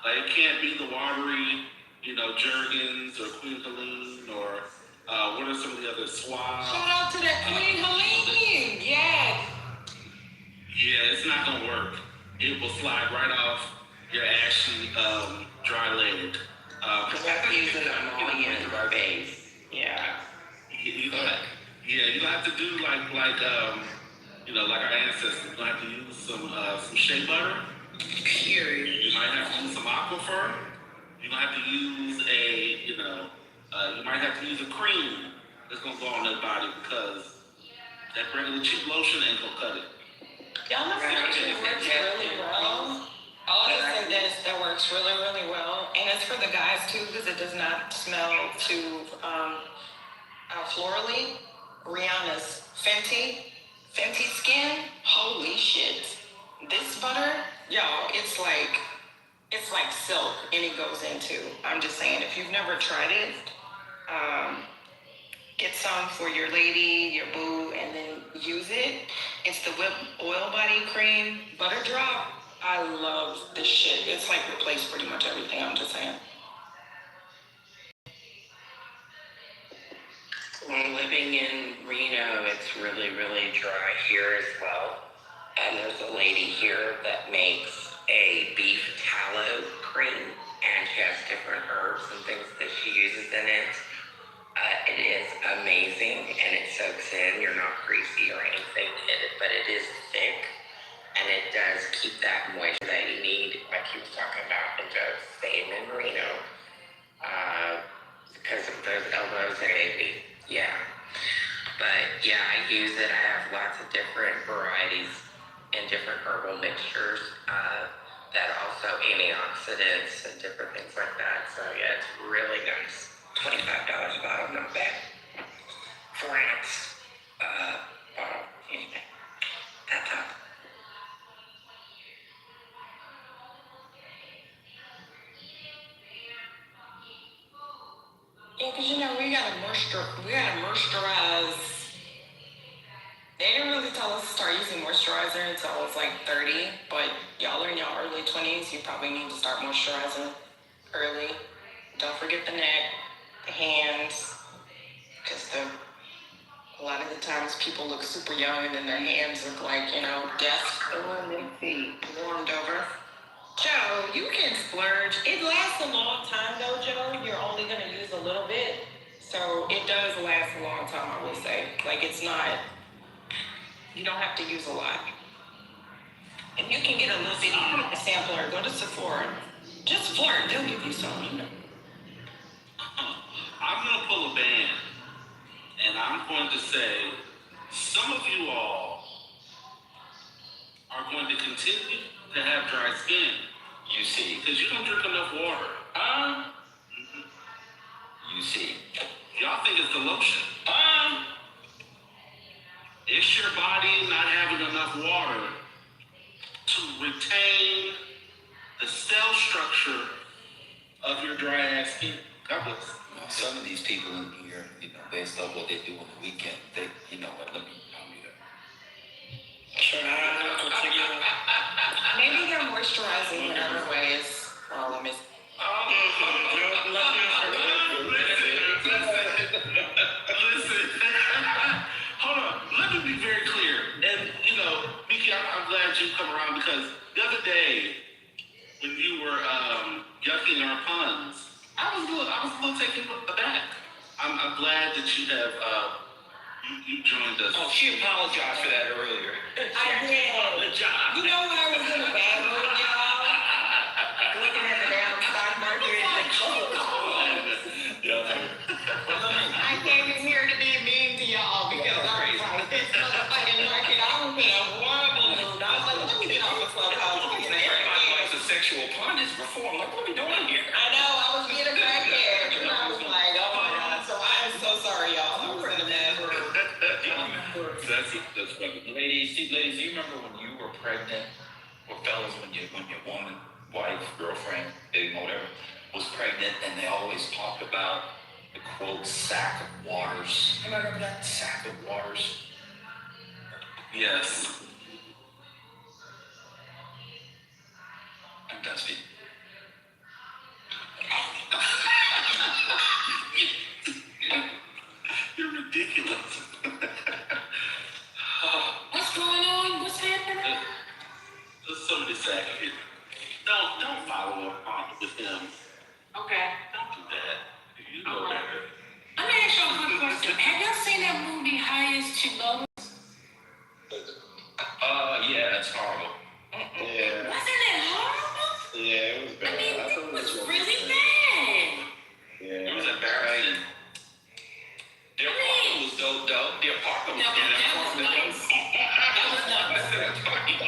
Like it can't be the watery, you know, Jergens or Queen Helene or what are some of the other Suave. shout out to that Queen Helene. Yes. Yeah, it's not gonna work. It will slide right off your ashy, dry leg. Because that's using an emollient base. Yeah. You don't have to do like you know, like our ancestors. You don't have to use some shea butter. Period. You might have to use some aquifer. You might have to use you might have to use a cream that's gonna go on that body because that regular cheap lotion ain't gonna cut it. Y'all know that works really well. Oh, that works really, really well. And it's for the guys too because it does not smell too florally. Rihanna's Fenty Skin. Holy shit. This butter, y'all, it's like silk and it goes into. I'm just saying, if you've never tried it, get some for your lady, your boo, and then use it. It's the Whip Oil Body Cream Butter Drop. I love this shit. It's like replaced pretty much everything, I'm just saying. When living in Reno, it's really, really dry here as well. And there's a lady here that makes a beef tallow cream, and she has different herbs and things that she uses in it. It is amazing, and it soaks in. You're not greasy or anything in it, but it is thick, and it does keep that moisture that you need, like he was talking about, and just staying in Reno because of those elbows and baby. Yeah. But yeah, I use it. I have lots of different varieties and different herbal mixtures that also antioxidants and different things like that. So yeah, it's really nice. $25 a bottle, not bad. 4 ounce bottle, anything. That's up. Yeah, because you know, we gotta moisturize. They didn't really tell us to start using moisturizer until I was like 30, but y'all are in your early 20s, you probably need to start moisturizing early. Don't forget the neck, the hands, because a lot of the times people look super young and then their hands look like, you know, death. And their feet warmed over. Joe, you can splurge. It lasts a long time though, Joe. You're only gonna use a little bit. So it does last a long time, I will say. Like it's not, you don't have to use a lot. And you can get a little bit of a sampler, go to Sephora. Just flirt, they'll give you some, you know. I'm gonna pull a band, and I'm going to say, some of you all are going to continue to have dry skin. You see. Because you don't drink enough water. You see. Y'all think it's the lotion. It's your body not having enough water to retain the cell structure of your dry ass skin. God bless. Some of these people in here, you know, based on what they do on the weekend, they, you know what, let me do that. Sure, maybe they're moisturizing in other ways. Problem is. Listen. Hold on. Let me be very clear. And, you know, Miki, I'm glad you come around because the other day, when you were yucking our puns, I was a little taken aback. I'm glad that you have you joined us. Oh, she apologized for that earlier. I did. Apologized. You know when I was in a bad mood, y'all? Looking at the damn stock market and I came in here to be mean to y'all because I was like, this motherfucking market, I was in a horrible mood. I was like, let me get off the clubhouse. Everybody likes a sexual pun is reform. Like, what are we doing here? I know, I was being a crackhead. And I was like, oh my God. So I'm so sorry, y'all. I was in a bad mood. That's funny. Ladies, do you remember when you were pregnant, or fellas, when your woman, wife, girlfriend, baby, whatever, was pregnant, and they always talked about the quote sack of waters. You remember that sack of waters? Yes. I'm dusty. You're ridiculous. What's going on? What's happening? There's somebody sack here. Don't follow up on with him. Okay. Don't do that. You know better. Let me ask y'all a quick question. Have y'all seen that movie Highest to Lowest? Yeah, that's horrible. Yeah. Wasn't it horrible? Yeah, it was bad. I mean, thought it was well. really bad. Yeah. It was embarrassing. The apartment was dope. The apartment was That was nice. That was nice.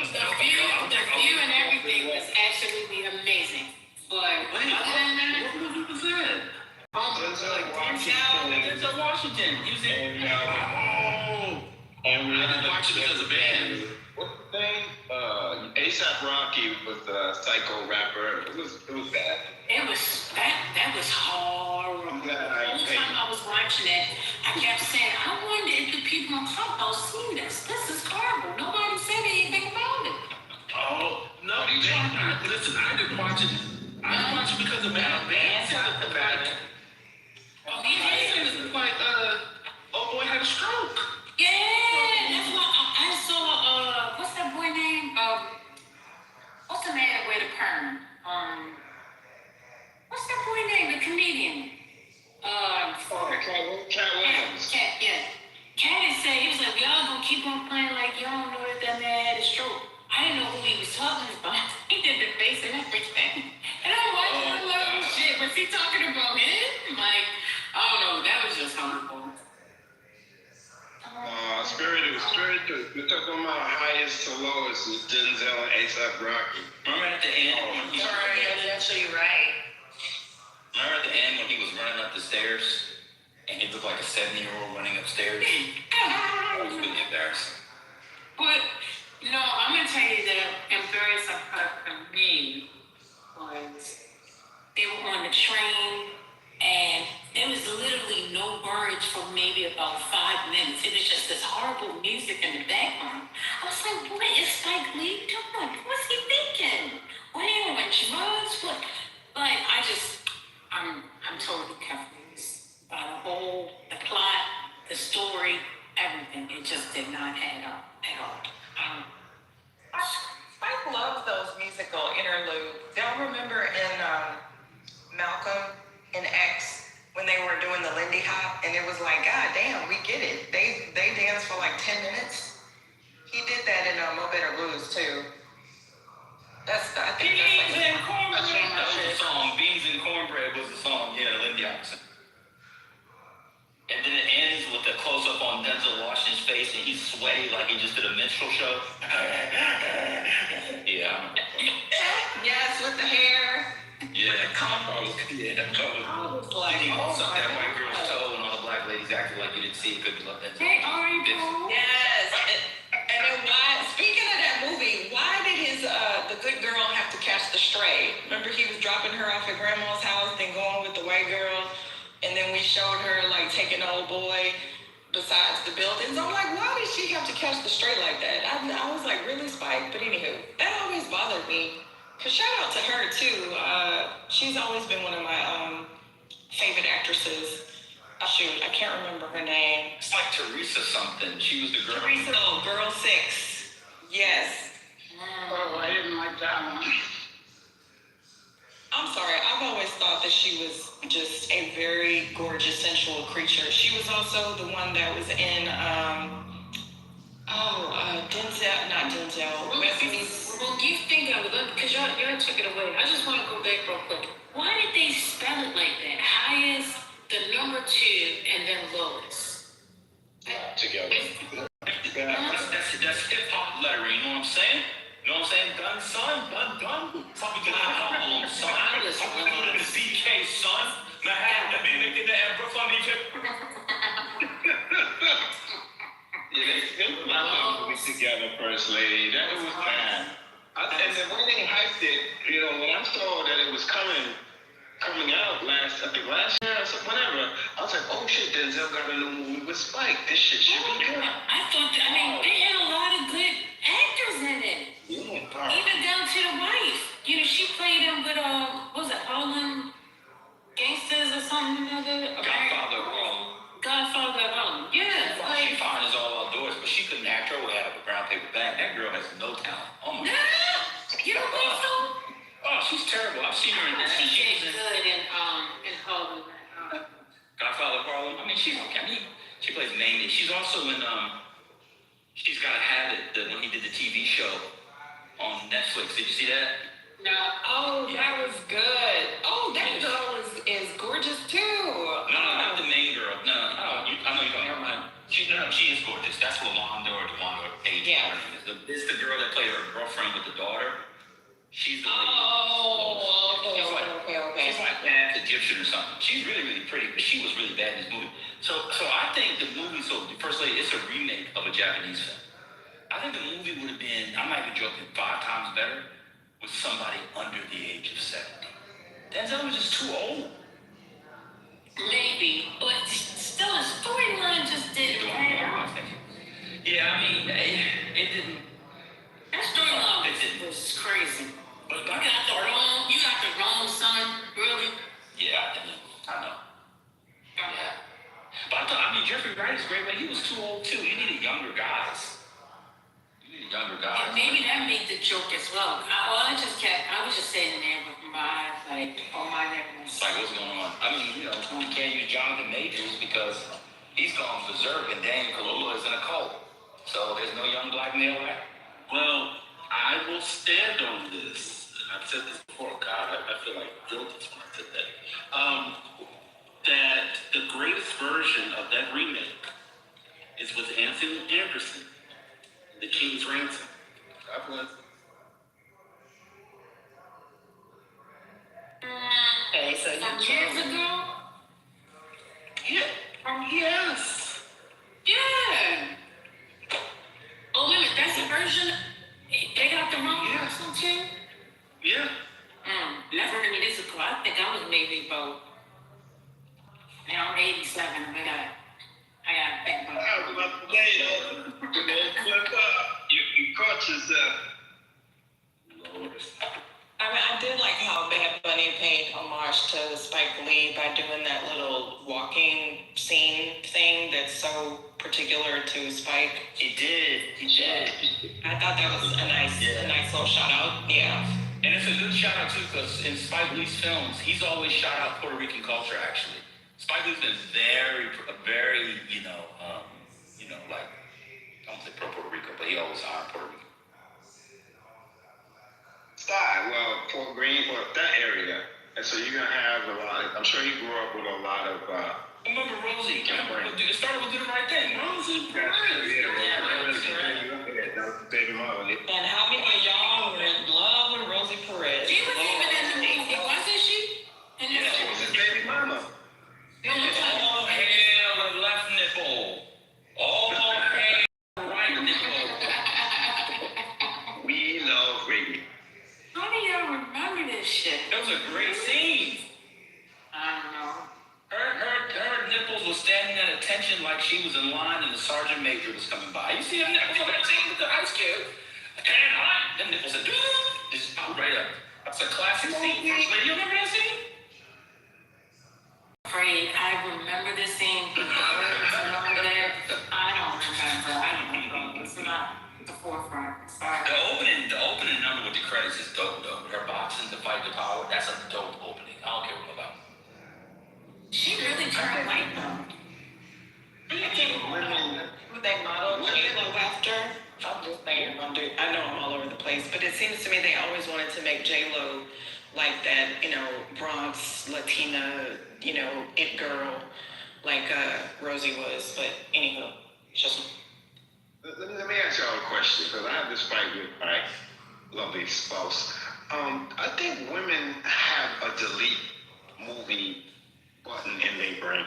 The view and everything was absolutely amazing. But other than that, What movie was that? Denzel Washington. He was in. I didn't watch it because of band. What's the thing? A$AP Rocky with the psycho rapper. It was bad. it was that was horrible. The whole time I was watching it, I kept saying, I wonder if the people on Clubhouse see this. This is horrible. Nobody said anything about it. Oh, no, listen, I didn't watch it. I didn't watch it because of band. Band talked about it. Oh, It was like, oh boy had a stroke. yeah, that's why I saw, what's that boy name? What's the man with the perm? What's that boy name? The comedian. Cat Williams. Cat, yeah. Cat had said, he was like, y'all gonna keep on playing like y'all don't know that man had a stroke. I didn't know who he was talking about. He did the face and everything. And I'm watching, I'm like, oh shit, was he talking about him? Like, I don't know, that was just horrible. Spirit 2. We took them out highest to lowest with Denzel and A$AP Rocky. Remember at the end? You're actually right. Remember at the end when he was running up the stairs and he looked like a 7-year-old running upstairs? That was really embarrassing. But, I'm gonna tell you that embarrassing part for me was they were on the train and there was literally no words for maybe about 5 minutes. It was just this horrible music in the background. I was like, what is Spike Lee doing? What's he thinking? What are you on drugs? What? Like, I'm totally confused by the plot, the story, everything. It just did not add up at all. Spike loves those musical interludes. Y'all remember in Malcolm and X when they were doing the Lindy Hop and it was like, God damn, we get it. They danced for like 10 minutes. He did that in Mo Better Blues too. I think that's Beans and cornbread. That was the song. Beans and cornbread was the song. Yeah, the Lindy Hop. And then it ends with a close-up on Denzel Washington's face, and he's sweaty like he just did a minstrel show. Yeah. Yes, with the hair. Yeah. With the combo. Yeah. I was like, he oh sucked my that white God. girl's toe, and all the black ladies acted like you didn't see it because you loved Denzel. Hey, Ari, boo. Yes. And then speaking of that movie, why did the good girl have to catch the stray? Remember he was dropping her off at grandma's house, then going with the white girl, and then we showed her like taking the old boy besides the buildings. I'm like, why did she have to catch the stray like that? I was like, really, Spike? But anywho, that always bothered me. Cause shout out to her too. She's always been one of my favorite actresses. Shoot, I can't remember her name. It's like Teresa something. She was the girl. Teresa, Girl 6. Yes. Oh, I didn't like that one. sorry. I've always thought that she was just a very gorgeous, sensual creature. She was also the one that was in, Denzel, not Denzel. Well, you think of it, because y'all took it away. I just want to go back real quick. Why did they spell it like that? Highest, the number 2, and then lowest. Together. That's hip hop lettering, you know what I'm saying? You know what I'm saying? Gun, son, gun. Something to the son. I'm going to the CK, son. Manhattan, the Brooklyn, Egypt. Yeah, they filmed that movie together, First Lady. That was bad. And the way they hyped it, you know, when I saw that it was coming out last year or something, whatever, I was like, oh shit, Denzel got a new movie with Spike. This shit should be good. I thought, they had a lot of good actors in it. Yeah, even down to the wife. You know, she played him with, what was it, Harlem Gangsters or something or other? Godfather Godfather of Harlem. Yeah. She fine as all outdoors, but she couldn't act her way out of a brown paper bag. That girl has no talent. Oh my God. You don't think so? Oh, she's terrible. I've seen her in this. She did good in Harlem. Godfather of Harlem. I mean, she's okay. I mean, she plays Mamie. She's also in She's Gotta Have It, when he did the TV show on Netflix. Did you see that? No. Oh, yeah. That was good. Oh, that girl is gorgeous too. No, not the main girl. No. I know you're talking about. She is gorgeous. That's LaWanda or DeWanda Page. Yeah. It's the girl that played her girlfriend with the daughter. She's the lady. Okay. She's like that Egyptian or something. She's really, really pretty, but she was really bad in this movie. So I think the movie, the First Lady, it's a remake of a Japanese film. I think the movie would have been, I'm not even joking, 5 times better with somebody under the age of 70. Denzel was just too old. Maybe, but still, a storyline just didn't pan out. Yeah, I mean, it didn't. That storyline was crazy. But you got the wrong son, really? Yeah, I know. Yeah. But I mean, Jeffrey Wright is great, but he was too old too. You needed younger guys. And maybe that made the joke as well. I was just sitting there with my eyes like, oh my goodness. It's like, what's going on? I mean, you know, we can't use Jonathan Majors because he's gone berserk and Dan Kalula is in a cult. So there's no young black male actor. Well, I will stand on this. I've said this before. God, I feel like guilty when I said that. That the greatest version of that remake is with Anthony Anderson, The King's Ransom. God bless. Okay, so years ago? Yeah. Yes. Yeah. Oh, wait a minute, that's the version? They got the wrong person too? Yeah. That's what I mean, this is cool. I think I was maybe about, now I'm 87, I got back. I was about to say, you caught yourself. I mean, I did like how Bad Bunny paid homage to Spike Lee by doing that little walking scene thing that's so particular to Spike. He did. I thought that was a nice little shout out. Yeah. And it's a good shout out too, because in Spike Lee's films, he's always shout out Puerto Rican culture. Actually, Spike Lee's been very, like, I don't say pro Puerto Rico, but he always honored Puerto Rico. Fort Greene, that area. And so you're going to have a lot, I'm sure he grew up with a lot of... Remember Rosie? It started with Do the Right Thing. Rosie Perez. Baby mama. And how many of y'all were in love with Rosie Perez? She was even in the movie, wasn't she? Yeah, she was his baby mama. All hail left nipple. All hail right nipple. We love Ricky. How do y'all remember this shit? That was a great scene. I don't know. Her nipples were standing at attention like she was in line and the sergeant major was coming by. You see them nipples on that scene with the ice cube? And them nipples said, just out right up. That's a classic scene. First Lady, you remember that scene? Afraid I remember this scene. I don't remember. It's not the forefront. Sorry. The opening number with the credits is dope though. Her boxing to fight the power, that's a dope opening. I don't care what about. She really turned white though. Who they modeled J-Lo after? I'm just saying, I know I'm all over the place, but it seems to me they always wanted to make J-Lo like that, Bronx, Latina, it girl, like Rosie was. But anywho, just. Let me ask y'all a question, because I have this fight with my lovely spouse. I think women have a delete movie button in their brain.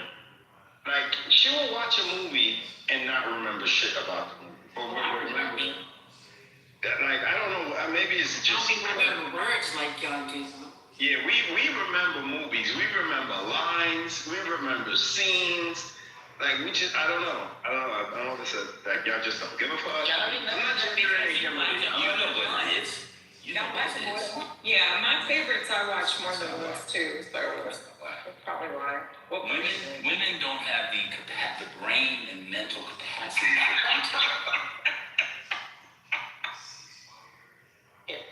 Like, she will watch a movie and not remember shit about the movie. Or remember. Like, I don't know, maybe it's just. I remember words like y'all do. Yeah, we remember movies. We remember lines. We remember scenes. Like, I don't know. I don't know what to say. Like, y'all just don't give a fuck. I'm not just You know what it is. Yeah, my favorites I watch more than once too, so that's probably why. Women don't have the brain and mental capacity for detail.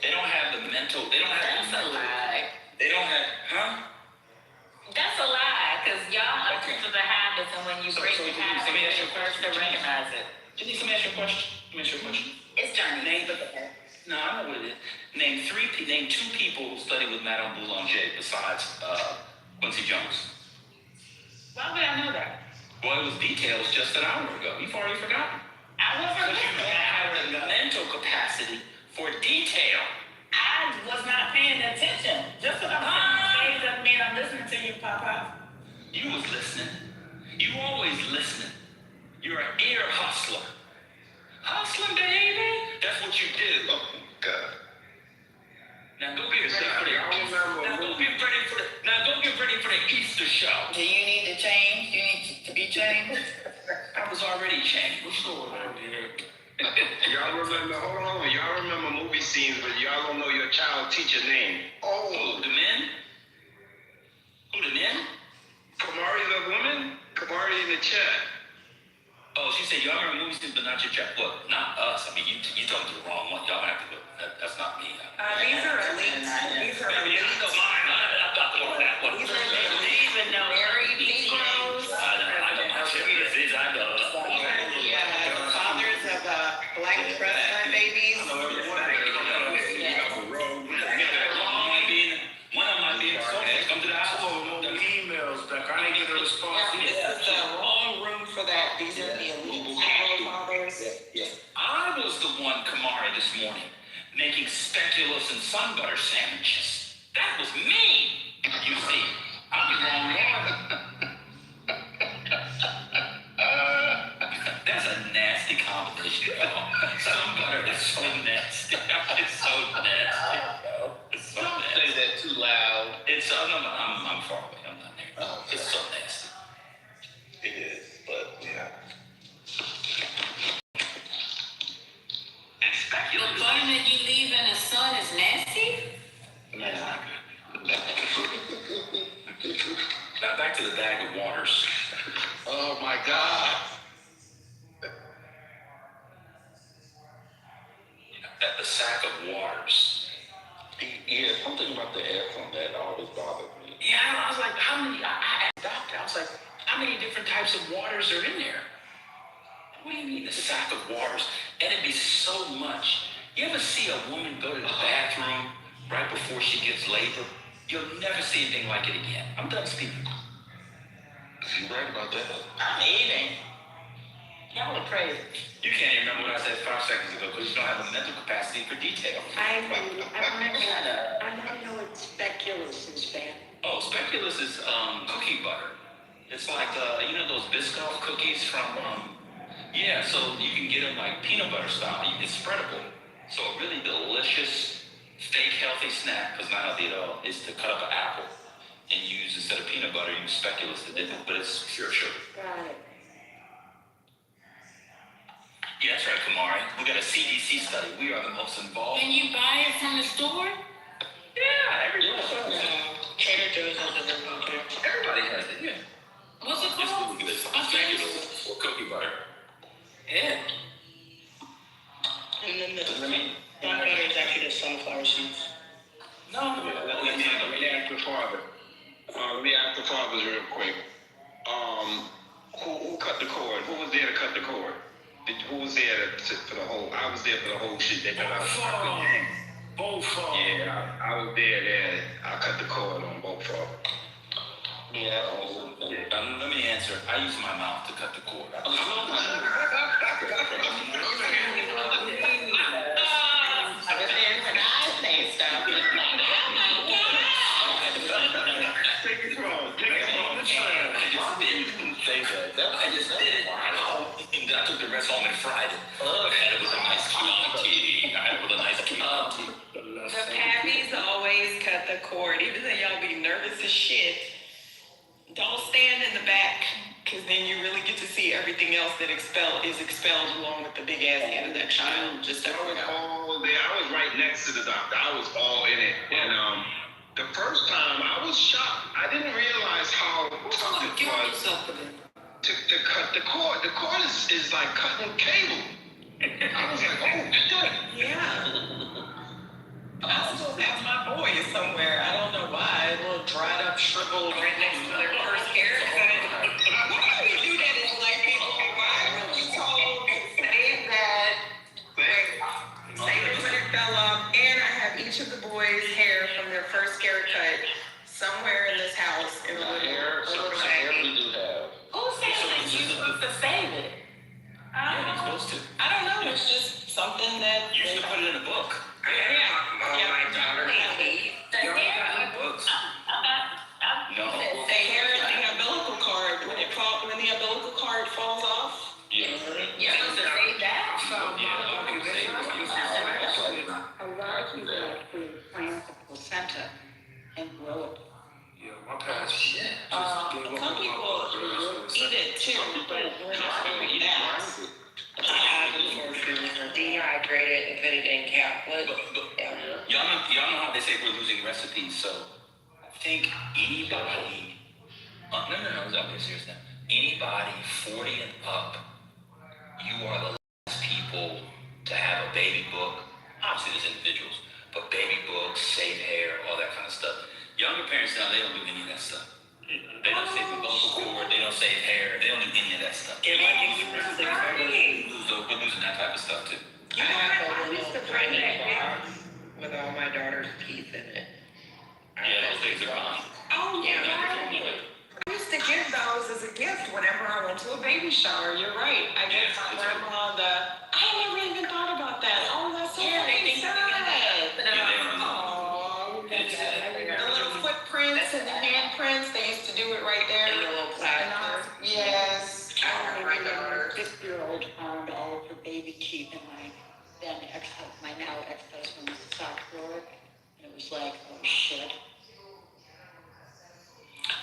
They don't have the mental. They don't have. That's a lie. They don't have. Huh? That's a lie, because y'all are into the habits, and when you break the habit, you're first to recognize it. Denise, let me ask you a question. It's Journey. No, I know what it is. Name two people who studied with Madame Boulanger besides Quincy Jones. Why would I know that? Well, it was details just an hour ago. You've already forgotten. I was Because you don't have the mental capacity for detail. I was not paying attention. Just because I'm saying doesn't mean I'm listening to you, Papa. You was listening. You always listening. You're an ear hustler. Hustling, baby. That's what you do. Oh, God. Now go get ready for the get ready for the Easter show. Do you need to change? You need to be changed? I was already changed. What's going on here? Y'all remember, hold on, y'all remember movie scenes, but y'all don't know your child teacher name. Oh, the men? Who, the men? Kamari the woman? Kamari in the chat. Oh, she said y'all remember movie scenes, but not your chat. Well, not us. I mean, you talking to the wrong one. Y'all have to go. That's not me. These are elite. These are elite. I'm not the one that one. These are even know married Negroes. I know my shit. I know. Yeah, fathers of black breastfed babies. One of them might be in come to the house. Emails back. I didn't get a response. This is the wrong room for that. These are the elite fathers. I was the one, Kamari, this morning, making speculoos and sun butter sandwiches. That was me. You see, I'm the wrong one. That's a nasty combination. Sun butter is so nasty. It's so nasty. It's so Don't nasty. say that too loud. It's I'm far away. I'm not there. Oh, it's so nasty. It is, but yeah. And speculoos. The butter that you leave in the sun is nasty? Yeah. Now back to the bag of waters. Oh my God. At the sack of waters. Yeah, something about the air from that always bothered me. Yeah, I was like, how many? I asked the doctor. I was like, how many different types of waters are in there? What do you mean a sack of waters? And it'd be so much. You ever see a woman go to the bathroom right before she gets labor? You'll never see anything like it again. I'm done speaking. You're right about that. I'm eating. Y'all are crazy. You can't even remember what I said 5 seconds ago because you don't have the mental capacity for detail. I never know what speculoos is, man. Oh, speculoos is cookie butter. It's like those Biscoff cookies from yeah. So you can get them like peanut butter style. It's spreadable. So a really delicious, fake healthy snack, because not healthy at all, is to cut up an apple and use instead of peanut butter, use speculoos to dip it, but it's pure sugar. Got it. Yeah, that's right, Kamari. We got a CDC study. We are the most involved. Can you buy it from the store? Yeah, everybody. Trader Joe's has it. Everybody has it. Yeah. What's it called? It's speculoos or cookie butter. Yeah. And then the sun butter is actually the sunflower seeds. No. After father. Let me ask the fathers real quick. Who cut the cord? Who was there to cut the cord? Who was there for the whole? I was there for the whole shit. Both of them. Yeah, I was there. I cut the cord on both of them. Yeah. Let me answer. I use my mouth to cut the cord. The I just did it. I took the rest home and fried it. I had it with a nice Chianti. The Pappies always cut the cord, even though y'all be nervous as shit. Don't stand in the back, because then you really get to see everything else that is expelled along with the big ass head of that child. Just I was all there. I was right next to the doctor. I was all in it. And the first time I was shocked. I didn't realize how tough it was to cut the cord. The cord is like cutting cable. I was like, oh shit. Yeah. I still have my boys somewhere. I don't know why. A little dried up, shriveled right next to their first haircut. Why do we do that as black people? Why were we told to save that? Save it when it fell off. And I have each of the boys' hair from their first haircut somewhere in this house in a little we do have. Who said that you're supposed to save it? Yeah, you're supposed to. I don't know. It's just something that You should put it in a book. my daughter. The hair. Books. No. The hair in the umbilical cord, when the umbilical cord falls off. Yeah. You're supposed to save that? A lot of people actually plant the placenta and grow it. Yeah, my parents. Some people eat it too, but we're not doing that. Dehydrated and put it in Catholic. Y'all know how they say we're losing recipes, so I think anybody, no, I'm being serious now. Anybody 40 and up, you are the last people to have a baby book. Obviously there's individuals, but baby books, save hair, all that kind of stuff. Younger parents now, they don't do any of that stuff. They don't save umbilical cord, they don't save hair, they don't do any of that stuff. We're losing that type of stuff too. I have a little tiny box with all my daughter's teeth in it. Yeah, those things are gone. Oh, yeah. I used to give those as a gift whenever I went to a baby shower. You're right. I gave my grandma I never even thought about that. Oh, that's so nice. The little footprints and the handprints, they used to do it right there. And the little plaster. Yes. I remember my daughter, 6-year-old, found all of her baby teeth in my now ex-husband's sock drawer. And it was like, oh shit.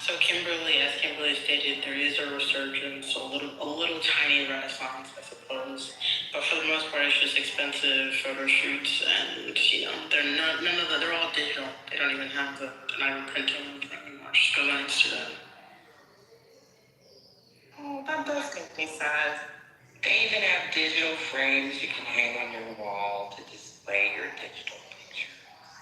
So as Kimberly stated, there is a resurgence, a little tiny renaissance, I suppose. But for the most part, it's just expensive photo shoots, and they're all digital. They don't even have the not printing anymore. Just go on Instagram. Oh, that does make me sad. They even have digital frames you can hang on your wall to display your digital picture.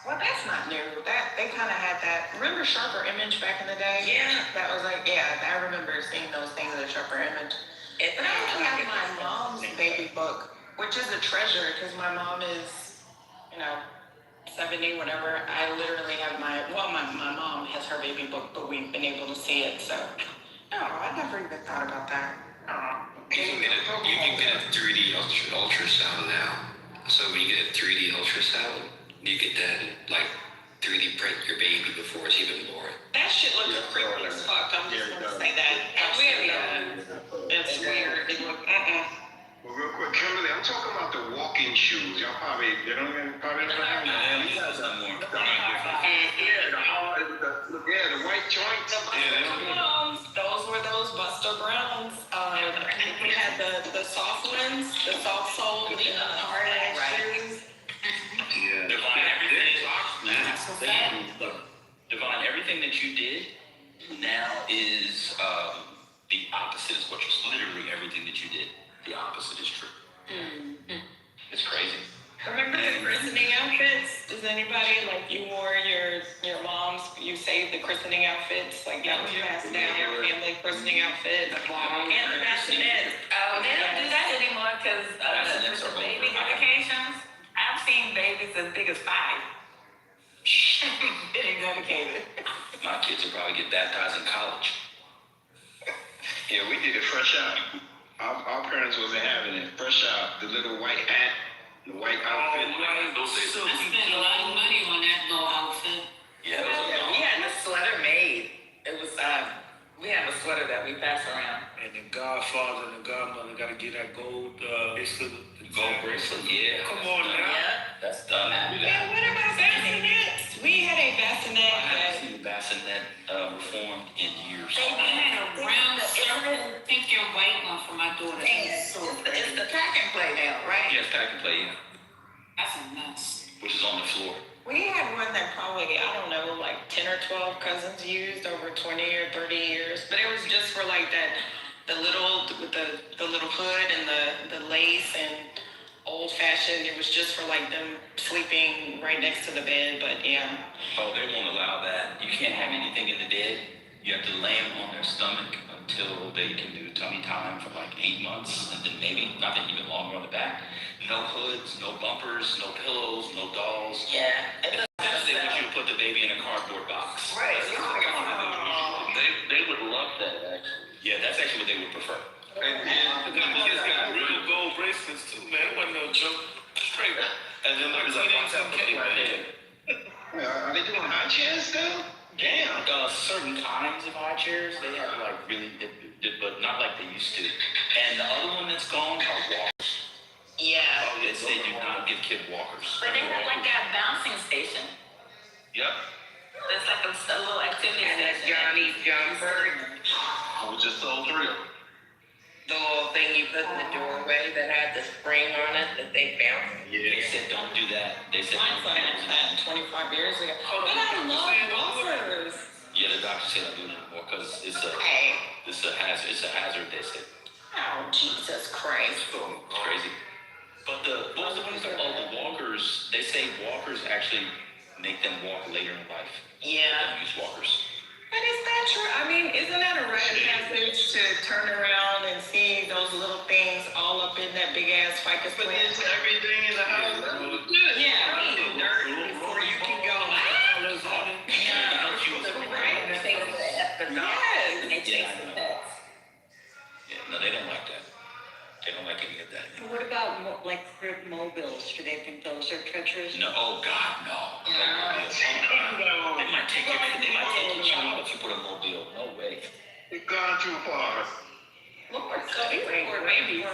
Well, that's not new. They kind of had that. Remember Sharper Image back in the day? Yeah. That was like, I remember seeing those things at Sharper Image. But I don't have my mom's baby book, which is a treasure because my mom is, 70, whatever. I literally have my mom has her baby book, but we've been able to see it, so. No, I never even thought about that. You can get a 3D ultrasound now. So when you get a 3D ultrasound, you get that, 3D print your baby before it's even born. That shit looks creepy as fuck. I'm just gonna say that. It's weird. It look, Well, real quick, Kimberly, I'm talking about the walking shoes. Y'all probably never heard of them. You guys have more. The white joints. Those were those Buster Browns. We had the soft ones, the soft sole, the hard ass shoes. Divine, everything that you did now is the opposite is what you're literally everything that you did. The opposite is true. It's crazy. Remember the christening outfits? Does dresses, anybody? Like you wore your mom's, you saved the christening outfits, like that was passed down, your family christening outfit, the mom, and the bassinet. Oh, they don't do that anymore because with the baby dedications, I've seen babies as big as 5 getting dedicated. My kids will probably get baptized in college. Yeah, we did it fresh out. Our parents wasn't having it. Fresh out, the little white hat, the white outfit. I spent a lot of money on that little outfit. Yeah, We had a sweater made. It was we have a sweater that we pass around. And the godfather and the godmother got to get that gold bracelet. Gold bracelet, yeah. Come on now. Yeah. That's done. Man, what about bassinets? We had a bassinet I haven't that seen the bassinet reformed in years. They had a round circle, pink and white one for my daughter. It's the pack and play now, right? Yes, pack and play, yeah. That's a mess. Which is on the floor. we had one that probably, I don't know, like 10 or 12 cousins used over 20 or 30 years. But it was just for like that, the little, with the little hood and the lace and old fashioned. It was just for like them sleeping right next to the bed, but yeah. Oh, they won't allow that. You can't have anything in the bed. You have to lay them on their stomach until they can do tummy time for like 8 months, and then maybe, not that even longer on the back. No hoods, no bumpers, no pillows, no dolls. Yeah. They want you to put the baby in a cardboard box. Right. They would love that, actually. Yeah, that's actually what they would prefer. And the kids got real gold bracelets too, man. It wasn't no joke. Straight up. And then there's like, what's that look like? Are they doing high chairs still? Damn. Certain kinds of high chairs, they have like really, but not like they used to. And the other one that's gone are walkers. Yeah. Oh, they do not give kid walkers. But they have like that bouncing station. Yep. There's like a little activity station. Johnny Bird. We just sold 3 of them. The little thing you put in the doorway that had the spring on it that they found. Yeah. They said don't do that. They said My son had that 25 years ago. But I love walkers. yeah, the doctor said don't do it anymore because it's a hazard. It's a hazard. They said. Oh, Jesus Christ. It's crazy. But what was the one? Oh, the walkers. They say walkers actually make them walk later in life. Yeah. They don't use walkers. But is that true? I mean, isn't that a rite of passage to turn around and see those little things all up in that big ass ficus plant? Everything in the house. Yeah, eating dirt before you can go. Yeah, no, they don't like that. They don't like any of that. What about like crib mobiles? Do they think those are treacherous? No, oh God, no. They might take your child if you put a mobile. No way. You've gone too far. Lord, so poor babies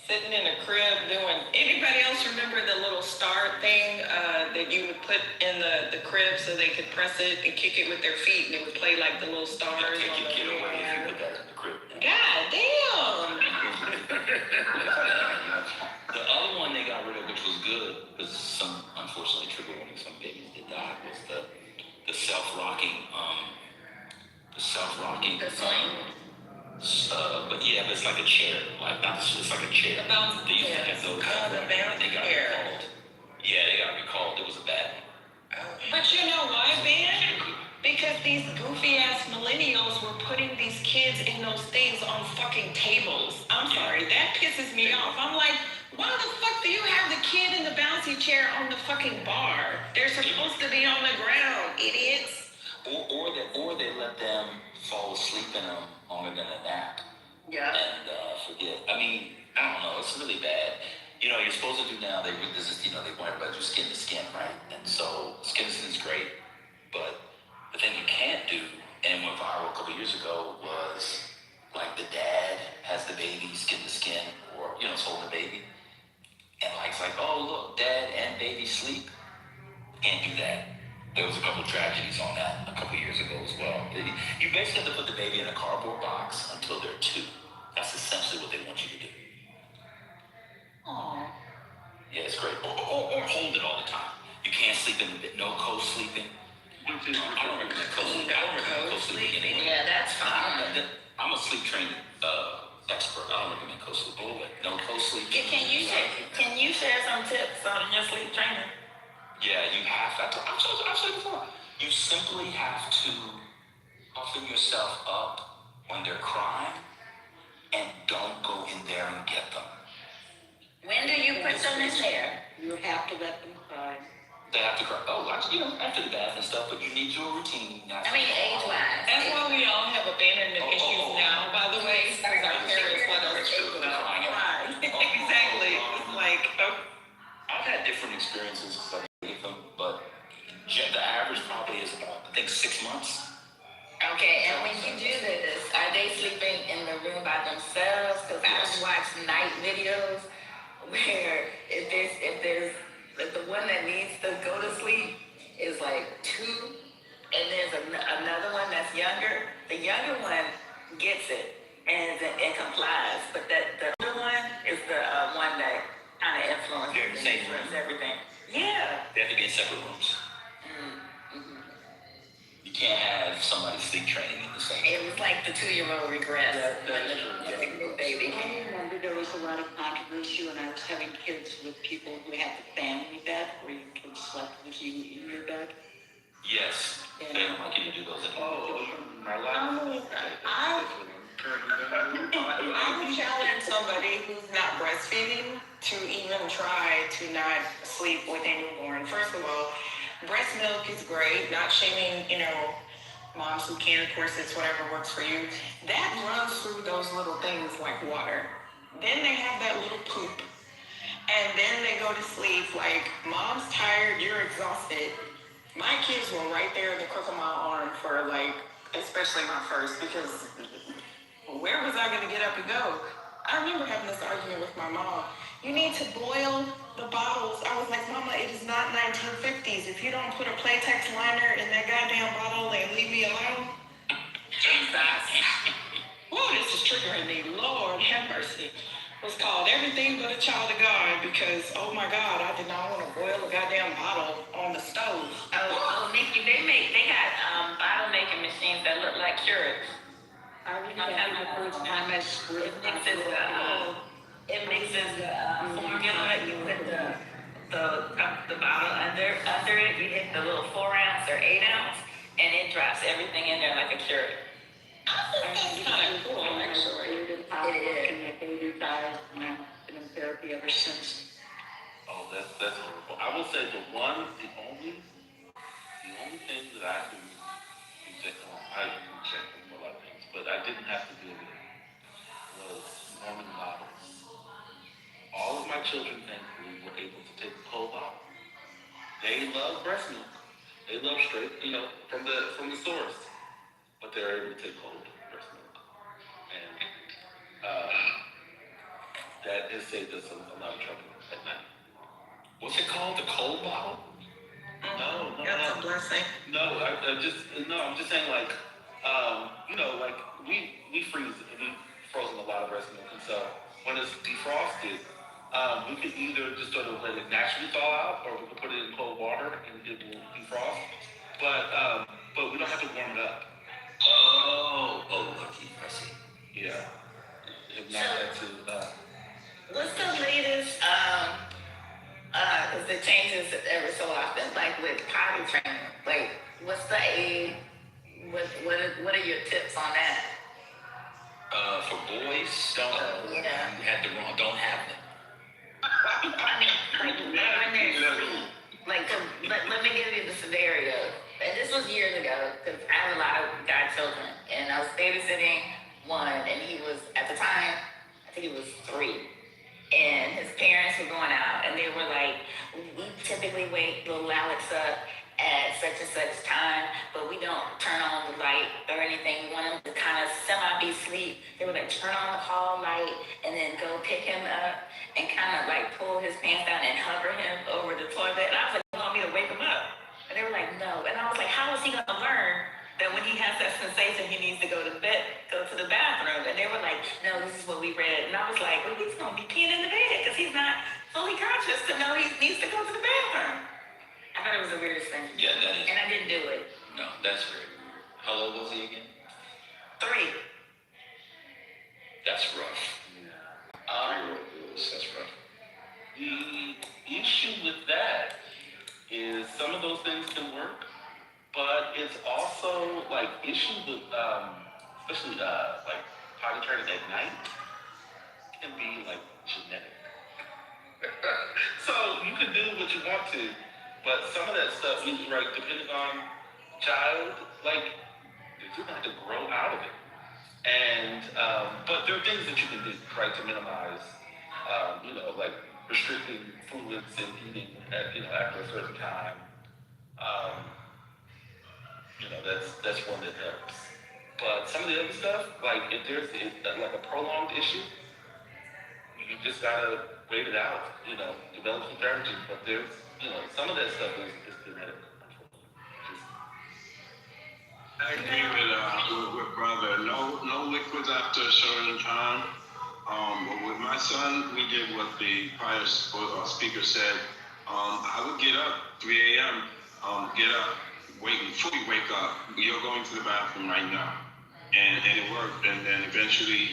sitting in a crib doing. Anybody else remember the little star thing that you would put in the crib so they could press it and kick it with their feet and it would play like the little stars on the Get away if you put that in the crib. God damn! The other one they got rid of, which was good, because some unfortunately triggered when some babies did die, was the self-rocking. The swing. But yeah, but it's like a chair, like not. It's like a chair. They used to have those. They got recalled. Yeah, they got recalled. It was a bad one. But you know why, Ben? Because these goofy ass millennials were putting these kids in those things on fucking tables. I'm sorry, that pisses me off. I'm like, why the fuck do you have the kid in the bouncy chair on the fucking bar? They're supposed to be on the ground, idiots. Or they let them fall asleep in them longer than a nap. Yeah. And forget. I mean, I don't know. It's really bad. You know, you're supposed to do now. They want everybody to do skin to skin, right? And so skin to skin is great, but the thing you can't do, and went viral a couple years ago, was like the dad has the baby skin to skin, or it's holding the baby, and it's like, oh look, dad and baby sleep. Can't do that. There was a couple tragedies on that a couple years ago as well. You basically have to put the baby in a cardboard box until they're 2. That's essentially what they want you to do. Aww. Yeah, it's great. Or hold it all the time. You can't sleep in the bed. No co-sleeping. I don't recommend co-sleeping. I don't recommend co-sleeping anyway. Yeah, that's fine. I'm a sleep training expert. I don't recommend co-sleeping. No co-sleeping. Can you share some tips on your sleep training. Yeah, you have to. I've said it before. You simply have to toughen yourself up when they're crying and don't go in there and get them. When do you put them in there? You have to let them cry. They have to cry. Oh, after the bath and stuff, but you need your routine. I mean, age-wise. That's why we all have abandonment issues now, by the way, because our parents let us cry. Exactly. It's like, I've had different experiences with them, but the average probably is about, I think, 6 months. Okay, and when you do this, are they sleeping in the room by themselves? Because I've watched night videos where if the one that needs to go to sleep is like 2, and there's another one that's younger. The younger one gets it and complies, but the older one is the one that kind of influences everything. Yeah. They have to be in separate rooms. You can't have somebody sleep training in the same room. It was like the 2-year-old regress. I remember there was a lot of controversy when I was having kids with people who had the family bed where your kids slept with you in your bed. Yes. They don't want you to do those anymore. I would challenge somebody who's not breastfeeding to even try to not sleep with a newborn. First of all, breast milk is great, not shaming, moms who can, of course, it's whatever works for you. That runs through those little things like water. Then they have that little poop. And then they go to sleep like, mom's tired, you're exhausted. My kids were right there in the crook of my arm for especially my first, because where was I gonna get up and go? I remember having this argument with my mom. You need to boil the bottles. I was like, Mama, it is not 1950s. If you don't put a Playtex liner in that goddamn bottle and leave me alone. Jesus. Whoa, this is triggering me. Lord have mercy. It was called Everything But a Child of God because, oh my God, I did not want to boil a goddamn bottle on the stove. Oh, Nikki, they got bottle making machines that look like Keurigs. I remember the first time I squirted. It mixes the formula. You put the bottle under it. You hit the little 4 ounce or 8 ounce, and it drops everything in there like a Keurig. I think that's kind of cool, actually. It is. And I've been in therapy ever since. Oh, that's horrible. I will say the only thing that I do check on, I do check on a lot of things, but I didn't have to deal with was warming bottles. All of my children, thankfully, were able to take a cold bottle. They love breast milk. They love straight, from the source, but they're able to take cold breast milk, and that has saved us a lot of trouble at night. What's it called? The cold bottle? No. That's a blessing. No, I'm just saying like we freeze, we frozen a lot of breast milk, and so when it's defrosted, we could either just sort of let it naturally thaw out, or we could put it in cold water and it will defrost. But we don't have to warm it up. Lucky, I see. Yeah. If not, that's it. What's the latest? Because it changes every so often. Like with potty training, like what's the age? What are your tips on that? For boys, don't have them. I mean, like when they're asleep. Let me give you the scenario. And this was years ago because I have a lot of godchildren, and I was babysitting one, and he was at the time, I think he was 3. And his parents were going out, and they were like, we typically wake little Alex up at such and such time, but we don't turn on the light or anything. We want him to kind of semi-be asleep. They were like, turn on the hall light and then go pick him up and kind of like pull his pants down and hover him over the toilet. And I was like, you want me to wake him up? And they were like, no. And I was like, how is he going to learn that when he has that sensation, he needs to go to the bathroom? And they were like, no, this is what we read. And I was like, well, he's going to be peeing in the bed because he's not fully conscious to know he needs to go to the bathroom. I thought it was the weirdest thing. Yeah, that is. And I didn't do it. No, that's very weird. How old was he again? 3. That's rough. 3-year-old boys, that's rough. You is some of those things can work, but it's also like issues with, especially like potty training at night can be like genetic. So you can do what you want to, but some of that stuff is right, depending on child, like you're gonna have to grow out of it. And but there are things that you can do, right, to minimize, like restricting fluids and eating at, after a certain time. Um, that's one that helps. But some of the other stuff, like if there's like a prolonged issue, you just gotta wait it out, develop some strategy. But there's, some of that stuff is genetic. I agree with brother. No liquids after a certain time. But with my son, we did what the prior speaker said. I would get up 3 a.m. Get up, fully wake up. You're going to the bathroom right now, and it worked. And then eventually,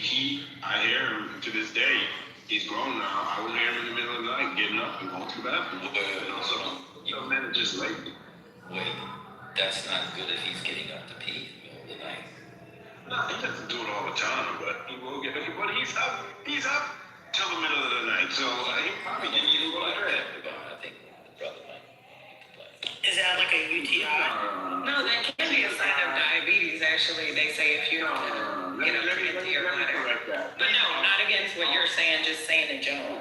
I hear him to this day. He's grown now. I would hear him in the middle of the night getting up and going to the bathroom. So men are just lazy. Wait, that's not good if he's getting up to pee in the middle of the night. No, he doesn't do it all the time, but he will get up. But he's up till the middle of the night. So he probably can get a little bit. I think the brother might. Is that like a UTI? No, that can be a sign of diabetes, actually. They say if you get up into your bladder. But no, not against what you're saying, just saying in general.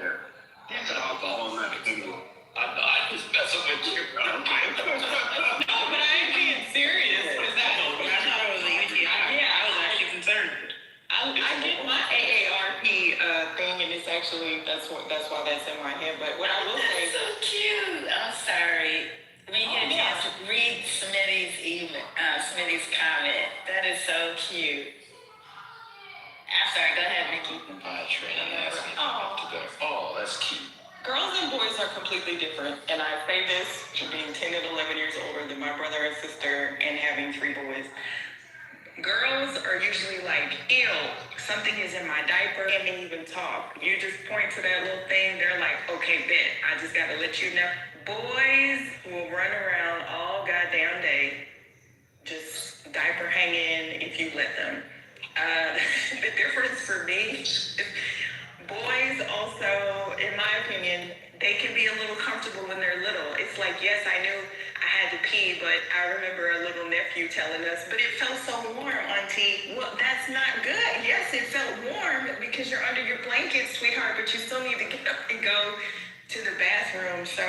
He's alcohol on that thing. I just messing with you. No, but I ain't being serious. Is that? But I thought it was a UTI. Yeah, I was actually concerned. I get my AARP thing, and it's actually that's why that's in my head. But what I will say, That's so cute. I'm sorry. We get a chance to read Smitty's comment. That is so cute. I'm sorry. Go ahead, Nikki. Potty training asking to go. Oh, that's cute. girls and boys are completely different, and I say this being 10 and 11 years older than my brother and sister and having 3 boys. Girls are usually like, ew, something is in my diaper, and they even talk. You just point to that little thing, they're like, okay, bet, I just gotta let you know. Boys will run around all goddamn day, just diaper hanging if you let them. The difference for me, boys also, in my opinion, they can be a little comfortable when they're little. It's like, yes, I knew I had to pee, but I remember a little nephew telling us, but it felt so warm, Auntie. Well, that's not good. Yes, it felt warm because you're under your blanket, sweetheart, but you still need to get up and go to the bathroom. So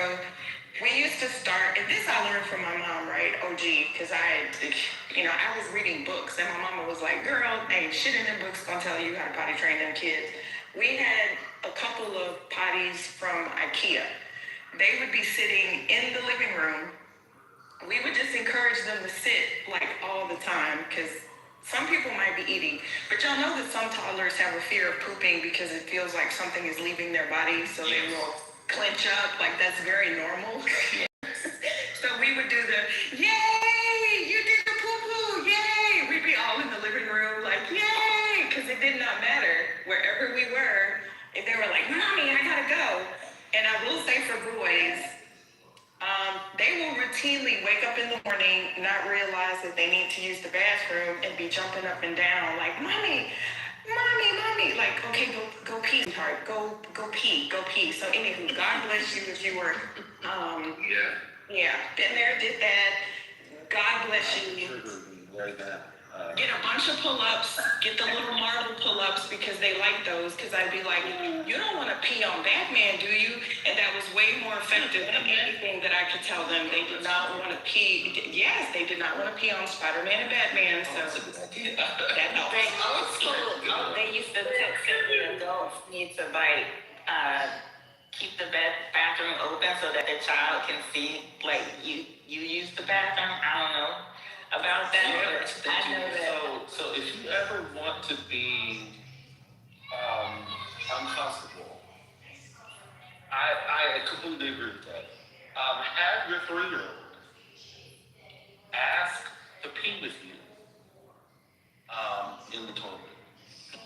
we used to start, and this I learned from my mom, right? OG, because I was reading books, and my mama was like, girl, ain't shit in them books gonna tell you how to potty train them kids. We had a couple of potties from IKEA. They would be sitting in the living room. We would just encourage them to sit like all the time because some people might be eating. But y'all know that some toddlers have a fear of pooping because it feels like something is leaving their body, so they will clench up. Like that's very normal. So we would do the, yay, you did the poo-poo, yay. We'd be all in the living room like, yay, because it did not matter wherever we were. If they were like, Mommy, I gotta go. And I will say for boys, they will routinely wake up in the morning, not realize that they need to use the bathroom and be jumping up and down like, Mommy, like, okay, go pee, sweetheart, go pee. So anywho, God bless you if you were, been there, did that. God bless you. Get a bunch of pull-ups, get the little marble pull-ups because they like those. Because I'd be like, you don't want to pee on Batman, do you? And that was way more effective than anything that I could tell them. They did not want to pee. Yes, they did not want to pee on Spider-Man and Batman. So that's a good idea. They old school. They used to text the adults need to keep the bathroom open so that the child can see like you use the bathroom. I don't know about that. Yeah, I know that. So if you ever want to be uncomfortable, I completely agree with that. Have your 3-year-old ask to pee with you in the toilet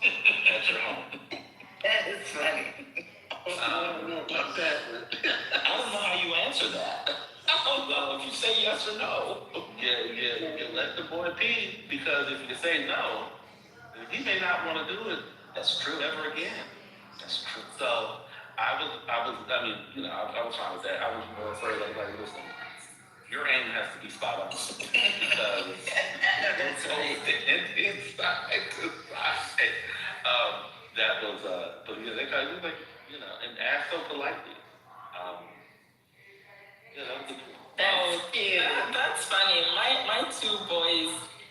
at your home. That is funny. I don't know how you answer that. if you say yes or no. You let the boy pee, because if you say no, he may not want to do it. That's true. Ever again. That's true. So I was, I mean, I was fine with that. I was more afraid, like, listen, your aim has to be spot on, because it's so thin inside to side. That was, but yeah, they kind of like, and asked so politely. That's funny. My two boys,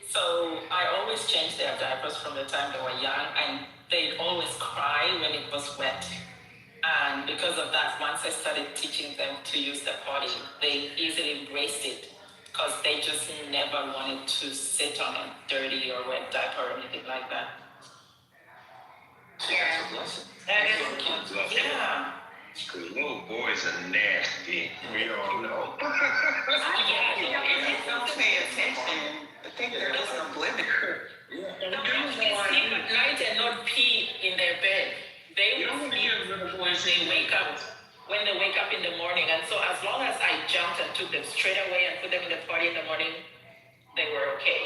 so I always changed their diapers from the time they were young, and they'd always cry when it was wet. And because of that, once I started teaching them to use the potty, they easily embraced it, because they just never wanted to sit on a dirty or wet diaper or anything like that. That's a blessing. That is, yeah. Little boys are nasty. We all know. If they don't pay attention, I think they're just oblivious. They sleep at night and not pee in their bed. They will sleep when they wake up in the morning. And so as long as I jumped and took them straight away and put them in the potty in the morning, they were okay.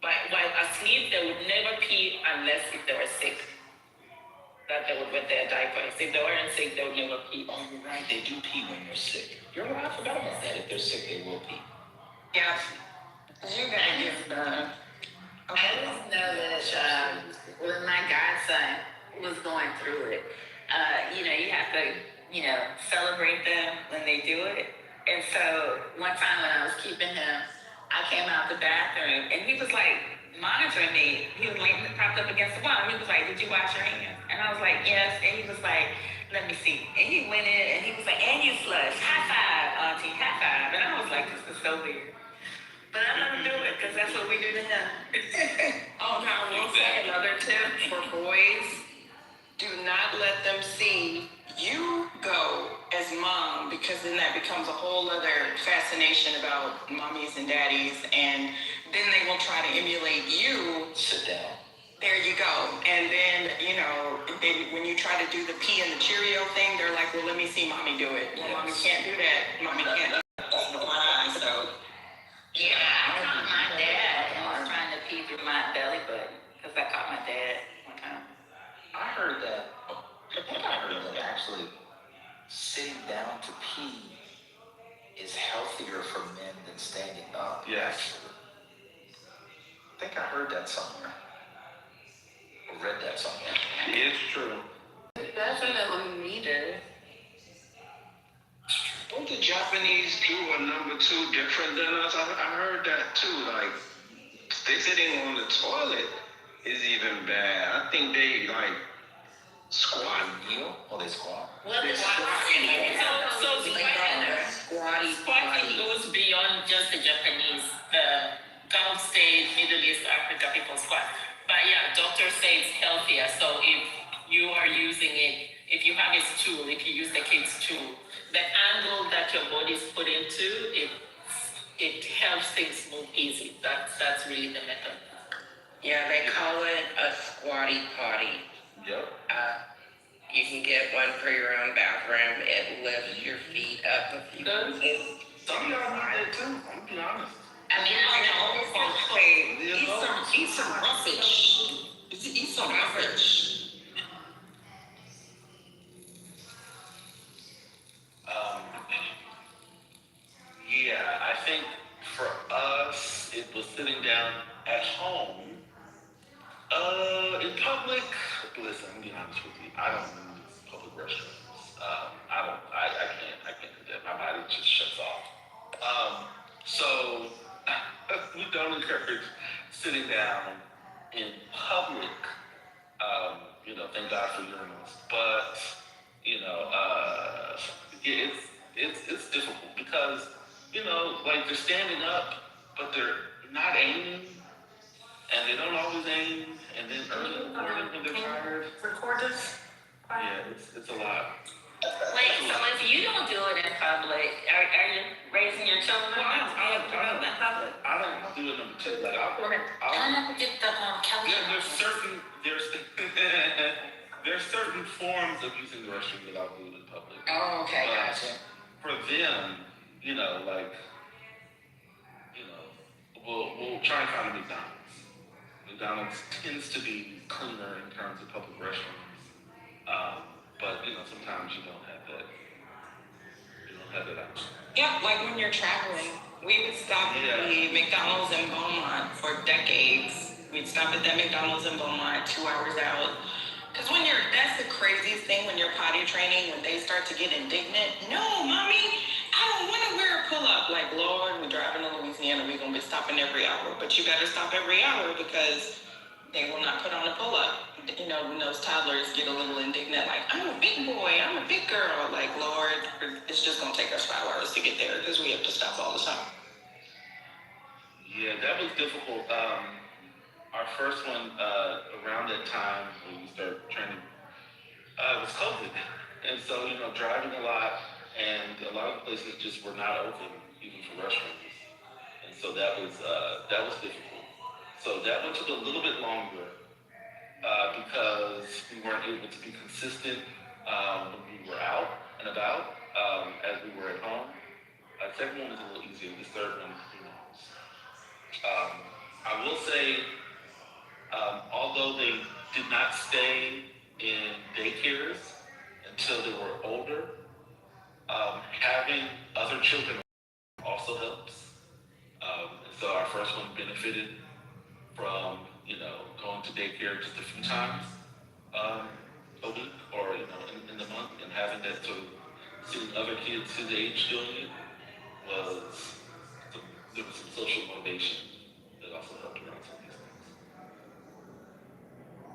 But while asleep, they would never pee unless if they were sick. That they would wet their diapers. If they weren't sick, they would never pee. Oh, you're right. They do pee when they're sick. You're right. I forgot about that. If they're sick, they will pee. Yeah. You gotta give the. I just know that when my godson was going through it, you have to, celebrate them when they do it. And so one time when I was keeping him, I came out the bathroom and he was like monitoring me. He was propped up against the wall. He was like, "Did you wash your hands?" And I was like, "Yes." And he was like, "Let me see." And he went in and he was like, "And you flush. High five, auntie, high five." And I was like, "This is so weird." But I let him do it because that's what we do to him. Oh, now I will say another tip for boys: do not let them see you go as mom, because then that becomes a whole other fascination about mommies and daddies, and then they will try to emulate you. Sit down. There you go. And then, when you try to do the pee and the Cheerio thing, they're like, "Well, let me see mommy do it." Well, mommy can't do that. Mommy can't. So. Yeah, I caught my dad and was trying to pee through my belly button because I caught my dad one time. I heard that actually sitting down to pee is healthier for men than standing up. Yes. I think I heard that somewhere. Or read that somewhere. It's true. Definitely needed. Don't the Japanese do a number two different than us? I heard that too. Like, they sitting on the toilet is even bad. I think they squat. Kneel? Oh, they squat? Well, So squatting goes beyond just the Japanese. The Gulf states, Middle East, Africa people squat. But yeah, doctors say it's healthier. So if you are using it, if you have his tool, if you use the kid's tool, the angle that your body is put into, it helps things move easy. That's really the method. Yeah, they call it a squatty potty. Yep. You can get one for your own bathroom. It lifts your feet up a few inches. Some of y'all need that too. I'm be honest. I mean, Eat some roughage. Eat some roughage. Yeah, I think for us, it was sitting down at home. In public, listen, I'm being honest with you. I don't use public restrooms. I can't do that. My body just shuts off. So we don't encourage sitting down in public. Thank God for urinals. But it's difficult because they're standing up, but they're not aiming, and they don't always aim, and then early in the morning when they're tired. Record this. Yeah, it's a lot. Wait, so if you don't do it in public, are you raising your children? I don't do it number two. I never get the Kelly. There's certain forms of using the restroom that I'll do in public. Oh, okay, But gotcha. for them, we'll try and find a McDonald's. McDonald's tends to be cleaner in terms of public restrooms, but sometimes you don't have that. You don't have that option. Yeah, like when you're traveling, we would stop at the McDonald's in Beaumont for decades. We'd stop at that McDonald's in Beaumont 2 hours out. Because that's the craziest thing when you're potty training, when they start to get indignant. No, mommy, I don't want to wear a pull-up. Like, Lord, we're driving to Louisiana, we're going to be stopping every hour. But you better stop every hour because they will not put on a pull-up. When those toddlers get a little indignant, like, I'm a big boy, I'm a big girl. Like, Lord, it's just going to take us 5 hours to get there because we have to stop all the time. Yeah, that was difficult. Our first one around that time when we started training was COVID. And so, driving a lot, and a lot of places just were not open, even for restrooms. And so that was difficult. So that one took a little bit longer because we weren't able to be consistent when we were out and about as we were at home. The second one was a little easier. The third one, who knows? I will say, although they did not stay in daycares until they were older, having other children also helps. And so our first one benefited from, going to daycare just a few times a week or, in the month, and having that sort of seeing other kids his age doing it there was some social motivation that also helped around some of these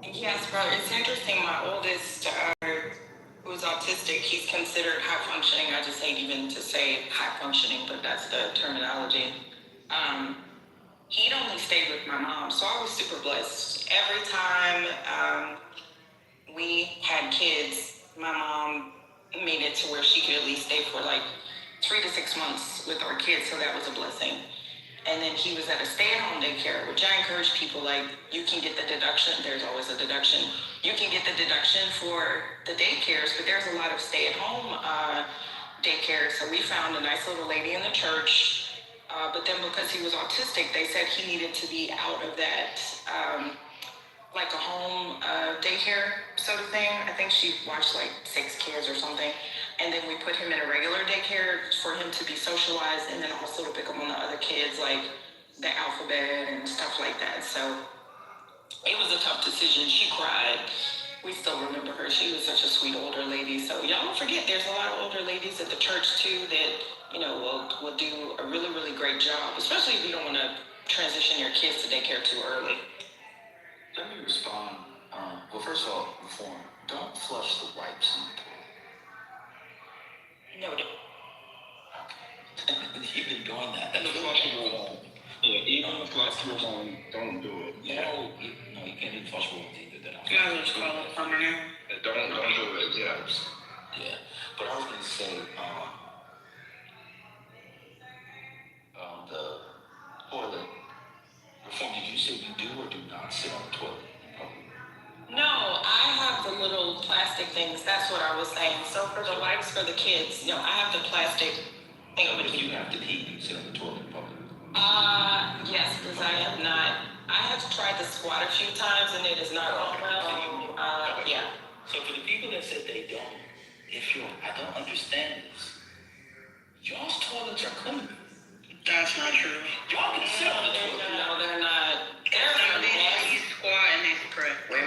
things. Yes, bro. It's interesting. My oldest, who's autistic, he's considered high functioning. I just hate even to say high functioning, but that's the terminology. He'd only stayed with my mom, so I was super blessed. Every time we had kids, my mom made it to where she could at least stay for like 3 to 6 months with our kids, so that was a blessing. And then he was at a stay-at-home daycare, which I encourage people, like, you can get the deduction. There's always a deduction. You can get the deduction for the daycares, but there's a lot of stay-at-home daycares. So we found a nice little lady in the church, but then because he was autistic, they said he needed to be out of that, like a home daycare sort of thing. I think she watched like 6 kids or something. And then we put him in a regular daycare for him to be socialized, and then also to pick up on the other kids, like the alphabet and stuff like that. So it was a tough decision. She cried. We still remember her. She was such a sweet older lady. So y'all don't forget, there's a lot of older ladies at the church too that, will do a really, really great job, especially if you don't want to transition your kids to daycare too early. Let me respond. Well, first of all, reform. Don't flush the wipes in the toilet. No. You've been doing that. That's flushable one. Yeah, even the flushable one, don't do it. No, you can't do flushable ones either. Yeah, let's call it plumber now. Don't do it, yes. Yeah, but I was going to say, the toilet reform, did you say you do or do not sit on the toilet in public? No, I have the little plastic things. That's what I was saying. So for the wipes for the kids, I have the plastic thing. But if you have to pee, you sit on the toilet in public? Yes, because I have tried the squat a few times and it is not going well. Yeah. So for the people that said they don't, I don't understand this. Y'all's toilets are clean. That's not true. Y'all can sit on the toilet. No, they're not. You squat and they spread. They're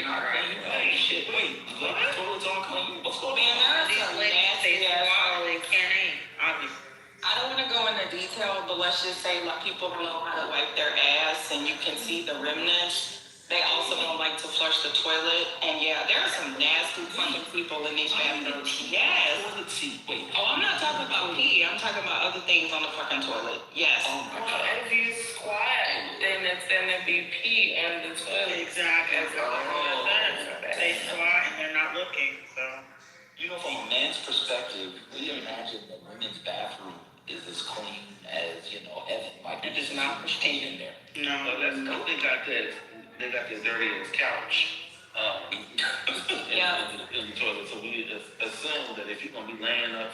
not clean. Oh, shit. Wait, the toilets aren't clean? What's going on? These ladies, they squat and can't aim, obviously. I don't want to go into detail, but let's just say like people don't know how to wipe their ass and you can see the remnants. They also don't like to flush the toilet. And yeah, there are some nasty fucking people in these bathrooms. Yes. Toilet seat. Wait. Oh, I'm not talking about pee. I'm talking about other things on the fucking toilet. Yes. Oh my God. If you squat, then it'd be pee on the toilet. Exactly. They squat and they're not looking, so. From a man's perspective, we imagine the women's bathroom is as clean as, heaven. Like, It is not pristine in there. No. That's because they got the dirtiest couch in the toilet. So we assume that if you're going to be laying up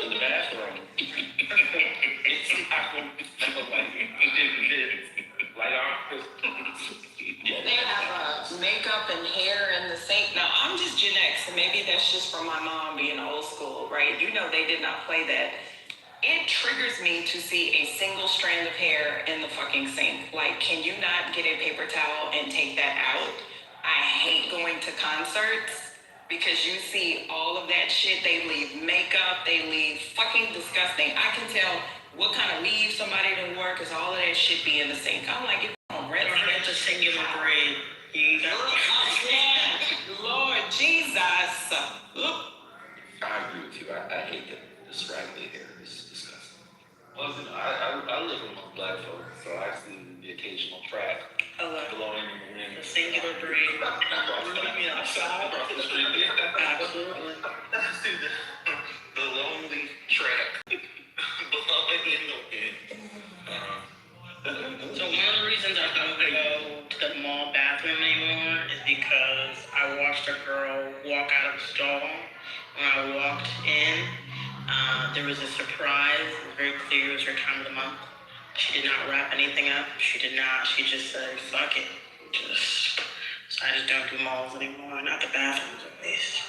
in the bathroom. It's not like light on. They have makeup and hair in the sink. Now, I'm just Gen X, and maybe that's just from my mom being old school, right? You know they did not play that. It triggers me to see a single strand of hair in the fucking sink. Like, can you not get a paper towel and take that out? I hate going to concerts because you see all of that shit. They leave makeup, they leave fucking disgusting. I can tell what kind of weave somebody done wore because all of that shit be in the sink. I'm like, if I'm rinse That's a singular braid. You got Lord Jesus. I agree with you. I hate the straggly hair. It's disgusting. Well, you know, I live among black folks, so I see the occasional track blowing in the wind. the singular braid. Leave me outside. Across the street. Absolutely. I see the lonely track blowing in the wind. So one of the reasons I don't go to the mall bathroom anymore is because I watched a girl walk out of the stall. When I walked in, there was a surprise. It was very clear it was her time of the month. She did not wrap anything up. She just said, fuck it. So I just don't do malls anymore. Not the bathrooms, at least.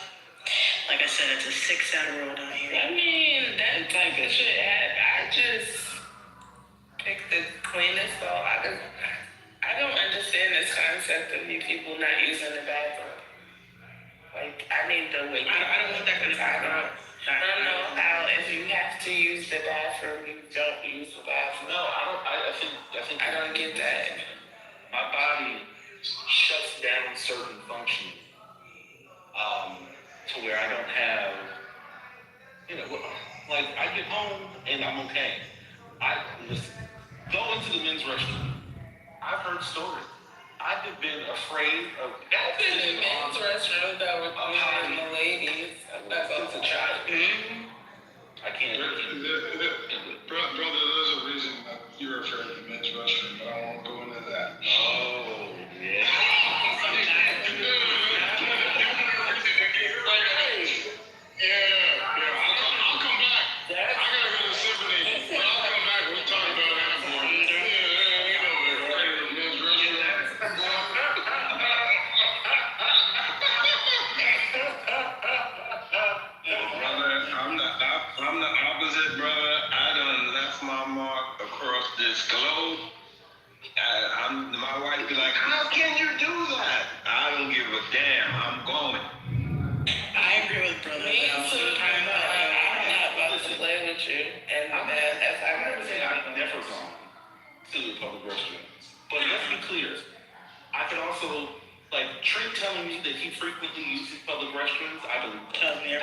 Like I said, it's a sick-sad world out here. I mean, that type of shit, I just pick the cleanest stall. I don't understand this concept of you people not using the bathroom. Like, I need to wake up. I don't want that kind of bathroom. I don't know how if you have to use the bathroom, you don't use the bathroom. No, I think I don't get that. my body shuts down certain functions to where I don't have, like I get home and I'm okay. I just go into the men's restroom. I've heard stories. I've been afraid of. I've been in men's restroom though with the ladies. That's since a child. I can't. Brother, there's a reason that you're afraid of the men's restroom, but I won't go into that. Oh, yeah. I'll come back. I gotta go to Symphony, but I'll come back. We'll talk about that more. Men's restroom. Brother, I'm the opposite, brother. I done left my mark across this globe. My wife be like, how can you do that? I don't give a damn. I'm going. I agree with brother. Me too. I'm not about to play with you. And that's how I'm saying. I've never gone to the public restrooms. But let's be clear. I could also, like, Trent telling me that he frequently uses public restrooms, I believe that. Tell me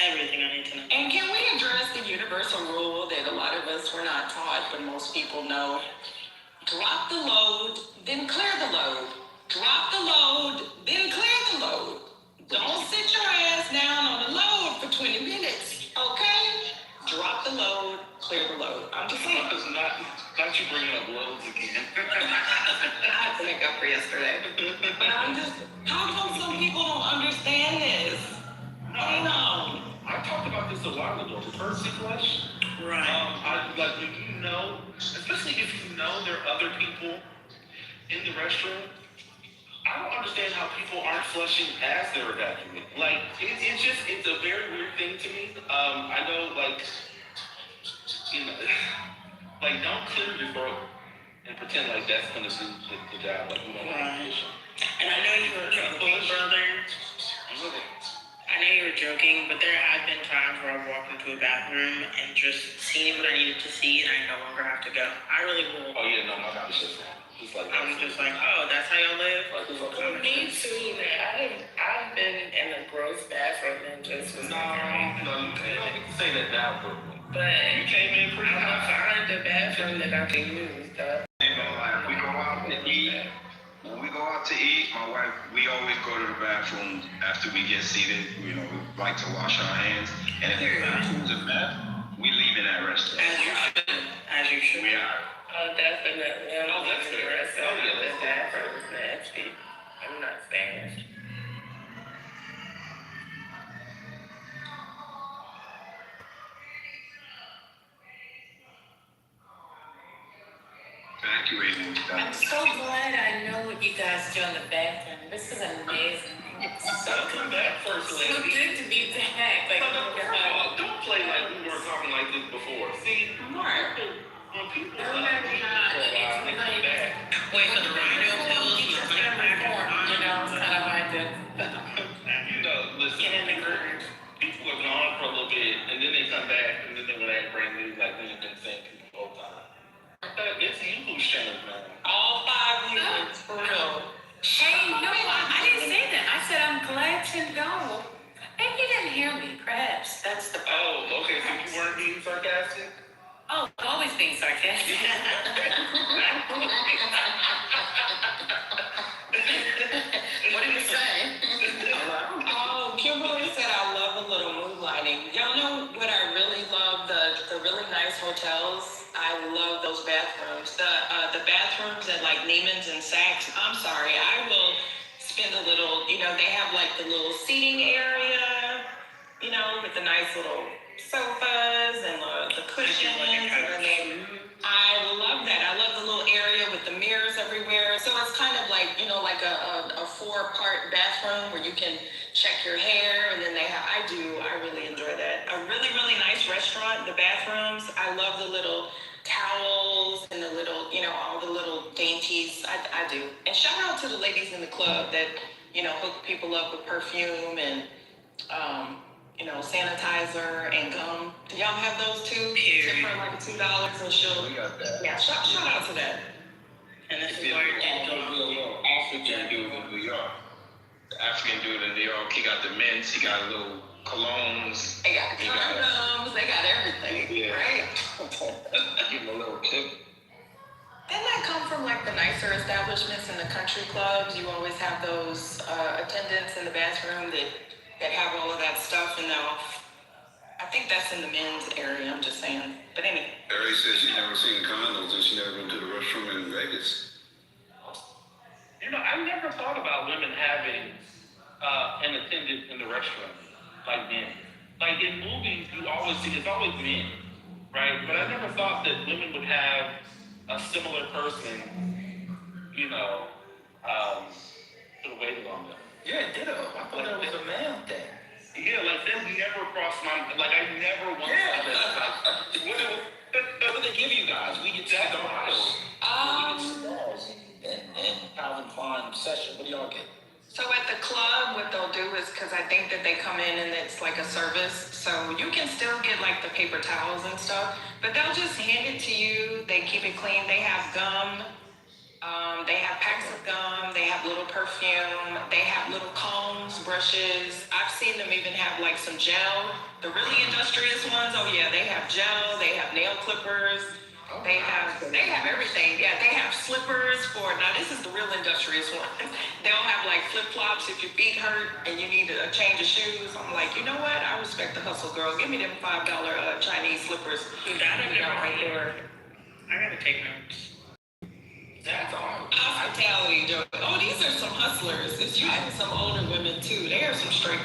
everything I need to know. And can we address the universal rule that a lot of us were not taught, but most people know? Drop the load, then clear the load. Drop the load, then clear the load. Don't sit your ass down on the load for 20 minutes, okay? Drop the load, clear the load. I'm just saying. Not you bringing up loads again. I had to make up for yesterday. But I'm just, how come some people don't understand this? No. I talked about this a while ago. The Percy flush. Right. Like when you know, especially if you know there are other people in the restroom, I don't understand how people aren't flushing as they're evacuating. Like, it's a very weird thing to me. I know, like, like, don't clear your throat and pretend like that's gonna do the job. Like, you don't Right. And I know you were joking, brother. I know you were joking, but there have been times where I've walked into a bathroom and just seen what I needed to see, and I no longer have to go. I really will. Oh yeah, no, my body shuts down. It's like I'm just like, oh, that's how y'all live. Me too. I've been in a gross bathroom and just was no, you don't get to say that now, but you came in pretty I'm gonna find a bathroom that I can use, though. Like, we go out to eat. When we go out to eat, my wife, we always go to the bathroom after we get seated. We like to wash our hands. And if the bathroom's a mess, we leave in that restaurant. As you should. We are. Oh, definitely. Oh, that's the good. rest Oh, of yeah, the that's bathroom is nasty. I'm not staying. evacuating was done. I'm so glad I know what you guys do in the bathroom. This is amazing. Welcome back, First So Lady. good to be back. Like, Don't play like we weren't talking like this before. See, when people no, no, they come back. Wait for the rhino pills and the honey cracker. you know, I like to You know, listen, get in the groove. people are gone for a little bit, and then they come back, and then they want to act brand new, like we ain't been the same people the whole time. It's you who's changed, man. All 5 units, for real. Hey, no, I didn't say that. I said I'm glad to know. Maybe you didn't hear me. Perhaps that's the problem. Oh, okay, so you weren't being sarcastic? Oh, always being sarcastic. What did you say? Oh, Kimberly said I love a little moonlighting. Y'all know what I really love? The really nice hotels. I love those bathrooms. The bathrooms at like Neiman's and Saks. I'm sorry, I will spend a little. They have like the little seating area. With the nice little sofas and the cushions. And then I love that. I love the little area with the mirrors everywhere. So it's kind of like, like a 4-part bathroom where you can check your hair. And then I really enjoy that. A really, really nice restaurant, the bathrooms. I love the little towels and the little, all the little dainties. I do. And shout out to the ladies in the club that, hook people up with perfume and, sanitizer and gum. Do y'all have those too? Tip for like $2 and she'll. We got that. Yeah, shout out to that. And this is Yeah, where it a little African dude in New York. The African dude in New York, he got the mints, he got little colognes. They got condoms, they got everything, Yeah. right? Give him a little tip. Didn't that come from like the nicer establishments in the country clubs? You always have those attendants in the bathroom that have all of that stuff, and now I think that's in the men's area. I'm just saying. But anyway. Ari said she never seen condoms and she never been to the restroom in Vegas. I never thought about women having an attendant in the restaurant, like men. Like in movies, you always see it's always men, right? But I never thought that women would have a similar person, sort of waiting on them. Yeah, ditto. I thought that was a male thing. Yeah, like that never crossed my mind. Like I never once saw that. What do they give you guys? We get cigars. And Calvin Klein session. What do y'all get? So at the club, what they'll do is, because I think that they come in and it's like a service, so you can still get like the paper towels and stuff, but they'll just hand it to you. They keep it clean. They have gum. They have packs of gum. They have little perfume. They have little combs, brushes. I've seen them even have like some gel. The really industrious ones, oh yeah, they have gel. They have nail clippers. They have everything. Yeah, they have slippers for, now this is the real industrious one. They'll have like flip-flops if your feet hurt and you need a change of shoes. I'm like, you know what? I respect the hustle, girl. Give me them $5 Chinese slippers. Right there. I gotta take notes. That's all. Hospitality, Joe. Oh, these are some hustlers. It's usually some older women too. They are some straight.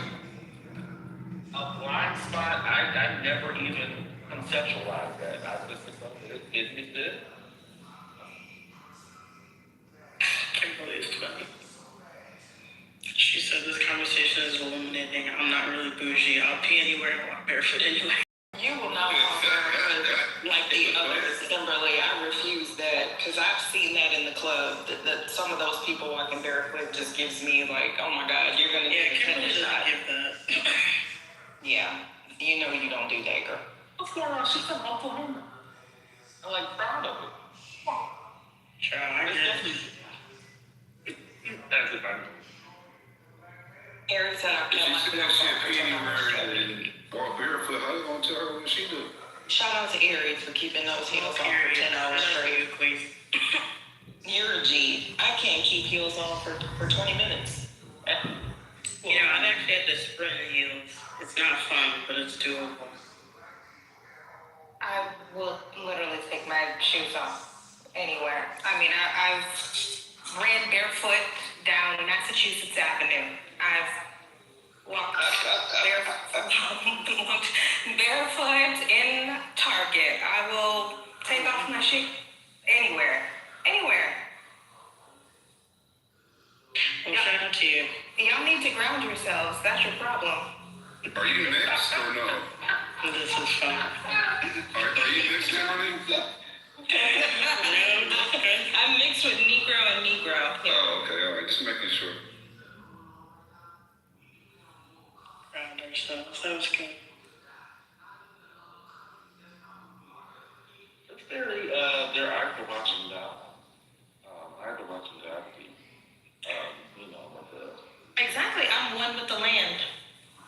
A blind spot, I never even conceptualized that. I just it's good. Kimberly is funny. She said this conversation is illuminating. I'm not really bougie. I'll pee anywhere I want, barefoot anyway. You will not walk barefoot like the others, Kimberly. I refuse that because I've seen that in the club. That some of those people walking barefoot just gives me like, oh my God, you're gonna get a Kimberly tennis doesn't shot. give that. Yeah, you know you don't do that, girl. What's going on? She's from Oklahoma. I'm like proud of it. Child, I It's guess. definitely that's it. Eric said I've kept She my said girl she had for Penny 10 hours. married and walked barefoot. How you gonna tell her what she do? Shout out to Ari for keeping those heels on for 10 hours straight. You're a G. I can't keep heels on for 20 minutes. I've actually had to sprint in heels. It's not fun, but it's doable. I will literally take my shoes off anywhere. I mean, I've ran barefoot down Massachusetts Avenue. I've walked barefoot in Target. I will take off my shoes anywhere. themselves. That's your problem. Are you mixed or no? This is fun. Are you mixed, Kimberly? I'm mixed with Negro and Negro. Yeah. Oh, okay, all right. Just making sure. Proud ourselves. That was good. It's very, I could watch them now. I could watch them now. With the... Exactly. I'm one with the land.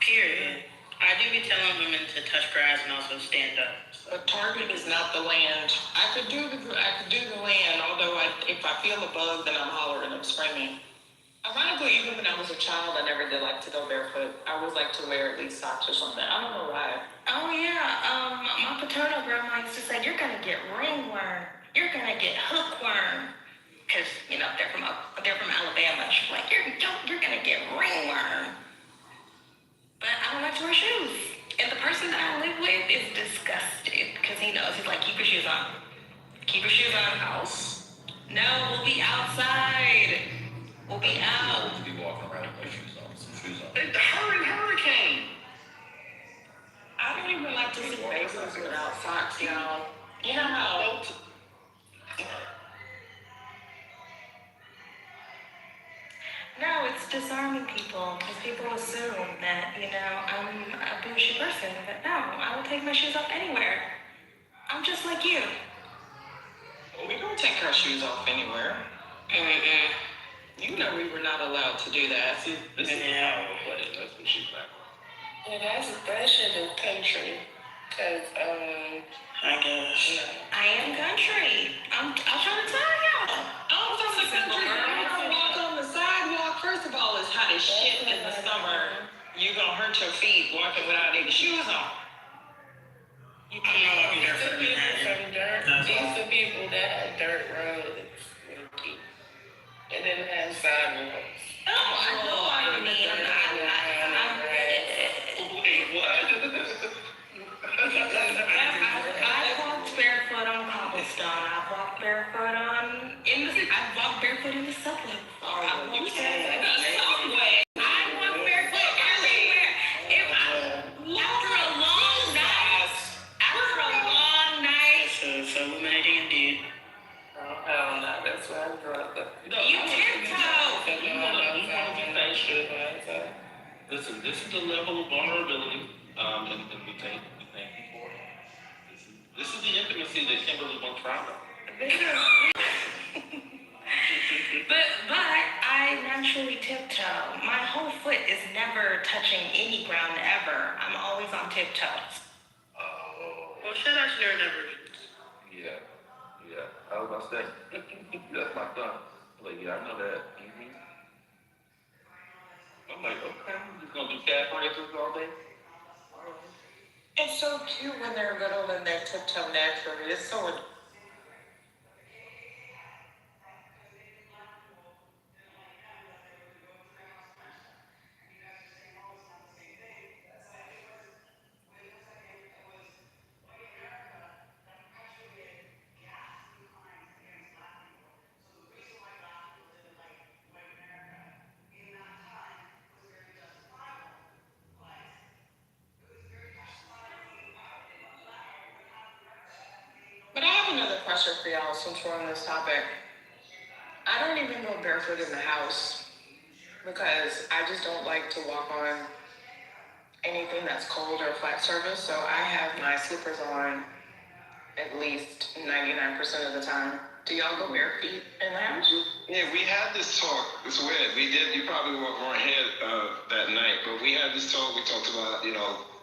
Period. I do be telling women to touch grass and also stand up. But Target is not the land. I could do the land, although if I feel a bug, then I'm hollering, I'm screaming. Ironically, even when I was a child, I never did like to go barefoot. I always like to wear at least socks or something. I don't know why. Oh yeah, my paternal grandma used to say, "You're gonna get ringworm. You're gonna get hookworm." Because they're from Alabama. She's like, "You're gonna get ringworm." But I don't like to wear shoes. And the person that I live with is disgusted because he knows. He's like, "Keep your shoes on. Keep your shoes on." House? No, we'll be outside. We'll be out. To be walking around with shoes on, some shoes on. The hurricane. I don't even like to see babies without socks, y'all. You know how? No, it's disarming people because people assume that, I'm a bougie person. But no, I will take my shoes off anywhere. I'm just like you. We don't take our shoes off anywhere. You know we were not allowed to do that. This is how we'll play it. That's what she's like. Yeah, that shit is country. Because, I guess. No. I am country. I'm trying to tell y'all. I'm from the country. I walk on the sidewalk. First of all, it's hot as shit in the summer. You're going to hurt your feet walking without any shoes on. You can't. These are people that have dirt roads. And then have sidewalks. Oh, I know what I mean. I've walked barefoot on cobblestone. I've walked barefoot I've walked barefoot in the subway. I've walked barefoot in the subway. I walk barefoot everywhere. After a long night. It's illuminating indeed. Oh, hell no. That's why I brought the... You tiptoe. You want to be patient. Listen, this is the level of vulnerability, and we thank you for it. This is the intimacy that Kimberly won't try on. But I naturally tiptoe. My whole foot is never touching any ground ever. I'm always on tiptoes. Well, shout out to your divergence. Yeah. I was about to say, that's my son. Like, yeah, I know that. I'm like, okay, I'm just gonna do calf raises all day. It's so cute when they're little and they tiptoe naturally. It's so adorable. But I have another question for y'all since we're on this topic. I don't even go barefoot in the house because I just don't like to walk on anything that's cold or flat surface. So I have my slippers on at least 99% of the time. Do y'all go bare feet in the house? Yeah, we had this talk. It's weird. You probably weren't here that night, but we had this talk. We talked about,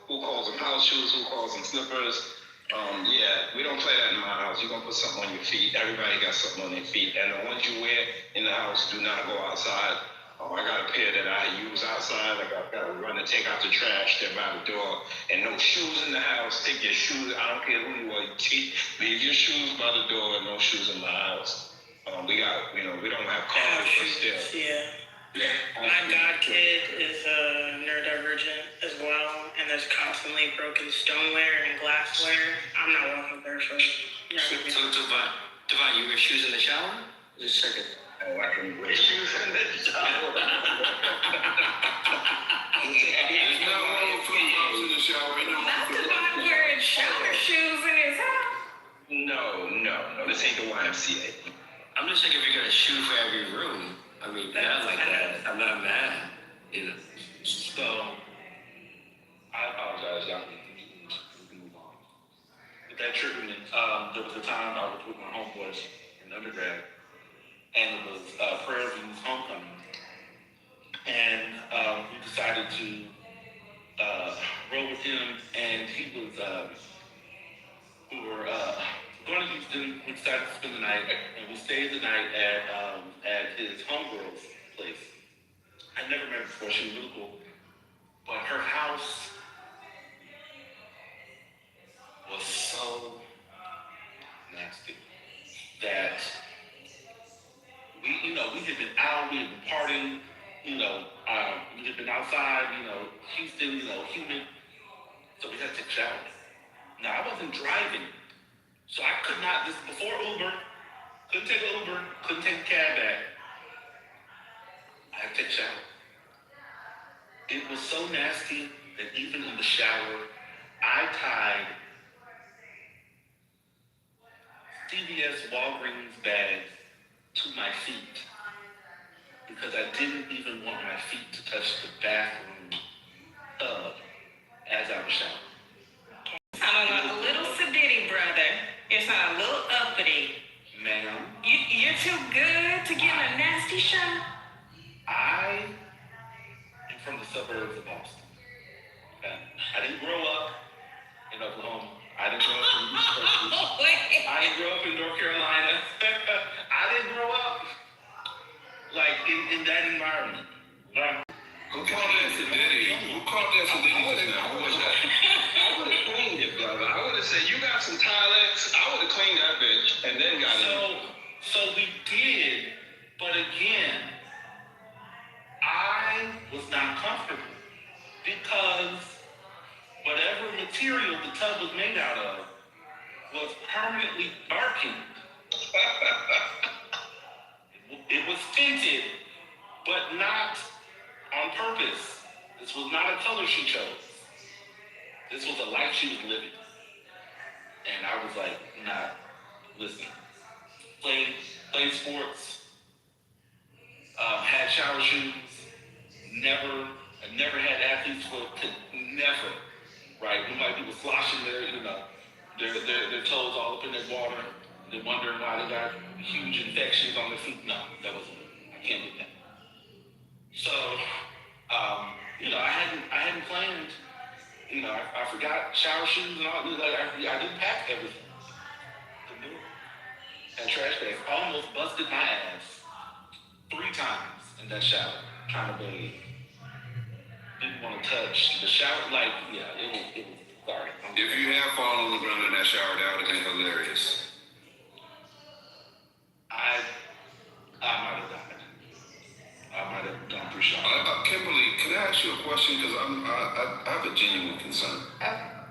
who calls them house shoes, who calls them slippers. Yeah, we don't play that in my house. You're going to put something on your feet. Everybody got something on their feet. And the ones you wear in the house do not go outside. I got a pair that I use outside. I got to run and take out the trash. They're by the door. And no shoes in the house. Take your shoes. I don't care who you are. Leave your shoes by the door and no shoes in my house. We don't have cars, but still. Yeah. My god kid is neurodivergent as well, and there's constantly broken stoneware and glassware. I'm not walking barefoot. So Devon, you wear shoes in the shower? Just a second. Oh, I can wear shoes in the shower. There's no wrong with flip-flops in the shower. Ain't no wrong Not with the flip-flops. one wearing shower shoes in his house. No. This ain't the YMCA. I'm just thinking if you're gonna shoot for every room, I mean, not like that. I'm not mad. You know. So, I apologize, y'all. We can move on. But that triggered me. There was a time I was with my homeboys in undergrad, and it was Prairie View's homecoming. And we decided to roll with him, and he was, we were going to Houston. We decided to spend the night, and we stayed the night at his homegirl's place. I never met her before. She was really cool. But her house was so nasty that we had been out, we had been partying, we had been outside, Houston, humid. So we had to take a shower. Now, I wasn't driving, so I could not, this is before Uber, couldn't take an Uber, couldn't take a cab back. I had to take a shower. It was so nasty that even in the shower, I tied CVS Walgreens bags to my feet because I didn't even want my feet to touch the bathroom tub as I was showering. I'm a little sedity, brother. It's not a little uppity. Ma'am, You're too good to get in a nasty shower. I am from the suburbs of Boston. Okay? I didn't grow up in Oklahoma. I didn't grow up in East Coast. I didn't grow up in North Carolina. I didn't grow up like in that environment. Right? Who called that sedity? Who called that sedity just now? Who was that? I would have cleaned it, brother. I would have said, you got some Tilex. I would have cleaned that bitch and then got it. So we did, but again, I was not comfortable because whatever material the tub was made out of was permanently darkened. It was tinted, but not on purpose. This was not a color she chose. This was a life she was living. And I was like, nah, listen. Played sports, had shower shoes, never had athlete's foot, never, right? We might be sloshing their toes all up in their water. They're wondering why they got huge infections on their feet. No, that wasn't it. I can't do that. So, I hadn't planned. I forgot shower shoes and all. I didn't pack everything. Didn't do it. And trash bags. Almost busted my ass 3 times in that shower trying to bathe. Didn't want to touch the shower. It was sorry. If you have fallen on the ground in that shower, that would have been hilarious. I might have died. I might have gone through shock. Kimberly, can I ask you a question? Because I have a genuine concern.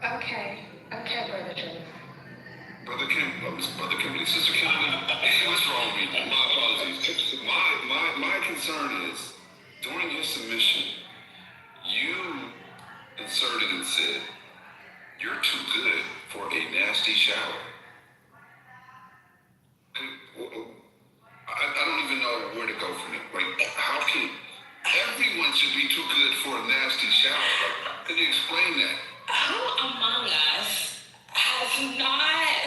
Okay, Brother Jordan. Brother Kimberly, Sister Kimberly, what's wrong with me? My apologies. My concern is, during your submission, you inserted and said, you're too good for a nasty shower. I don't even know where to go from it. How can everyone should be too good for a nasty shower? Can you explain that? Who among us has not,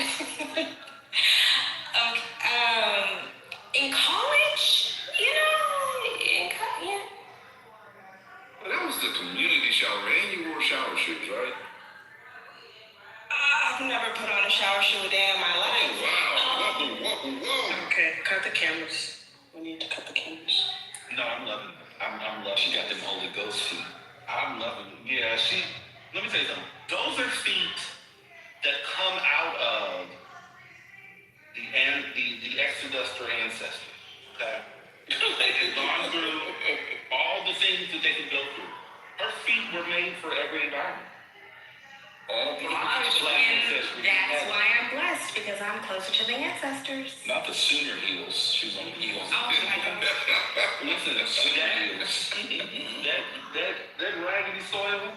in college, yeah. Well, that was the community shower, and you wore shower shoes, right? I've never put on a shower shoe a day in my life. Oh, wow. Whoa. Okay, cut the cameras. We need to cut the cameras. No, I'm loving it. I'm loving it. She got them Holy Ghost feet. I'm loving it. Yeah, let me tell you something. Those are feet that come out of the Exodus to ancestors. Okay? They had gone through all the things that they could go through. Her feet were made for every environment. All black ancestors. That's why I'm blessed, because I'm closer to the ancestors. Not the Sooner Heels. She was on the Eagles. Oh my God. Listen, the Sooner Heels. that raggedy soil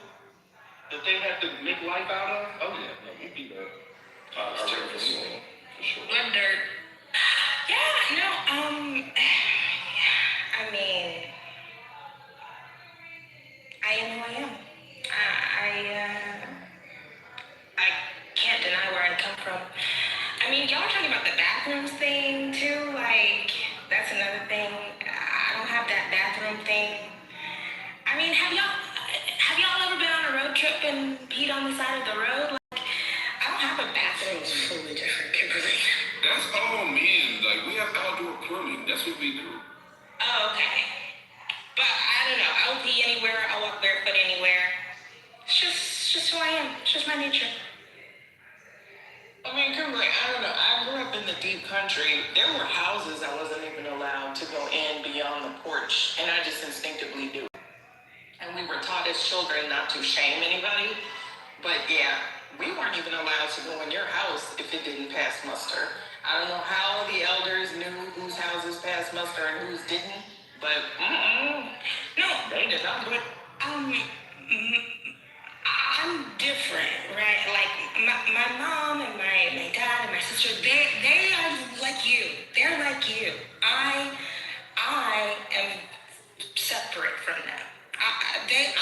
that they had to make life out of. Oh yeah, no, we'd be the regular soil for sure. Blood dirt. Yeah, no, I mean, I am who I am. I can't deny where I come from. I mean, y'all are talking about the bathrooms thing too. Like, that's another thing. I don't have that bathroom thing. I mean, have y'all ever been on a road trip and peed on the side of the road? Like, I don't have a bathroom. It's totally different, Kimberly. That's all men. Like, we have outdoor plumbing. That's what we do. Oh, okay. But I don't know. I'll pee anywhere. I'll walk barefoot anywhere. It's just who I am. It's just my nature. I mean, Kimberly, I don't know. I grew up in the deep country. There were houses I wasn't even allowed to go in beyond the porch, and I just instinctively do. And we were taught as children not to shame anybody. But yeah, we weren't even allowed to go in your house if it didn't pass muster. I don't know how the elders knew whose houses passed muster and whose didn't, but No, they did not do it. I'm different, right? Like my mom and my dad and my sister, they are like you. They're like you. I am separate from them.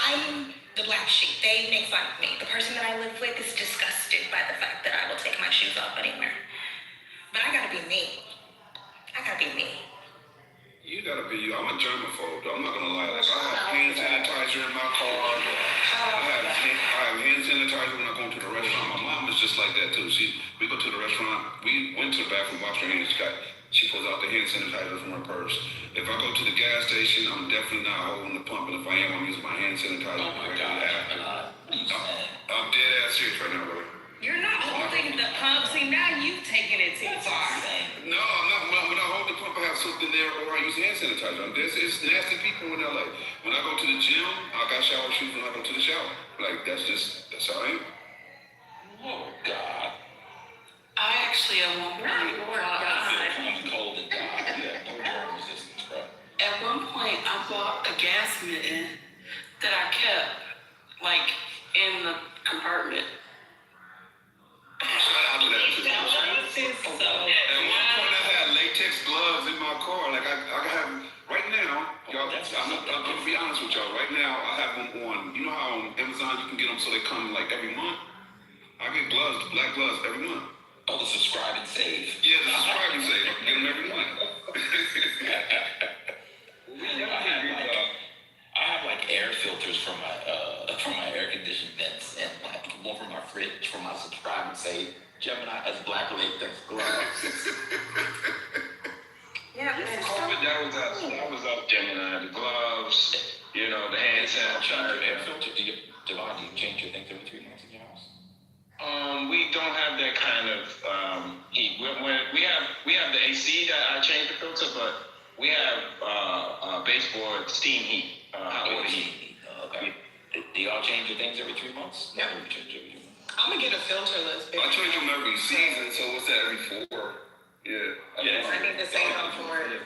I'm the black sheep. They make fun of me. The person that I live with is disgusted by the fact that I will take my shoes off anywhere. But I gotta be me. I gotta be me. You gotta be you. I'm a germaphobe, though. I'm not gonna lie. Like, I have hand sanitizer in my car. I have hand sanitizer when I go to the restaurant. My mom is just like that, too. We go to the restaurant. We went to the bathroom, washed our hands. She pulls out the hand sanitizer from her purse. If I go to the gas station, I'm definitely not holding the pump. And if I am, I'm using my hand sanitizer. Oh my God. I'm dead ass serious right now, brother. You're not holding the pump. See, now you've taken it too far. No, I'm not. When I hold the pump, I have something there, or I use hand sanitizer. It's nasty people in LA. When I go to the gym, I got shower shoes when I go to the shower. Like, that's how I am. Oh God. I actually at one point Cold and God. Yeah, no germ resistance, bro. at one point I bought a gas mitten that I kept like in the compartment. I do that too. At one point, I had latex gloves in my car. Like I have right now, y'all. I'm gonna be honest with y'all. Right now, I have them on. You know how on Amazon you can get them so they come like every month. I get gloves, black gloves every month. Oh, the subscribe and save. Yeah, the subscribe and save. I can get them every month. I have like air filters for my air conditioned vents and like one for my fridge for my subscribe and save. Gemini has black latex gloves. Yeah, That was up, Gemini. The gloves, the hand sanitizer. Air filter. Devon, do you change your things every 3 months in your house? We don't have that kind of heat. We have the AC that I change the filter, but we have baseboard steam heat, hot water heat. Okay. Do y'all change your things every 3 months? Yeah. I'm gonna get a filterless. I change them every season, so what's that, every 4? Yeah. I need to say up for it.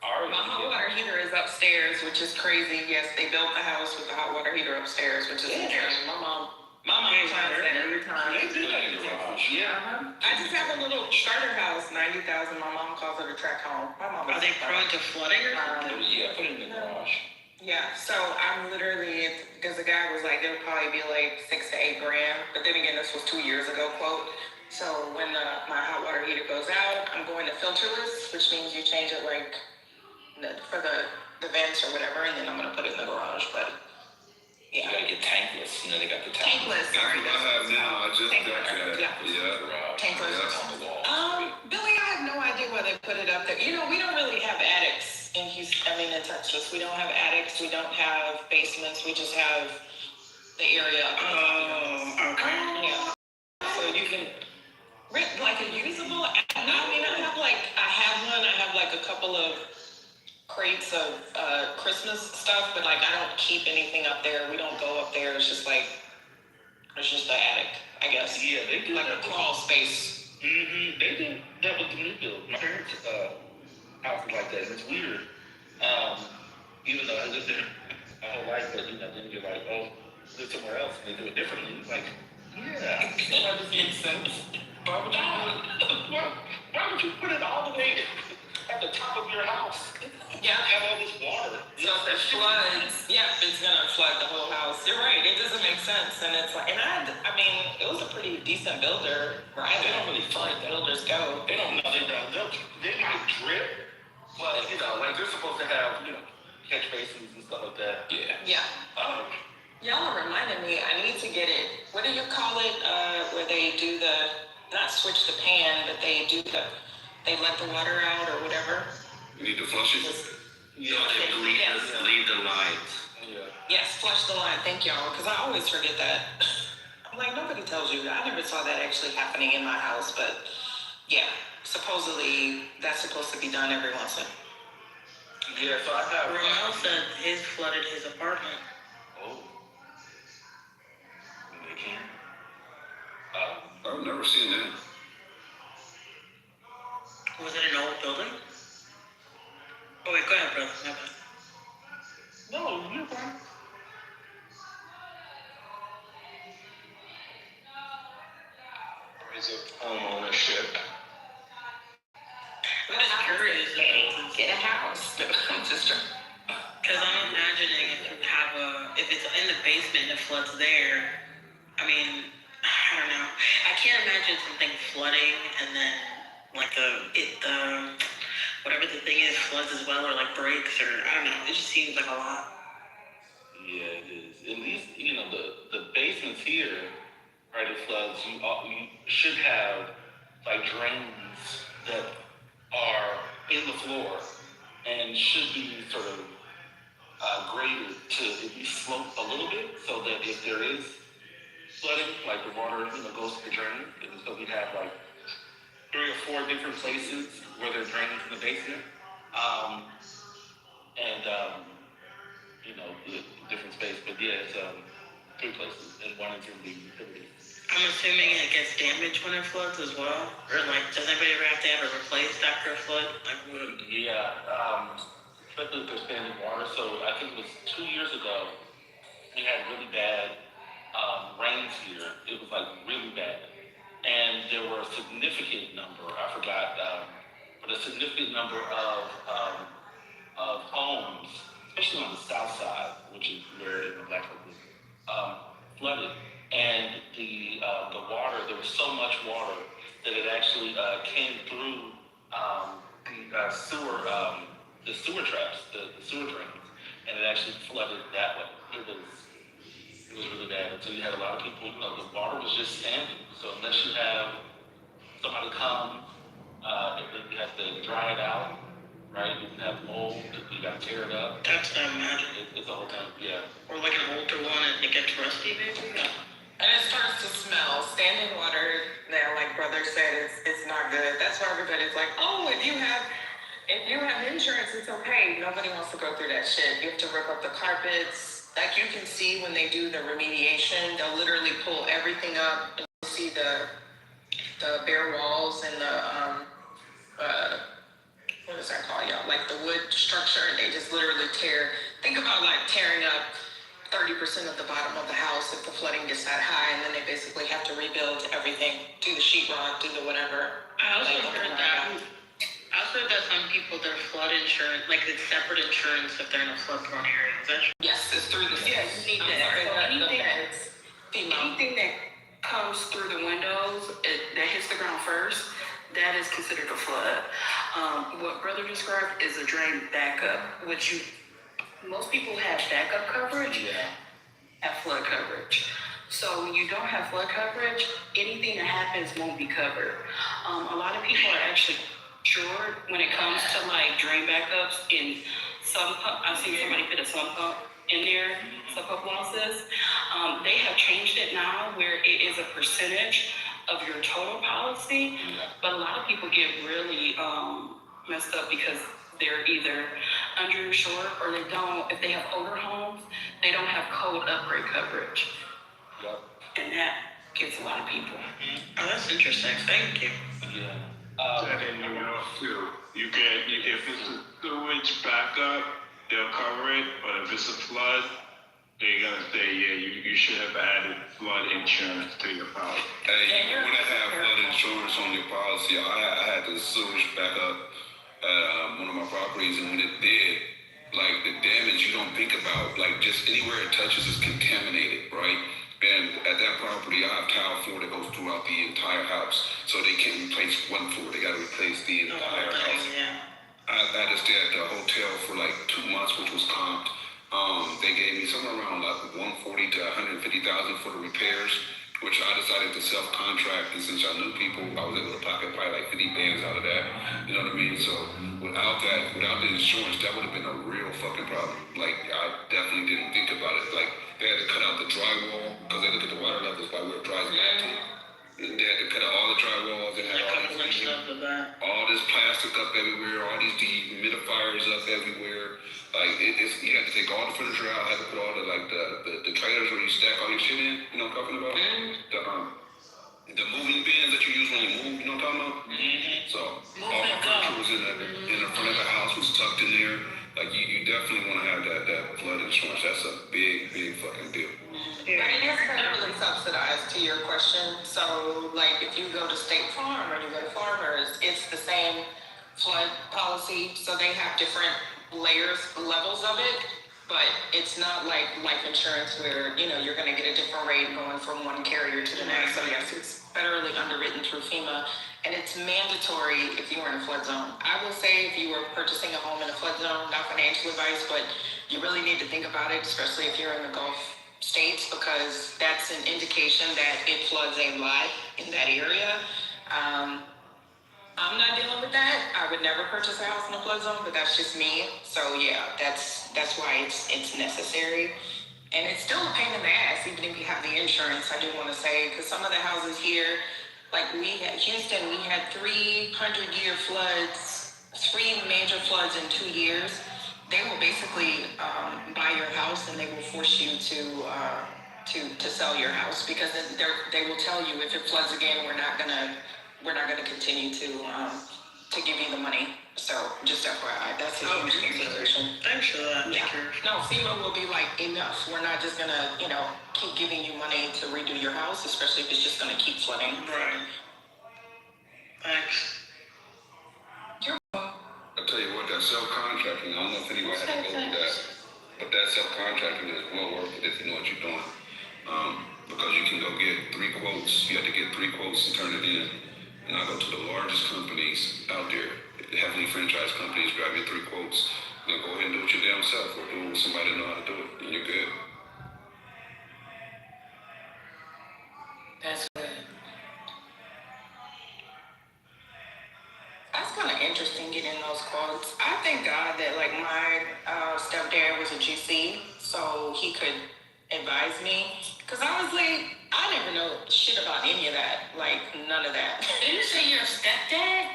My hot water heater is upstairs, which is crazy. Yes, they built the house with the hot water heater upstairs, which is insane. My mom finds that every time. They do that in the garage. Yeah. I just have a little starter house, 90,000. My mom calls it a track home. My mom Are they prone to flooding or something? Yeah, put it in the garage. Yeah, so I'm literally, because the guy was like, it'll probably be like $6 to $8 grand. But then again, this was 2 years ago, quote. So when my hot water heater goes out, I'm going to filterless, which means you change it like for the vents or whatever, and then I'm gonna put it in the garage. But yeah, you gotta get tankless. They got the tankless. Sorry, I have now. I just got that. Yeah. Tankless. Billy, I have no idea why they put it up there. We don't really have attics in Houston. I mean, in Texas, we don't have attics. We don't have basements. We just have the area. Oh, okay. Yeah. So you can rent like a usable. I have like a couple of crates of Christmas stuff, but like I don't keep anything up there. We don't go up there. It's just the attic, I guess. Yeah, they do like a crawl space. They did that with the new build. My parents' house was like that, and it's weird. Even though I lived there my whole life, but then you're like, oh, live somewhere else, and they do it differently. It's like, yeah, so that doesn't make sense. Why would you? Why would you put it all the way at the top of your house? Yeah. Have all this water. So if it floods, it's gonna flood the whole house. You're right. It doesn't make sense, and it's like, and I mean, it was a pretty decent builder, right? They don't really flood. Builders go. They don't know. They might drip, but like they're supposed to have catch basins and stuff like that. Yeah. Y'all are reminding me. I need to get it. What do you call it? Where they do not switch the pan, but they let the water out or whatever. You need to flush it. Leave the lights. Yes, flush the line. Thank y'all, because I always forget that. I'm like, nobody tells you. I never saw that actually happening in my house, but yeah, supposedly that's supposed to be done every once in. Yeah, so I have. Ramel said his flooded his apartment. Oh. They can. I've never seen that. Was it an old building? Oh wait, go ahead, brother. My bad. No, you're fine. Is it home ownership? I'm just curious. Get a house. I'm just trying. Because I'm imagining if it's in the basement and it floods there. I mean, I don't know. I can't imagine something flooding and then like the whatever the thing is floods as well, or like breaks, or I don't know. It just seems like a lot. Yeah, it is. And these, the basements here, right? It floods. You should have like drains that are in the floor and should be sort of graded to at least slope a little bit, so that if there is flooding, like the water, goes to the drain, and so we have like 3 or 4 different places where there's drains in the basement, different space. But yeah, it's 3 places, and one is in the utilities. I'm assuming it gets damaged when it floods as well, or like, does anybody ever have to have it replaced after a flood? Yeah, especially if they're standing water. So I think it was 2 years ago, we had really bad rains here. It was like really bad. And there were a significant number, I forgot, but a significant number of homes, especially on the south side, which is where the Black Oak was, flooded. And the water, there was so much water that it actually came through the sewer traps, the sewer drains, and it actually flooded that way. It was really bad. And so you had a lot of people, the water was just standing. So unless you have somebody come, you have to dry it out, right? You can have mold, you got to tear it up. That's what I imagine. It's a whole thing, yeah. Or like an older one and it gets rusty, maybe? Yeah. And it starts to smell. Standing water, like brother said, it's not good. That's why everybody's like, oh, if you have insurance, it's okay. Nobody wants to go through that shit. You have to rip up the carpets. Like you can see when they do the remediation, they'll literally pull everything up and you'll see the bare walls and the what does that call, y'all? Like the wood structure, and they just literally think about like tearing up 30% of the bottom of the house if the flooding gets that high, and then they basically have to rebuild everything, do the sheetrock, do the whatever. I also heard that some people, their flood insurance, like it's separate insurance if they're in a flood-prone area. Is that true? Yes, it's through the Yes, you need that. Anything that comes through the windows that hits the ground first, that is considered a flood. What brother described is a drain backup, which most people have backup coverage, have flood coverage. So when you don't have flood coverage, anything that happens won't be covered. A lot of people are actually short when it comes to like drain backups in some pump. I've seen somebody put a sump pump in there, sump pump losses. They have changed it now where it is a percentage of your total policy, but a lot of people get really messed up because they're either underinsured or they don't. If they have older homes, they don't have code upgrade coverage, and that gets a lot of people. Oh, that's interesting. Thank you. Yeah. That in New York too. You get if it's a sewage backup, they'll cover it. But if it's a flood, they're gonna say, yeah, you should have added flood insurance to your policy. Hey, you want to have flood insurance on your policy? I had the sewage backup at one of my properties, and when it did, like the damage you don't think about, like just anywhere it touches is contaminated, right? And at that property, I have tile floor that goes throughout the entire house, so they can't replace one floor; they got to replace the entire house. I had to stay at the hotel for like 2 months, which was comped. They gave me somewhere around like 140 to 150,000 for the repairs, which I decided to self-contract. And since I knew people, I was able to pocket probably like 50 bands out of that. You know what I mean? So without the insurance, that would have been a real fucking problem. Like I definitely didn't think about it. Like they had to cut out the drywall because they look at the water levels by where it dries back to. And they had to cut out all the drywalls and had all this plastic up everywhere, all these dehumidifiers up everywhere. Like it's you had to take all the furniture out, had to put all the trailers where you stack all your shit in. You know what I'm talking about? The moving bins that you use when you move. You know what I'm talking about? So all my furniture was in the front of the house, was tucked in there. Like you definitely want to have that flood insurance. That's a big fucking deal. But it is federally subsidized, to your question. So, like, if you go to State Farm or you go to Farmers, it's the same flood policy. So they have different levels of it. But it's not like life insurance where, you know, you're going to get a different rate going from one carrier to the next. So, yes, it's federally underwritten through FEMA. And it's mandatory if you are in a flood zone. I will say if you are purchasing a home in a flood zone, not financial advice, but you really need to think about it, especially if you're in the Gulf states, because that's an indication that it floods a lot in that area. I'm not dealing with that. I would never purchase a house in a flood zone, but that's just me. So yeah, that's why it's necessary. And it's still a pain in the ass, even if you have the insurance, I do want to say, because some of the houses here, like Houston, we had 300-year floods, 3 major floods in 2 years. They will basically buy your house and they will force you to sell your house because they will tell you if it floods again, we're not gonna continue to give you the money. So just FYI, that's a huge consideration. Thanks for that. Yeah. No, FEMA will be like, enough. We're not just gonna keep giving you money to redo your house, especially if it's just gonna keep flooding. Right. Thanks. I tell you what, that self-contracting, I don't know if anybody had to go through that, but that self-contracting is well worth it if you know what you're doing. Because you can go get 3 quotes. You have to get 3 quotes and turn it in. And I go to the largest companies out there, heavily franchised companies, grab me 3 quotes. Then go ahead and do it your damn self or do it with somebody that know how to do it, and you're good. That's good. That's kind of interesting getting those quotes. I thank God that like my stepdad was a GC, so he could advise me. Because honestly, I never know shit about any of that. Like none of that. Did you say you're a stepdad?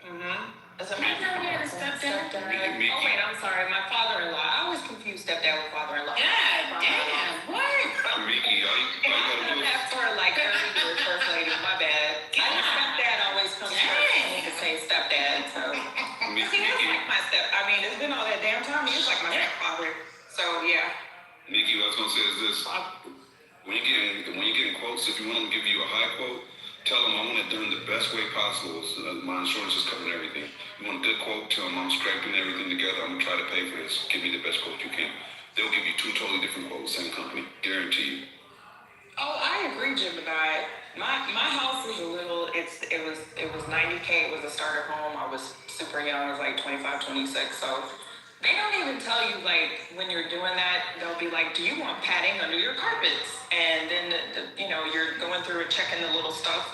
Mm-hmm. I know you had a stepdad. Oh wait, I'm sorry. My father-in-law. I always confuse stepdad with father-in-law. God damn, what? Mickey, all you gotta do is... That's for like 30 years, first lady. My bad. I just stepdad always comes first. I need to say stepdad. So see, that's like my I mean, it's been all that damn time. He was like my stepfather. So yeah. Nikki, what I was gonna say is this: when you're getting quotes, if you want them to give you a high quote, tell them I want it done the best way possible. So my insurance is covering everything. You want a good quote? Tell them I'm scraping everything together. I'm gonna try to pay for this. Give me the best quote you can. They'll give you 2 totally different quotes, same company, guarantee you. Oh, I agree, Gemini. My house is a little. It was $90K. It was a starter home. I was super young. I was like 25, 26. So. They don't even tell you, like, when you're doing that, they'll be like, do you want padding under your carpets? And then, you're going through and checking the little stuff.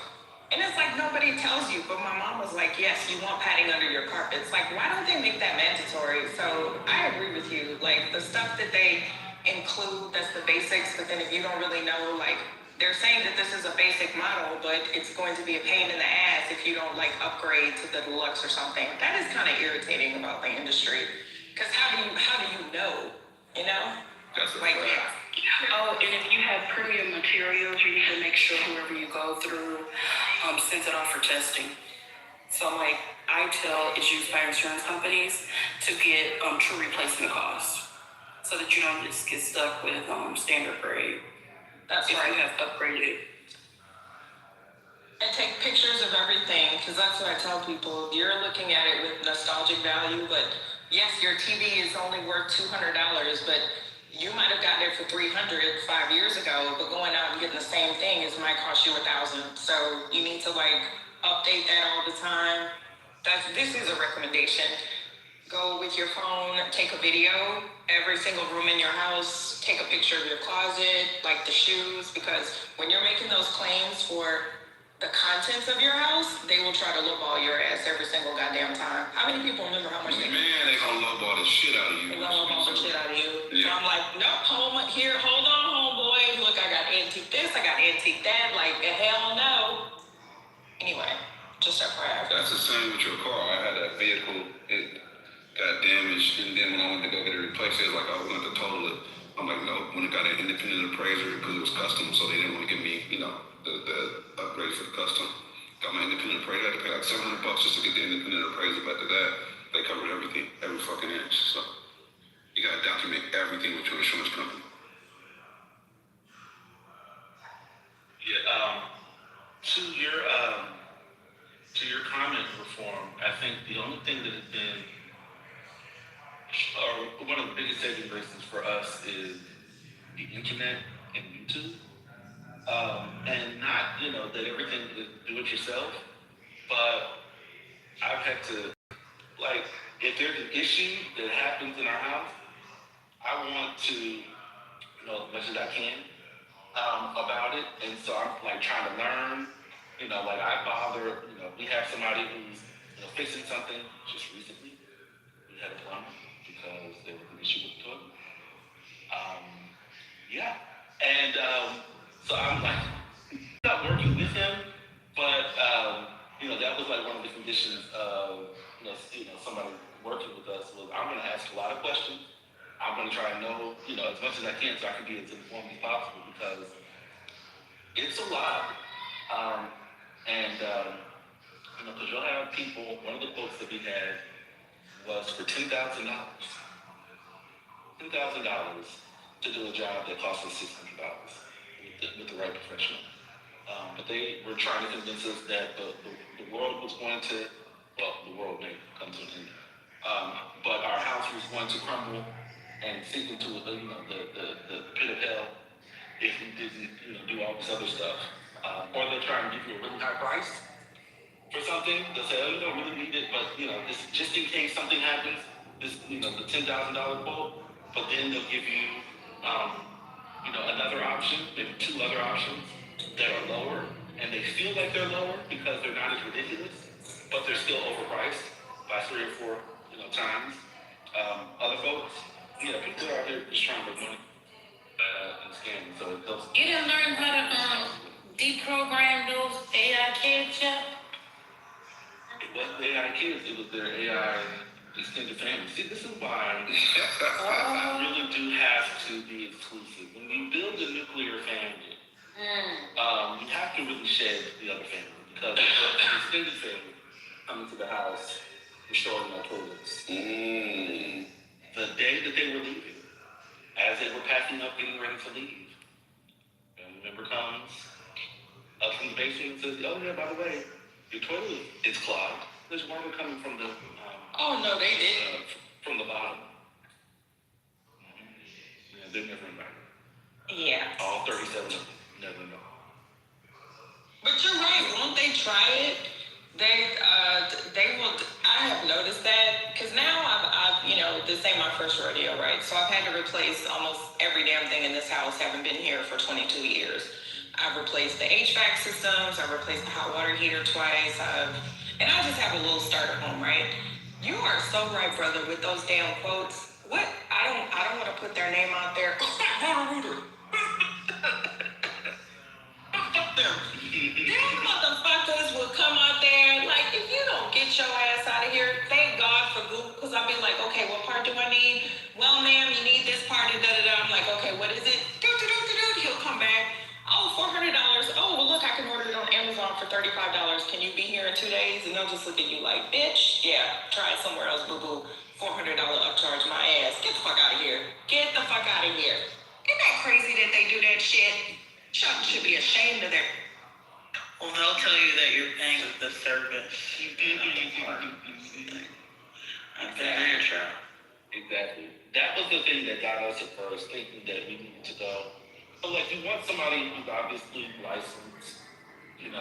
And it's like, nobody tells you. But my mom was like, yes, you want padding under your carpets. Like, why don't they make that mandatory? So I agree with you. Like, the stuff that they include, that's the basics. But then if you don't really know, like, they're saying that this is a basic model, but it's going to be a pain in the ass if you don't, like, upgrade to the deluxe or something. That is kind of irritating about the industry. Because how do you know? You know? That's like, fact. Oh, and if you have premium materials, you need to make sure whoever you go through sends it off for testing. So like ITEL is used by insurance companies to get true replacement costs, so that you don't just get stuck with standard grade. That's If right. you have upgraded. And take pictures of everything, because that's what I tell people. You're looking at it with nostalgic value, but yes, your TV is only worth $200, but you might have gotten it for $300 5 years ago, but going out and getting the same thing might cost you $1,000. So you need to like update that all the time. This is a recommendation. Go with your phone, take a video, every single room in your house, take a picture of your closet, like the shoes, because when you're making those claims for the contents of your house, they will try to lowball your ass every single goddamn time. How many people remember how much Man, they gonna lowball the shit out of you. They gonna lowball the shit out of you. Yeah. So I'm like, nope, hold on, homeboy. Look, I got antique this, I got antique that. Like, hell no. Anyway, just FYI. That's the same with your car. I had a vehicle, it got damaged, and then when I went to go get it replaced, it was like, I was going to total it. I'm like, no, when it got an independent appraiser, because it was custom, so they didn't want to give me, the upgrade for the custom. Got my independent appraiser, I had to pay like $700 just to get the independent appraiser, but after that, they covered everything, every fucking inch. So you gotta document everything with your insurance company. Yeah, to your comment, Reform, I think the only thing that has been, or one of the biggest saving graces for us is the internet and YouTube. And not, that everything is do it yourself, but I've had to, like, if there's an issue that happens in our house, I want to know as much as I can about it. And so I'm like trying to learn, like I bother, we have somebody who's fixing something just recently. We had a plumber because there was an issue with the toilet. Yeah. And so I'm like, not working with him, but that was like one of the conditions of somebody working with us was I'm going to ask a lot of questions. I'm going to try and know as much as I can so I can be as informed as possible because it's a lot. Because you'll have people. One of the quotes that we had was for $10,000. $10,000 to do a job that cost us $600 with the right professional. But they were trying to convince us that the world was going to, the world may come to an end. But our house was going to crumble and sink into the pit of hell if we didn't do all this other stuff. Or they'll try and give you a really high price for something. They'll say, oh, you don't really need it, but this just in case something happens, this the $10,000 quote. But then they'll give you another option, maybe two other options that are lower, and they feel like they're lower because they're not as ridiculous, but they're still overpriced by 3 or 4 times. Other folks, people are out here just trying to make money and scamming, so it helps. You didn't learn how to deprogram those AI kids yet? It wasn't AI kids, it was their AI extended family. See, this is why I really do have to be exclusive. When you build a nuclear family, you have to really shed the other family because the extended family coming to the house, restoring our toilets. The day that they were leaving, as they were packing up, getting ready to leave, a member comes up from the basement and says, oh yeah, by the way, your toilet is clogged. There's water coming from the oh no, they didn't. From the bottom. Yeah, they're never invited. Yeah. All 37 of them never know. But you're right. Won't they try it? They will. I have noticed that because now I've this ain't my first rodeo, right? So I've had to replace almost every damn thing in this house. Haven't been here for 22 years. I've replaced the HVAC systems. I've replaced the hot water heater twice. And I just have a little starter home, right? You are so right, brother, with those damn quotes. What? I don't want to put their name out there. Fuck them. Them motherfuckers will come out there like, if you don't get your ass out of here, thank God for Google, because I'll be like, okay, what part do I need? Well, ma'am, you need this part, I'm like, okay, what is it? for $35. Can you be here in 2 days? And they'll just look at you like, bitch, yeah, try it somewhere else, boo-boo. $400 upcharge, my ass. Get the fuck out of here. Get the fuck out of here. Isn't that crazy that they do that shit? Should be ashamed of their... Well, they'll tell you that you're paying for the service. Exactly. That was the thing that got us at first, thinking that we needed to go. So, like, you want somebody who's obviously licensed, who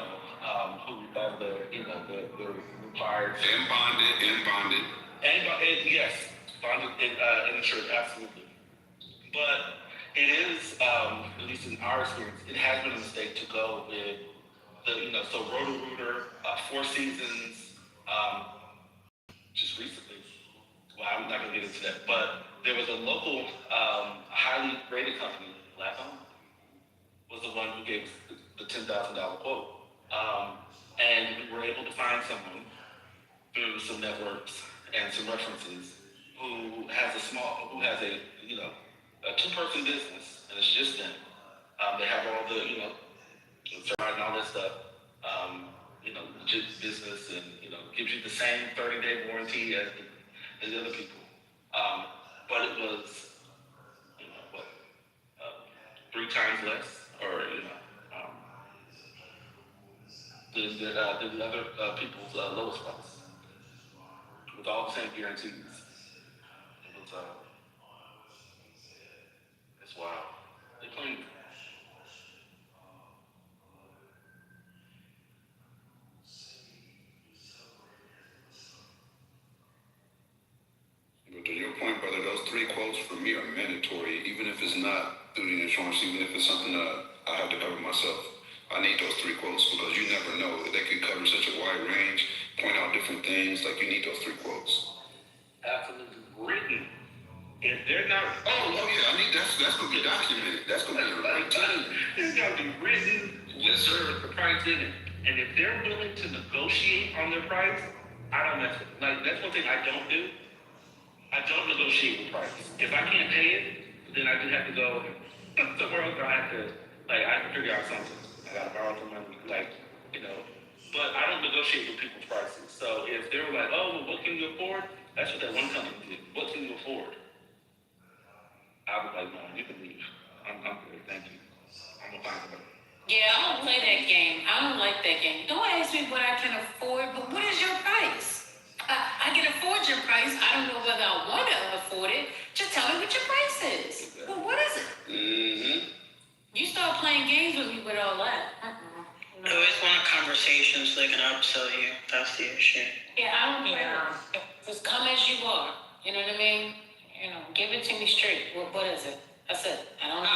has the required. And bonded. And yes, bonded and insured, absolutely. But it is, at least in our experience, it has been a mistake to go with so Roto-Rooter, Four Seasons, just recently. Well, I'm not gonna get into that, but there was a local, highly rated company, Black owned, was the one who gave us the $10,000 quote. And we were able to find someone through some networks and some references who has a two-person business, and it's just them. They have all the, and all that stuff, legit business, and, gives you the same 30-day warranty as the other people. But it was, 3 times less, or, than the other people's lowest price, with all the same guarantees. It was, it's wild. They claimed it. But to your point, brother, those 3 quotes for me are mandatory, even if it's not through the insurance, even if it's something that I have to cover myself. I need those 3 quotes because you never know. They could cover such a wide range, point out different things. Like, you need those 3 quotes. Absolutely. Written. If they're not... Oh yeah, I need that's going to be documented. That's going to be a routine. It's got to be written. Yes, sir. The price in it. And if they're willing to negotiate on their price, I don't mess with it. Like, that's one thing I don't do. I don't negotiate with price. If I can't pay it, then I just have to go somewhere else. I have to figure out something. I got to borrow some money, but I don't negotiate with people's prices. So if they're like, oh, well, what can you afford? That's what that one company did. What can you afford? I was like, no, you can leave. I'm good, thank you. I'm gonna find somebody. Yeah, I don't play that game. I don't like that game. Don't ask me what I can afford, but what is your price? I can afford your price. I don't know whether I want to afford it. Just tell me what your price is. Exactly. Well, what is it? Mm-hmm. You start playing games with me with all that. I always want a conversation so they can upsell you. That's the issue. Yeah, I don't play. Just come as you are. You know what I mean? Give it to me straight. What is it? That's it. I don't know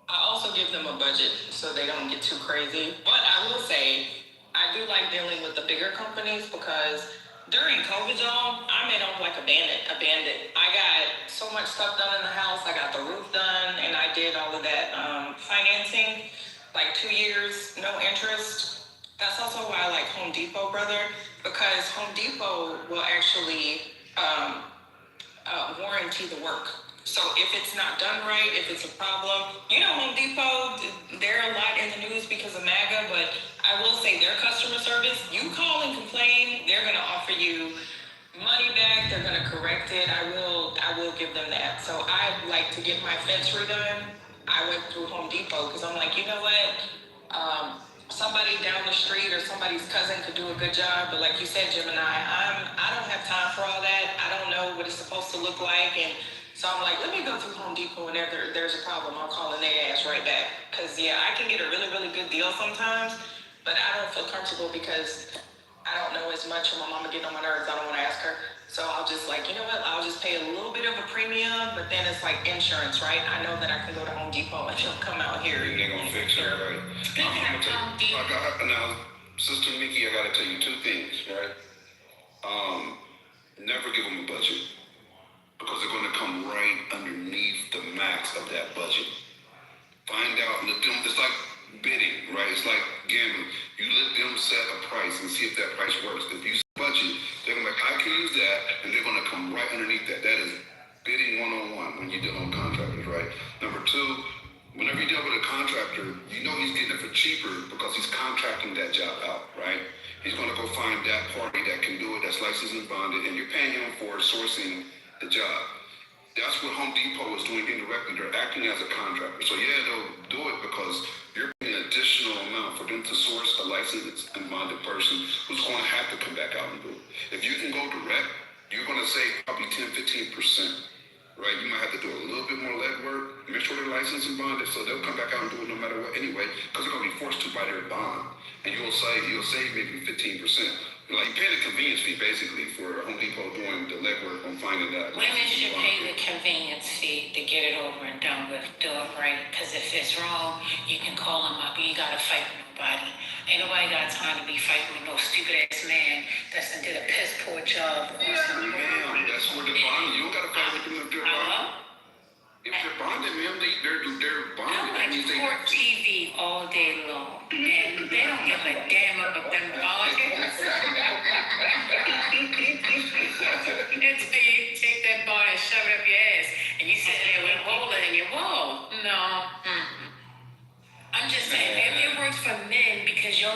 I also give them a budget so they don't get too crazy. But I will say, I do like dealing with the bigger companies because during COVID, y'all, I made off like a bandit. I got so much stuff done in the house. I got the roof done, and I did all of that financing, like 2 years, no interest. That's also why I like Home Depot, brother, because Home Depot will actually warranty the work. So if it's not done right, if it's a problem, Home Depot, they're a lot in the news because of MAGA, but I will say their customer service, you call and complain, they're going to offer you money back, they're going to correct it. I will give them that. So I like to get my fence redone. I went through Home Depot because I'm like, you know what? Somebody down the street or somebody's cousin could do a good job, but like you said, Gemini, I don't have time for all that. I don't know what it's supposed to look like, and so I'm like, let me go through Home Depot, and if there's a problem, I'll call in their ass right back. Because, yeah, I can get a really, really good deal sometimes, but I don't feel comfortable because I don't know as much, and my mama getting on my nerves. I don't want to ask her. So I'll just like, you know what? I'll just pay a little bit of a premium, but then it's like insurance, right? I know that I can go to Home Depot and she'll come out here. They're going to fix it, right? Now, Sister Mickey, I got to tell you 2 things, right? Never give them a budget, because they're going to come right underneath the max of that budget. Find out, it's like bidding, right? It's like gambling. You let them set a price and see if that price works. If you set a budget, they're going to be like, I can use that, and they're going to come right underneath that. That is bidding 101 when you're dealing with contractors, right? Number 2, Whenever you deal with a contractor, you know he's getting it for cheaper because he's contracting that job out, right? He's going to go find that party that can do it, that's licensed and bonded, and you're paying him for sourcing the job. That's what Home Depot is doing indirectly. They're acting as a contractor. So yeah, they'll do it because you're paying an additional amount for them to source a licensed and bonded person who's going to have to come back out and do it. If you can go direct, you're going to save probably 10-15%. Right, you might have to do a little bit more legwork, make sure they're licensed and bonded, so they'll come back out and do it no matter what anyway, because they're gonna be forced to by their bond, and you'll save maybe 15%. Like you pay the convenience fee basically for Home Depot doing the legwork on finding that. Women should pay the convenience fee to get it over and done with, do it right. Because if it's wrong, you can call them up. You ain't gotta fight with nobody. Ain't nobody got time to be fighting with no stupid ass man that's did a piss poor job. Ma'am, that's where the bond. You don't gotta fight with them if they're bonded. If they're bonded, ma'am, they're bonded. I watch court TV all day long, and they don't give a damn about them bonded. Until you take that bond and shove it up your ass, and you sit there with a roller in your wall. No. I'm just saying, it works for men because a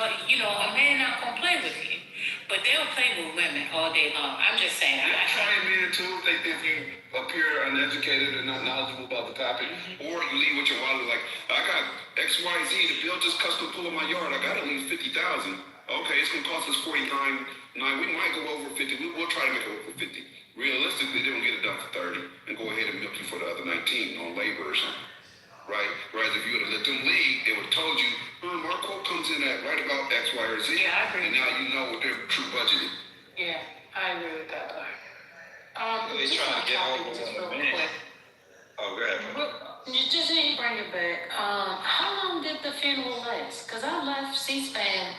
man not gonna play with you, but they'll play with women all day long. I'm just saying. I try men too if you appear uneducated and not knowledgeable about the topic, or you leave with your wallet like, I got XYZ to build this custom pool in my yard. I gotta leave 50,000. Okay, it's gonna cost us 49. We might go over 50. We'll try to make it over 50. Realistically, they're gonna get it done for 30 and go ahead and milk you for the other 19 on labor or something. Right? Whereas if you would have let them leave, they would have told you, our quote comes in at right about X, Y, or Z. Yeah, I agree. And now you know what their true budget is. Yeah, I agree with that part. They trying to get over on the man. Oh, go ahead. You just need to bring it back. How long did the funeral last? Because I left C-SPAN,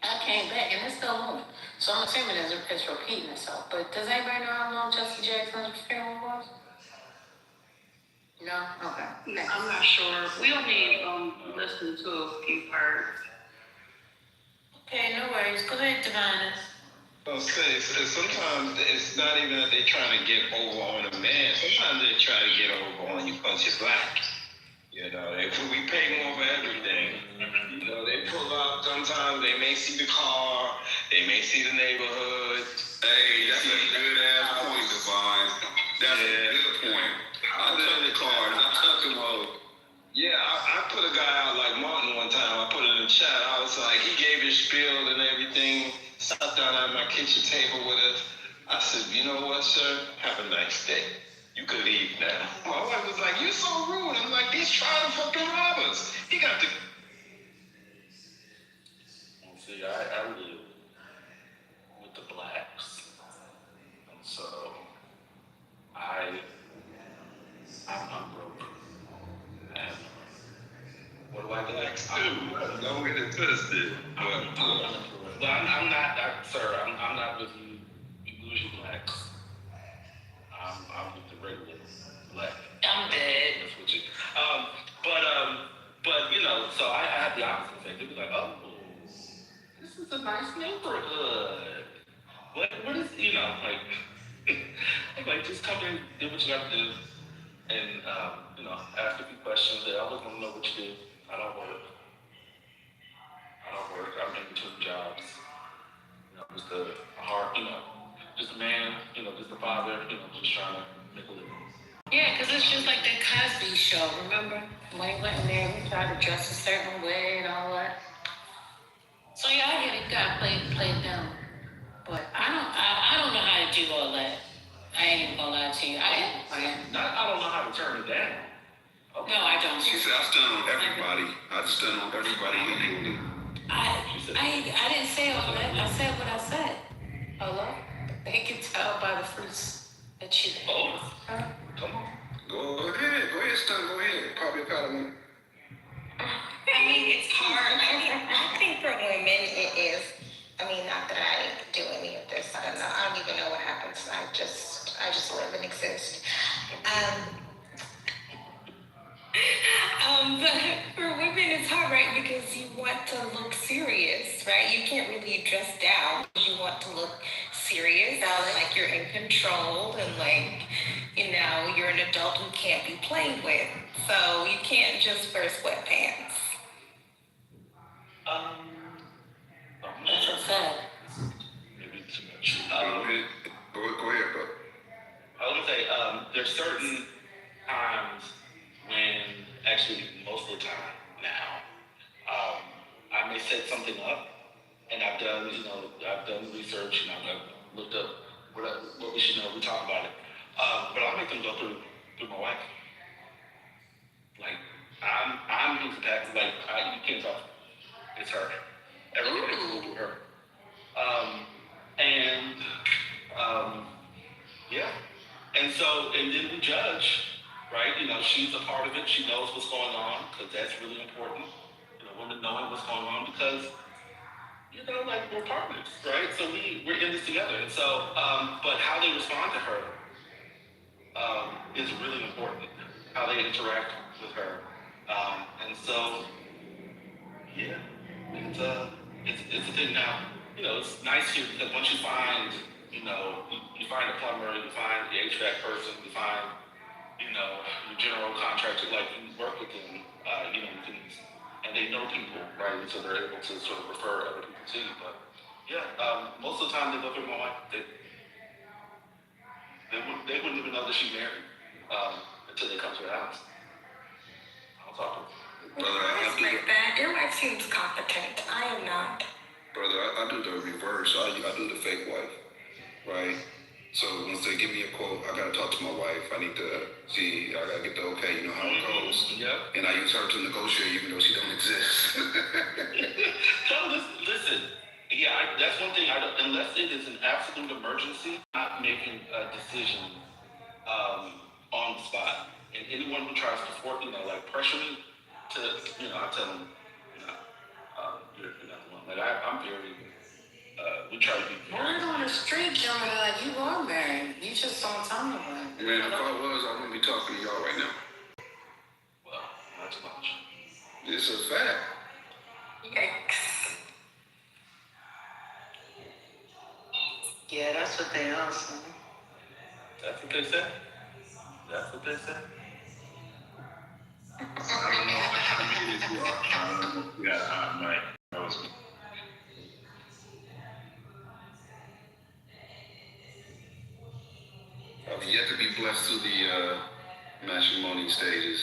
I came back, and it's still on. So I'm assuming it's repeating itself. But does anybody know how long Jesse Jackson's funeral was? No? Okay. I'm not sure. We only listened to a few parts. Okay, no worries. Go ahead, Divinus. I'll say, sometimes it's not even that they're trying to get over on a man. Sometimes they try to get over on you because you're black. If we pay more for everything. They pull up. Sometimes they may see the car. They may see the neighborhood. Hey, that's a good ass point, Divine. That's a good point. I took the car and I took him over. Yeah, I put a guy out like Martin one time. I put it in the chat. I was like, he gave his spiel and everything. Sat down at my kitchen table with us. I said, you know what, sir? Have a nice day. You can leave now. My wife was like, you're so rude. I'm like, he's trying to fucking rob us. He got to. See, I live with the blacks. And so I'm broke. And what do I do? Blacks do. Don't get it twisted. I'm not, sir, I'm not with you bougie blacks. I'm with the regular black. I'm dead. That's what you. But so I had the opposite effect. They'd be like, oh, this is a nice neighborhood. What is, I'm like, just come in, do what you got to do, and ask a few questions. They always want to know what you do. I don't work. I'm in between jobs. Just a heart, just a man, just a father, just trying to make a living. Yeah, because it's just like that Cosby show, remember? When he went in there, he tried to dress a certain way and all that. So yeah, I get it, got played down. But I don't know how to do all that. I ain't even gonna lie to you. I don't know how to turn it down. Okay. No, I don't. She said, I stand on everybody. I just stand on everybody equally. I didn't say all that. I said what I said. Hello? They can tell by the fruits that you eat. Oh, come on. Go ahead, son. Go ahead. Probably a compliment. I mean, it's hard. I think for women it is. Not that I do any of this. I don't know. I don't even know what happens. I just live and exist. But for women, it's hard, right? Because you want to look serious, right? You can't really dress down. You want to look serious, like you're in control, and like you know, you're an adult who can't be played with. So you can't just wear sweatpants. That's what's said. Maybe too much. Go ahead, bro. I was gonna say, there's certain times when, actually most of the time now, I may set something up, and I've done research, and I've looked up what we should know. We talk about it, but I'll make them go through my wife. Like I'm his back. Like you can't talk. It's her. Everything has to go through her. And yeah. And then we judge, right? You know, she's a part of it. She knows what's going on, because that's really important. You know, women knowing what's going on, because, you know, like, we're partners, right? So we're in this together. And so, but how they respond to her is really important. How they interact with her. And so, yeah, it's a thing now. You know, it's nice here because once you find, you know, you find a plumber, you find the HVAC person, you find, you know, your general contractor, like you work with them, you know, and they know people, right? And so they're able to sort of refer other people to you. But yeah, most of the time they go through my wife. They wouldn't even know that she's married until they come to the house. I'll talk to her. Brother, I respect that. Your wife seems competent. I am not. Brother, I do the reverse. I do the fake wife, right? So once they give me a quote, I gotta talk to my wife. I need to see. I gotta get the okay. You know how it goes. Yep. And I use her to negotiate, even though she don't exist. No, listen. Yeah, that's one thing. Unless it is an absolute emergency, I'm not making a decision on the spot. And anyone who tries to pressure me to, you know, I tell them, you know, you're not the one. Like I'm very. We try to be. Word on the street, Gemini, like you are married. You just don't tell me that. Man, if I was, I wouldn't be talking to y'all right now. Well, not too much. It's a fact. Yikes. Yeah, that's what they are saying. That's what they said. That's what they said. I don't know how many of you are. Yeah, Mike. That was me. I've yet to be blessed to the matrimony stages.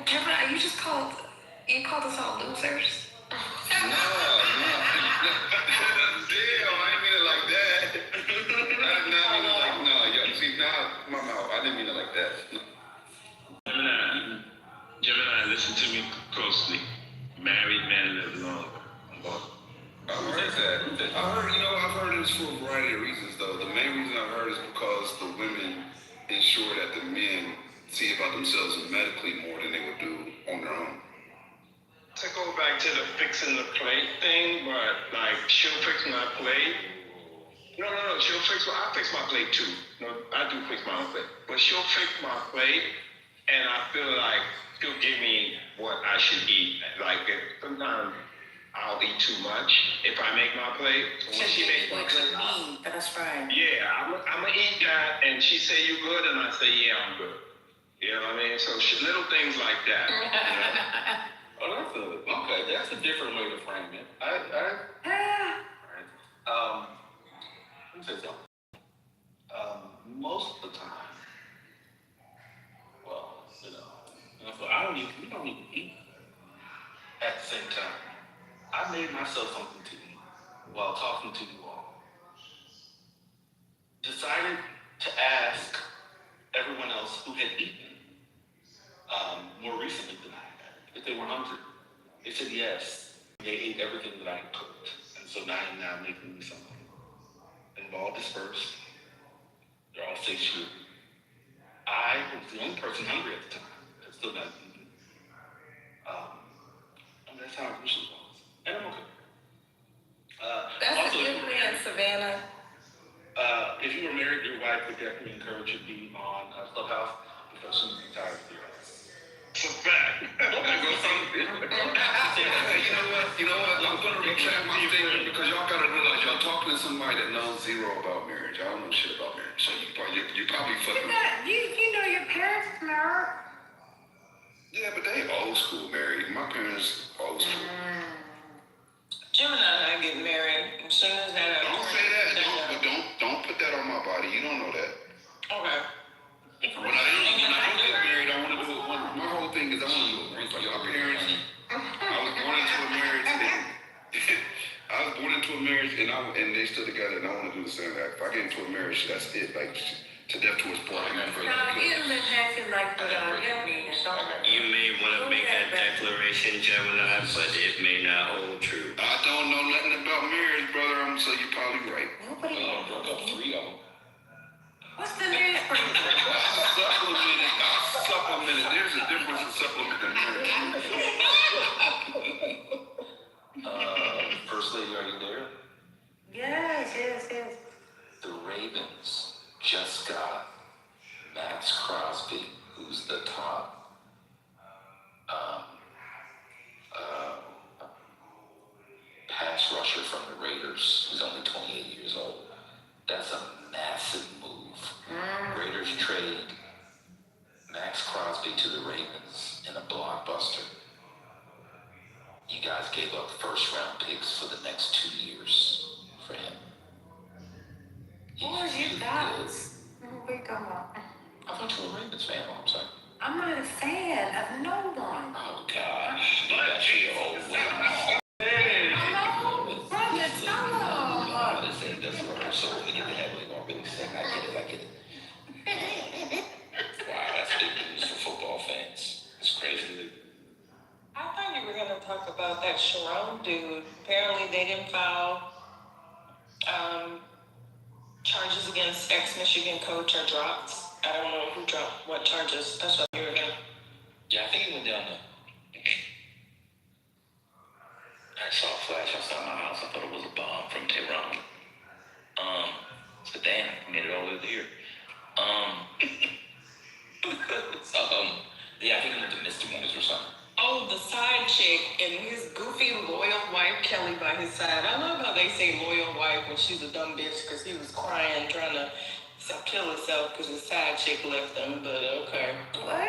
Gemini, you called us all losers. No. Damn, I didn't mean it like that. My mouth. I didn't mean it like that. Gemini, listen to me closely. Married men live longer. I've heard that. I've heard this for a variety of reasons, though. The main reason I've heard is because the women ensure that the men see about themselves medically more than they would do on their own. To go back to the fixing the plate thing, but like she'll fix my plate. No, she'll I fix my plate too. No, I do fix my own plate. But she'll fix my plate, and I feel like she'll give me what I should eat. Like sometimes I'll eat too much if I make my plate. So when she makes my plate, that's right. yeah, I'm gonna eat that, and she say you good, and I say yeah, I'm good. You know what I mean? So little things like that. You know? Oh, that's a different way to frame it. Let me say something. Most of the time, well, you know, we don't even eat at the same time. I made myself something to eat while talking to you all. Decided to ask everyone else who had eaten more recently than I had if they were hungry. They said yes. They ate everything that I had cooked. And so now I'm making me something. And we've all dispersed. They're all 6 years. I was the only person hungry at the time. I still not eating. And that's how it usually goes. And I'm okay. That's also, a good man, Savannah. If you were married, your wife would definitely encourage you to be on Clubhouse because she's tired of you. It's a fact. You know what? I'm gonna retract my statement because y'all gotta realize y'all talking to somebody that knows zero about marriage. I don't know shit about marriage, so you probably fucking. You know your parents married. Yeah, but they old school married. My parents old school. Gemini and I get married as soon as that. Don't say that. Don't put that on my body. You don't know that. Okay. When I do get married, I want to do it. My whole thing is I want to do it once like my parents. I was born into a marriage. And they stood together, and I want to do the same. If I get into a marriage, that's it. Like to death to his part. No, you live happy like You may want to make that declaration, Gemini, but it may not hold true. I don't know nothing about marriage, brother. So you're probably right. Nobody broke up 3 of them. What's the news for you? Supplemented. There's a difference in supplement and marriage. First lady, are you there? Yes. The Ravens just got Max Crosby, who's the top pass rusher from the Raiders. He's only 28 years old. That's a massive move. Raiders trade Max Crosby to the Ravens in a blockbuster. You guys gave up first-round picks for the next 2 years for him. Who are you guys? What are we talking about? I thought you were a Ravens fan. I'm sorry. I'm not a fan of no one. Oh, gosh. You got your old way. That's what her soul to get the head way gonna really sing. I get it. Wow, that's big news for football fans. It's crazy. I thought you were going to talk about that Sharon dude. Apparently, they didn't file charges against ex-Michigan coach are dropped. I don't know who dropped what charges. That's what you were going to. Yeah, I think it went down there. I saw a flash outside my house. I thought it was a bomb from Tehran. So damn, I made it all the way here. Yeah, I think it went to misdemeanors or something. Oh, the side chick and his goofy loyal wife Kelly by his side. I love how they say loyal wife when she's a dumb bitch because he was crying trying to kill himself because his side chick left him. But okay. What?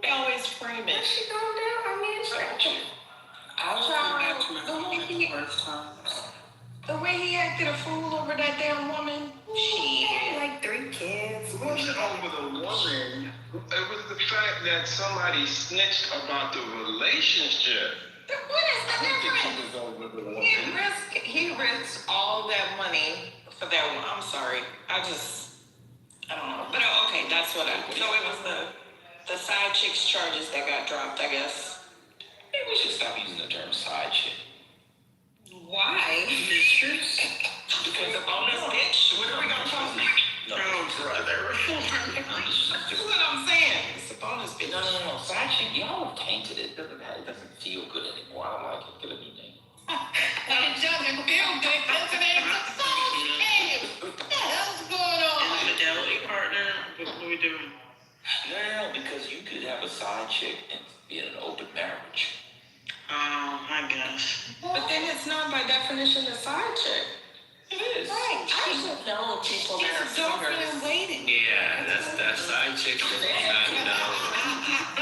They always frame it. What's she gonna do? I was going back to my first time. The way he acted a fool over that damn woman. She had like 3 kids. It wasn't over the woman. It was the fact that somebody snitched about the relationship. What is the difference? He risked all that money for that one. I'm sorry. I don't know. But okay, that's what so it was the side chick's charges that got dropped, I guess. Maybe we should stop using the term side chick. Why? Mistress? Because a bonus bitch? What are we gonna talk about? No, brother. That's what I'm saying. It's a bonus bitch. No. Side chick, y'all have tainted it. It doesn't feel good anymore. I don't like it. Get a new name. It doesn't feel good. That's an What the hell's going on? Infidelity partner? What are we doing? No, because you could have a side chick and be in an open marriage. Oh, I guess. But then it's not by definition a side chick. It is. Right. I should know people that are girlfriend waiting. Yeah, that's side chick that you not know.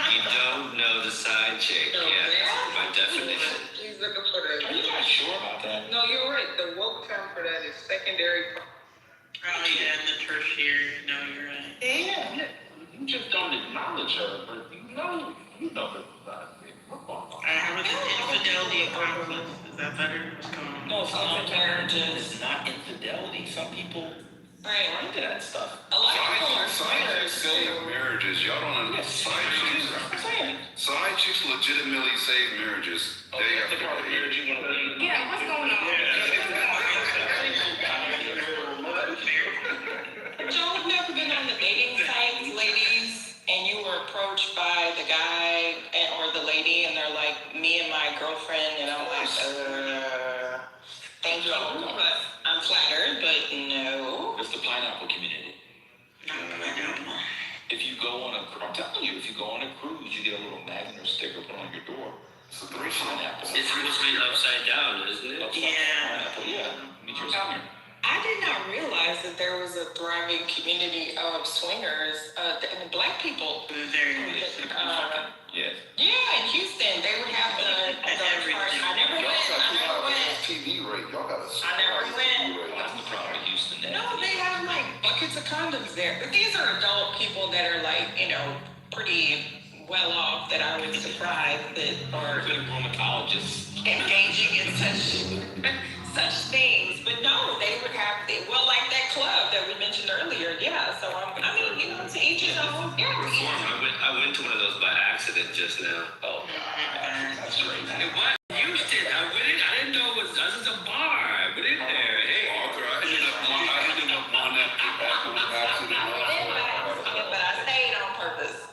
You don't know the side chick. Yeah, by definition. He's looking for the. Are you not sure about that? No, you're right. The woke term for that is secondary. Oh, yeah, and the tertiary. No, you're right. Yeah. You just don't acknowledge her, but you know the side chick. How was it infidelity accomplice? Is that better? What's going on? No, some marriages. It's not infidelity. Some people are into that stuff. A lot of people are Side chicks save marriages. Y'all don't understand. Side chicks legitimately save marriages. Day after day. Yeah, what's going on? Joe's never been on the dating site, ladies, and you were approached by the guy or the lady, and they're like, me and my girlfriend, and I'm like, thank you, but I'm flattered, but no. It's the pineapple community. If you go on I'm telling you, if you go on a cruise, you get a little magnet or sticker put on your door. It's a three Pineapple. It's supposed to be upside down, isn't it? Pineapple, yeah. New Jersey. I did not realize that there was a thriving community of swingers and black people. Very Yes. Yeah, in Houston, they would have the party. I never went. TV rate. Y'all got a I never went. What's the problem with Houston? No, they have like buckets of condoms there. But these are adult people that are like, pretty well off that I was surprised that are rheumatologists engaging in such things. But no, they would have, like that club that we mentioned earlier. Yeah, so to each his own. Yeah. I went to one of those by accident just now. Oh, that's great. It was Houston. I didn't know it was a bar. I went in there. Hey, Arthur, I ended up on that accident. But I stayed on purpose.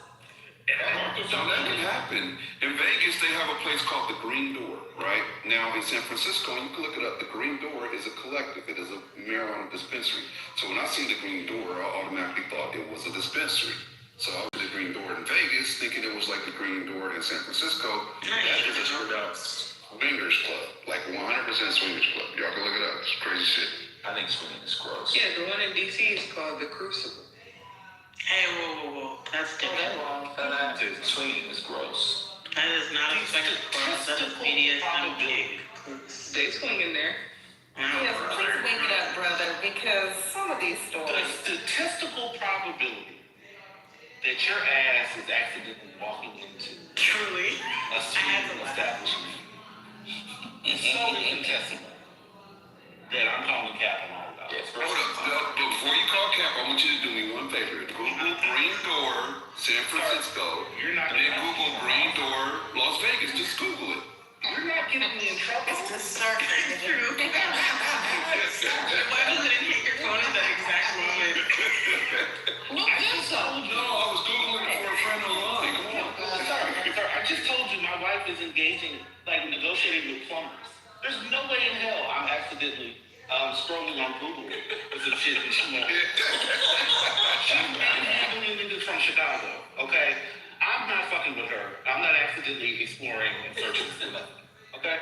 So that can happen. In Vegas, they have a place called the Green Door, right? Now in San Francisco, you can look it up. The Green Door is a collective. It is a marijuana dispensary. So when I seen the Green Door, I automatically thought it was a dispensary. So I went to the Green Door in Vegas, thinking it was like the Green Door in San Francisco. That is a straight up swingers club, like 100% swingers club. Y'all can look it up. It's crazy shit. I think swinging is gross. Yeah, the one in DC is called the Crucible. Hey, whoa. That's different. Dude, swinging is gross. That is not a second class. That is BDSM big. They swing in there. Yes, please wake it up, brother, because some of these The stories. statistical probability that your ass is accidentally walking into Truly. a swinging establishment is so infinitesimal that I'm calling cap on all of that. Hold up. Before you call cap, I want you to do me one favor. Google Green Door, San Francisco. You're not and then Google Green Door, Las Vegas. Just Google it. You're not getting me in trouble. It's the circle. True. Why doesn't it hit your phone at that exact moment? Look this up. No, I was Googling it for a friend online. Come on. Sorry, I just told you my wife is engaging, negotiating with plumbers. There's no way in hell I'm accidentally scrolling on Google with some shit that she wants. She's handling niggas from Chicago, okay? I'm not fucking with her. I'm not accidentally exploring and searching for nothing, okay?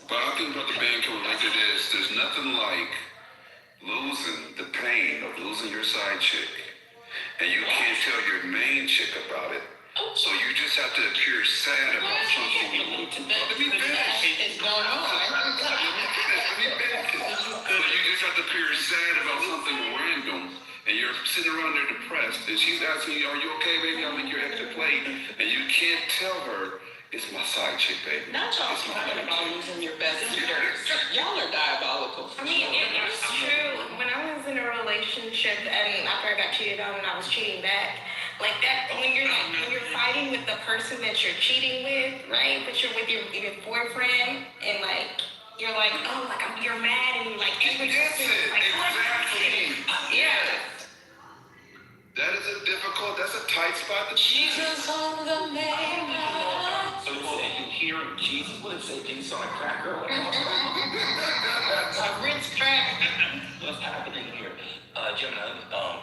But I think about the band coming like it is. There's nothing like losing the pain of losing your side chick, and you can't tell your main chick about it. So you just have to appear sad about something. Let me finish. It's going on. So you just have to appear sad about something random, and you're sitting around there depressed, and she's asking you, "Are you okay, baby? I'll make your extra plate," and you can't tell her it's my side chick, baby. Not y'all talking about losing your best eaters. Y'all are diabolical. I mean, it's true. When I was in a relationship and after I got cheated on and I was cheating back, like that, when you're fighting with the person that you're cheating with, right? But you're with your boyfriend and you're you're mad and That's it. Exactly. Yeah. That's a tight spot to Jesus on the main line. So you hearing Jesus? What did it say? Jesus on a cracker? A Ritz crack. What's happening here? Gemini,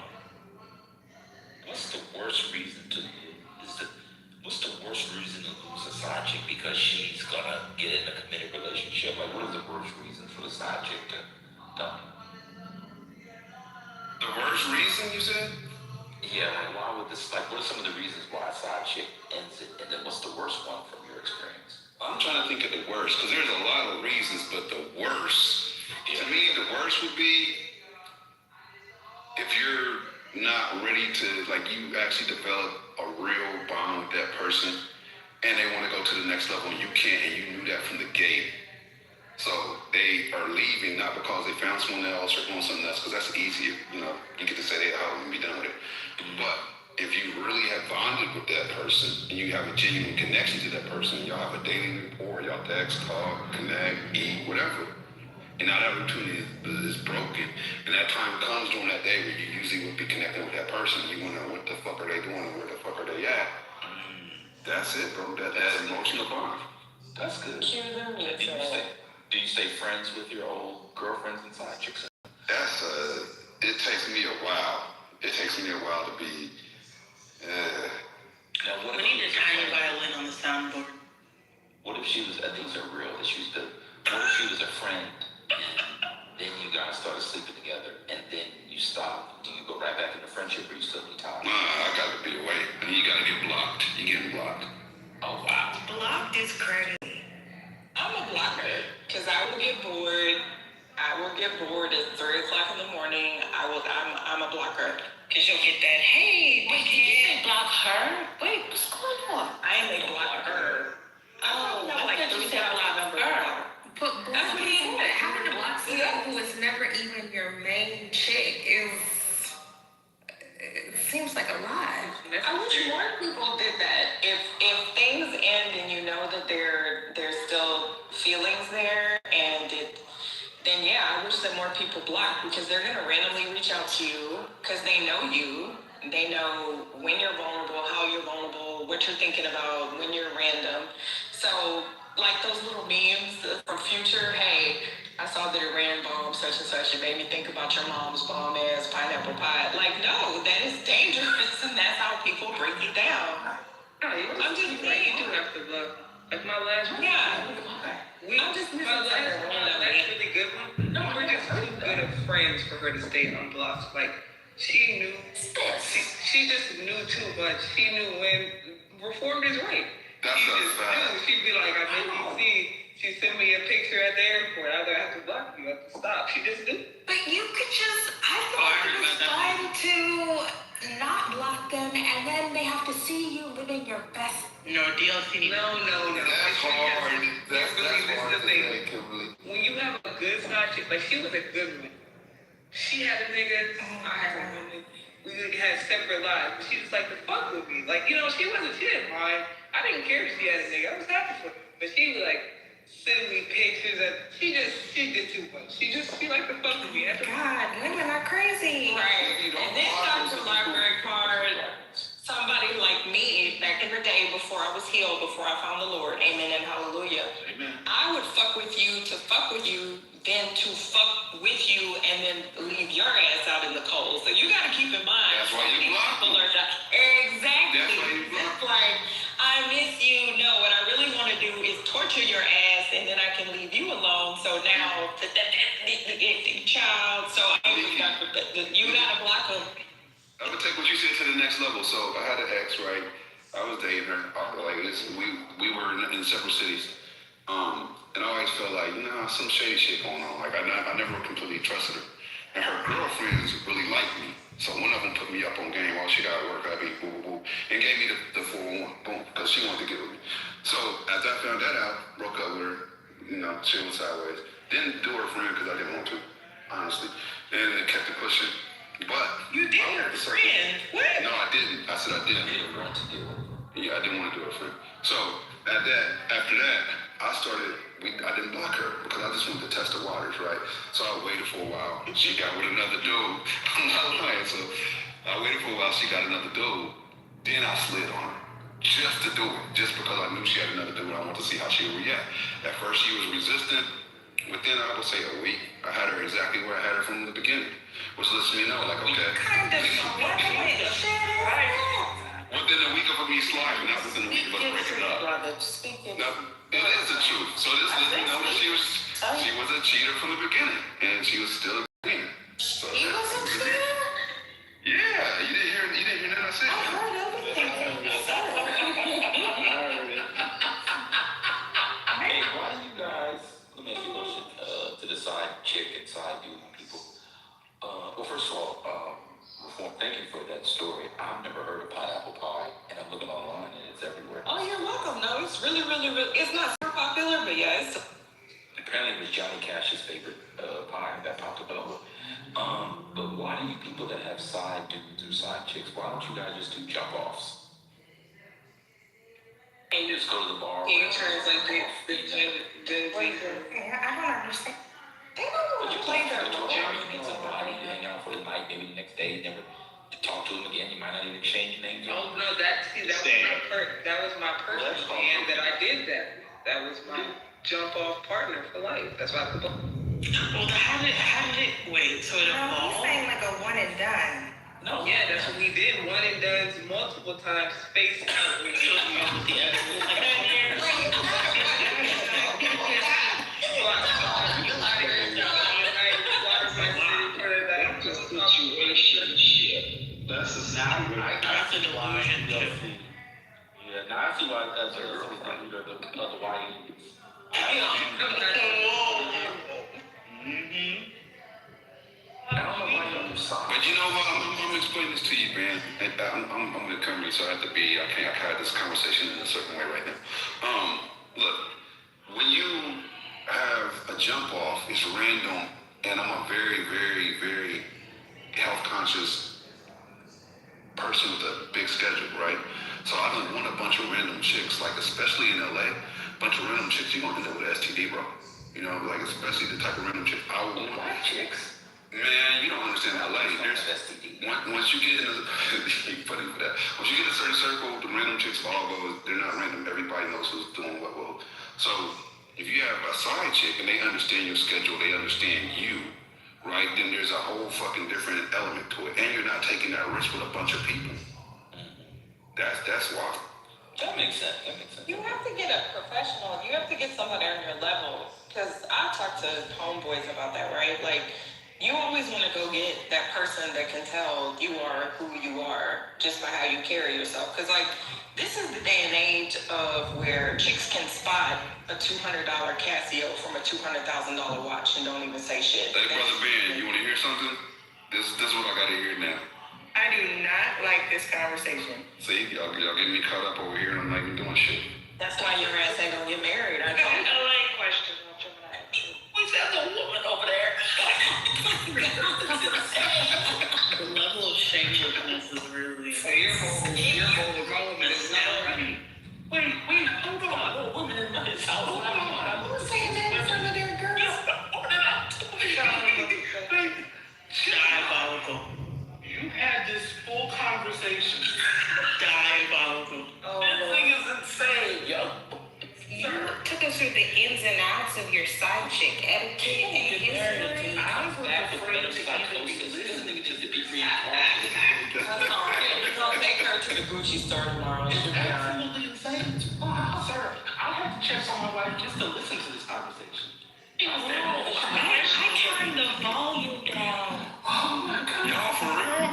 what's the worst reason to lose a side chick because she's gonna get in a committed relationship? What is the worst reason for the side chick to dump? The worst reason, you said? Yeah, why would this, what are some of the reasons why a side chick ends it? And then what's the worst one from your experience? I'm trying to think of the worst, because there's a lot of reasons, but the worst, to me, the worst would be if you're not ready to, you actually develop a real bond with that person, and they want to go to the next level, and you can't, and you knew that from the gate. So they are leaving not because they found someone else or doing something else, because that's easier, you get to say, I'm going to be done with it. But if you really have bonded with that person and you have a genuine connection to that person, y'all have a daily rapport, y'all text, talk, connect, eat, whatever, and now that opportunity is broken, and that time comes during that day where you usually would be connecting with that person, you want to know what the fuck are they doing and where the fuck are they at. That's it, bro. That's emotional bond. That's good. Do you stay friends with your old girlfriends and side chicks? It takes me a while. It takes me a while to be. We need a tiny violin on the soundboard. What if she was, these are real issues, but what if she was a friend and then you guys started sleeping together and then you stop? Do you go right back into friendship or you still be tired? I gotta be away. And you gotta get blocked. You're getting blocked. Oh, wow. Blocked is crazy. I'm a blocker because I will get bored. I will get bored at 3 o'clock in the morning. I'm a blocker because you'll get that, hey, Wait, did you say block her? Wait, what's going on? I am a blocker. Oh, I like thought you 3,000 said block numbers. her. But That's what he said. having to block someone who is never even your main chick is, it seems like a lie. I wish more people did that. If things end and you know that there's still feelings there, then yeah, I wish that more people block because they're gonna randomly reach out to you because they know you. They know when you're vulnerable, how you're vulnerable, what you're thinking about, when you're random. So like those little memes from Future, hey, I saw that it ran bomb such and such. It made me think about your mom's bomb ass pineapple pie. Like, no, that is dangerous, and that's how people break you down. No, I'm just saying you do have to look. Like my last one. Yeah. I'm just missing my last really good one. No, we're just too good of friends for her to stay unblocked. Like she knew, she just knew too much. She knew when reformed is right. That's she a just fact. knew. She'd be like, I made you see. She sent me a picture at the airport. I have to block you. I have to stop. She just knew. But you could just, I thought it was fun to not block them and then they have to see you living your best. No, DLC. No. That's hard. That's hard to thing. say, Kimberly. When you have a good side chick, like she was a good one. She had a nigga, I had a woman. We had separate lives. But she was like to fuck with me. Like, you know, she didn't mind. I didn't care if she had a nigga. I was happy for her. But she was like sending me pictures of she did too much. She liked to fuck with me. God, women are crazy. Right. And then comes the library card. Somebody like me back in the day before I was healed, before I found the Lord. Amen and hallelujah. Amen. I would fuck with you to fuck with you, then to fuck with you and then leave your ass out in the cold. So you gotta keep in mind. That's why you block people are not. Exactly. That's why you block. It's like, I miss you. No, what I really want to do is torture your ass and then I can leave you alone. So now, child, so you gotta block them. I'm gonna take what you said to the next level. So I had an ex, right? I was dating her. Like, listen, we were in separate cities. And I always felt like, some shady shit going on. Like, I never completely trusted her. And her girlfriends really liked me. So one of them put me up on game while she got to work. I mean, boo, and gave me the 411, boom, because she wanted to get with me. So after I found that out, broke up with her, she went sideways. Didn't do her friend because I didn't want to, honestly. And it kept it pushing. But you did her friend? What? No, I didn't. I said I didn't. Yeah, I didn't want to do her friend. So after that, I didn't block her because I just wanted to test the waters, right? So I waited for a while. She got with another dude. I'm not lying. So I waited for a while. She got another dude. Then I slid on her just to do it, just because I knew she had another dude. I wanted to see how she would react. At first, she was resistant. Within, I would say, a week, I had her exactly where I had her from the beginning, which lets me know, like, okay. Within a week of me sliding, not within a week of us breaking up. Now, it is the truth. So this lets me know that she was a cheater from the beginning, and she was still a queen. So He was a cheater? yeah, you didn't hear nothing I said. I heard everything you said. Hey, why do you guys, let me ask you a question, to the side chick and side dude people? Well, first of all, Reform, thank you for that story. I've never heard of pineapple pie, and I'm looking online, and it's everywhere. Oh, you're welcome. No, it's really, it's not super popular, but yeah, it's. Apparently, it was Johnny Cash's favorite pie that popped up over. But why do you people that have side dudes or side chicks, why don't you guys just do jump-offs? And you just go to the bar. He turns like this. I don't understand. They don't want to play that role. You meet somebody, you hang out for the night, maybe the next day, never talk to them again. You might not even exchange names. Oh no, that was my personal plan that I did that. That was my jump off partner for life. That's why I put. Well, how did it wait? So it evolved? He's saying like a one and done. No. Yeah, that's what we did. One and done multiple times, spaced out. We killed you. explain this to you, man. And I'm going to come here, so I have to be. I can't have this conversation in a certain way right now. Look, when you have a jump off, it's random, and I'm a very, very, very health conscious person with a big schedule, right? So I don't want a bunch of random chicks, like especially in LA, bunch of random chicks. You gonna end up with STD, bro. You know, like especially the type of random chicks I want. Black chicks. Man, you don't understand LA. There's once you get in a funny for that. Once you get in a certain circle, the random chicks all go. They're not random. Everybody knows who's doing what. Well, so if you have a side chick and they understand your schedule, they understand you, right? Then there's a whole fucking different element to it, and you're not taking that risk with a bunch of people. That's why. That makes sense. You have to get a professional. You have to get somebody on your level. Because I talk to homeboys about that, right? Like, you always want to go get that person that can tell you are who you are just by how you carry yourself. Because, like, this is the day and age of where chicks can spot a $200 Casio from a $200,000 watch and don't even say shit. Hey, Brother Ben, you want to hear something? This is what I got to hear now. I do not like this conversation. See, y'all getting me caught up over here and I'm not even doing shit. That's why your ass ain't gonna get married. I told you. LA question. We said the woman over there. The level of shamelessness is really. So your whole development is not right. Wait, hold on. A woman in this house. Hold on. Who's saying that in front of their girls? Diabolical. You had this full conversation. Diabolical. This thing is insane, yo. You took us through the ins and outs of your side chick etiquette and history. I'm afraid of psychosis. This nigga just to be reinforced. That's all right. We're gonna take her to the Gucci store tomorrow. She'll be all right. Absolutely insane. Sir, I'll have to check on my wife just to listen to this conversation. I turned the volume down. Oh my God. Y'all for real?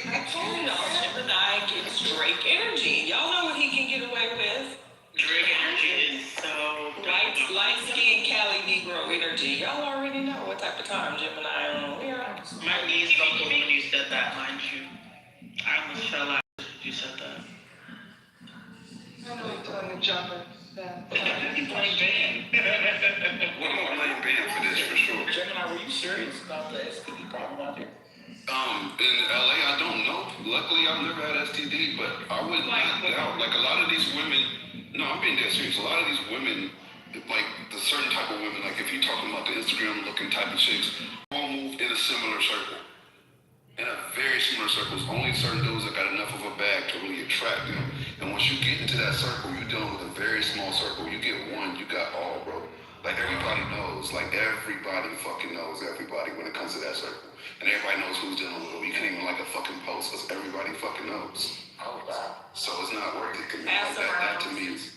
I told y'all, Gemini gets Drake energy. Y'all know what he can get away with. Drake energy is so light-skinned Cali Negro energy. Y'all already know what type of time Gemini we are. My knees buckled when you said that, mind you. I almost fell out when you said that. I'm not doing the jumper. You blame Ben. What am I blame Ben for this for sure? Gemini, were you serious about the STD problem out there? In LA, I don't know. Luckily, I've never had STD, but I would not doubt. Like a lot of these women, no, I'm being dead serious. A lot of these women, like the certain type of women, like if you're talking about the Instagram-looking type of chicks, all move in a similar circle. In a very similar circles. Only certain dudes that got enough of a bag to really attract them. And once you get into that circle, you're dealing with a very small circle. You get one, you got all, bro. Like everybody knows. Like everybody fucking knows everybody when it comes to that circle. And everybody knows who's dealing with it. You can't even like a fucking post because everybody fucking knows. Oh, wow. So it's not worth it to me. Like that to me is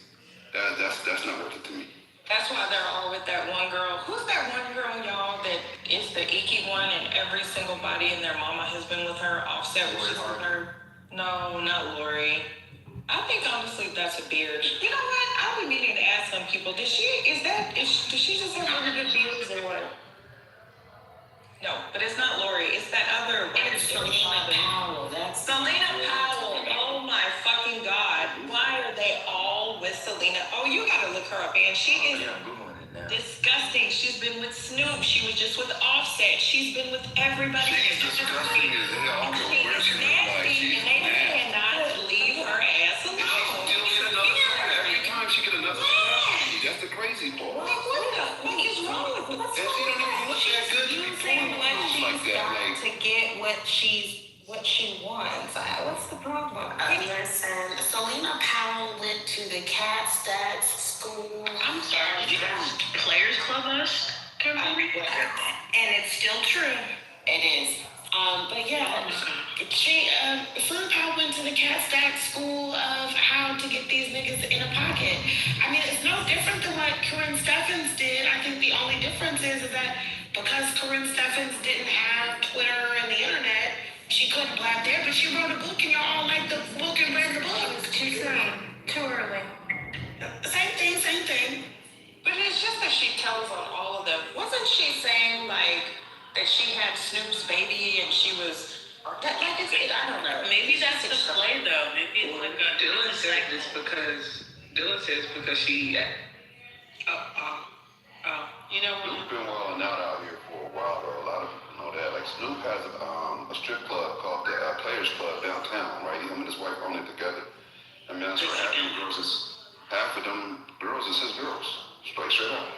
that's not worth it to me. That's why they're all with that one girl. Who's that one girl, y'all, that is the icky one and every single body and their mama has been with her? Offset was just with her. No, not Lori. I think honestly that's a beard. You know what? I've been meaning to ask some people, does she just have really good beards or what? No, but it's not Lori. It's that other. It's Selena Powell. That's Selena Powell. Oh my fucking God. Why are they all with Selena? Oh, you gotta look her up, and she is disgusting. She's been with Snoop. She was just with Offset. She's been with everybody. She's disgusting as hell. I don't know where she looks like. She's and they cannot leave her ass alone. She'll get another story. Every time she get another story. That's the crazy part. Like, what the fuck is wrong with her? And she don't even look that good. She be pulling moves like that. Like, to get what she wants. What's the problem? Listen, Selena Powell went to the Cat Stats school. I'm sorry, did you guys Players Club us? And it's still true. It is. But yeah, Selena Powell went to the Cat Stats school of how to get these niggas in a pocket. I mean, it's no different than what Corinne Steffens did. I think the only difference is that because Corinne Steffens didn't have Twitter and the internet, she couldn't black there, but she wrote a book and y'all all like the book and read the book. Too soon. Too early. Same thing. But it's just that she tells on all of them. Wasn't she saying like that she had Snoop's baby and she was I don't know. Maybe that's the play though. Maybe it's like a Dylan said this because she. you know what? Snoop been wilding out here for a while, though. A lot of people know that. Like Snoop has a strip club called the Players Club downtown, right? Him and his wife own it together. I mean, that's where half of them girls is his girls, straight up.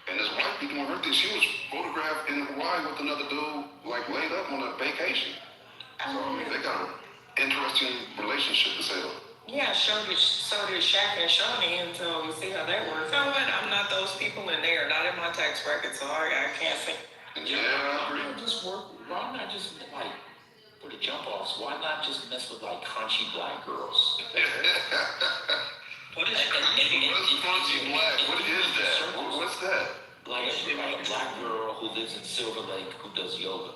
And his wife be doing her thing. She was photographed in Hawaii with another dude, like laid up on a vacation. So I mean, they got an interesting relationship to say though. Yeah, so did Shaq and Shawnee, and so we see how that works. You know what? I'm not those people, and they are not in my tax bracket, so I can't say. Yeah, I agree. Why not just like for the jump offs? Why not just mess with like crunchy black girls? What is crunchy black? What is that? What's that? Like a black girl who lives in Silver Lake who does yoga.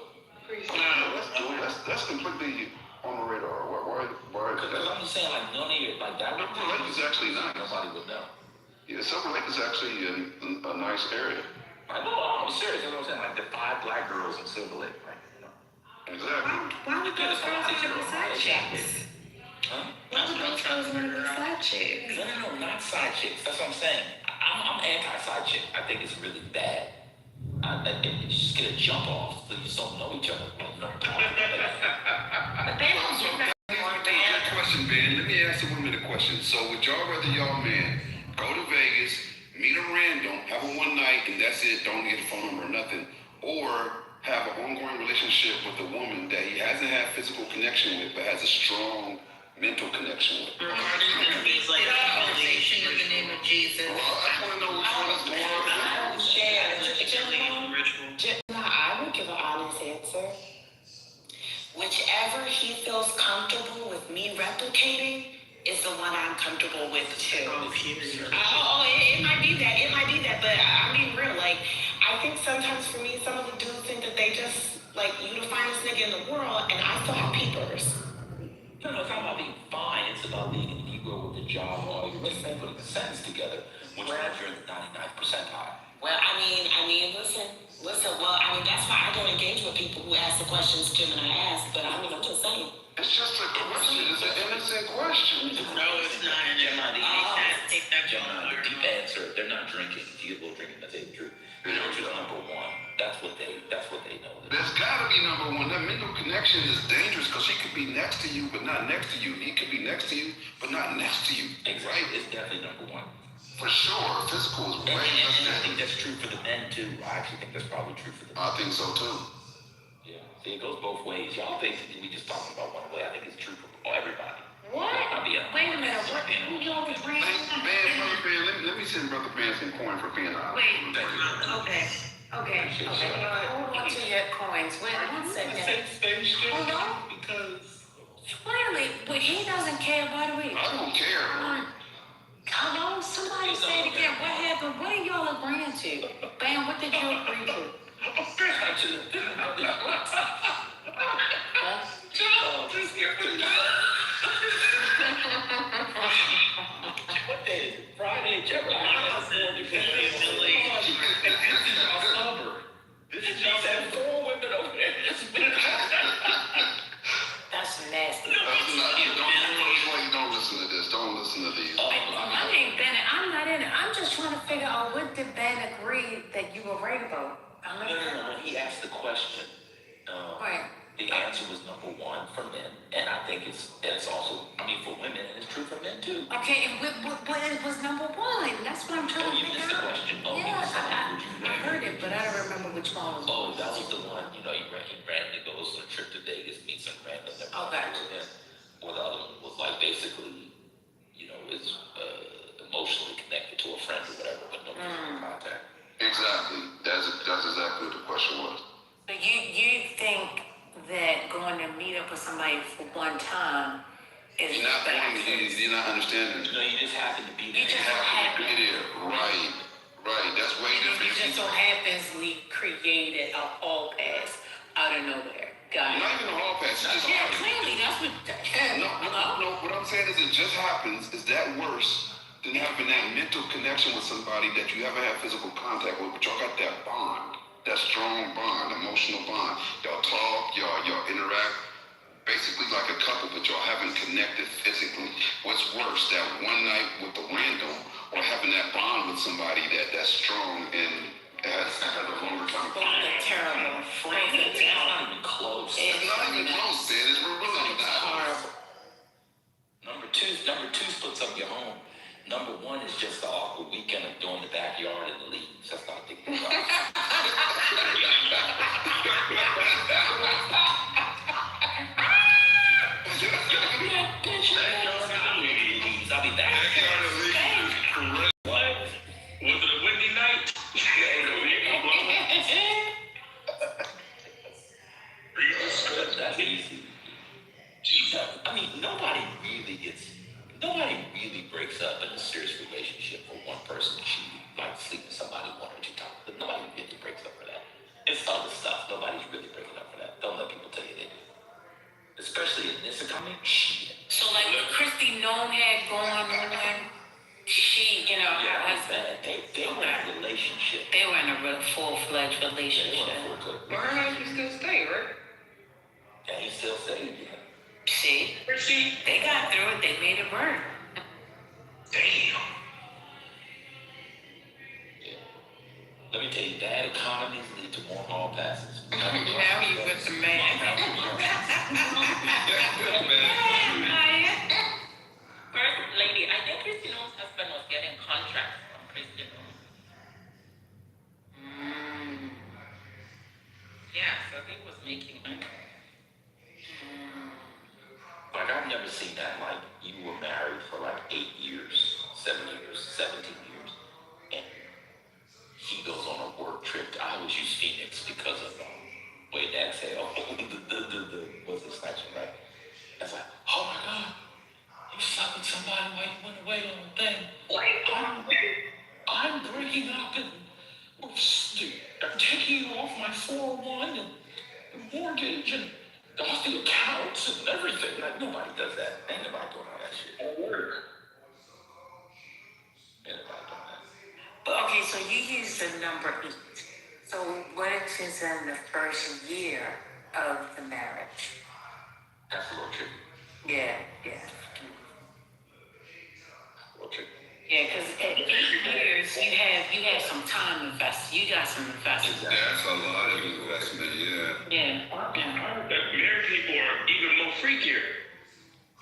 That's completely on the radar. Why? Because I'm just saying, like, none of your, like, that Silver Lake is actually nice. Nobody would know. Yeah, Silver Lake is actually a nice area. I know, I'm serious. That's what I'm saying. Like, the 5 black girls in Silver Lake, right? You know? Exactly. Why would those girls want to be side chicks? Huh? Why would those girls want to be side chicks? No, not side chicks. That's what I'm saying. I'm anti-side chick. I think it's really bad. You just get a jump off, but you just don't know each other. Good question, Ben. Let me ask the women a question. So would y'all rather y'all men go to Vegas, meet a random, have a one night, and that's it, don't get a phone number or nothing, or have an ongoing relationship with a woman that he hasn't had physical connection with, but has a strong mental connection with? It's like a conversation in the name of Jesus. Well, I want to know which one is more. I would give an honest answer. Whichever he feels comfortable with me replicating is the one I'm comfortable with too. It might be that, but I'm being real. Like, I think sometimes for me, some of the dudes think that they just, like, you the finest nigga in the world, and I still have peepers. No, it's not about being fine. It's about being an equal with the job while you're putting the sentence together, which means you're in the 99th percentile. Well, I mean, listen. Well, that's why I don't engage with people who ask the questions Jim and I ask. But I'm just saying. It's just a question. It's an innocent question. No, it's not an innocent. The deep answer. They're not drinking. If you get a little drinking, that's the truth. The answer is number one. That's what they know. There's gotta be number one. That mental connection is dangerous because she could be next to you, but not next to you. He could be next to you, but not next to you. Exactly. Right? It's definitely number one. For sure. Physical is way less than I think that's true for the men too. I actually think that's probably true for the men. I think so too. Yeah. See, it goes both ways. Y'all basically we just talking about one way. I think it's true for everybody. What? Wait a minute. What? Who y'all was bringing? Let me send Brother Ben some coin for being honest. Wait. Okay. Hold on to your coins. Wait 1 second. Hold on. Because. Wait a minute. But he doesn't care, by the way. I don't care. Hello? Somebody say it again. What happened? What are y'all agreeing to? Bam, what did you agree to? What day is it? Friday, This is y'all have 4 women over there. That's nasty. Don't listen to this. Don't listen to these. I ain't Bennett. I'm not in it. I'm just trying to figure out what did Ben agree that you were right about. No. He asked the question. Right. The answer was number one for men, and I think it's also for women, and it's true for men too. Okay, and what it was number one? That's what I'm trying to figure out. Question. I heard it, but I don't remember which one. That was the one. He randomly goes on a trip to Vegas, meets some random. Okay. Or the other one was like basically, is emotionally connected to a friend or whatever, but no physical contact. Exactly. That's exactly what the question was. So you think that going to meet up with somebody for one time is you're not understanding. No, you just happen to be there. You just happen to be there. Right. That's way different. It just so happens we created a hall pass out of nowhere. Got it. Not even a hall pass. Clearly that's what. No. What I'm saying is it just happens. Is that worse than having that mental connection with somebody that you haven't had physical contact with, but y'all got that bond? that strong bond, emotional bond. Y'all talk, y'all interact, basically like a couple, but y'all haven't connected physically. What's worse, that one night with the random, or having that bond with somebody that's strong and has had a longer time? That's terrible. It's not even close. It's not even close, man. It's really not. Horrible. Number two splits up your home. Number one is just the awkward weekend of doing the backyard and the leaves. That's not a big deal. I'll be back. What? Was it a windy night? That's easy. I mean, nobody really breaks up in a serious relationship for one person cheating, like sleeping with somebody one or two times. But nobody really breaks up for that. It's other stuff. Nobody's really breaking up for that. Don't let people tell you they do. Especially in this economy, shit. So like what Christy Nome had going on, she, you know, her husband. They were in a relationship. They were in a real full-fledged relationship. But her husband still stay, right? And he still stayed, yeah. See? They got through it. They made it work. Damn. Yeah. Let me tell you, bad economies lead to more hall passes. Now you with the man. First lady, I think Christy Nome's husband was getting contracts from Christy Nome. Yeah, so he was making money. Like, I've never seen that. Like, you were married for like 8 years, 7 years, 17 years, and he goes on a work trip. I always use Phoenix because of way Dad said, what's this next one, right? It's like, oh my God, you slept with somebody while you went away on the thing. I'm breaking up and I'm taking you off my 401 and the mortgage and off the accounts and everything. Like, nobody does that. Ain't nobody doing all that shit. At work. Ain't nobody doing that. But okay, so you use the number 8. So what if it's in the first year of the marriage? That's a little tricky. Yeah. A little tricky. Yeah, because at 8 years, you have some time invested. You got some investment. That's a lot of investment, yeah. Yeah. I heard that married people are even more freakier.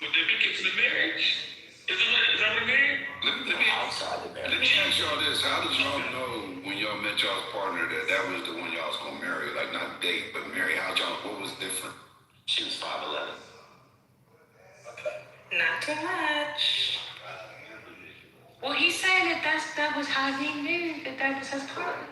When they get to the marriage, is that what it means? Let me ask y'all this. How did y'all know when y'all met y'all's partner that was the one y'all was gonna marry? Like, not date, but marry. What was different? She was 5'11". Not too much. Well, he's saying that was how he knew that was his partner.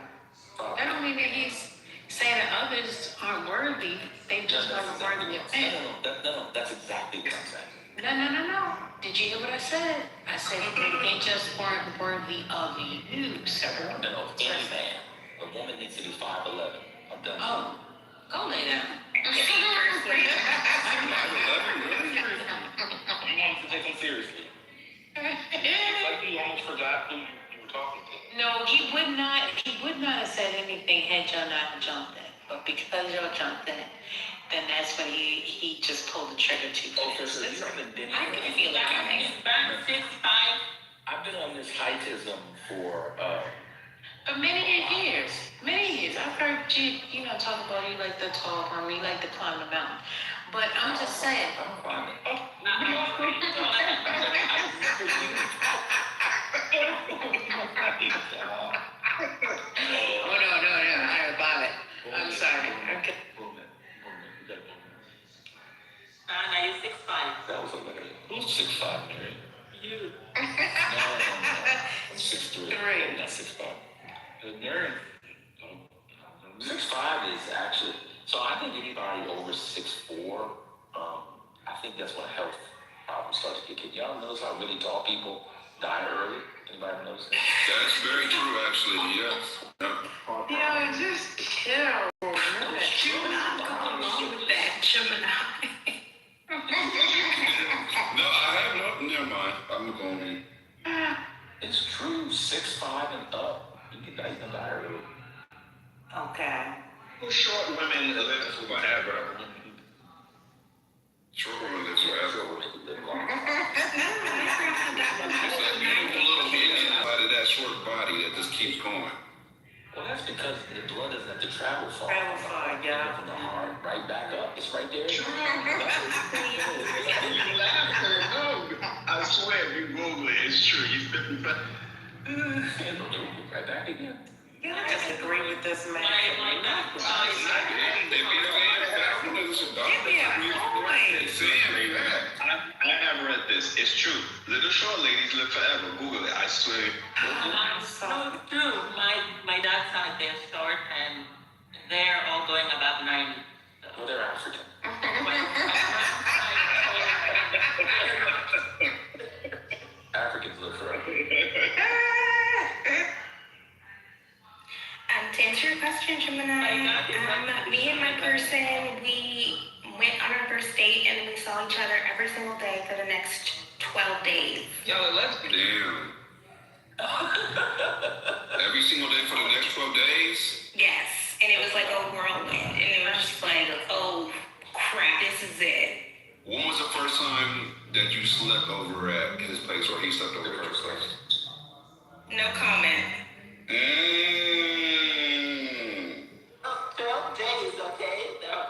That don't mean that he's saying that others aren't worthy. They just weren't worthy of him. No, that's exactly what I'm saying. No. Did you hear what I said? I said they just weren't worthy of you, sir. No, any man. A woman needs to be 5'11". I'm done. Oh, go lay down. I'm to take him seriously. Like you almost forgot who you were talking to. No, he would not have said anything had y'all not jumped in. But because y'all jumped in, then that's when he just pulled the trigger too fast. Okay, so you haven't been I can feel it coming. I've been on this heightism for many years. I've heard you talk about you like the tall climb, you like to climb the mountain. But I'm just saying. I'm climbing. Oh no, I bought it. I'm sorry. Okay. Now you're 6'5". That was hilarious. Who's 6'5", Mary? You. No. I'm 6'3". Not 6'5". Mary. 6'5" is actually. So I think anybody over 6'4", I think that's when health problems start to kick in. Y'all notice how really tall people die early? Anybody notice that? That's very true, actually, yes. It's just chill. Gemini, go along with that, Gemini. No, I have no. Never mind. I'm going. It's true. 6'5" and up. You can die early. Okay. Well, short women live forever. Short women live forever. Out of that short body that just keeps going. Well, that's because the blood doesn't have to travel far. Yeah. From the heart right back up. It's right there. You laugh at it. No, I swear, if you Google it, it's true. Right back again. I disagree with this man. I have read this. It's true. Little short ladies live forever. Google it. I swear. No, true. My dad's side, they're short and they're all going about 90. Well, they're African. Africans live forever. To answer your question, Gemini, me and my person, we went on our first date and we saw each other every single day for the next 12 days. Y'all are lesbian. Damn. Every single day for the next 12 days? Yes, and it was like a whirlwind, and it was just like, oh crap, this is it. When was the first time that you slept over at his place or he slept over at your place? No comment. 12 days, okay?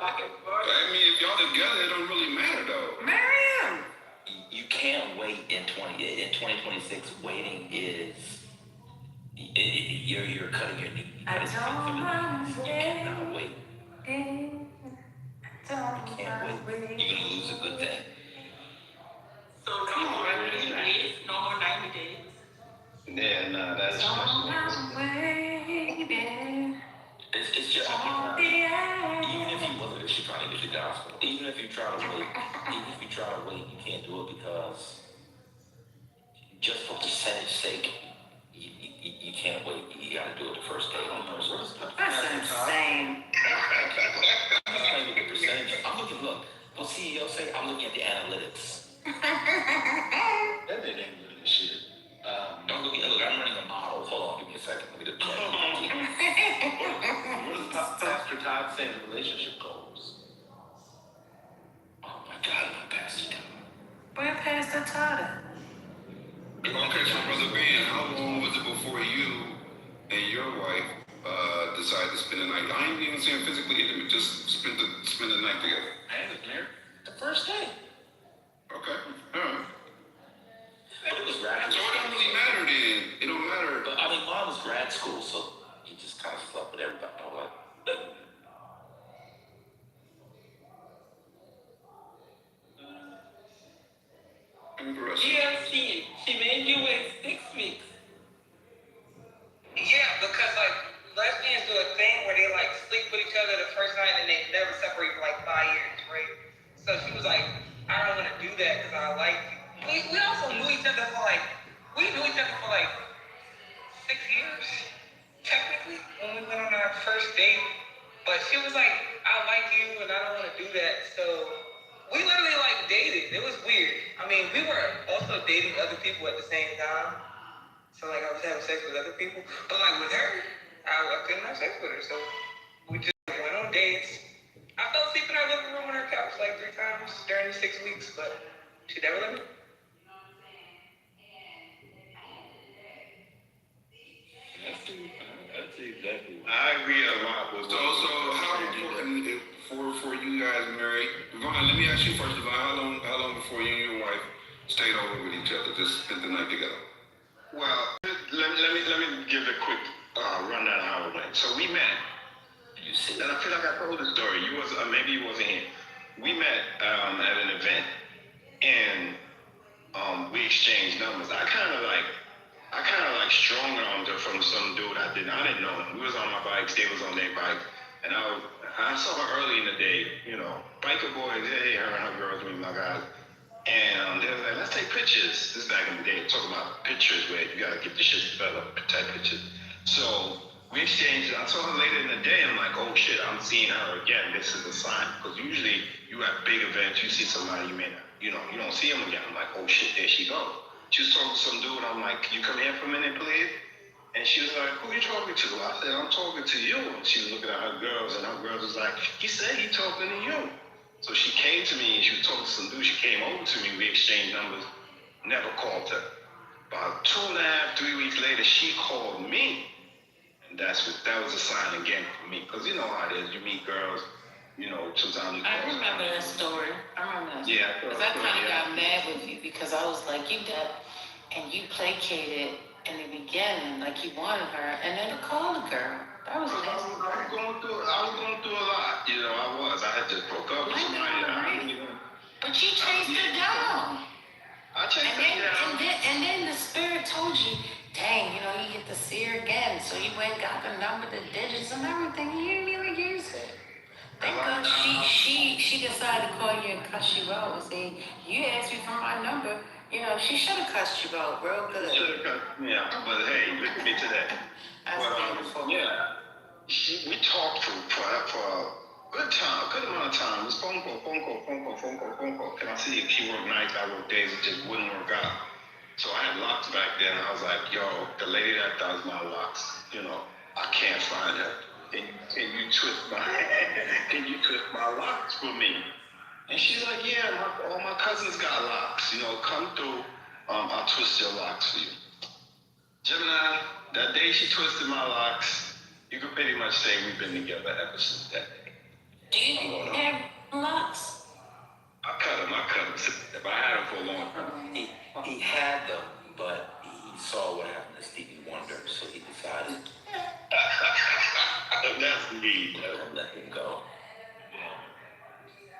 Back and forth. I mean, if y'all together, it don't really matter though. Marry him. You can't wait in 2026. Waiting is you're cutting your knee. I don't want to cannot wait. I don't Can't wait. You're gonna lose a good thing. So no more 90 days, no more 90 days. Yeah, no, that's It's just even if you wasn't actually trying to get the gospel, even if you try to wait, you can't do it because just for percentage sake, you can't wait. You gotta do it the first day. That's insane. I'm playing with the percentage. I'm looking. Look, what CEO say? I'm looking at the analytics. that ain't good shit. I'm looking. Look, I'm running a model. Hold on, give me a second. Let me just check. What does Pastor Todd say in relationship goals? Oh my God, my Pastor Todd. Where Pastor Todd? Okay, so Brother Ben, how long was it before you and your wife decided to spend the night? I ain't even saying physically intimate, just spend the night together. I was married the first day. Okay, all right. But it was grad So school. it don't really matter then. It don't matter. But I mean, mine was grad school, so he just kind of slept with everybody. I'm like, GLC, she made you wait 6 weeks. Yeah, because like lesbians do a thing where they like sleep with each other the first night and they never separate for like 5 years, right? So she was like, I don't want to do that because I like you. We also knew each other for like 6 years, technically, when we went on our first date. But she was like, I like you and I don't want to do that. So we literally like dated. It was weird. I mean, we were also dating other people at the same time. So like I was having sex with other people. But like with her, I couldn't have sex with her. So we just went on dates. I fell asleep in our living room on her couch like 3 times during the 6 weeks, but she never let me. That's exactly what I agree a lot with. So how important for you guys married? Vaughn, let me ask you first, Vaughn, how long before you and your wife stayed over with each other, just spent the night together? Well, let me give a quick rundown of how it went. So we met. And I feel like I told the story. Maybe you wasn't here. We met at an event, and we exchanged numbers. I kind of like strong-armed her from some dude I didn't know him. We was on my bikes, they was on their bike, and I saw her early in the day, biker boys, hey, her and her girls, me and my guys, and they was like, let's take pictures. This is back in the day, talking about pictures where you gotta get the shit developed, type pictures. So we exchanged. I saw her later in the day. I'm like, oh shit, I'm seeing her again. This is a sign, because usually you at big events, you see somebody you may not, you don't see them again. I'm like, oh shit, there she goes. She was talking to some dude. I'm like, can you come here for a minute, please? And she was like, who you talking to? I said, I'm talking to you. And she was looking at her girls, and her girls was like, he said he talking to you. So she came to me, and she was talking to some dude. She came over to me. We exchanged numbers. Never called her. About 2.5, 3 weeks later, she called me. And that was a sign again for me. Because you know how it is. You meet girls, you know, sometimes you I remember that story. Yeah. Because I kind of got mad with you because I was like, you got, and you placated in the beginning, like you wanted her, and then to call the girl. That was nasty. I was going through a lot. You know, I had just broke up with somebody. But you chased her down. I chased her down. And then the spirit told you, dang, you know, you get to see her again. So you went and got the number, the digits, and everything. You didn't even use it. Thank God she decided to call you and cuss you out and say, you asked me for my number. You know, she should have cussed you out real good. Yeah, but hey, look at me today. That's beautiful. Yeah, we talked for a good amount of time. It was phone call. Can I see if she worked nights? I worked days. It just wouldn't work out. So I had locks back then. I was like, yo, the lady that does my locks, you know, I can't find her. Can you twist my locks for me? And she's like, yeah, all my cousins got locks. You know, come through. I'll twist your locks for you. Gemini, that day she twisted my locks, you could pretty much say we've been together ever since that day. Do you have locks? I cut them. If I had them for a long time. He had them, but he saw what happened to Stevie Wonder, so he decided that's me. to let him go.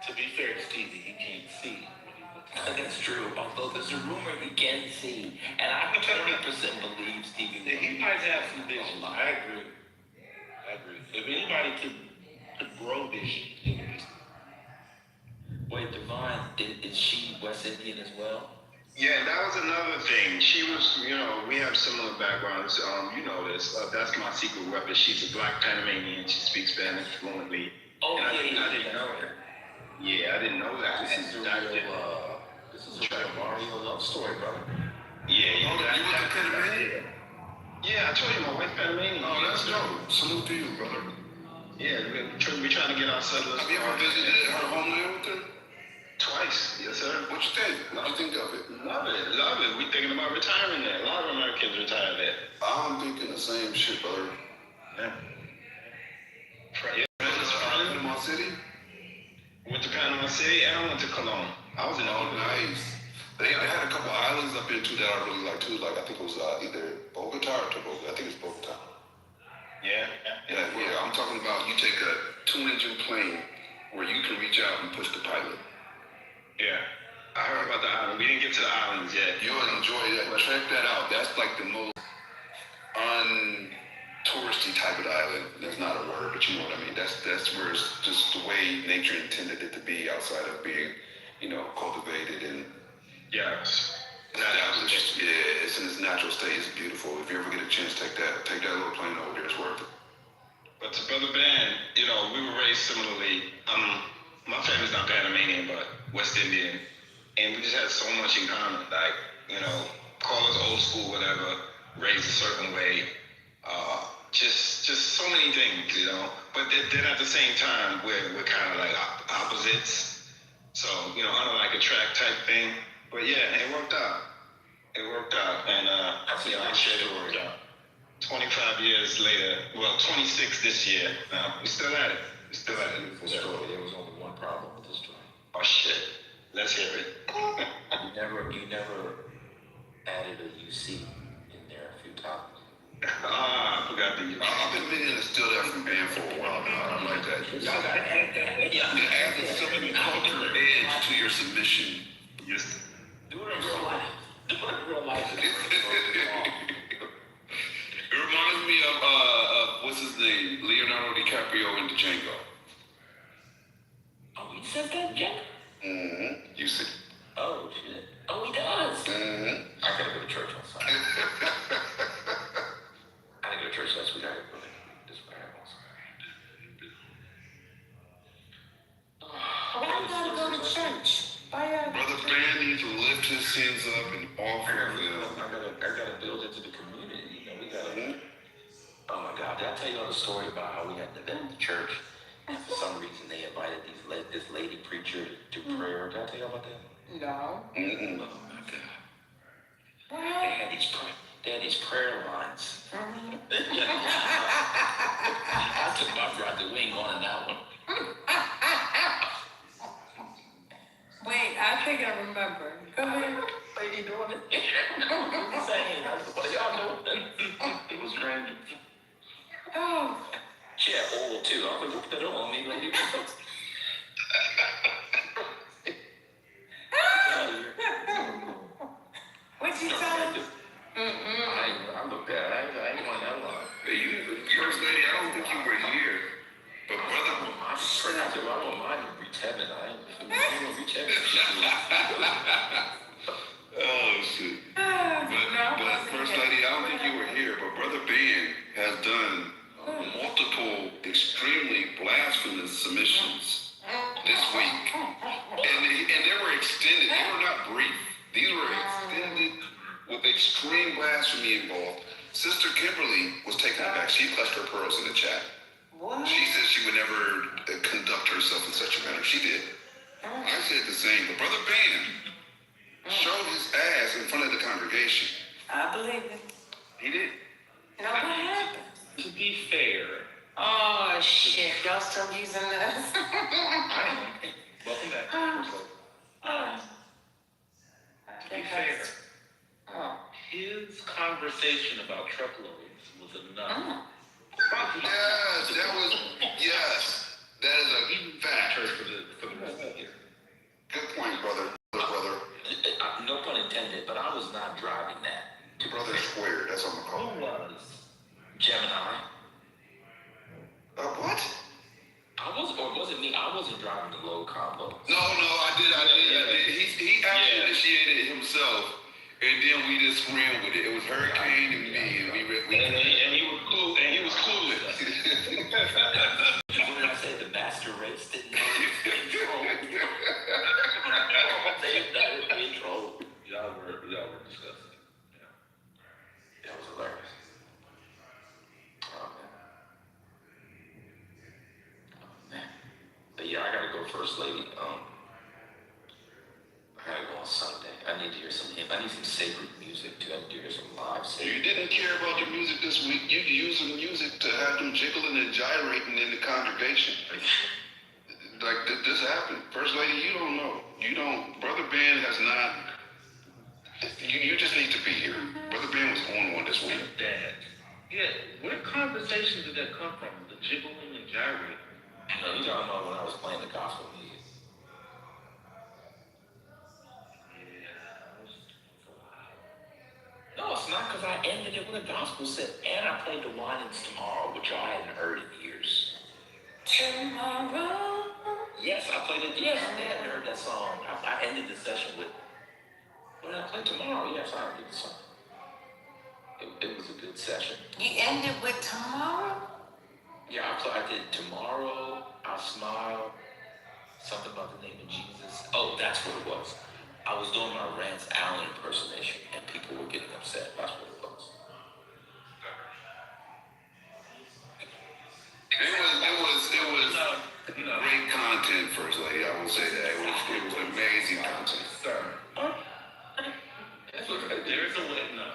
To be fair to Stevie, he can't see. That's true. Although there's a rumor he can see, and I 20% believe Stevie Wonder. He might have some vision. I agree. If anybody could grow vision, wait, Divine, is she West Indian as well? Yeah, that was another thing. She was, you know, we have similar backgrounds. You know this. That's my secret weapon. She's a black Panamanian. She speaks Spanish fluently. Oh, and yeah, I didn't know that. Yeah, I didn't know that. This is a Mario love story, brother. Yeah, you went to Panamanian? Yeah, I told you my wife's Panamanian. Oh, that's dope. Salute to you, brother. Yeah, we're trying to get our settlers. Have you ever visited her homeland with her? Twice, yes, sir. What you think? What you think of it? Love it. We thinking about retiring there. A lot of Americans retire there. I'm thinking the same shit, brother. Yeah. Panama City? Went to Panama City and I went to Cologne. I was in nice. They had a couple islands up there too that I really liked too. Like I think it was either Bogota or Tobago. I think it's Bogota. Yeah. I'm talking about you take a 2-engine plane where you can reach out and push the pilot. Yeah. I heard about the island. We didn't get to the islands yet. You'll enjoy that. Check that out. That's like the most untouristy type of island. There's not a word, but you know what I mean. That's where it's just the way nature intended it to be, outside of being, you know, cultivated and established. Yeah, it's in its natural state. It's beautiful. If you ever get a chance, take that little plane over there. It's worth it. But to Brother Ben, you know, we were raised similarly. My family's not Panamanian, but West Indian. And we just had so much in common. Like, you know, call us old school, whatever, raised a certain way. Just so many things, you know. But then at the same time, we're kind of like opposites. So, you know, unlike a track type thing. But yeah, it worked out. And, you know, I shared it worked out. 25 years later, well, 26 this year. We're still at it. There was only one problem with this story. Oh shit. Let's hear it. You never added a UC in there a few times. I forgot the UC. I've been meaning to steal that from Ben for a while now. I like that. Y'all got to add that. Yeah. It adds some cultural edge to your submission. Yes. Do it in real life. It reminds me of what's his name? Leonardo DiCaprio in Django. Oh, he says that, Jack? Mm-hmm. You see. Oh, shit. Oh, he does. Mm-hmm. I gotta go to church on Sunday. I didn't go to church last week. I gotta go this way on Sunday. I gotta go to church. Brother Ben needs to lift his sins up and offer them. I gotta build into the community. You know, we gotta. Oh my God! Did I tell you all the story about how we had an event at the church, and for some reason they invited this lady preacher to prayer? Did I tell you about that? No. Mm-mm. Oh my God! They had these prayer lines. I took my brother. We ain't going on that one. Wait, I think I remember. Go ahead. Lady doing it. I'm saying, what are y'all doing? It was great. Oh. She had oil too. I was like, that on me, lady. What'd you tell him? I looked at it. I ain't want that one. First lady, I don't think you were here, but brother, I don't mind to reach heaven. I ain't gonna reach heaven. Oh shit. But first lady, I don't think you were here, but brother Ben has done multiple extremely blasphemous submissions this week, and they were extended. They were not brief. These were extended with extreme blasphemy involved. Sister Kimberly was taken aback. She clutched her pearls in the chat. What? She said she would never conduct herself in such a manner. She did. I said the same, but brother Ben showed his ass in front of the congregation. I believe it. He did. Now what happened? To be fair, Oh shit, y'all still using this? welcome back. To be fair, his conversation about truckloads was enough. Yes, that is a fact. Church for the rest of the year. Good point, brother. No pun intended, but I was not driving that. Brother Square, that's what I'm Who calling it. was? Gemini. What? Was it me? I wasn't driving the low combo. No, I did. He actually initiated it himself, and then we just ran with it. It was Hurricane and me, and we And he was cool. And he was clueless. What did I say? The master race didn't know control. Y'all were disgusting. Yeah. That was hilarious. Oh man. But yeah, I gotta go first, lady. I gotta go on Sunday. I need to hear some hymn. I need some sacred music too. I need to hear some live sacred. You didn't care about the music this week. You used the music to have them jiggling and gyrating in the congregation. Like this happened. First lady, you don't know. You don't. Brother Ben has not. You just need to be here. Brother Ben was on one this week. Dad. Yeah, where conversation did that come from? The jiggling and gyrating? No, you talking about when I was playing the gospel music. No, it's not because I ended it with a gospel set, and I played the Winans Tomorrow, which I hadn't heard in years. Tomorrow. Yes, I played it. Yes, they hadn't heard that song. I ended the session with. When I play tomorrow, yes, I did the song. It was a good session. You ended with tomorrow? Yeah, I did Tomorrow, I'll Smile, something about the name of Jesus. Oh, that's what it was. I was doing my Rance Allen impersonation, and people were getting upset. That's what it was. It was great content, First Lady. I will say that. It was amazing content. Sir. There's a way. No.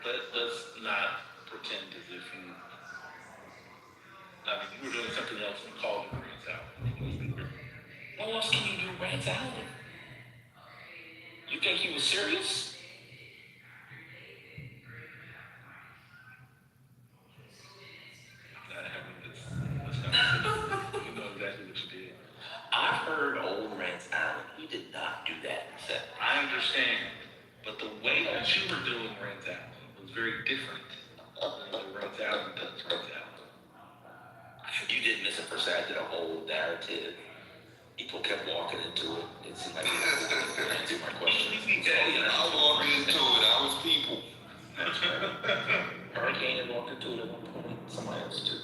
Let's not pretend as if you. I mean, you were doing something else and called it Rance Allen. What else can you do, Rance Allen? You think he was serious? I'm not having this conversation. You know exactly what you did. I've heard old Rance Allen. He did not do that in set. I understand, but the way that you were doing Rance Allen was very different than the Rance Allen does Rance Allen. You did misinterpret. I did a whole narrative. People kept walking into it. It seemed like they were answer my question. I walked into it. I was people. Hurricane had walked into it at one point. Somebody else too.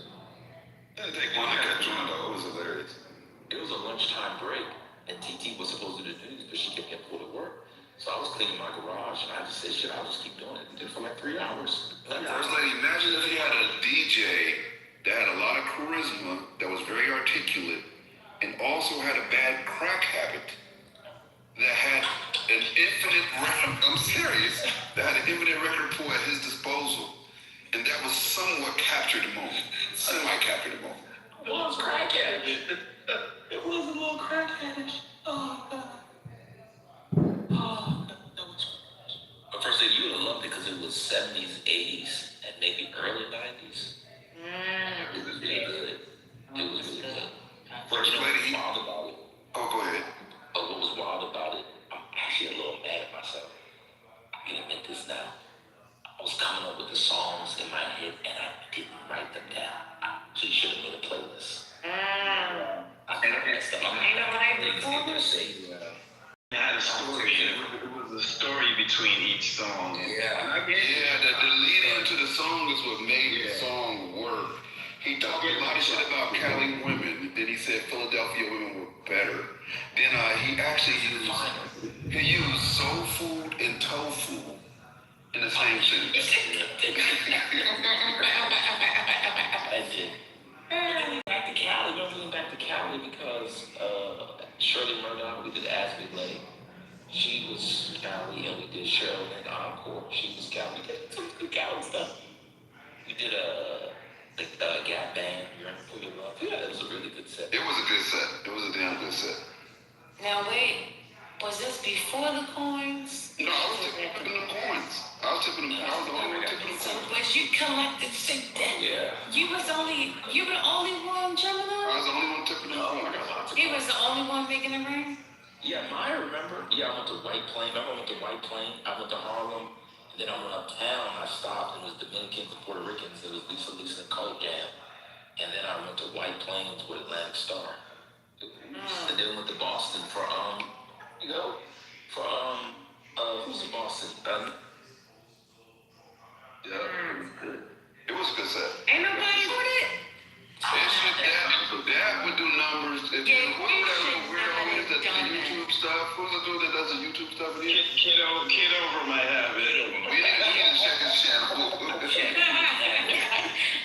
Didn't take one to catch on though. It was hilarious. It was a lunchtime break, and TT was supposed to do the news, but she kept getting pulled at work. So I was cleaning my garage, and I just said, shit, I'll just keep doing it. I did it for like 3 hours. First lady, imagine if you had a DJ that had a lot of charisma, that was very articulate, and also had a bad crack habit, that had an infinite record, I'm serious, that had an infinite record pool at his disposal, and that was somewhat captured the moment, semi-captured the moment. It was crackhead. It was a little crackhead. Oh, God. Oh, that was. But first thing, you would have loved it because it was 70s, 80s, and maybe early 90s. It was really good. It was really good. First lady, wild about it. Oh, go ahead. But what was wild about it, I'm actually a little mad at myself. I can admit this now. I was coming up with the songs in my head and I didn't write them down. So you should have made a playlist. I messed up. It had a story. It was a story between each song. Yeah, the lead into the song is what made the song work. He talked a lot of shit about Cali women. Then he said Philadelphia women were better. Then he actually used soul food and tofu in the same sentence. I did. Back to Cali. Don't bring back to Cali because Shirley Murdoch, we did As We Lay. She was Cali, and we did Cheryl and Encore. She was Cali. We did some good Cali stuff. We did the Gap Band, Yearn for Your Love. Yeah, it was a really good set. It was a good set. It was a damn good set. Now wait, was this before the coins? No, I was tipping them coins. I was the only one tipping them So, coins. but you collected six then. Yeah. You were the only one, Gemini? I was the only one tipping them coins. He was the only one making it rain? Yeah, Maya, remember? Yeah, I went to White Plain. Remember I went to White Plain? I went to Harlem. And then I went uptown. I stopped, and it was Dominicans and Puerto Ricans. It was Lisa and Cold Jam. And then I went to White Plains with Atlantic Star. And then went to Boston for, who's in Boston? Yeah, it was good. It was a good set. Ain't nobody heard it? That would do numbers. Whoever that weirdo is that does the YouTube stuff. Who's the dude that does the YouTube stuff again? Kitover might have it. We need to check his channel.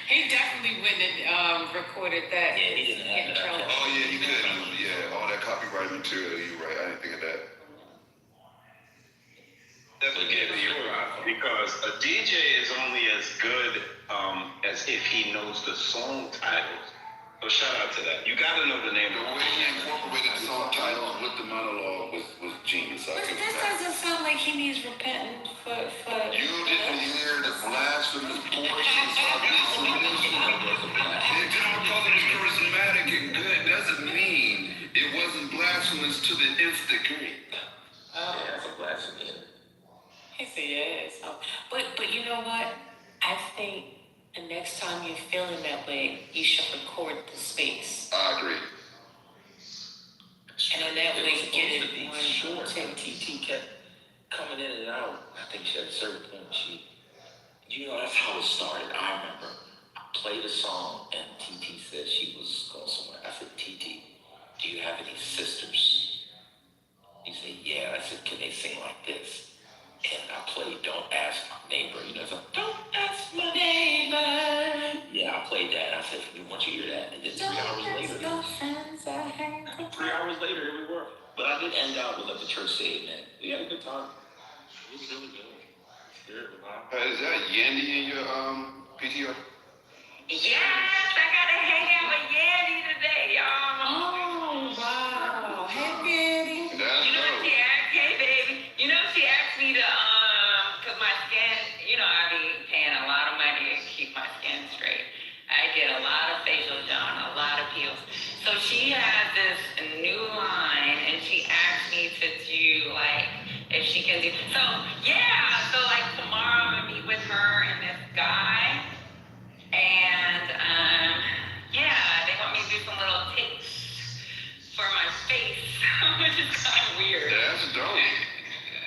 He definitely went and recorded that. Yeah, he didn't have that. Oh, yeah, he could. Yeah, all that copyright material. You're right. I didn't think of that. That's what gave me because a DJ is only as good as if he knows the song titles. So shout out to that. You gotta know the name The of way he incorporated the song titles with the monologue was genius. But this doesn't sound like he needs repenting for You didn't hear the blasphemous portions of the submission. And just because it was charismatic and good doesn't mean it wasn't blasphemous to the nth degree. Yeah, that's a blasphemy. He said yes. But you know what? I think the next time you're feeling that way, you should record the space. I agree. And in that way, you get it more short. TT kept coming in and out. I think she at a certain point, that's how it started. I remember I played a song and TT said she was going somewhere. I said, TT, do you have any sisters? He said, yeah. I said, can they sing like this? And I played Don't Ask My Neighbor. So, Don't Ask My Neighbor. Yeah, I played that. I said, once you hear that, and then 3 hours later, 3 hours later, here we were. But I did end out with Let the Church Say Amen. We had a good time. It was really good. Is that Yandy in your PTO? Yes, I got to hang out with Yandy today, y'all. Oh, wow. Hey, Betty. Hey, baby. She asked me to, cause my skin, I be paying a lot of money to keep my skin straight. I get a lot of facial done, a lot of peels. So she has this new line, and she asked me to do, if she can do, so tomorrow I'm gonna meet with her and this guy, and, they want me to do some little tips for my face, which is kind of weird. That's dope.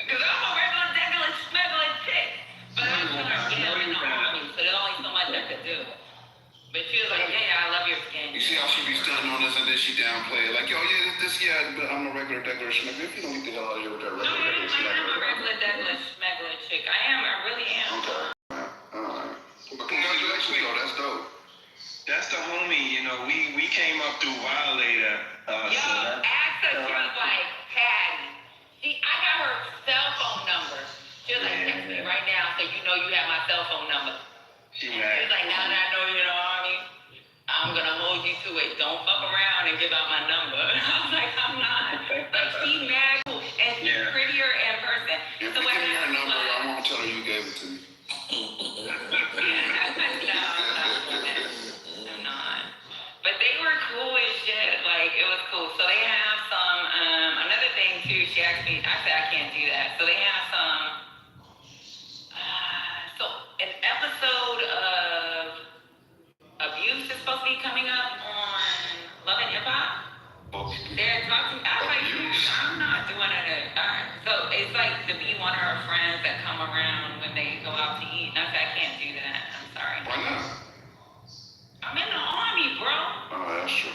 Because I'm a regular smuggling chick. But I'm going to get up in the army, so there's only so much I could do. But she was like, yeah, I love your skin. You see how she be stunting on us and then she downplay it like, but I'm a regular smuggler. If you don't get the hell out of here with that regular smuggler. I am a regular smuggler chick. I really am. Okay. Alright. But congratulations, though. That's dope. That's the homie, you know, we came up through Wild later. Yo, asked her, she was like, Patty. I got her cell phone number. She was like, text me right now so you know you have my cell phone number. She was like, now that I know you're in the Army, I'm gonna hold you to it. Don't fuck around and give out my number. I was like, I'm not. Like, she's mad cool, and she's prettier in person. If you give me her number, I won't tell her you gave it to me. I'm not. But they were cool as shit. Like, it was cool. So they have some, another thing too, she asked me, I said I can't do that. So they have some, so an episode of Abuse is supposed to be coming up on Love and Hip Hop. They're talking, I was like, I'm not doing it. Alright. So it's like to be one of her friends that come around when they go out to eat. And I said, I can't do that. I'm sorry. Why not? I'm in the Army, bro. Oh, that's true.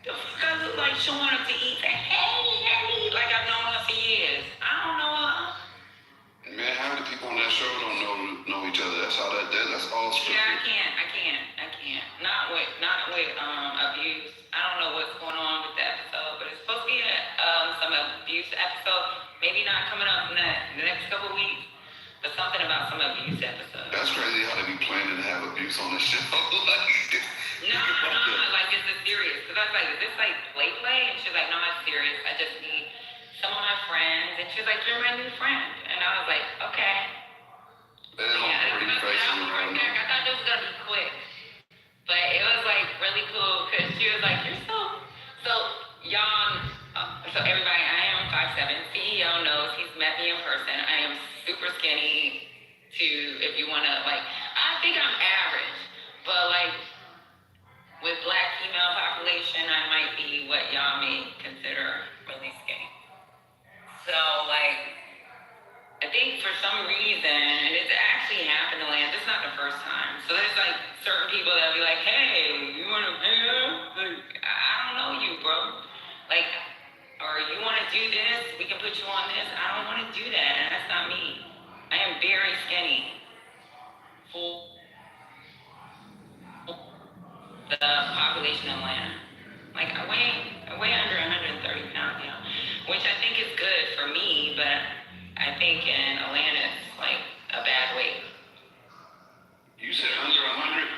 The fuck I look like showing up to eat and hey, like I've known her for years. I don't know her. Man, how many people on that show don't know each other? That's how that's all scripted. Yeah, I can't. Not with abuse. I don't know what's going on with the episode, but it's supposed to be some abuse episode. Maybe not coming up in the next couple of weeks, but something about some abuse episode. That's crazy how they be planning to have abuse on the show. No, like it's a serious. Cause I was like, is this like play? And she's like, no, it's serious. I just need some of my friends. And she's like, you're my new friend. And I was like, okay. I thought this was gonna be quick, but it was like really cool because she was like, you're so y'all. So everybody, I am 5'7". CEO knows, he's met me in person. I am super skinny. If you wanna like, I think I'm average, but like with black female population, I might be what y'all may consider really skinny. So like, I think for some reason, and it's actually happened to Lance, it's not the first time. So there's like certain people that'll be like, hey, you wanna hang out? Like, I don't know you, bro. Like, or you wanna do this? We can put you on this. I don't wanna do that, and that's not me. I am very skinny. For the population of Atlanta. Like, I weigh under 130 pounds now, which I think is good for me, but I think in Atlanta it's like a bad weight. You said under 100?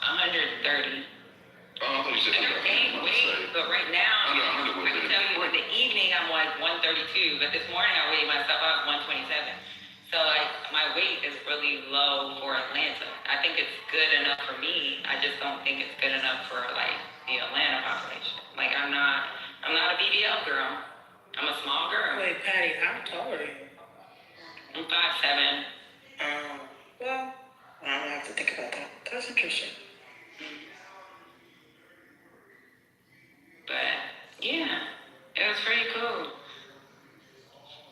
130. Oh, I thought you said under 100. But right now, under 100 I can tell you in the evening I'm like 132, but this morning I weighed myself out 127. So like my weight is really low for Atlanta. I think it's good enough for me. I just don't think it's good enough for like the Atlanta population. Like I'm not a BBL girl. I'm a small girl. Wait, Patty, how tall are you? I'm 5'7". Well, I'm gonna have to think about that. That's interesting. But yeah, it was pretty cool.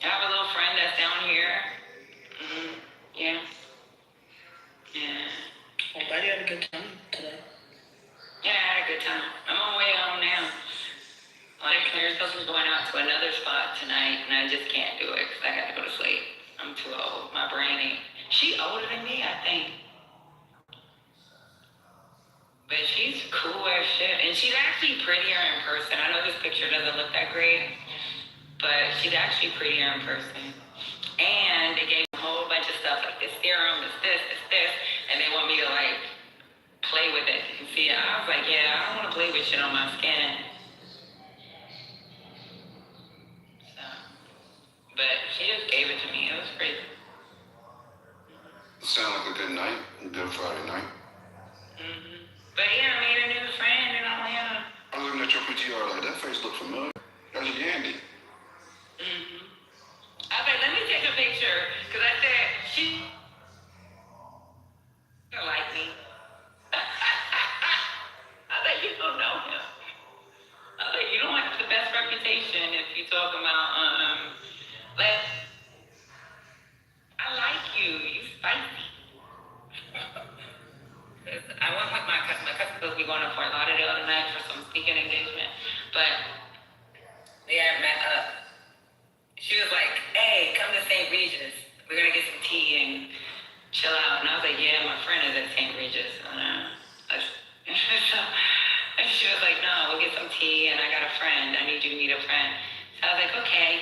I have a little friend that's down here. Yeah. I'm glad you had a good time today. Yeah, I had a good time. I'm on my way home now. Like, they're supposed to be going out to another spot tonight, and I just can't do it because I got to go to sleep. I'm too old. My brain ain't. She older than me, I think. But she's cool as shit. And she's actually prettier in person. I know this picture doesn't look that great, but she's actually prettier in person. And they gave me a whole bunch of stuff like this serum, this, and they want me to like play with it and see it. I was like, yeah, I don't want to play with shit on my skin. So, but she just gave it to me. It was crazy. Sound like a good night, a good Friday night. But yeah, I made a new friend in Atlanta. I was looking at your PTR like that face look familiar. That's Yandy. I was like, let me take a picture, because I said, she don't like me. I was like, you don't know him. I was like, you don't have the best reputation if you talk about, like, I like you. You spicy. I went with my cousin. My cousin's supposed to be going to Fort Lauderdale tonight for some speaking engagement, but they had met up. She was like, hey, come to St. Regis. We're going to get some tea and chill out. And I was like, yeah, my friend is at St. Regis. okay.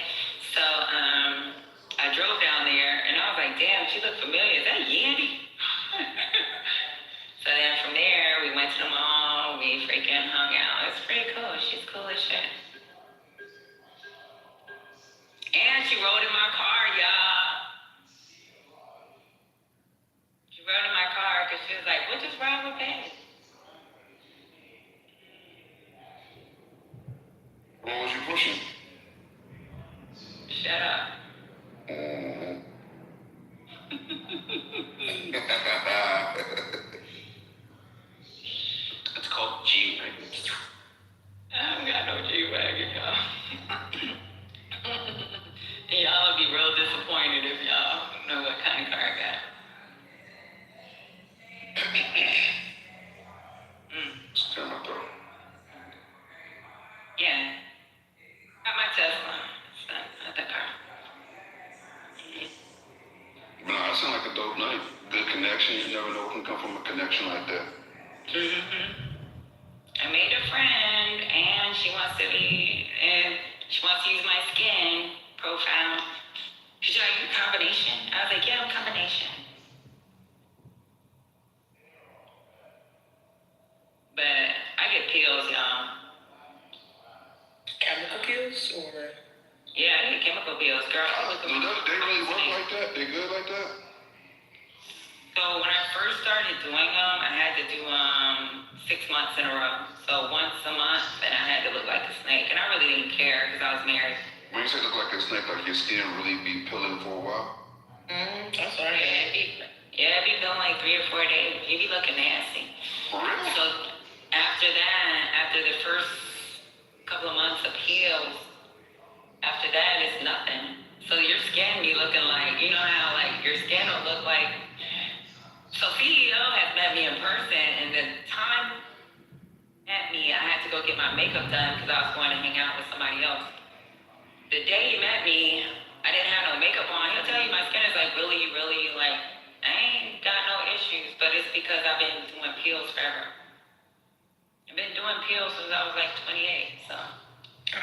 So I drove down there and I was like, damn, she looked familiar. Is that Yandy? So then from there, we went to the mall. We freaking hung out. It's pretty cool. She's cool as shit. And she rode in my car, y'all. She rode in my car because she was like, what is wrong with Paige? What was you pushing? Shut up. It's called G-Wagon. I don't got no G-Wagon, y'all. Y'all would be real disappointed if y'all know what kind of car I got. Just clear my throat. Yeah. Got my Tesla. It's not that car. No, it sounded like a dope night. Good connection. You never know what can come from a connection like that. I made a friend, and she wants to use my skin profile. She's like, you combination? I was like, yeah, I'm combination. But I get pills, y'all. Chemical pills or? Yeah, I get chemical pills, girl. They really work like that? They good like that? So when I first started doing them, I had to do 6 months in a row. So once a month, and I had to look like a snake. And I really didn't care because I was married. When you say look like a snake, like your skin really be peeling for a while? That's right. Yeah, it be feeling like 3 or 4 days. You be looking nasty. For real? So after that, after the first couple of months of pills, after that, it's nothing. So your skin be looking like, you know how like your skin will look like. So CEO has met me in person, and the time met me, I had to go get my makeup done because I was going to hang out with somebody else. The day he met me, I didn't have no makeup on. He'll tell you my skin is like really, really like, I ain't got no issues, but it's because I've been doing pills forever. I've been doing pills since I was like 28, so.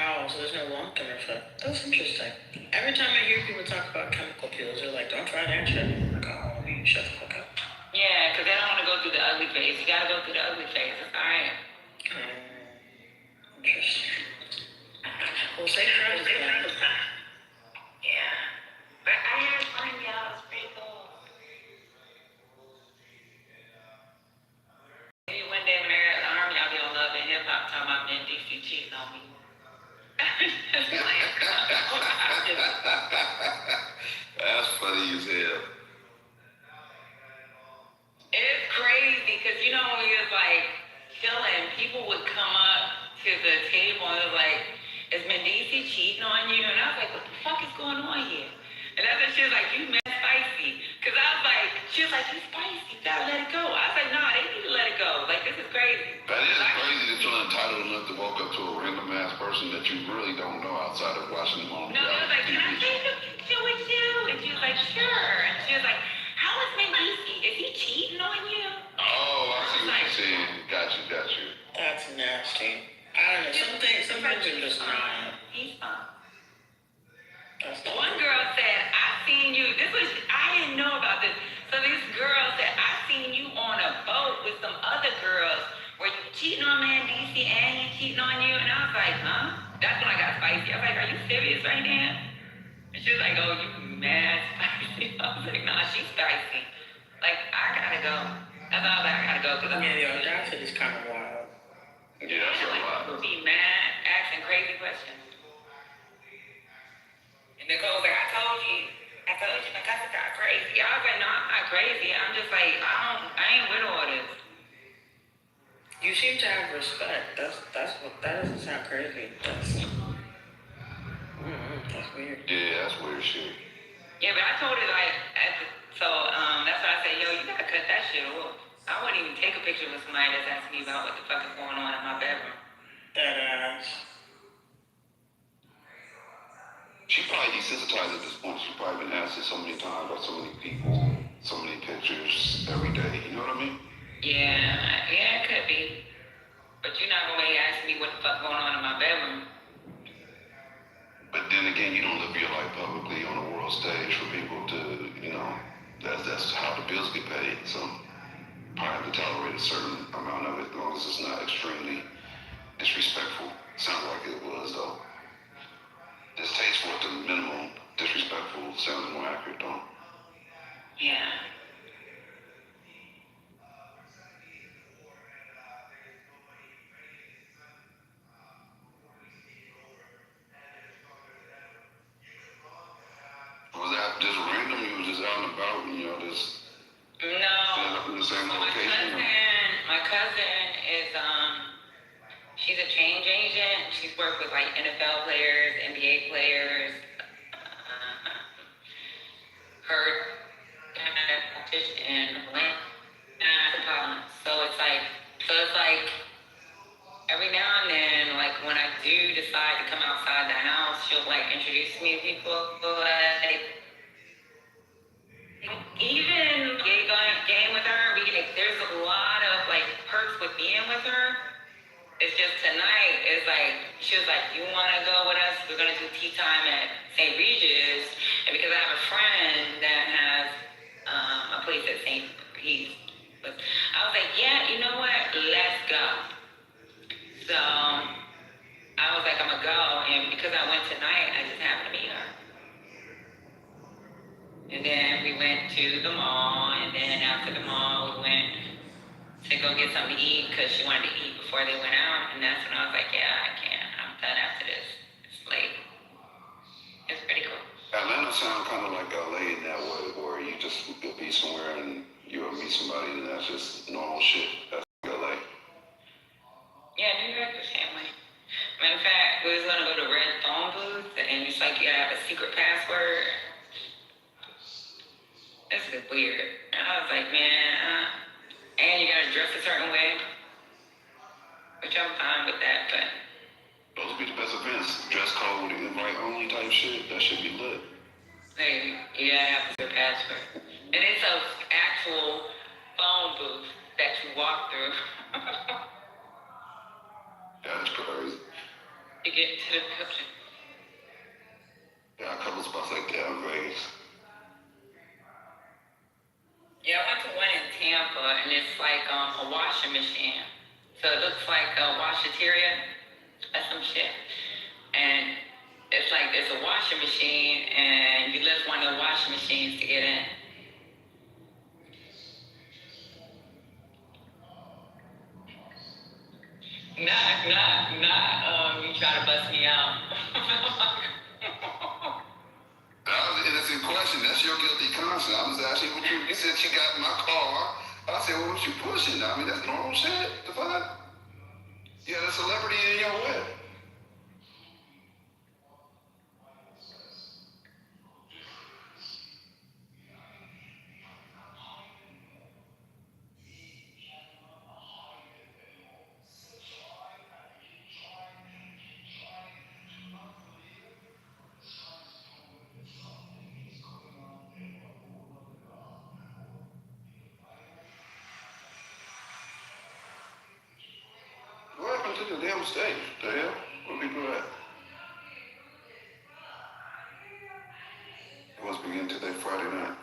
Oh, so there's no long-term effect. That's interesting. Every time I hear people talk about chemical pills, they're like, don't try that shit. I'm like, oh, you shut the fuck up. Yeah, because they don't want to go through the ugly phase. You got to go through the ugly phase. It's all right. Interesting. Well, safe travels, man. Yeah. But I had fun, y'all. It was pretty cool. Maybe one day when I got in the army, I'll be on Love and Hip Hop talking about men DC cheating on me. That's funny as hell. It's crazy because you know when we was like chilling, people would come up to the table and was like, "Is Mendici cheating on you?" And I was like, "What the fuck is going on here?" And that's when she was like, "You mad spicy?" Because I was like, she was like, "You spicy? You gotta let it go." I was like, "Nah, they need to let it go. Like this is crazy." That is crazy to feel entitled enough to walk up to a random ass person that you really don't know outside of watching them on No, it was like, "Can I take a picture with you?" And she was like, "Sure." And she was like, "How is Mendici? Is he cheating on you?" Oh, I see what you're saying. Got you. That's nasty. I don't know. Some things are just not. He's fine. One girl said, "I seen you." I didn't know about this. So this girl said, "I seen you on a boat with some other girls. Were you cheating on Mendici and he cheating on you?" And I was like, "Huh?" That's when I got spicy. I was like, "Are you serious right now?" And she was like, "Oh, you mad spicy." I was like, "Nah, she's spicy. Like, I gotta go." That's all I gotta go. Yeah, the audacity is kind of wild. Yeah, that's a lot. People be mad, asking crazy questions. And Nicole's like, I told you, my cousin got crazy. I was like, no, I'm not crazy. I'm just like, I ain't with all this. You seem to have respect. That doesn't sound crazy. That's weird. Yeah, that's weird shit. Yeah, but I told her like, that's why I said, yo, you gotta cut that shit off. I wouldn't even take a picture with somebody that's asking me about what the fuck is going on in my bedroom. That ass. She probably desensitized at this point. She's probably been asked it so many times by so many people, so many pictures every day. You know what I mean? Yeah, it could be. But you're not gonna be asking me what the fuck going on in my bedroom. But then then again, you don't live your life publicly on a world stage for people to, that's how the bills get paid. So probably have to tolerate a certain amount of it, as long as it's not extremely disrespectful. Sounds like it was though. Distasteful at the minimum. Disrespectful sounds more accurate though. Yeah. Was that just random? You was just out and about and just No. up in the same So location? my cousin is she's a change agent. She's worked with like NFL players, NBA players. Her in Atlanta. So it's like every now and then, like when I do decide to come outside the house, she'll like introduce me to people. Like even game with her, there's a lot of like perks with being with her. It's just tonight, it's like, she was like, you want to go with us? We're going to do tea time at St. Regis. And because I have a friend that has a place at St. Regis, I was like, yeah, you know what? Let's go. So I was like, I'm going to go. And because I went tonight, I just happened to meet her. And then we went to the mall. And then after the mall, we went to go get something to eat because she wanted to eat before they went out. And that's when I was like, yeah, I can't. I'm done after this. It's late. It's pretty cool. Atlanta sounds kind of like LA in that way, where you just be somewhere and you'll meet somebody and that's just normal shit. That's LA. Yeah, New York is family. Matter of fact, we was gonna go to Red Phone Booth and it's like you gotta have a secret password. This is weird. And I was like, man, and you gotta dress a certain way, which I'm fine with that, but Those would be the best events. Dress code, invite only type shit. That should be lit. hey, you gotta have your password. And it's an actual phone booth that you walk through. That's crazy. You get to the building. Yeah, a couple spots like that in Vegas. Yeah, I went to one in Tampa, and it's like a washing machine. So it looks like a washateria or some shit. And it's like there's a washing machine, and you lift one of the washing machines to get in. Not, you try to bust me out. That was an innocent question. That's your guilty conscience. I was asking what you said you got in my car. I said, well, what you pushing? I mean, that's normal shit. The fuck? You had a celebrity in your way. What happened to the damn stage? The hell? Where people at? It must begin today, Friday night.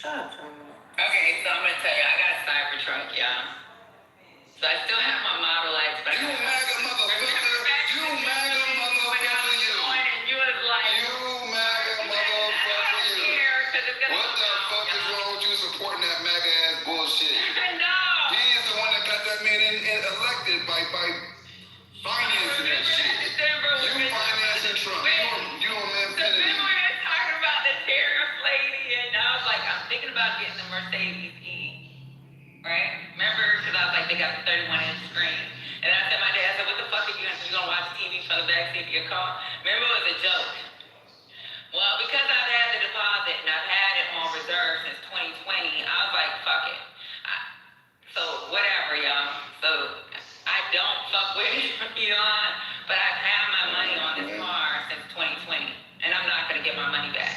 Okay, so I'm gonna tell you, I got a Cybertruck, y'all. So I still have my Model X, but You MAGA motherfucker! You MAGA motherfucker! You! and you was like, You MAGA motherfucker! You! What the fuck is wrong with you supporting that MAGA ass bullshit? No! He is the one that got that man elected by financing that shit. You financing Trump. You a man Kennedy. Remember we were talking about the tariff lady, and I was like, I'm thinking about getting the Mercedes E. Right? Remember? Because I was like, they got the 31-inch screen. And I said, my dad said, what the fuck are you gonna watch TV from the backseat of your car? Remember, it was a joke. Well, because I've had the deposit and I've had it on reserve since 2020, I was like, fuck it. So, whatever, y'all. So, I don't fuck with it, you know, but I've had my money on this car since 2020, and I'm not gonna get my money back.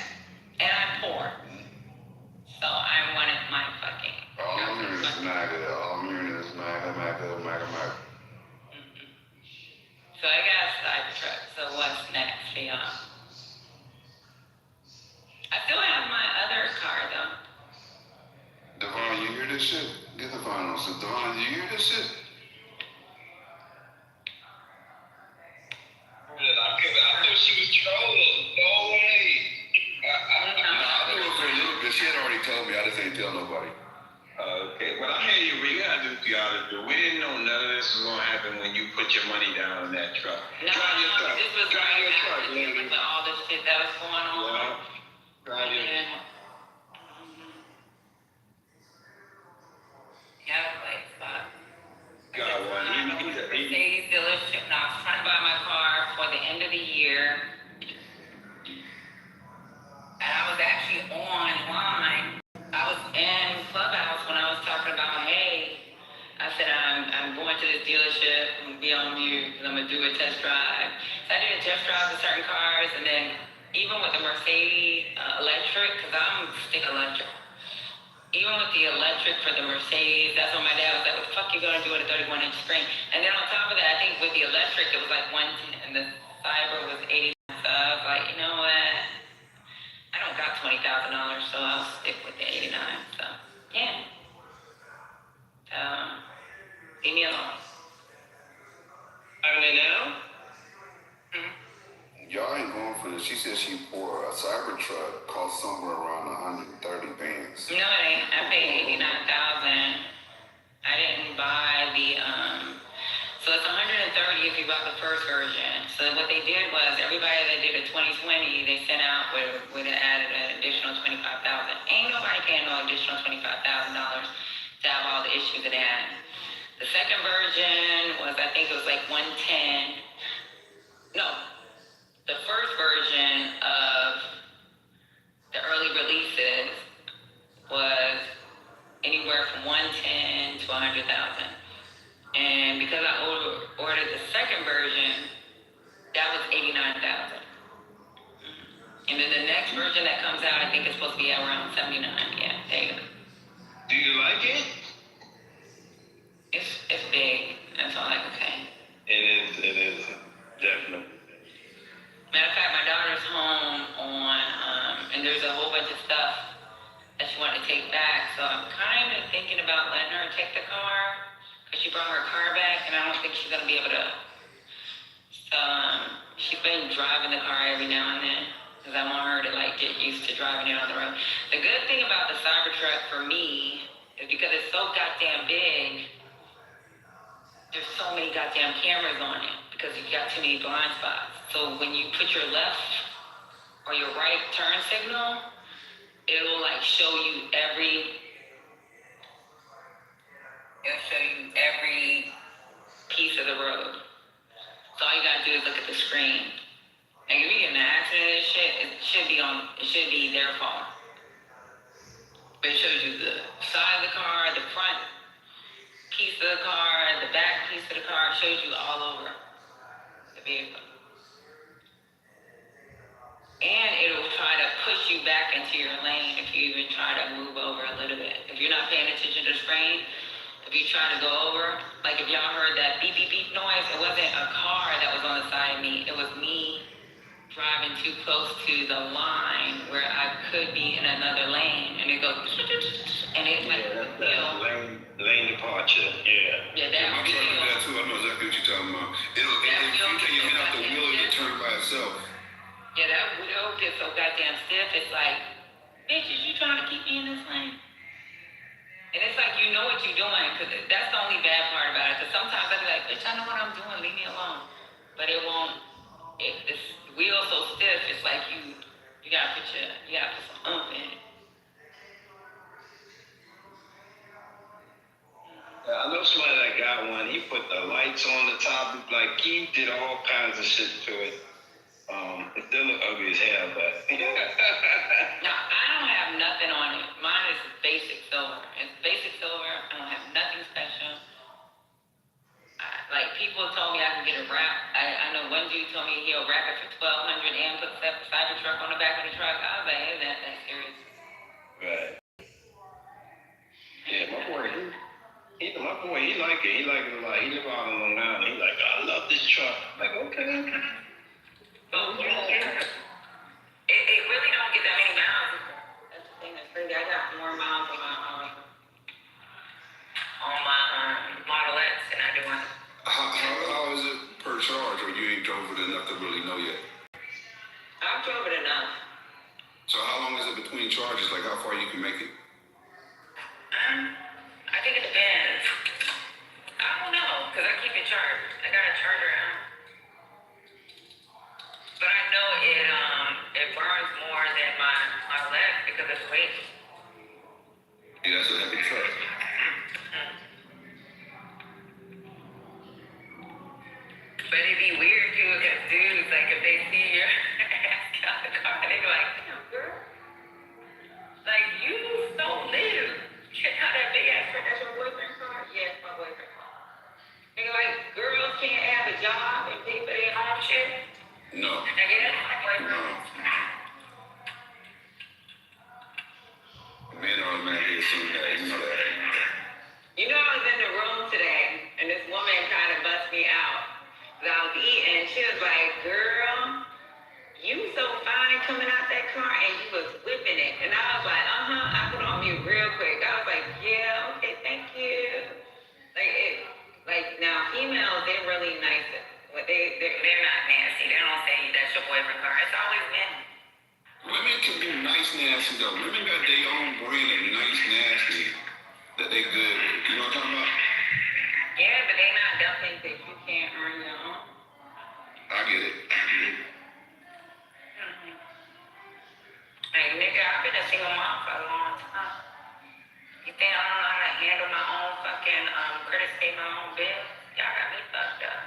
And I'm poor. So, I wanted my fucking... All I'm hearing is MAGA. All I'm hearing is MAGA. this shit? Get the phone on. So, Dawn, do you hear this shit? I thought she was trolling. No way. I knew it for a little bit. She had already told me. I just ain't tell nobody. Okay, well, I hear you. We gotta do what you gotta do. We didn't know none of this was gonna happen when you put your money down on that truck. No, Drive your truck. this was Drive your right truck, after lady. with all this shit that was going on. Yeah. Drive your And, yeah, like, fuck. got one. Mercedes dealership. No, I was trying to buy my car for the end of the year. And I was actually online. I was in Clubhouse when I was talking about, hey, I said, I'm going to this dealership. I'm going to be on mute because I'm going to do a test drive. So I did a test drive of certain cars. And then even with the Mercedes electric, because I'm stick electric. Even with the electric for the Mercedes, that's when my dad was like, what the fuck you going to do with a 31-inch screen? And then on top of that, I think with the electric, it was like 110 and the cyber was 89. So I was like, you know what? I don't got $20,000, so I'll stick with the 89. So, yeah. Leave me alone. Having it now? Y'all ain't going for this. She said she bought a Cybertruck, cost somewhere around 130 bands. No, it ain't. I paid $89,000. I didn't buy the, so it's 130 if you bought the first version. So what they did was everybody that did a 2020, they sent out would have added an additional $25,000. Ain't nobody paying no additional $25,000 to have all the issues that they had. The second version was, I think it was like 110. No, the first version of the early releases was anywhere from 110 to 100,000. And because I ordered the second version, that was 89,000. And then the next version that comes out, I think it's supposed to be around 79. Yeah, there you go. Do you like it? It's big. That's all I can say. It is. Definitely. Matter of fact, my daughter's home on, and there's a whole bunch of stuff that she wanted to take back. So I'm kind of thinking about letting her take the car, because she brought her car back, and I don't think she's going to be able to. So she's been driving the car every now and then, because I want her to like get used to driving it on the road. The good thing about the Cybertruck for me is because it's so goddamn big, there's so many goddamn cameras on it because you got too many blind spots. So when you put your left or your right turn signal, it'll like show you every piece of the road. So all you gotta do is look at the screen. Like if you get in an accident and shit, it should be their fault. But it shows you the side of the car, the front piece of the car, the back piece of the car. It shows you all over the vehicle. And it'll try to push you back into your lane if you even try to move over a little bit. If you're not paying attention to the screen, if you try to go over, like if y'all heard that beep, beep, beep noise, it wasn't a car that was on the side of me. It was me driving too close to the line where I could be in another lane. And it goes, and it like, lane departure. Yeah. Yeah, that my truck did that too. I know exactly what you're talking about. It'll you take your hand out the wheel, it'll turn by itself. Yeah, that wheel gets so goddamn stiff. It's like, bitch, is you trying to keep me in this lane? And it's like, you know what you're doing, because that's the only bad part about it. Because sometimes I'll be like, bitch, I know what I'm doing, leave me alone. But it won't, this wheel's so stiff, it's like you gotta put some oomph in it. I know somebody that got one. He put the lights on the top. Like he did all kinds of shit to it. It still look ugly as hell, but No, I don't have nothing on it. Mine is basic silver. It's basic silver. I don't have nothing special. Like people told me I can get a wrap. I know one dude told me he'll wrap it for $1,200 and put the Cybertruck on the back of the truck. I was like, is that serious? right. Yeah, my boy, he like it. He like it a lot. He live out in Long Island. He like, I love this truck. I'm like, okay. It really don't get that many miles. That's the thing that's crazy. I got more miles on my assume that. You know that. You know, I was in the room today, and this woman kind of bust me out. 'Cause I was eating, and she was like, "Girl, you so fine coming out that car," and you was whipping it. And I was like, I put on mute real quick. I was like, "Yeah, okay, thank you." Like now, females, they're really nice. They're not nasty. They don't say that's your boyfriend car. It's always men. Women can be nice nasty though. Women got their own brand of nice nasty that they good with. You know what I'm talking about? Yeah, but they not dumping that you can't earn your own. I get it. Like, nigga, I've been a single mom for a long time. You think I don't know how to handle my own fucking credit, pay my own bills? Y'all got me fucked up.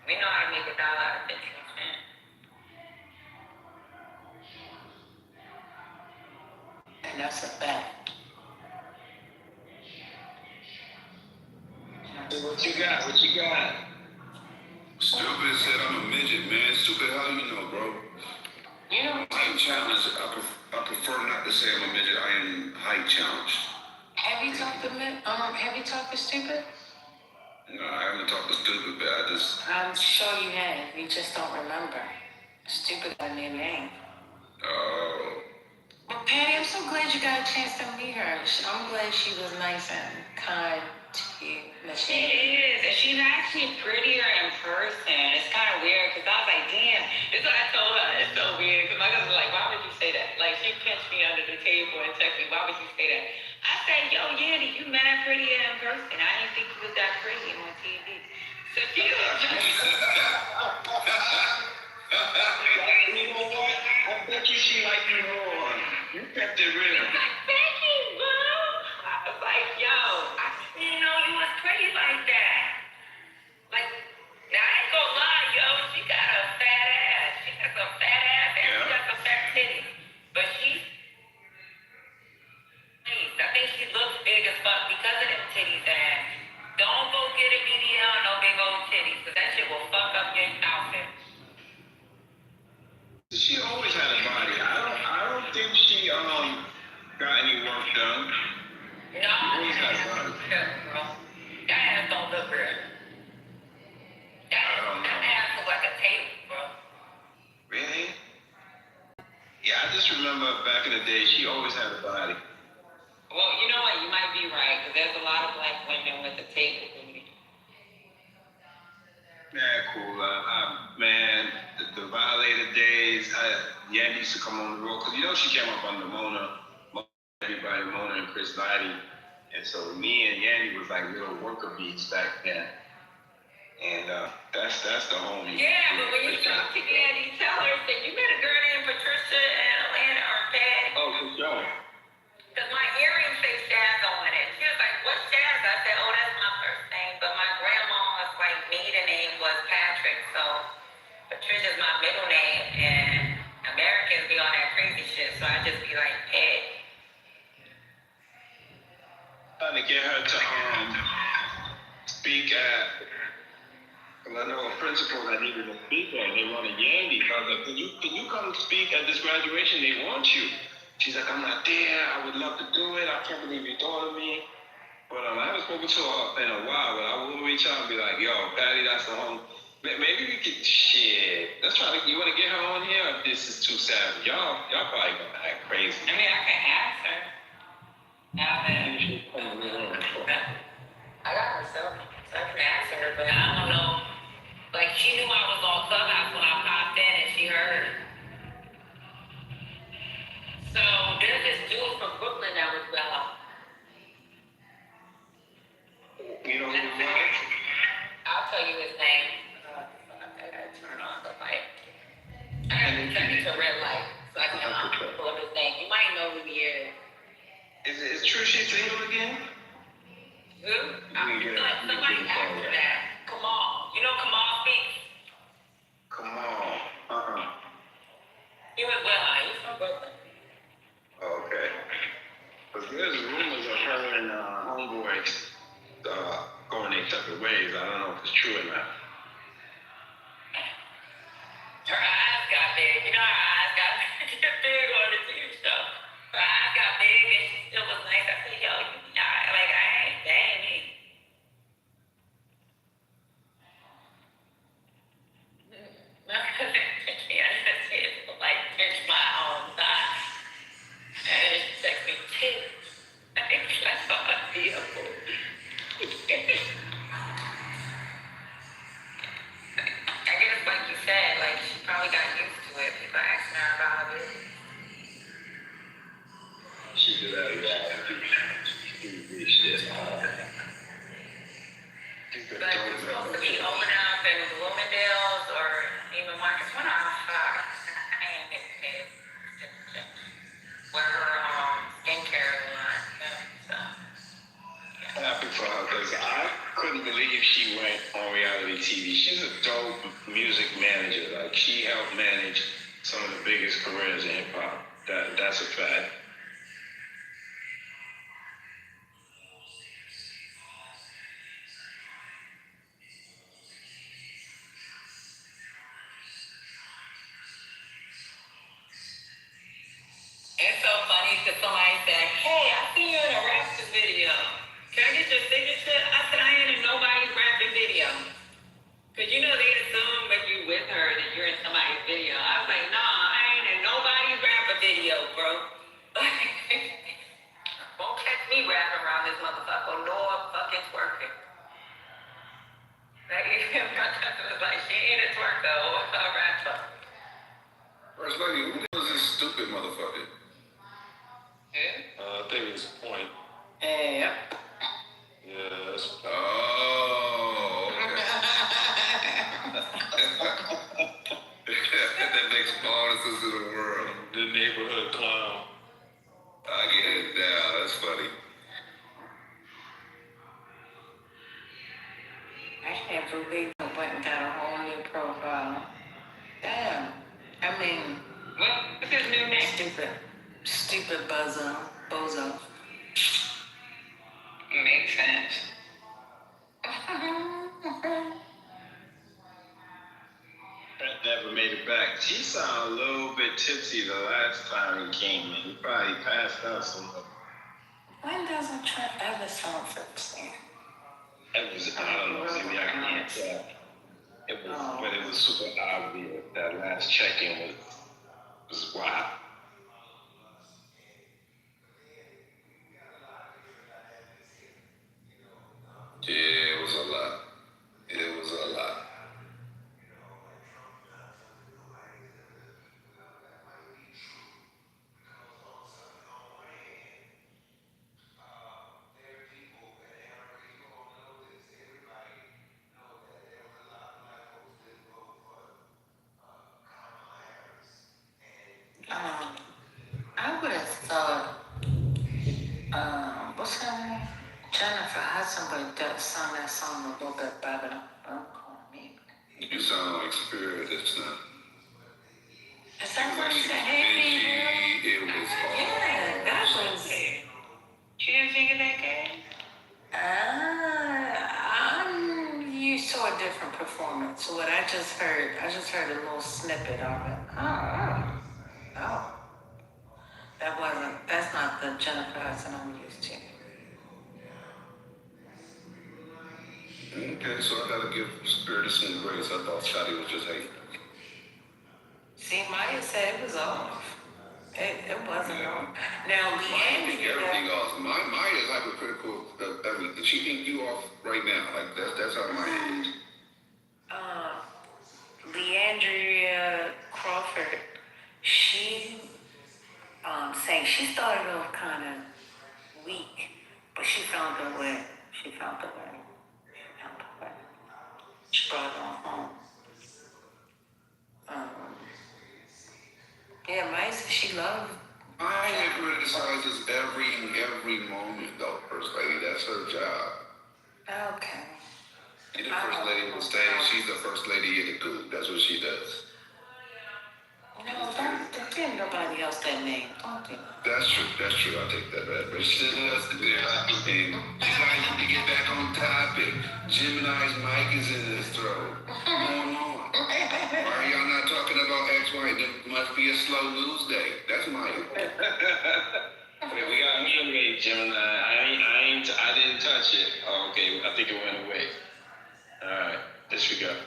We know how to make $1 out of 15 cents. And that's a fact. What you got? What you got? Stupid said I'm a midget, man. Stupid, how you know, bro? You know, Height challenged. I prefer not to say I'm a midget. I am height challenged. have you talked to stupid? No, I haven't talked to stupid, but I just. I'm sure you have. You just don't remember. Stupid got a new name. Oh. Well, Patty, I'm so glad you got a chance to meet her. I'm glad she was nice and kind to you. She is, and she's actually prettier in person. It's kind of weird, because I was like, damn. This is what I told her. It's so weird, because my cousin was like, why would you say that? Like, she pinched me under the table and texted me, why would you say that? I said, yo, Yandy, you mad prettier in person. I didn't think you was that pretty on TV. So she was You know what? I bet you she liked you more. You kept it real. like, thank you, bro. I was like, yo, I didn't know you was pretty like that. Like, now I ain't gonna lie, yo, she got a fat ass. She got some fat ass and she got some fat titties. But she's nice. I think she looks big as fuck because of them titties, and don't go get a BBL on no big old titties, because that shit will fuck up your outfit. She always had a body. I don't think she got any work done. No, she always had a body. bro. That ass don't look good. That ass look like a table, bro. Really? Yeah, I just remember back in the day, she always had a body. Well, you know what? You might be right, because there's a lot of black women with a table booty. Man, cool. Man, the Violator days, Yandy used to come on the road, because you know she came up under Mona, and Chris Lighty. And so me and Yandy was like little worker beats back then. And that's the homie. Yeah, but when you talk to Yandy, tell her that you met a girl named Patricia in Atlanta or Patty. Oh, for sure. Because my earring say Shaz on it. She was like, what's Shaz? I said, oh, that's my first name. But my grandma's maiden name was Patrick. So Patricia's my middle name. And Americans be on that crazy shit. So I just be like, hey. Trying to get her to speak at, because I know a principal that needed a speaker, and they wanted Yandy. So I was like, can you come speak at this graduation? They want you. She's like, I'm not there. I would love to do it. I can't believe you thought of me. But I haven't spoken to her in a while, but I will reach out and be like, yo, Patty, that's the home. Maybe we could, let's try to, you want to get her on here? Or this is too savage. Y'all probably going to act crazy. I mean, I can ask her. Now that I got her cell phone, so I can ask her, but I don't know. Like, she knew I was on Clubhouse when I popped in and she heard. So there's this dude from Brooklyn that was you know who it was? I'll tell you his name. I gotta turn on the light. I gotta turn it to red light so I can pull up his name. You might know who he is. Is it true she's single again? Who? Somebody asked her that. Kamal. You know Kamal speaks? Kamal. He was he's from Brooklyn. Oh, okay. Because there's rumors of her and Homeboy going their separate ways. I don't know if it's true or not. Her eyes got big. You know her eyes got big on the She did that exactly. Shit. But we're supposed to be opening up in Bloomingdale's or even Marcus. When I ain't getting where her skincare line. So. Happy for her because I couldn't believe she went on reality TV. She's a dope music manager. Like she helped manage some of the biggest careers in hip hop. That's a fact. It's so funny because somebody said, "Hey, I see you in a rap video. Can I get your signature?" I said, "I ain't in nobody's rapping video." Because you know they assume if you with her that you're in somebody's video. I was like, "Nah, I ain't in nobody's rapping video, bro." Won't catch me rapping around this motherfucker nor fucking twerking. Like, my cousin was like, "She ain't a twerker or a rapper." First lady, who was this stupid motherfucker? I think it's Point. Yep. Yeah, that's. Oh, okay. That makes all the sense in the world. The neighborhood clown. I get it now. That's funny. I can't believe I went and got a whole new profile. Damn. I mean, what's his new name? Stupid bozo. Makes sense. Never made it back. She sounded a little bit tipsy the last time he came in. He probably passed out somewhere. When doesn't Trent ever sound tipsy? I don't know. Maybe I can't tell. But it was super obvious. That last check-in was wild. Yeah, it was a lot. It was a lot. I would have thought, what's her name? Jennifer Hudson would have sung that song a little bit better. You sound like Spirit this time. Is that what you said? Hey, it was all. Yeah, that was. She didn't sing in that game? You saw a different performance. So what I just heard a little snippet of it. Oh. That's not the Jennifer Hudson I'm used to. Okay, so I gotta give Spirit some grace. I thought Shotty was just hating. See, Maya said it was off. It wasn't off. Now, Maya think everything off. Maya is hypercritical of everything. She think you off right now. Like that's how Maya is. Leandria Crawford, she saying she started off kind of weak, but she found her way. She brought her home. Yeah, Maya said she loved. Maya criticizes every moment though, First Lady. That's her job. Okay. She's the First Lady of the stage. She's the First Lady in the group. That's what she does. No, don't give nobody else that name. Don't do that. That's true. I take that back. But she does the damn thing. You guys need to get back on topic. Gemini's mic is in his throat. What's going on? Why are y'all not talking about XY? There must be a slow news day. That's Mike. Okay, we got me, Gemini. I didn't touch it. Oh, okay. I think it went away. All right. Disregard.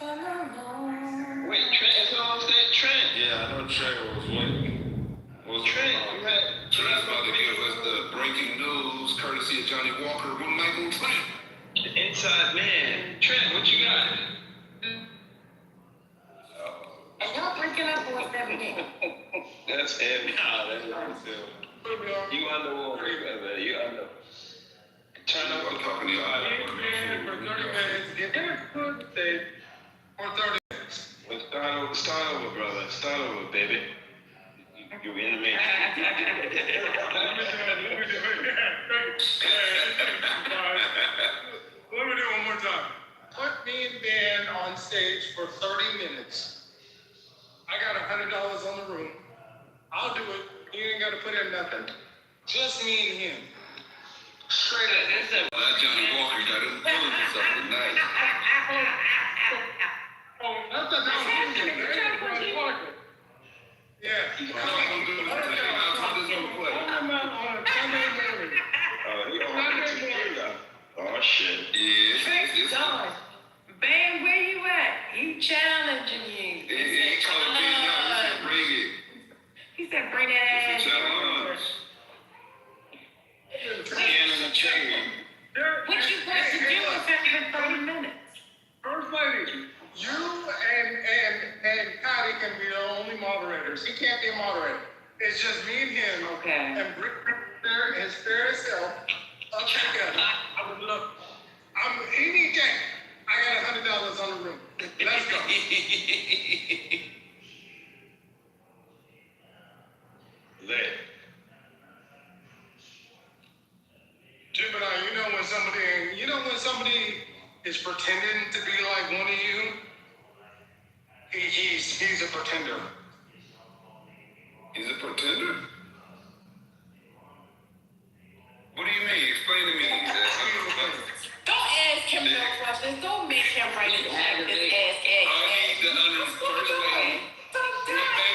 Wait, Trent is on stage. Trent. Yeah, I know Trent was waiting. Trent, you had. Trent's about to give us the breaking news, courtesy of Johnny Walker with Michael Trent. The inside man. Trent, what you got? looking up or is that me? That's heavy. Nah, that's what I'm saying. You underwater, brother. You under. Turn up the fucking fire. For 30 minutes. Get that good thing. For 30 minutes. Well, start over, brother. Start over, baby. You in the matrix. Let me do it one more time. Put me and Ben on stage for 30 minutes. I got $100 on the room. I'll do it. You ain't got to put in nothing. Just me and him. Straight up. That Johnny Walker got him feeling himself tonight. Oh, that's not Johnny Walker. Yeah. I'm doing it today. That's what this gonna play. I'm out on a Sunday morning. Oh, shit. Yeah. God. Bam, where you at? He challenging you. He called me out. He said, bring it. He said, bring that ass. It's a challenge. What you supposed to do in 30 minutes? First lady, you and Patty can be the only moderators. He can't be a moderator. It's just me and him. Okay. And bring his fair self up together. I would love. Any day. I got $100 on the room. Let's go. Lit. Gemini, you know when somebody is pretending to be like one of you? He's a pretender. He's a pretender? What do you mean? Explain to me. Don't ask him no questions. Don't make him write it down. Just ask. I need to understand first lady.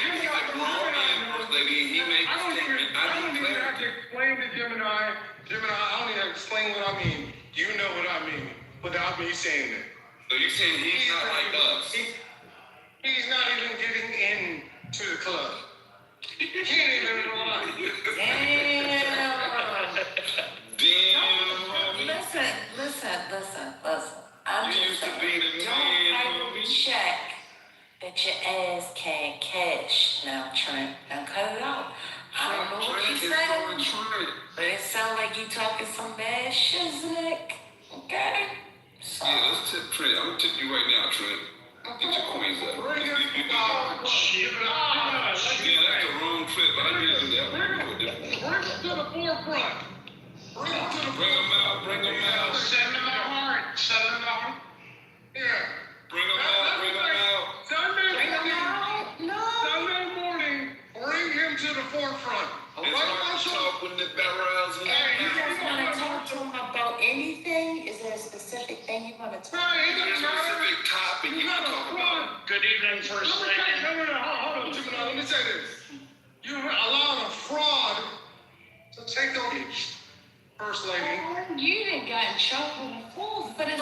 He's a grown-man first lady. He makes statements. I don't even have to explain to Gemini. Gemini, I don't even have to explain what I mean. You know what I mean without me saying it. So you're saying he's not like us? He's not even getting in to the club. He can't even lie. Damn. Listen. I'm just saying, don't ever check that your ass can't cash. Now, Trent, cut it out. I don't know what you said, but it sounds like you talking some bad shiznick. Okay? So. Yeah, let's tip Trent. I'm gonna tip you right now, Trent. Get your coins up. Yeah, that's the wrong trip. I didn't do that. We're gonna do a different one. Bring him to the forefront. Bring him out. Set him in the heart. Yeah. Bring him out. Sunday morning, bring him to the forefront. It's hard to talk when the barrels and You guys want to talk to him about anything? Is there a specific thing you want to talk about? There's a specific topic you want to talk about. Good evening, First Lady. Hold on, let me say this. You allowed a fraud to take over First Lady. You didn't got in trouble before for this thing.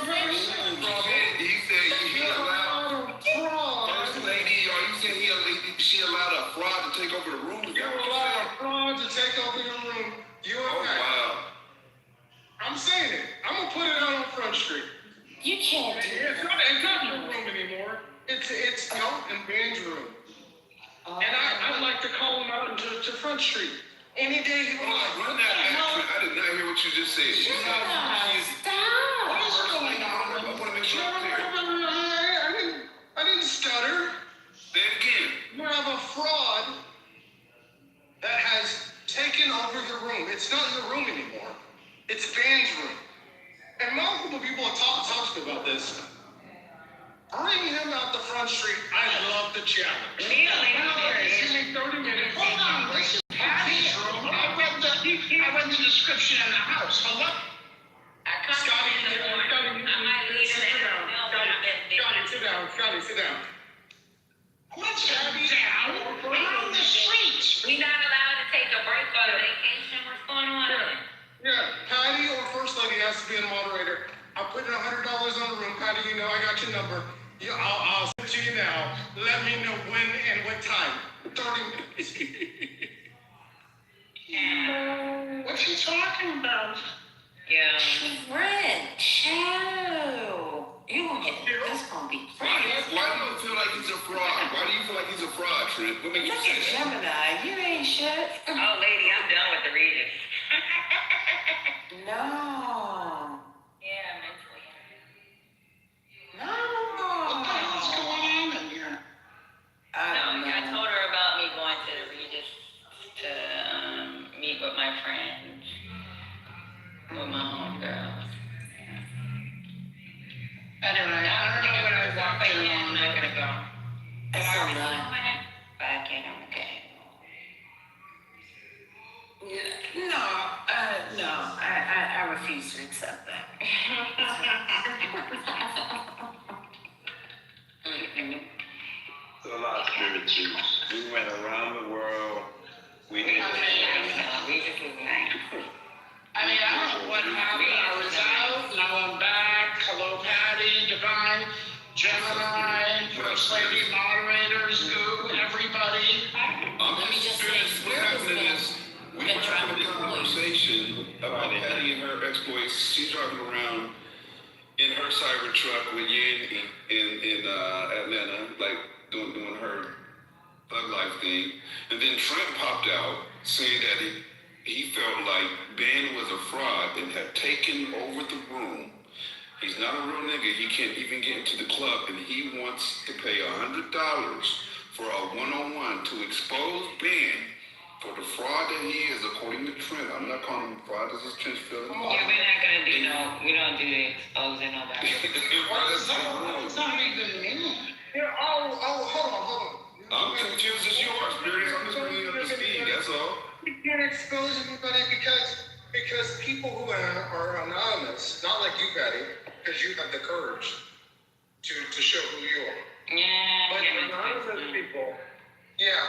He said he allowed First Lady. Are you saying she allowed a fraud to take over the room? You allowed a fraud to take over your room. Wow. I'm saying it. I'm gonna put it out on Front Street. You can't do it. It's not your room anymore. It's out in Ben's room. And I'd like to call him out to Front Street. Any day he wants. Run that back. I did not hear what you just said. Stop. What is going on? I want to make sure I'm clear. I didn't stutter. Say it again. You have a fraud that has taken over the room. It's not your room anymore. It's Ben's room. And multiple people have talked to me about this. Bring him out to Front Street. I love the challenge. Give me 30 minutes. Hold on. Listen. I read the description in the house. Hello? Scotty, sit down. Let's have you down around the streets. We not allowed to take a break on a vacation. What's going on? Yeah, Patty or First Lady has to be a moderator. I put in $100 on the room. Patty, you know I got your number. I'll send it to you now. Let me know when and what time. 30 minutes. What's she talking about? Yeah. Trent, chill. You gonna get this gonna be Why do you feel like he's a fraud? Why do you feel like he's a fraud, Trent? What makes you Look say at that? Gemini, you ain't shit. Oh, lady, I'm done with the reading. No. Yeah, mentally. No. What the hell's going on in here? I told her about me going to the Regis to meet with my friends, with my homegirls. Anyway, I don't know what I walked in I'm on. not gonna go. That's all right. But I can't, I'm okay. No, I refuse to accept that. There's a lot of spirit juice. We went around the world. We did Regis is nice. I mean, I don't know what happened. I was out, now I'm back. Hello, Patty, Divine, Gemini, First Lady, moderators, Goo, everybody. Let me just say, what happened is we were having a conversation about Patty and her exploits. She's driving around in her cyber truck with Yin in Atlanta, like doing her thug life thing. And then Trent popped out saying that he felt like Ben was a fraud and had taken over the room. He's not a real nigga. He can't even get into the club, and he wants to pay $100 for a one-on-one to expose Ben for the fraud that he is, according to Trent. I'm not calling him fraud. This is Trent's feeling. Yeah, we're not gonna do we don't do the exposing nobody. It's not even me. Yeah, hold on. I'm confused as you are, Spirit. I'm just bringing up the speed, that's all. You can't expose anybody because people who are anonymous, not like you, Patty, because you have the courage to show who you are. But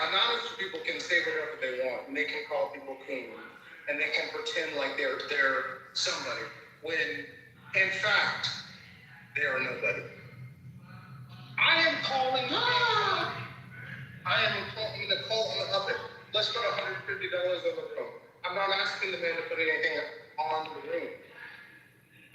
anonymous people can say whatever they want, and they can call people coon, and they can pretend like they're somebody when, in fact, they are nobody. I am calling Nicole on the puppet. Let's put $150 on the room. I'm not asking the man to put anything on the room.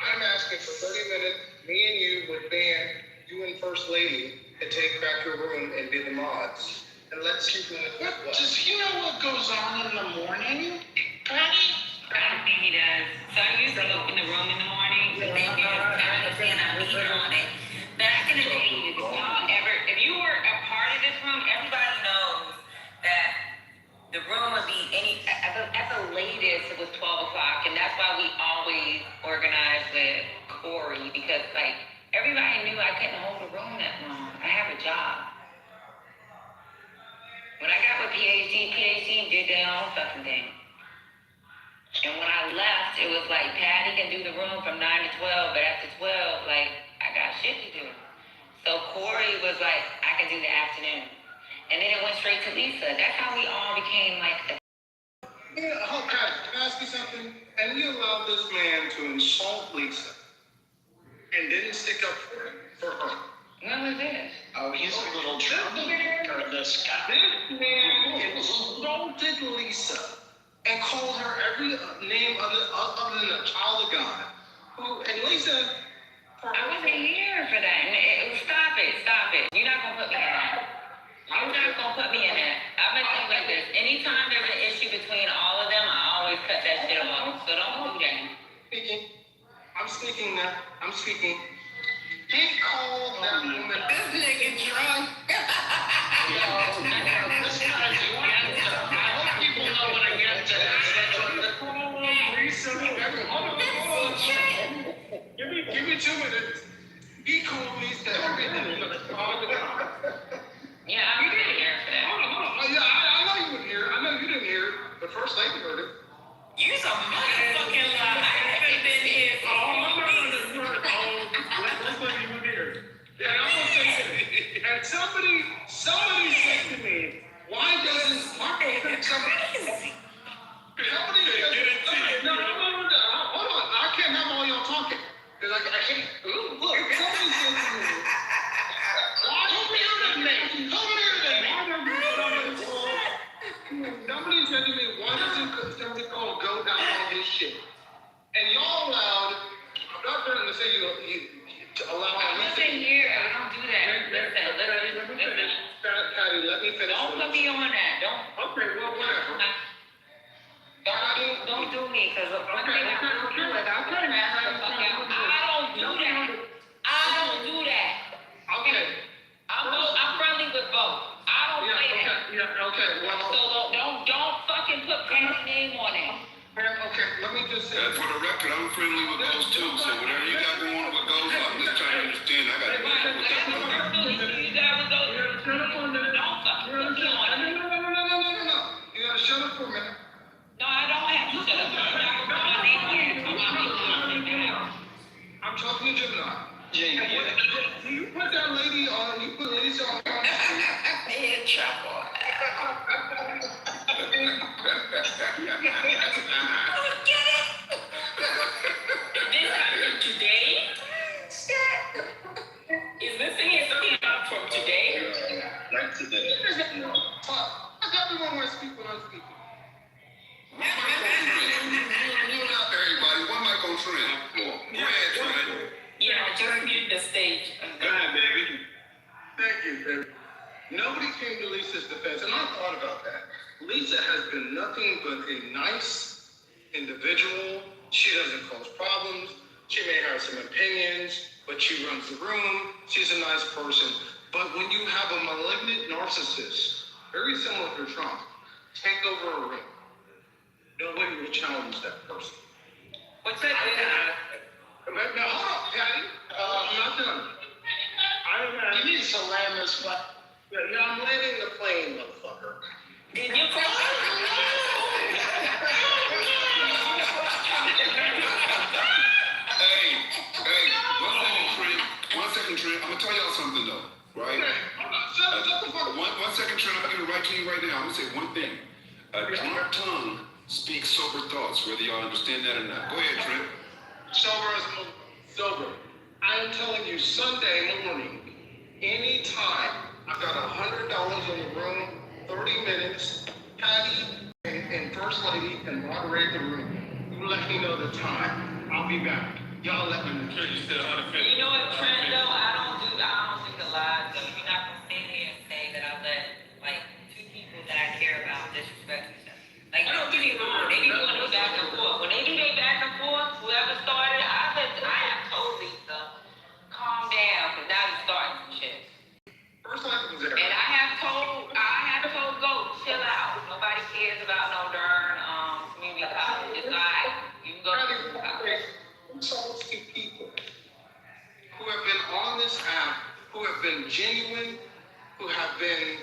I'm asking for 30 minutes, me and you with Ben, you and First Lady, to take back your room and do the mods. And let's keep doing it that way. Does he know what goes on in the morning, Patty? I don't think he does. So I usually open the room in the morning. Maybe I'm meeting on it. Back in the day, if you were a part of this room, everybody knows that the room would be at the latest it was 12 o'clock, and that's why we always organize with Corey, because like everybody knew I couldn't hold a room that long. I have a job. When I got with PhD did their own fucking thing. And when I left, it was like Patty can do the room from 9 to 12, but after 12, like I got shit to do. So Corey was like, I can do the afternoon. And then it went straight to Lisa. That's how we all became like a... Yeah, okay, can I ask you something? And you allowed this man to insult Lisa and didn't stick up for her. When was this? Oh, he's a little troublemaker, this guy. This man insulted Lisa and called her every name other than a child of God. And Lisa... I wasn't here for that. Stop it. You're not going to put me in that. You're not going to put me in that. I've been thinking like this. Anytime there's an issue between all of them, I always cut that shit off. So don't do that. I'm speaking. He called that woman. This nigga drunk. This guy's wonderful. I hope people know when I get to that. Give me 2 minutes. He called Lisa everything. Yeah, I wasn't here for that. Hold on. Yeah, I know you wouldn't hear it. I know you didn't hear it. But First Lady heard it. You's a motherfucking lie. I haven't been here for And I'm gonna say this. And somebody said to me, why doesn't somebody no, hold on. I can't have all y'all talking. Because I can't. Look, somebody said to me, somebody said to me, why doesn't somebody call go down all this shit? And y'all allowed, I'm not trying to say you allow I wasn't here. I don't do that. Let me finish. Patty, let me finish. Don't put me on that. Don't. Okay, well, whatever. Don't do me, because one thing I will do is I'll put an ass the fuck out. I don't do that. I don't do that. Okay. I'm friendly with both. I don't play that. Okay, well. So don't fucking put Patty's name on it. Okay, let me just say. For the record, I'm friendly with those too. So whatever you got going on with those, I'm just trying to understand. I got to know what that's going You got with those. Don't fucking put me on it. No. You gotta shut up for a minute. No, I don't have to shut up. I'm talking to Gemini. Do you put that lady on? You put Lisa on? In trouble. This happened today? Is this thing is coming up from today? Right today. Everyone wants to speak when I'm speaking. Mute up, everybody. One mic on Trent. Go ahead, Trent. Yeah, just mute the stage. Go ahead, baby. Thank you, baby. Nobody came to Lisa's defense, and I thought about that. Lisa has been nothing but a nice individual. She doesn't cause problems. She may have some opinions, but she runs the room. She's a nice person. But when you have a malignant narcissist, very similar to Trump, take over a room, nobody will challenge that person. What's that? Now, hold up, Patty. I'm not done. You need to land this one. Yeah, I'm landing the plane, motherfucker. Did you call? One second, Trent. I'm gonna tell y'all something though, right? Shut the fuck up. One second, Trent. I'm gonna write to you right now. I'm gonna say one thing. A drunk tongue speaks sober thoughts, whether y'all understand that or not. Go ahead, Trent. Sober. I am telling you, Sunday morning, anytime, I've got $100 in the room, 30 minutes, Patty and First Lady can moderate the room. You let me know the time. I'll be back. Y'all let me know. You know what, Trent, though? I don't think a lot, though. You're not going to sit here and say that I let, like, two people that I care about disrespect each other. Like, you don't give me wrong. They be doing it back and forth. When they do they back and forth, whoever started, I have told Lisa, calm down, because now you're starting some shit. First Lady was there. And I have told Goat, chill out. Nobody cares about no darn community college. It's all right. You can go to college. Insults to people who have been on this app, who have been genuine, who have been,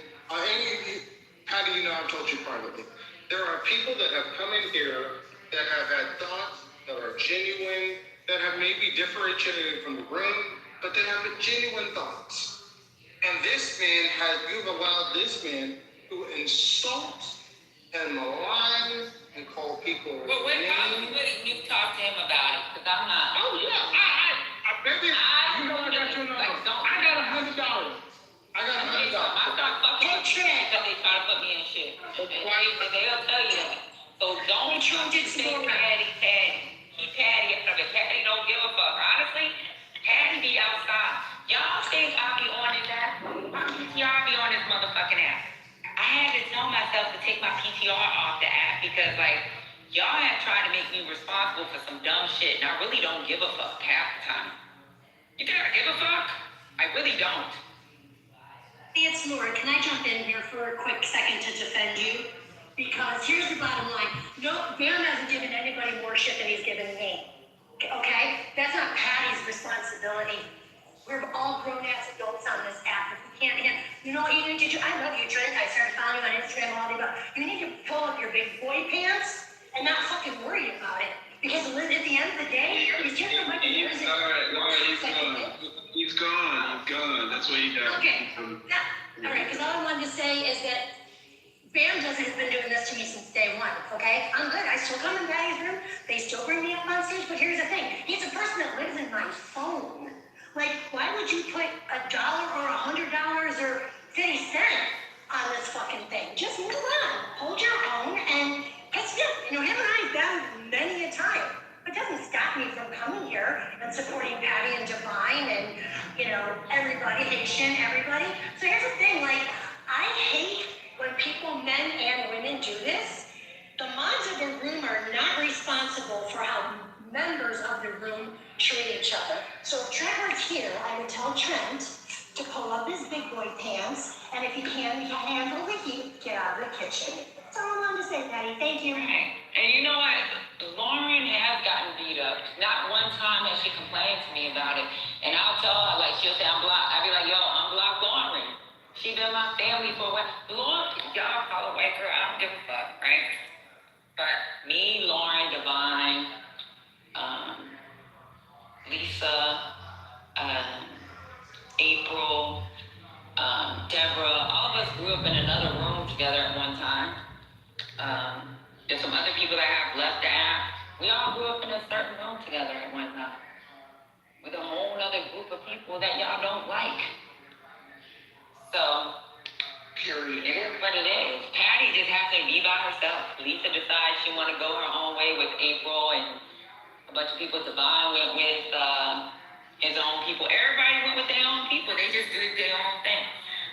Patty, you know I've told you privately, there are people that have come in here that have had thoughts that are genuine, that have maybe differentiated from the room, but that have genuine thoughts. And this man you've allowed this man who insults and maligns and call people Well, when you talk to him about it, because I'm not. Oh, yeah. Baby, you know I got your number. I got $100. I got $100. I start fucking with you because they try to put me in shit. And they'll tell you that. So don't say Patty. Keep Patty out of it. Patty don't give a fuck. Honestly, Patty be outside. Y'all think I'll be on his app? Y'all be on this motherfucking app. I had to tell myself to take my PTR off the app because, like, y'all have tried to make me responsible for some dumb shit, and I really don't give a fuck half the time. You think I give a fuck? I really don't. It's Laura. Can I jump in here for a quick second to defend you? Because here's the bottom line. No, Bam hasn't given anybody more shit than he's given me. Okay? That's not Patty's responsibility. We're all grown-ass adults on this app. If we can't handle, you know what you need to do? I love you, Trent. I started following you on Instagram all day, but you need to pull up your big boy pants and not fucking worry about it. Because at the end of the day, he's just like He's gone. That's what he does. Okay. All right, because all I wanted to say is that Bam has been doing this to me since day one, okay? I'm good. I still come in Patty's room. They still bring me up on stage, but here's the thing. He's a person that lives in my phone. Like, why would you put $1 or $100 or 50 cents on this fucking thing? Just move on. Hold your own and, because, you know, him and I have battled many a time. It doesn't stop me from coming here and supporting Patty and Divine and, everybody, Haitian, everybody. So here's the thing, like, I hate when people, men and women, do this. The mods of a room are not responsible for how members of the room treat each other. So if Trent was here, I would tell Trent to pull up his big boy pants, and if he can't handle the heat, get out of the kitchen. That's all I wanted to say, Patty. Thank you. Right. And you know what? Lauren has gotten beat up. Not one time has she complained to me about it. And I'll tell her, like, she'll say, I'm blocked. I'll be like, yo, I'm blocked Lauren. She been my family for a while. Lauren, y'all call her white girl, I don't give a fuck, right? But me, Lauren, Divine, Lisa, April, Deborah, all of us grew up in another room together at one time. There's some other people that have left the app. We all grew up in a certain room together at one time. With a whole other group of people that y'all don't like. So, period. It is what it is. Patty just has to be by herself. Lisa decides she want to go her own way with April and a bunch of people. Devon went with his own people. Everybody went with their own people. They just did their own thing.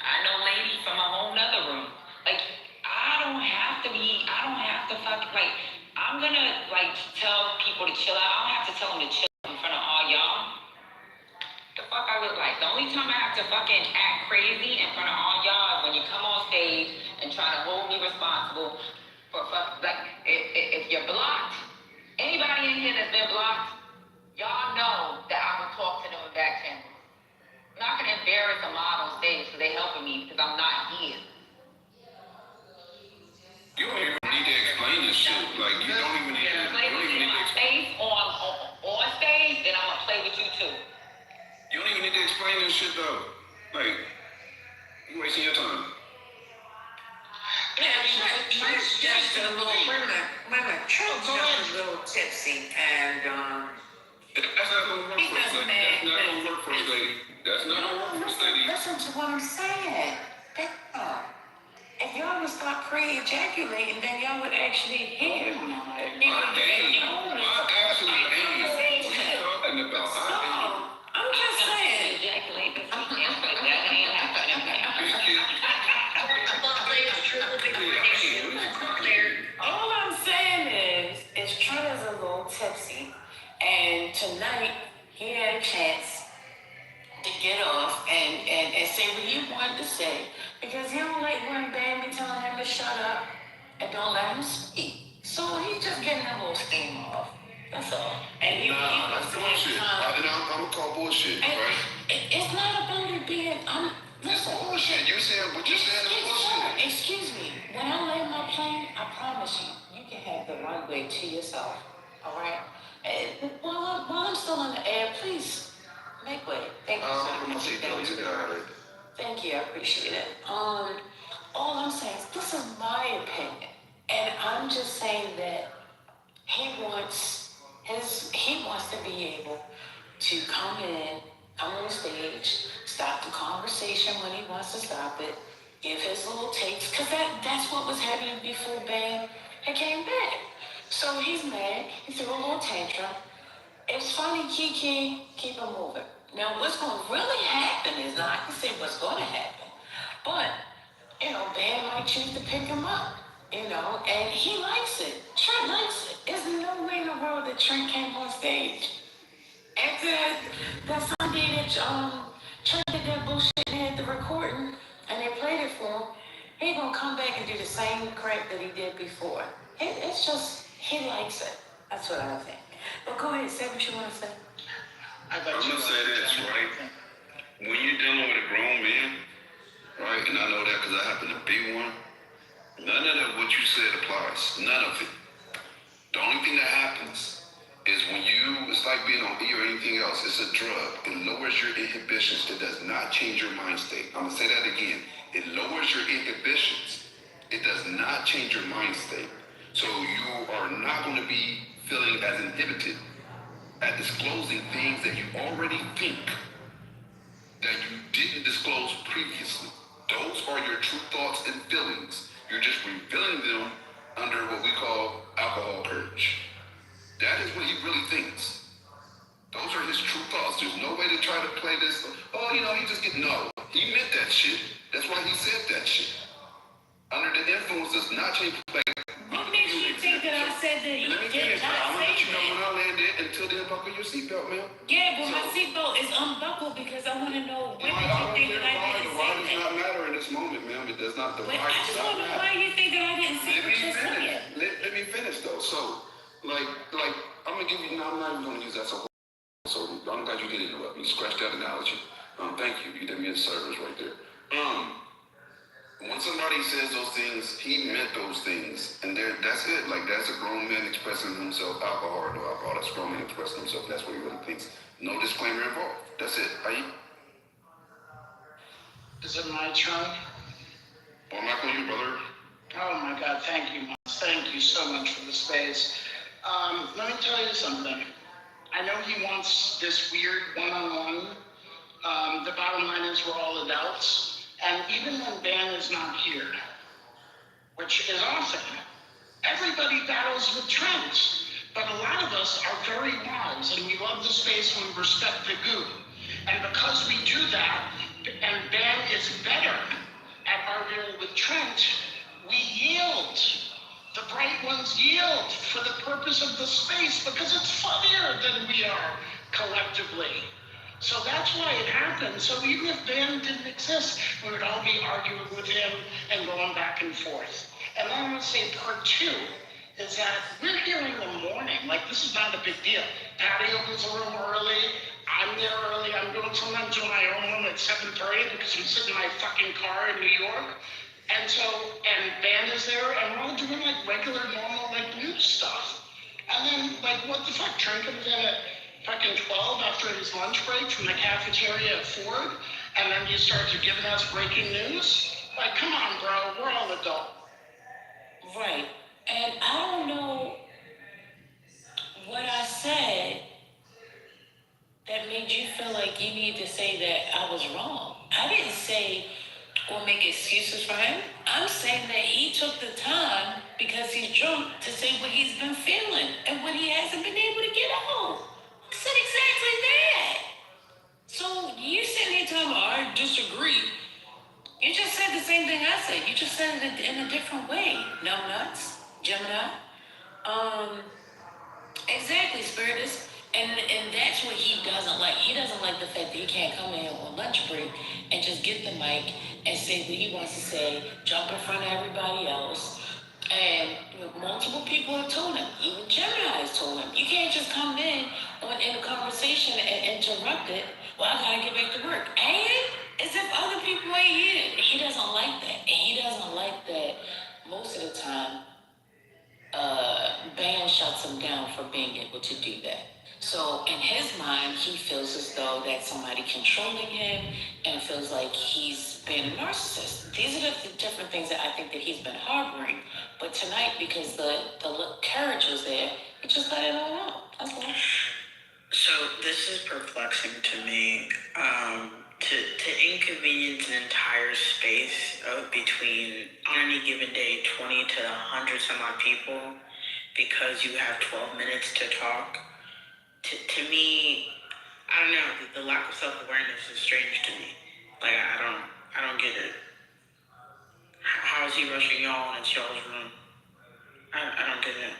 I know ladies from a whole nother room. Like, I don't have to I'm gonna, tell people to chill out. I don't have to tell them to chill in front of all y'all. The fuck I look like? The only time I have to fucking act crazy in front of all y'all is when you come on stage and try to hold me responsible for if you're blocked. Anybody in here that's been blocked, y'all know that I would talk to them in back channel. I'm not gonna embarrass a mod on stage because they helping me because I'm not here. You don't even need to explain this shit. Like, you don't even need to. Play with you in my face on stage, then I'm gonna play with you too. You don't even need to explain this shit though. Like, you wasting your time. Trent's just a little, wait a minute. Trent's just a little tipsy, and that's not gonna work for us, lady. That's not gonna work for us, lady. That's not gonna work for us, lady. Listen to what I'm saying. If y'all would stop pre-ejaculating, then y'all would actually hear me. My absolute aim. What are you talking about? I'm just saying. Ejaculate this weekend, but that ain't happening. All I'm saying is Trent is a little tipsy, and tonight he had a chance to get off and say what he wanted to say, because he don't like when Bam be telling him to shut up and don't let him speak. So he just getting a little steam off. That's all. And he that's bullshit. I'm gonna call bullshit, right? It's not about it being. It's bullshit. You're saying what you're saying is bullshit. Excuse me. When I land my plane, I promise you can have the runway to yourself. All right. And while I'm still in the air, please make way. Thank you, sir. Thank you. I appreciate it. All I'm saying is this is my opinion, and I'm just saying that he wants to be able to come on stage, stop the conversation when he wants to stop it, give his little takes, because that's what was happening before Bam had came back. So he's mad, he threw a little tantrum. It's funny, Kiki, keep it moving. Now, what's going to really happen is, now I can say what's going to happen, but, Bam might choose to pick him up, and he likes it. Trent likes it. There's no way in the world that Trent came on stage. After that Sunday that Trent did that bullshit and had the recording, and they played it for him, he gonna come back and do the same crap that he did before. It's just, he likes it. That's what I think. But go ahead, say what you want to say. I'm gonna say this, right? When you're dealing with a grown man, right, and I know that because I happen to be one, none of what you said applies. None of it. The only thing that happens is when it's like being on E or anything else. It's a drug. It lowers your inhibitions. It does not change your mind state. I'm gonna say that again. It lowers your inhibitions. It does not change your mind state. So you are not going to be feeling as inhibited at disclosing things that you already think that you didn't disclose previously. Those are your true thoughts and feelings. You're just revealing them under what we call alcohol purge. That is what he really thinks. Those are his true thoughts. There's no way to try to play this. Oh, he just get no. He meant that shit. That's why he said that shit. Under the influence does not change. What makes you think that I said that he did not I'm gonna let you say know that? when I land it. Until then, buckle your seatbelt, man. Yeah, but my seatbelt is unbuckled because I want to know when did you think that I didn't Why say does that? not matter in this moment, ma'am. It does not. The But why I does just not want to know matter. why you think that I didn't say Let what me you're finish. saying. Let me finish though. So, like, I'm gonna give you. No, I'm not even gonna use that. So I'm glad you did interrupt me. Scratch that analogy. Thank you. You did me a service right there. When somebody says those things, he meant those things, and that's it. Like, that's a grown man expressing himself. Alcohol or no alcohol, that's a grown man expressing himself. That's what he really thinks. No disclaimer involved. That's it. Are you? Is it my turn? Well, I'm not going to you, brother. Oh my God, thank you, Miles. Thank you so much for the space. Let me tell you something. I know he wants this weird one-on-one. The bottom line is we're all adults. And even when Ben is not here, which is often, everybody battles with Trent. But a lot of us are very wise, and we love the space and we respect the goo. And because we do that, and Ben is better at arguing with Trent, we yield. The bright ones yield for the purpose of the space because it's funnier than we are collectively. So that's why it happened. So even if Ben didn't exist, we would all be arguing with him and going back and forth. And then I'm going to say part two is that we're here in the morning. Like, this is not a big deal. Patty opens the room early. I'm there early. I'm going sometimes to my own room at 7:30 because I'm sitting in my fucking car in New York. And Ben is there, and we're all doing like regular, normal, like news stuff. And then, like, what the fuck? Trent comes in at fucking 12 after his lunch break from the cafeteria at Ford, and then you start to giving us breaking news? Like, come on, bro, we're all adults. Right. And I don't know what I said that made you feel like you need to say that I was wrong. I didn't say or make excuses for him. I'm saying that he took the time because he's drunk to say what he's been feeling and what he hasn't been able to get out. I said exactly that. So you sitting here telling me I disagree. You just said the same thing I said. You just said it in a different way. No nuts, Gemini. Exactly, Spiritus. And that's what he doesn't like. He doesn't like the fact that he can't come in on lunch break and just get the mic and say what he wants to say, jump in front of everybody else. And multiple people have told him, even Gemini has told him, you can't just come in a conversation and interrupt it. Well, I gotta get back to work. And as if other people ain't here. He doesn't like that. And he doesn't like that most of the time. Ban shuts him down for being able to do that. So in his mind, he feels as though that's somebody controlling him and feels like he's being a narcissist. These are the different things that I think that he's been harboring. But tonight, because the courage was there, he just let it all out. That's all. So this is perplexing to me. To inconvenience an entire space of between, on any given day, 20 to 100 some odd people because you have 12 minutes to talk. To me, I don't know, the lack of self-awareness is strange to me. Like, I don't get it. How is he rushing y'all and it's y'all's room? I don't get it.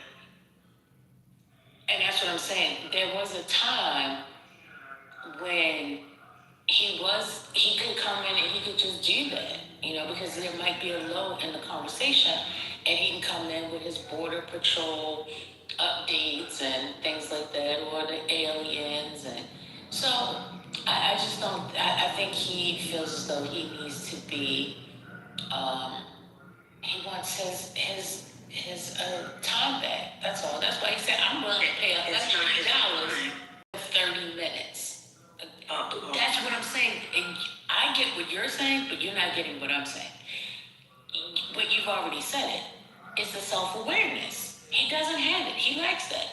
And that's what I'm saying. There was a time when he could come in and he could just do that, because there might be a low in the conversation and he can come in with his border patrol updates and things like that, or the aliens. And so I just don't, I think he feels as though he needs to be, he wants his time back. That's all. That's why he said, I'm willing to pay $100 for 30 minutes. That's what I'm saying. And I get what you're saying, but you're not getting what I'm saying. But you've already said it. It's the self-awareness. He doesn't have it. He lacks that.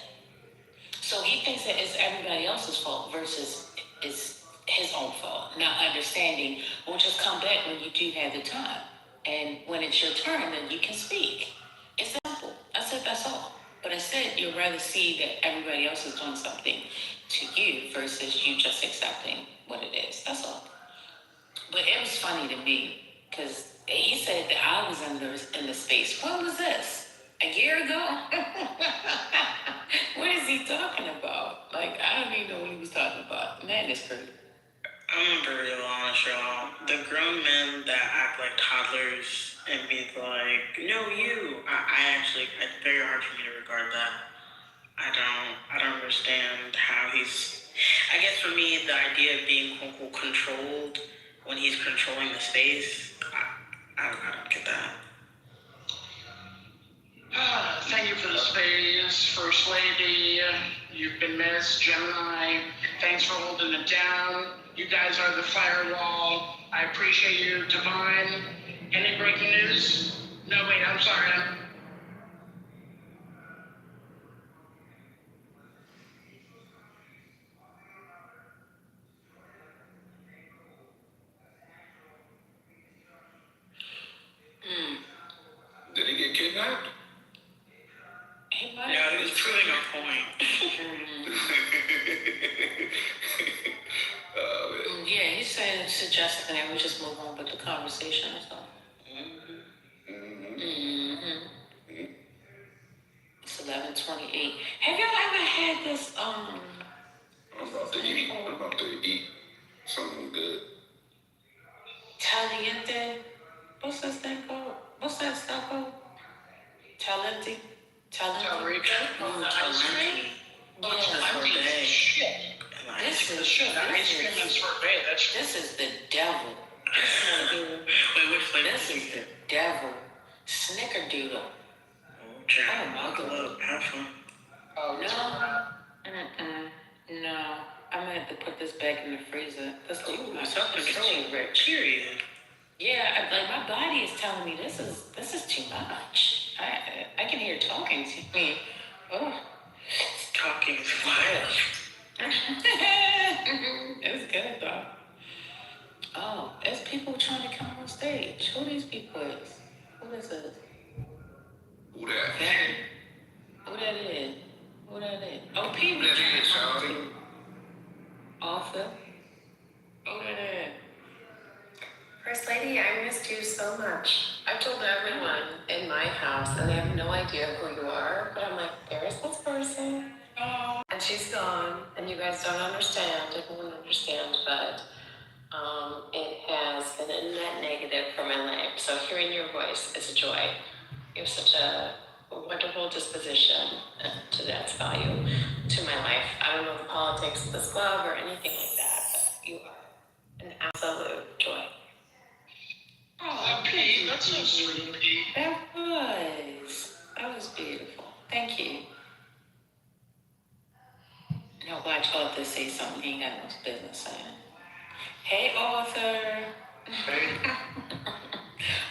So he thinks that it's everybody else's fault versus it's his own fault. Not understanding, we'll just come back when you do have the time. And when it's your turn, then you can speak. It's simple. I said that's all. But I said you'd rather see that everybody else is doing something to you versus you just accepting what it is. That's all. But it was funny to me because he said that I was in the space. When was this? A year ago? What is he talking about? Like, I don't even know what he was talking about. Man, it's crazy. I'm gonna be real honest, y'all. The grown men that act like toddlers and be like, no, you. It's very hard for me to regard that. I don't understand how I guess for me, the idea of being quote unquote controlled when he's controlling the space, I don't get that. Thank you for the space, First Lady. You've been missed, Gemini. Thanks for holding it down. You guys are the firewall. I appreciate you, Divine. Any breaking news? No, wait, I'm sorry. Did he get kidnapped? Yeah, he was proving a point. Yeah, he's saying, suggesting that we just move on with the conversation or something. It's 11:28. Have y'all ever had this, I'm about to eat something good. Caliente? What's that thing called? What's that stuff called? Talenti? Talrica? Oh, the ice cream? Oh, Yeah. Shit. This is the devil. Which flavor? This is the devil. Snickerdoodle. Oh my God. Have fun. No. I'm gonna have to put this back in the freezer. That's too much. Something's too rich. Period. Yeah, like my body is telling me this is too much. I can hear talking to me. Oh. Talking is wild. It's good though. Oh, there's people trying to come on stage. Who these people is? Who this is? Who that? Who that is? Who that is? Oh, people. Who that is, Charlie? Arthur. Who that is? First Lady, I missed you so much. I've told everyone in my house, and they have no idea who you are, but I'm like, there's this person. And she's gone, and you guys don't understand, everyone understand, but it has been a net negative for my life. So hearing your voice is a joy. You have such a wonderful disposition to that's value to my life. I don't know the politics of this club or anything like that, but you are an absolute joy. Oh, Pete, that's so sweet, Pete. That was beautiful. Thank you. No, watch Arthur say something he ain't got no business saying. Hey, Arthur. Hey.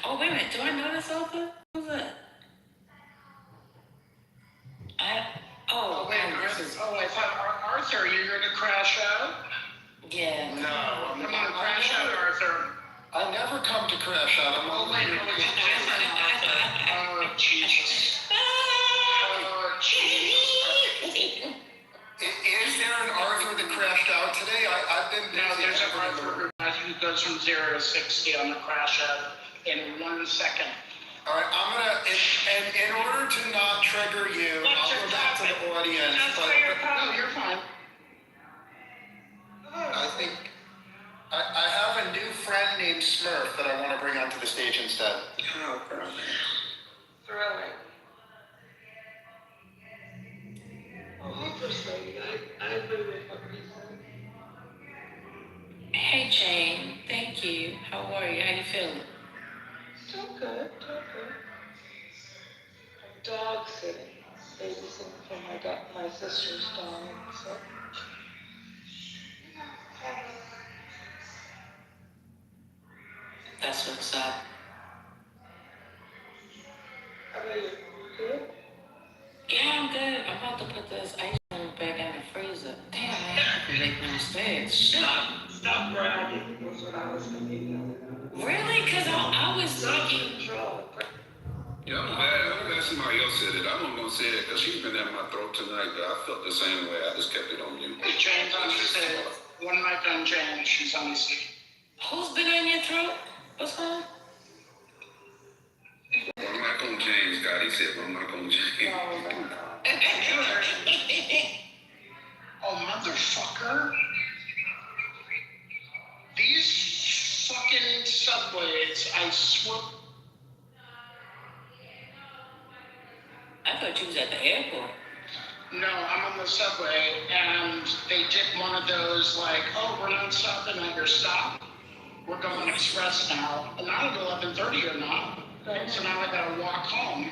Oh, wait a minute. Do I know this Arthur? Who's that? I thought Arthur, you're gonna crash out? Yeah. No, Come on, crash out, Arthur. I never come to crash out. I'm Oh, wait, oh, Jesus. Oh, Jesus. Is there an Arthur that crashed out today? I've been busy. No, there's an Arthur who goes from 0 to 60 on the crash out in 1 second. All right, I'm gonna, in order to not trigger you, I'll go back to the audience. No, you're fine. I think I have a new friend named Smurf that I want to bring onto the stage instead. Oh, brother. Thrilling. Oh, First Lady, I agree with what you said. Hey, Jane. Thank you. How are you? How you feeling? Still good, still good. I'm dog sitting, babysitting for my sister's dog, so. That's what's up. How about you? Good? Yeah, I'm good. I'm about to put this ice cream back in the freezer. Damn, I have to make no mistakes. Stop bragging, was what I was thinking. Really? Because I was thinking. Yeah, I'm glad glad somebody else said it. I'm not gonna say it because she's been at my throat tonight, but I felt the same way. I just kept it on mute. Hey, James, I just said, one of my friend Jan, she's on the seat. Who's been in your throat? What's going on? One mic on James, God. He said one mic on James. Oh, motherfucker. These fucking subways, I swear. I thought you was at the airport. No, I'm on the subway, and they did one of those, like, oh, we're not stopping at your stop. We're going express now. And not at 11:30 or not. So now I gotta walk home.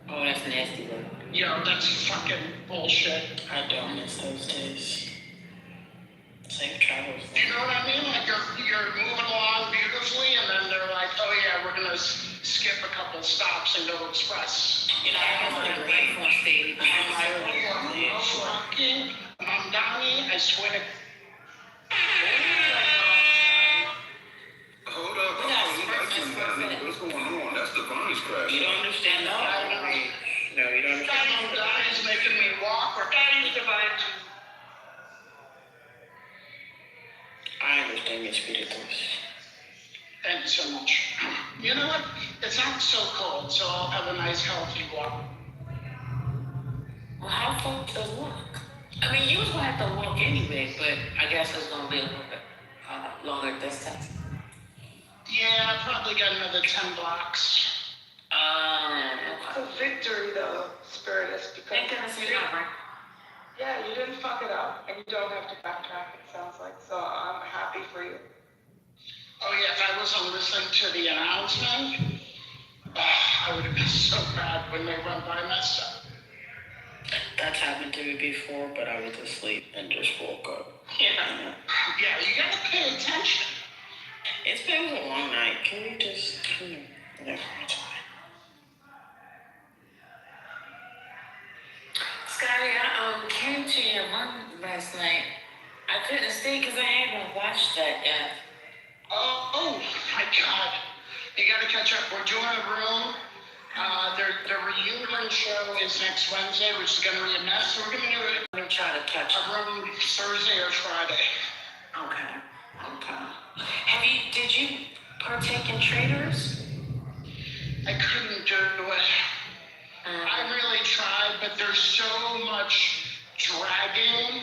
Oh, that's nasty, though. Yo, that's fucking bullshit. I don't miss those days. Safe travels. You know what I mean? Like, you're moving along beautifully, and then they're like, oh yeah, we're gonna skip a couple stops and go express. You know, I was on the right on stage. I'm Donnie, I swear to Hold up. What's going on? That's the Bonnie's crash. You don't understand that? No, you don't understand. Donnie's making me walk, or Donnie's divided. I understand your spirit. Thank you so much. You know what? It's not so cold, so I'll have a nice healthy walk. Well, how far does it walk? I mean, you was gonna have to walk anyway, but I guess it's gonna be a little bit longer distance. Yeah, I probably got another 10 blocks. It's a victory, though, Spiritus, because Thank goodness you're not right. yeah, you didn't fuck it up, and you don't have to backtrack, it sounds like. So I'm happy for you. Oh yeah, if I wasn't listening to the announcement, I would have been so bad when they went by messed up. That's happened to me before, but I was asleep and just woke up. Yeah. Yeah, you gotta pay attention. It's been a long night. Can we just... Never mind. Scotty, I came to your room last night. I couldn't stay because I haven't watched that yet. Oh my God. You gotta catch up. We're doing a room. The reunion show is next Wednesday, which is gonna be a mess. So we're gonna do it. Let me try to catch a room Thursday or Friday. Okay. Did you partake in Traders? I couldn't do it. I really tried, but there's so much dragging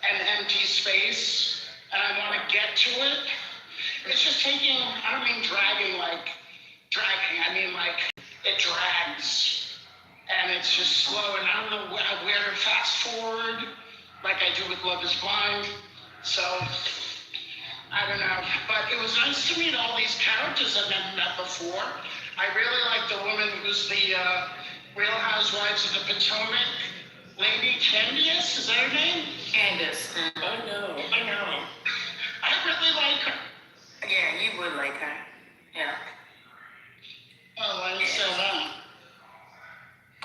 and empty space, and I want to get to it. It's just taking, I don't mean dragging like dragging, I mean like it drags, and it's just slow, and I don't know where to fast forward, like I do with Love is Blind, so I don't know, but it was nice to meet all these characters I've never met before. I really like the woman who's the Real Housewives of the Potomac, Lady Candace, is that her name? Candace. I know. I really like her. Yeah, you would like her. Yeah. Oh, why you say that?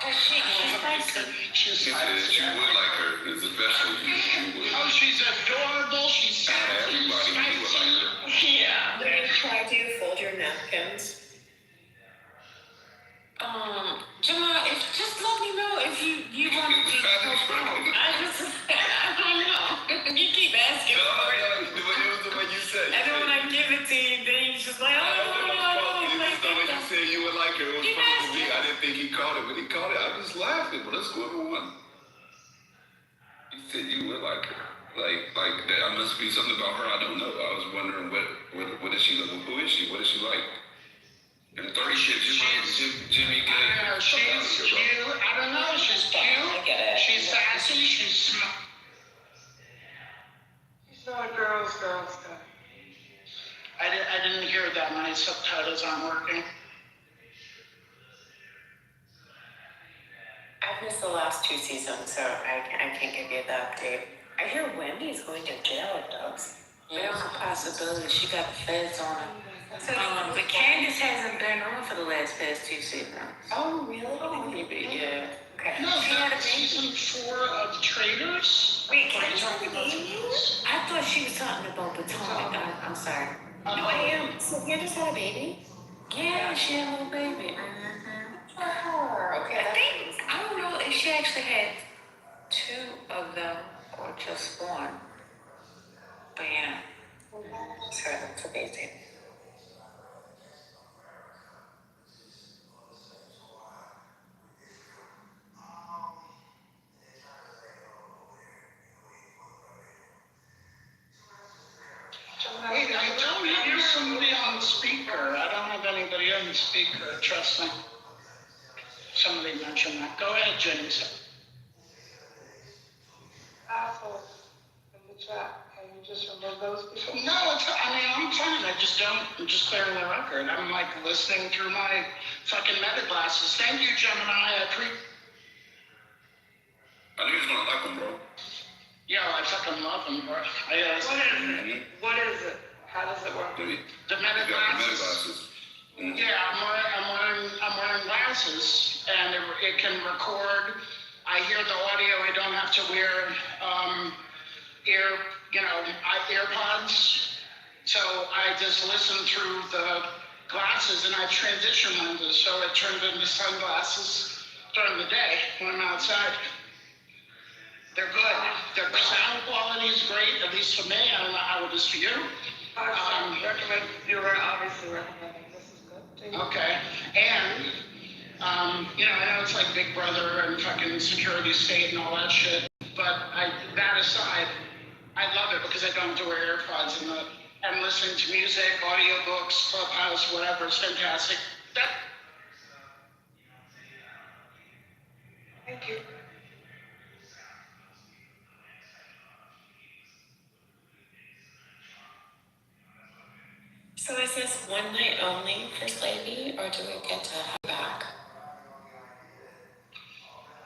She's spicy. She said that you would like her, especially you would. Oh, she's adorable. She's sassy. Everybody would like her. Yeah. Let me try to fold your napkins. Jamal, just let me know if you want to be postponed. I don't know. You keep asking for it. It was the way you said. And then when I give it to you, then you just like, oh, I don't like the way that. you said you would like her. It was funny to me. I didn't think he caught it. When he caught it, I was laughing. What's going on? He said you would like her. Like there must be something about her I don't know. I was wondering what is she like? Who is she? What is she like? And the third shit, Jimmy Gay. I don't know. She's cute. I don't know. She's cute. She's sassy. She's smart. She's not a girl's girl stuff. I didn't hear that. My subtitles aren't working. I've missed the last 2 seasons, so I can't give you the update. I hear Wendy's going to jail, Dogs. There's a possibility. She got the feds on her. But Candace hasn't been on for the past 2 seasons. Oh, really? Yeah. Okay. No, She had a season 4 of Traders. Wait, can I talk about babies? I thought she was talking about Potomac. I'm sorry. No, I am. So you just had a baby? Yeah, she had a little baby. For her. Okay, actually had two of them or just one. But yeah. So that's amazing. Hey, I don't have somebody on speaker. I don't have anybody on speaker. Trust me. Somebody mentioned that. Go ahead, James. Assholes in the chat. Can you just remove those people? No, I'm fine. I'm just clearing the record. I'm like listening through my fucking meta glasses. Thank you, Gemini. I knew you was gonna like them, bro. Yeah, I fucking love them, bro. What is it? How does it work? The meta glasses. Yeah, I'm wearing glasses, and it can record. I hear the audio. I don't have to wear earpods. So I just listen through the glasses, and I have transition lenses, so it turns into sunglasses during the day when I'm outside. They're good. Their sound quality is great, at least for me. I don't know how it is for you. You're obviously recommending this is good. Okay, and I know it's like Big Brother and fucking security state and all that shit, but that aside, I love it because I don't have to wear AirPods and listening to music, audiobooks, Clubhouse, whatever. It's fantastic. Thank you. So is this one night only for Slavy, or do we get to have her back?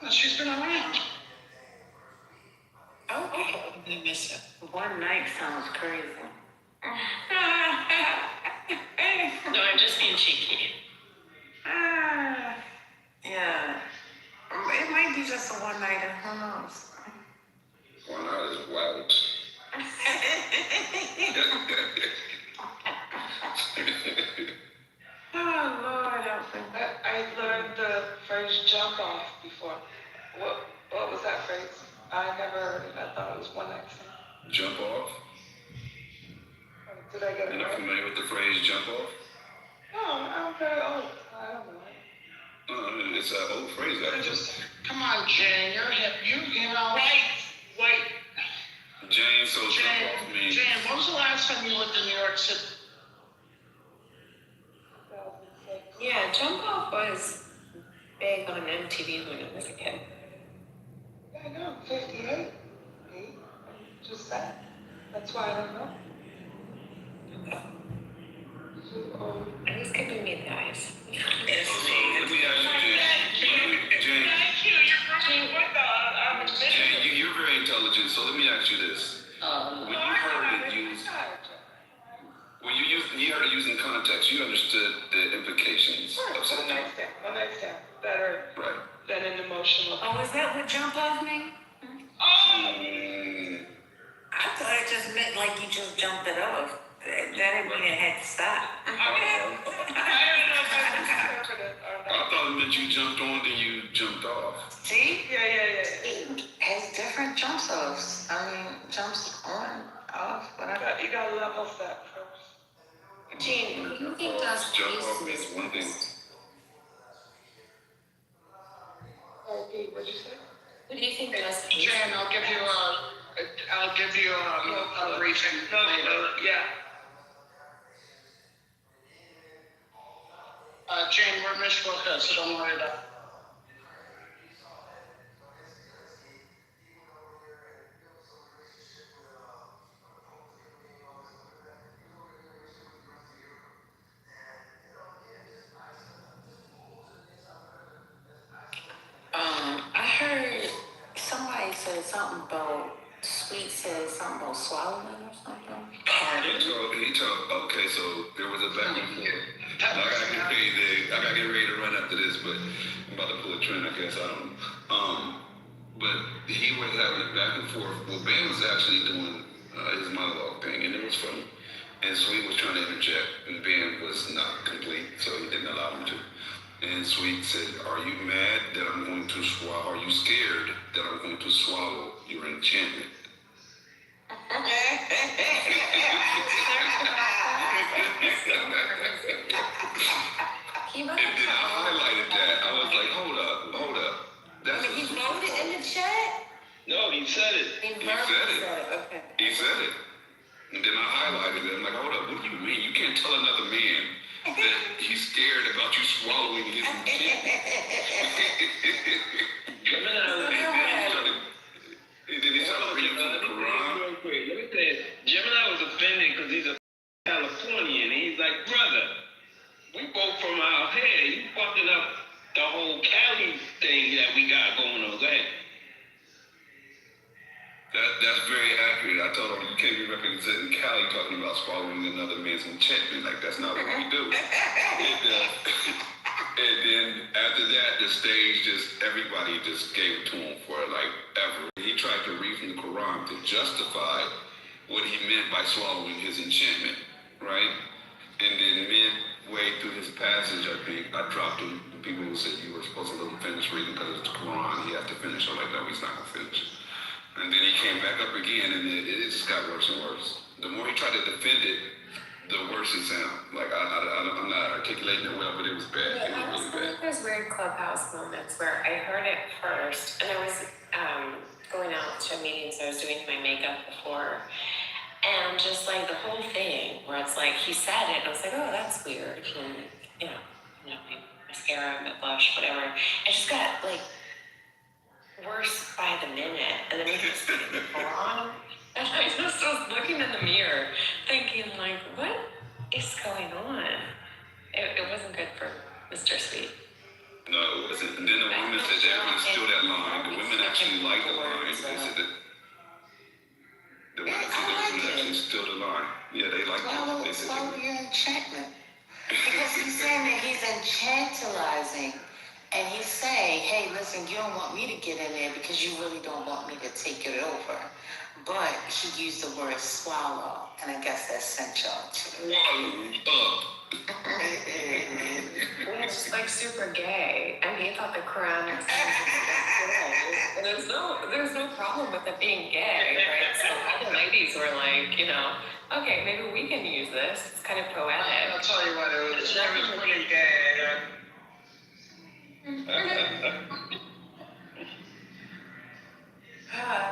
Well, she's been around. Okay. We miss it. One night sounds crazy. No, I'm just being cheeky. Yeah. It might be just a one-nighter. Who knows? One night is wild. Oh, Lord, help me. I learned the phrase jump off before. What was that phrase? I never heard it. I thought it was one night stand. Jump off? Did I get it You're not right? familiar with the phrase jump off? No, I'm very old. I don't know. It's an old phrase. Come on, Jane, you're hip. You know. Wait. Jane, so jump off means. Jane, when was the last time you lived in New York City? Yeah, Jump Off was big on MTV when I was a kid. Yeah, I know. 58. Just said. That's why I don't know. He's giving me the eyes. Let me ask you, Jane. Thank you. You're from with Jane, you're very intelligent, so let me ask you this. When you heard it used in context, you understood the implications of something. One night stand. Better than an emotional. Oh, is that what jump off mean? I thought it just meant like you just jumped it off. That didn't mean it had to stop. I thought it meant you jumped on, then you jumped off. See? Yeah. It has different jumps offs. Jumps on, off, whatever. You got to level set first. Gene, who do you think does Jump off means one thing. Okay, what'd you say? Who do you think does Jane, I'll give you a briefing later. Yeah. Jane, we're Miss Wilka, so don't worry about it. I heard somebody said something about Sweet said something about swallowing or something. Okay, so there was a back and forth. I gotta get ready to run after this, but I'm about to pull a trend, I guess. I don't know. But he was having a back and forth. Well, Ben was actually doing his monologue thing, and it was funny. And Sweet was trying to interject, and Ben was not complete, so he didn't allow him to. And Sweet said, "Are you mad that I'm going to swallow? Are you scared that I'm going to swallow your enchantment?" He must And then I highlighted that. I was like, hold up. That's he wrote it in the chat? No, he said it. He said it. Okay. He said it. And then I highlighted it. I'm like, hold up, what do you mean? You can't tell another man that he's scared about you swallowing his enchantment. And then he started reading from the Quran. Real quick, let me say it. Gemini was offended because he's a Californian. He's like, brother, we both from out here. You fucking up the whole Cali thing that we got going on. Go ahead. That's very accurate. I told him you can't be representing Cali talking about swallowing another man's enchantment. Like, that's not what we do. And then after that, the stage everybody just gave it to him for like ever. He tried to read from the Quran to justify what he meant by swallowing his enchantment, right? And then midway through his passage, I think, I dropped him. The people who said you were supposed to let him finish reading because it's the Quran, he has to finish. I'm like, no, he's not going to finish. And then he came back up again, and it just got worse and worse. The more he tried to defend it, the worse it sounded. Like, I'm not articulating it well, but it was bad. Yeah, it was really bad. there's weird Clubhouse moments where I heard it first, and I was going out to meetings. I was doing my makeup before, and just like the whole thing, where it's like he said it, and I was like, oh, that's weird. And, my mascara, my blush, whatever. I just got like worse by the minute, and then he was speaking the Quran, and I just was looking in the mirror, thinking like, what is going on? It wasn't good for Mr. Sweet. No, it wasn't. And then the women said they were going to steal that line. The women actually liked the line. They said that the women said they were going to actually steal the line. Yeah, they liked it. They said Swallow your enchantment. Because he's saying that he's enchantilizing. And he's saying, hey, listen, you don't want me to get in there because you really don't want me to take it over. But he used the word swallow, and I guess that sent y'all to swallowed up. It's like super gay. I mean, he thought the Quran was gay. And there's no problem with it being gay, right? So all the ladies were like, okay, maybe we can use this. It's kind of poetic. I'll tell you what, it was pretty gay.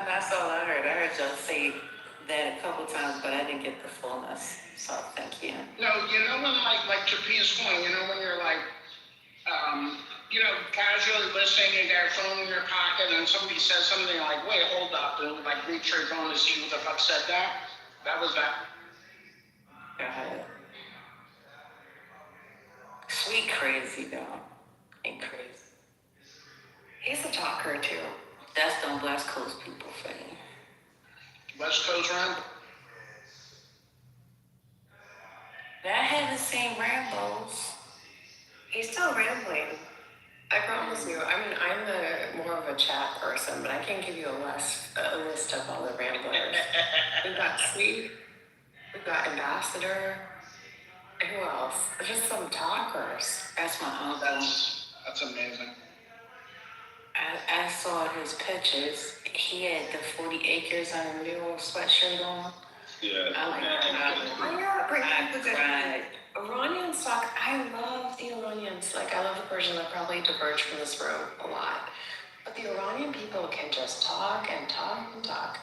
That's all I heard. I heard y'all say that a couple times, but I didn't get the fullness. So thank you. No, when like to Pia's point, when you're like, casually listening, you got your phone in your pocket, and somebody says something like, wait, hold up, and like reach your phone to see who the fuck said that. That was that. Got it. Sweet crazy though. Ain't crazy. He's a talker too. That's them West Coast people for you. West Coast Rambo. I haven't seen Rambos. He's still rambling. I promise you. I mean, I'm more of a chat person, but I can give you a list of all the ramblers. We've got Sweet. We've got Ambassador. Who else? Just some talkers. That's my uncle. That's amazing. I saw his pictures. He had the 40 acres on a mule sweatshirt on. Yeah. I like that. I cried. Iranian stock, I love the Iranians. Like, I love the Persians. I probably diverge from this room a lot. But the Iranian people can just talk and talk and talk.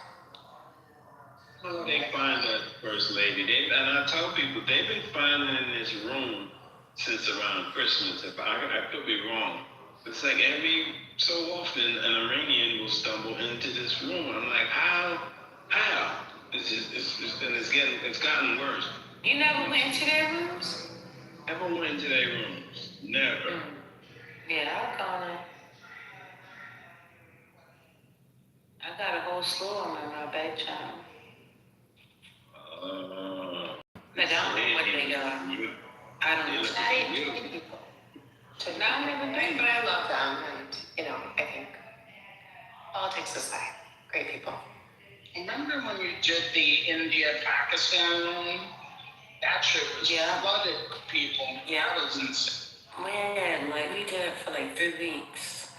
They find that First Lady. And I tell people, they've been finding in this room since around Christmas. If I could be wrong. It's like every so often an Iranian will stumble into this room. I'm like, how? It's gotten worse. You never went into their rooms? Never went into their rooms. Never. Yeah, I've gone in. I got a whole slew of them in my back channel. But I don't know what they are. I don't know. They people. Not even but I love them. And, I think politics aside, great people. Remember when you did the India-Pakistan one? That shit was flooded with people. Yeah. That was insane. Man, like, we did it for like 3 weeks.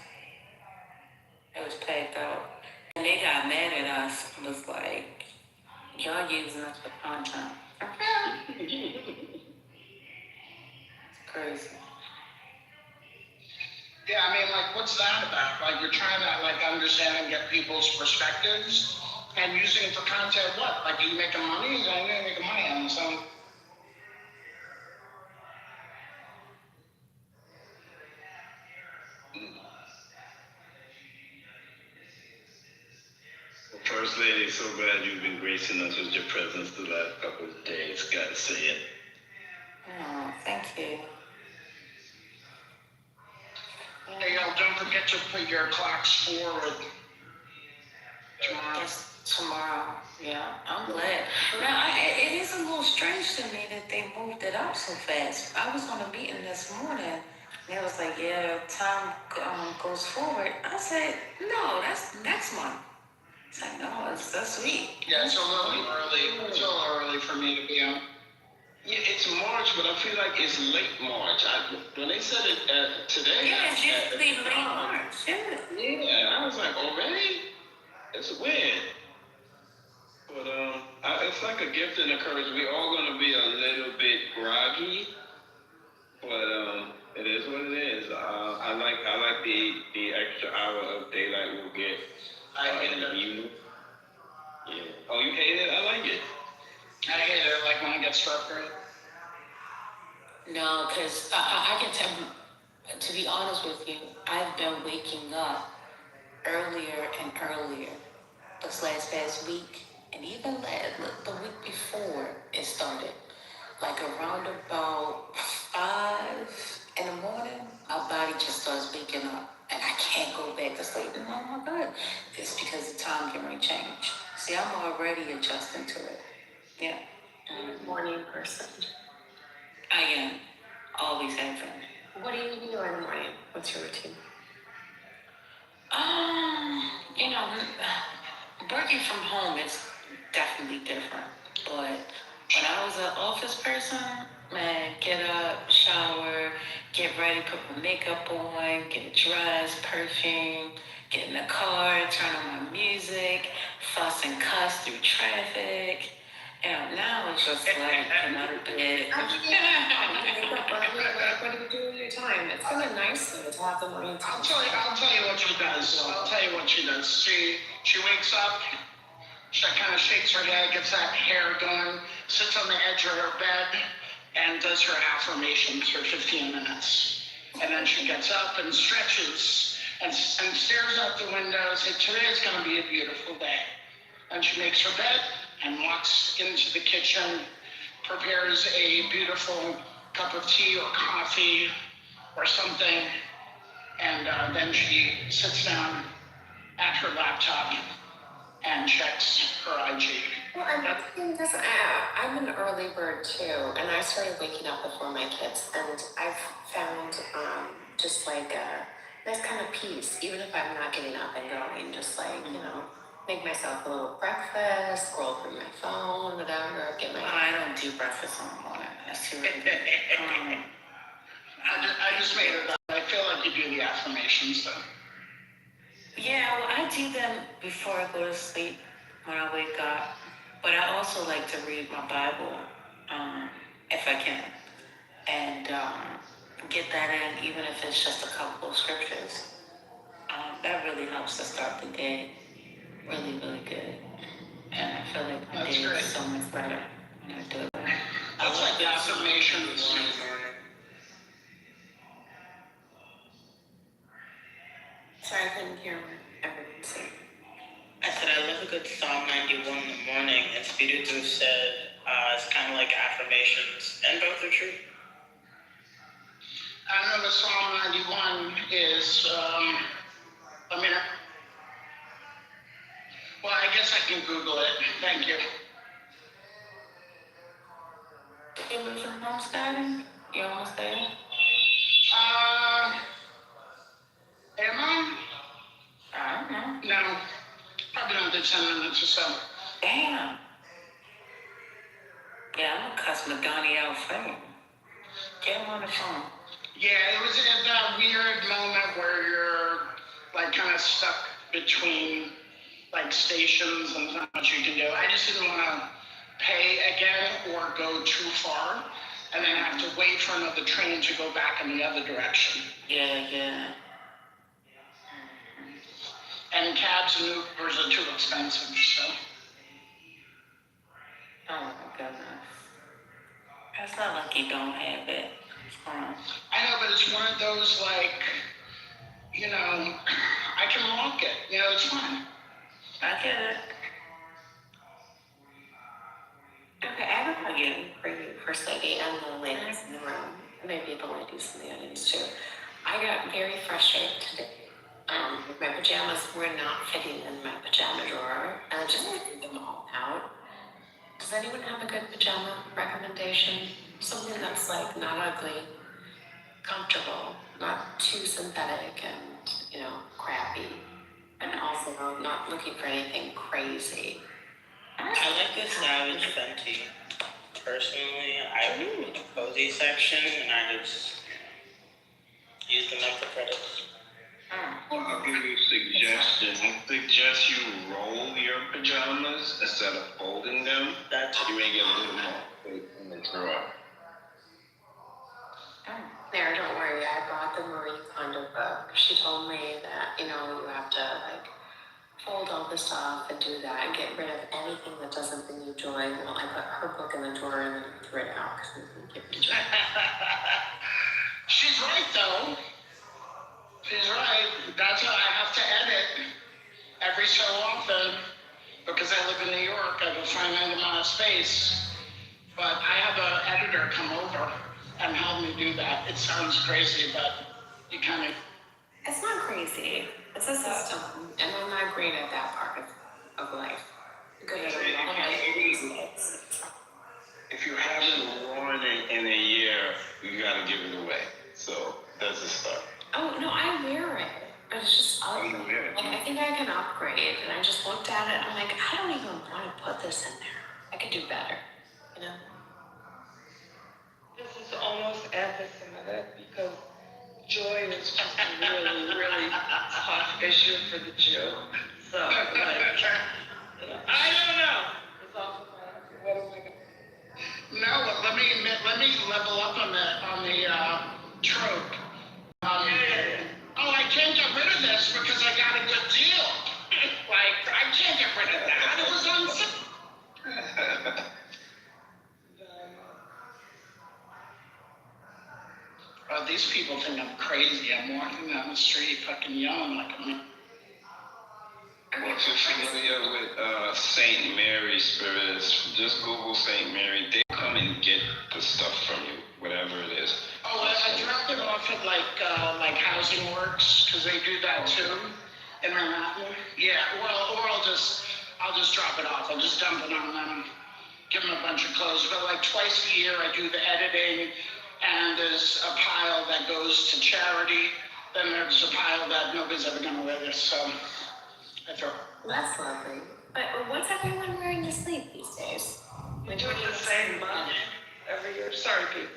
It was packed out. And they got mad at us. It was like, y'all using us for content. It's crazy. Yeah, I mean, like, what's that about? Like, you're trying to, like, understand and get people's perspectives and using it for content. What? Like, are you making money? You're making money on this. First Lady, so glad you've been gracing us with your presence the last couple of days. Gotta say it. Oh, thank you. Hey, y'all, don't forget to put your clocks forward tomorrow. Yes, tomorrow. Yeah, I'm glad. Now, it is a little strange to me that they moved it up so fast. I was on a meeting this morning, and it was like, yeah, time goes forward. I said, no, that's next month. It's like, no, that's sweet. Yeah, it's a little early. It's a little early for me to be on. Yeah, it's March, but I feel like it's late March. When they said it today, Yeah, it's usually late March. Yeah, I was like, already? It's weird. But it's like a gift and a curse. We're all gonna be a little bit groggy, but it is what it is. I like the extra hour of daylight we'll get. In the evening. Yeah. Oh, you hate it? I like it. I hate it, like when I get struck right. No, because I can tell, to be honest with you, I've been waking up earlier and earlier this past week, and even the week before it started. Like around about 5 in the morning, our body just starts waking up, and I can't go back to sleep. And oh my God, it's because the time can change. See, I'm already adjusting to it. Yeah. Morning person. I am. Always have been. What do you do in the morning? What's your routine? You know, working from home is definitely different. But when I was an office person, man, get up, shower, get ready, put my makeup on, get dressed, perfume, get in the car, turn on my music, fuss and cuss through traffic. And now it's just like another bed. What do you do with your time? It's kind of nice though to have the morning time. I'll tell you what she does. She wakes up, she kind of shakes her head, gets that hair going, sits on the edge of her bed, and does her affirmations for 15 minutes. And then she gets up and stretches and stares out the window and says, today is going to be a beautiful day. And she makes her bed and walks into the kitchen, prepares a beautiful cup of tea or coffee or something, and then she sits down at her laptop and checks her IG. Well, I'm an early bird too, and I started waking up before my kids, and I've found just like a nice kind of peace, even if I'm not getting up and going, just like, make myself a little breakfast, scroll through my phone, whatever, get my... I don't do breakfast in the morning. That's too early. I just made it up. I feel like you do the affirmations though. Yeah, well, I do them before I go to sleep when I wake up. But I also like to read my Bible, if I can, and get that in, even if it's just a couple of scriptures. That really helps to start the day really, really good. And I feel like my day is so much better when I do it. That's like the affirmations. Sorry, I couldn't hear everyone say. I said I love a good Psalm 91 in the morning, and Spiritu said it's kind of like affirmations, and both are true. I know the Psalm 91 is, well, I guess I can Google it. Thank you. You live in homesteading? You almost there? Am I? I don't know. No, probably another 10 minutes or so. Damn. Yeah, I'm gonna cuss Madonna out for you. Get him on the phone. Yeah, it was at that weird of stuck between like stations and not much you can do. I just didn't want to pay again or go too far and then have to wait for another train to go back in the other direction. Yeah. And cabs and Ubers are too expensive, so. Oh my goodness. That's not like you don't have it. I know, but it's one of those like, you know, I can walk it. You know, it's fine. I get it. Okay, I have a question for you, First Lady, and the ladies in the room. Maybe the ladies in the audience too. I got very frustrated today. My pajamas were not fitting in my pajama drawer, and I just threw them all out. Does anyone have a good pajama recommendation? Something that's like not ugly, comfortable, not too synthetic and, you know, crappy, and also not looking for anything crazy. I like the Savage Fenty. Personally, I would in the cozy section, and I just use them up for credits. I'll give you a suggestion. I suggest you roll your pajamas instead of folding them. You may get a little more space in the drawer. There, don't worry, I bought the Marie Kondo book. She told me that, you know, you have to like fold all the stuff and do that and get rid of anything that doesn't bring you joy. Well, I put her book in the drawer and then I threw it out because it didn't give me joy. She's right though. She's right. That's why I have to edit every so often because I live in New York. I have a finite amount of space. But I have an editor come over and help me do that. It sounds crazy, but you kind of... It's not crazy. It's a system. And I'm not great at that part of life. Good at a lot of things. If you haven't worn it in a year, you gotta give it away. So that's a start. Oh, no, I wear it. But it's just ugly. Like, I think I can upgrade. And I just looked at it and I'm like, I don't even want to put this in there. I could do better, you know? This is almost anti-Semitic because joy is just a really, really tough issue for the Jew. So, like, I don't know. It's also what am I gonna... No, let me level up on the trope. Oh, I can't get rid of this because I got a good deal. Like, I can't get rid of that. It was on sale. Oh, these people think I'm crazy. I'm walking down the street fucking yelling like I'm... Once you're familiar with St. Mary spirits, just Google St. Mary. They come and get the stuff from you, whatever it is. Oh, I dropped it off at like Housing Works because they do that too in Manhattan. Yeah, well, or I'll just drop it off. I'll just dump it on them, give them a bunch of clothes. But like twice a year, I do the editing, and there's a pile that goes to charity. Then there's a pile that nobody's ever gonna wear this, so I throw. That's lovely. But what's everyone wearing to sleep these days? We do it the same month every year. Sorry, Pete.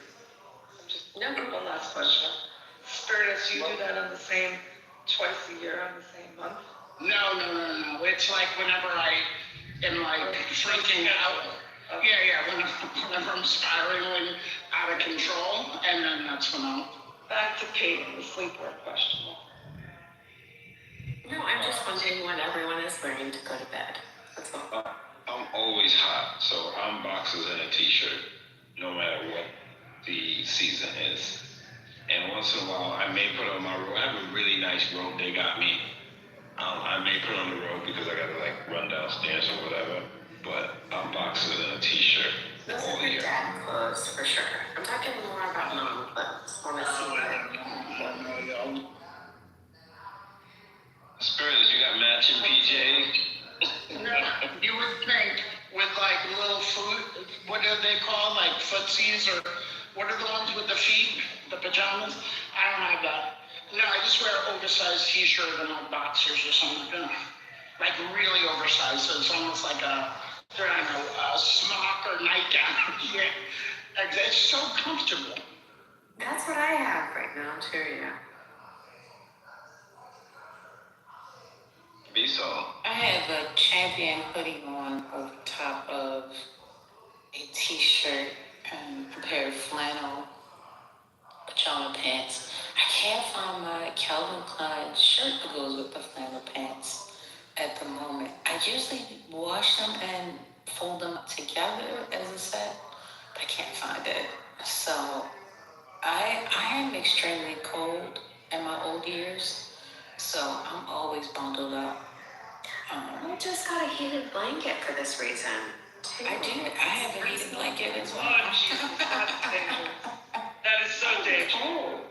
No, one last question. Spiritus, you do that on the same, twice a year on the same month? No. It's like whenever I am like freaking out. Yeah, whenever I'm spiraling out of control, and then that's when I'll... Back to Kate and the sleepwear question. No, I'm just wondering what everyone is wearing to go to bed. That's all. I'm always hot, so I'm boxers and a t-shirt, no matter what the season is. And once in a while, I may put on my robe. I have a really nice robe they got me. I may put on the robe because I gotta like run downstairs or whatever. But I'm boxers and a t-shirt all year. Dad clothes for sure. I'm talking more about mom clothes. I want to see that. Spiritus, you got matching PJs? No, you would think with like little foot, what are they called? Like footsies or what are the ones with the feet, the pajamas? I don't have that. No, I just wear an oversized t-shirt and like boxers or something like that. Like really oversized, so it's almost like a smock or nightgown. Yeah. It's so comfortable. That's what I have right now too, yeah. Be so. I have a champion hoodie on over top of a t-shirt and a pair of flannel pajama pants. I can't find my Calvin Klein shirt that goes with the flannel pants at the moment. I usually wash them and fold them together as a set, but I can't find it. So I am extremely cold in my old years, so I'm always bundled up. I just got a heated blanket for this reason. I do. I have a heated blanket as well. Oh, Jesus, that's dangerous. That is so dangerous.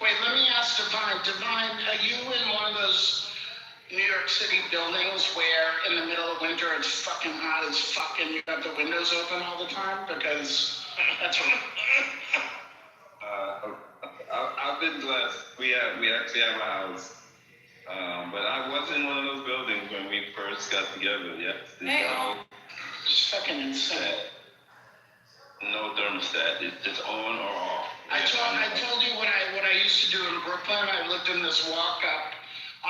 Wait, let me ask Divine. Divine, are you in one of those New York City buildings where in the middle of winter it's fucking hot as fuck and you have the windows open all the time? Because that's what... I've been blessed. We actually have a house. But I was in one of those buildings when we first got together, yes. It's fucking insane. No thermostat. It's just on or off. I told you what I used to do in Brooklyn. I lived in this walk up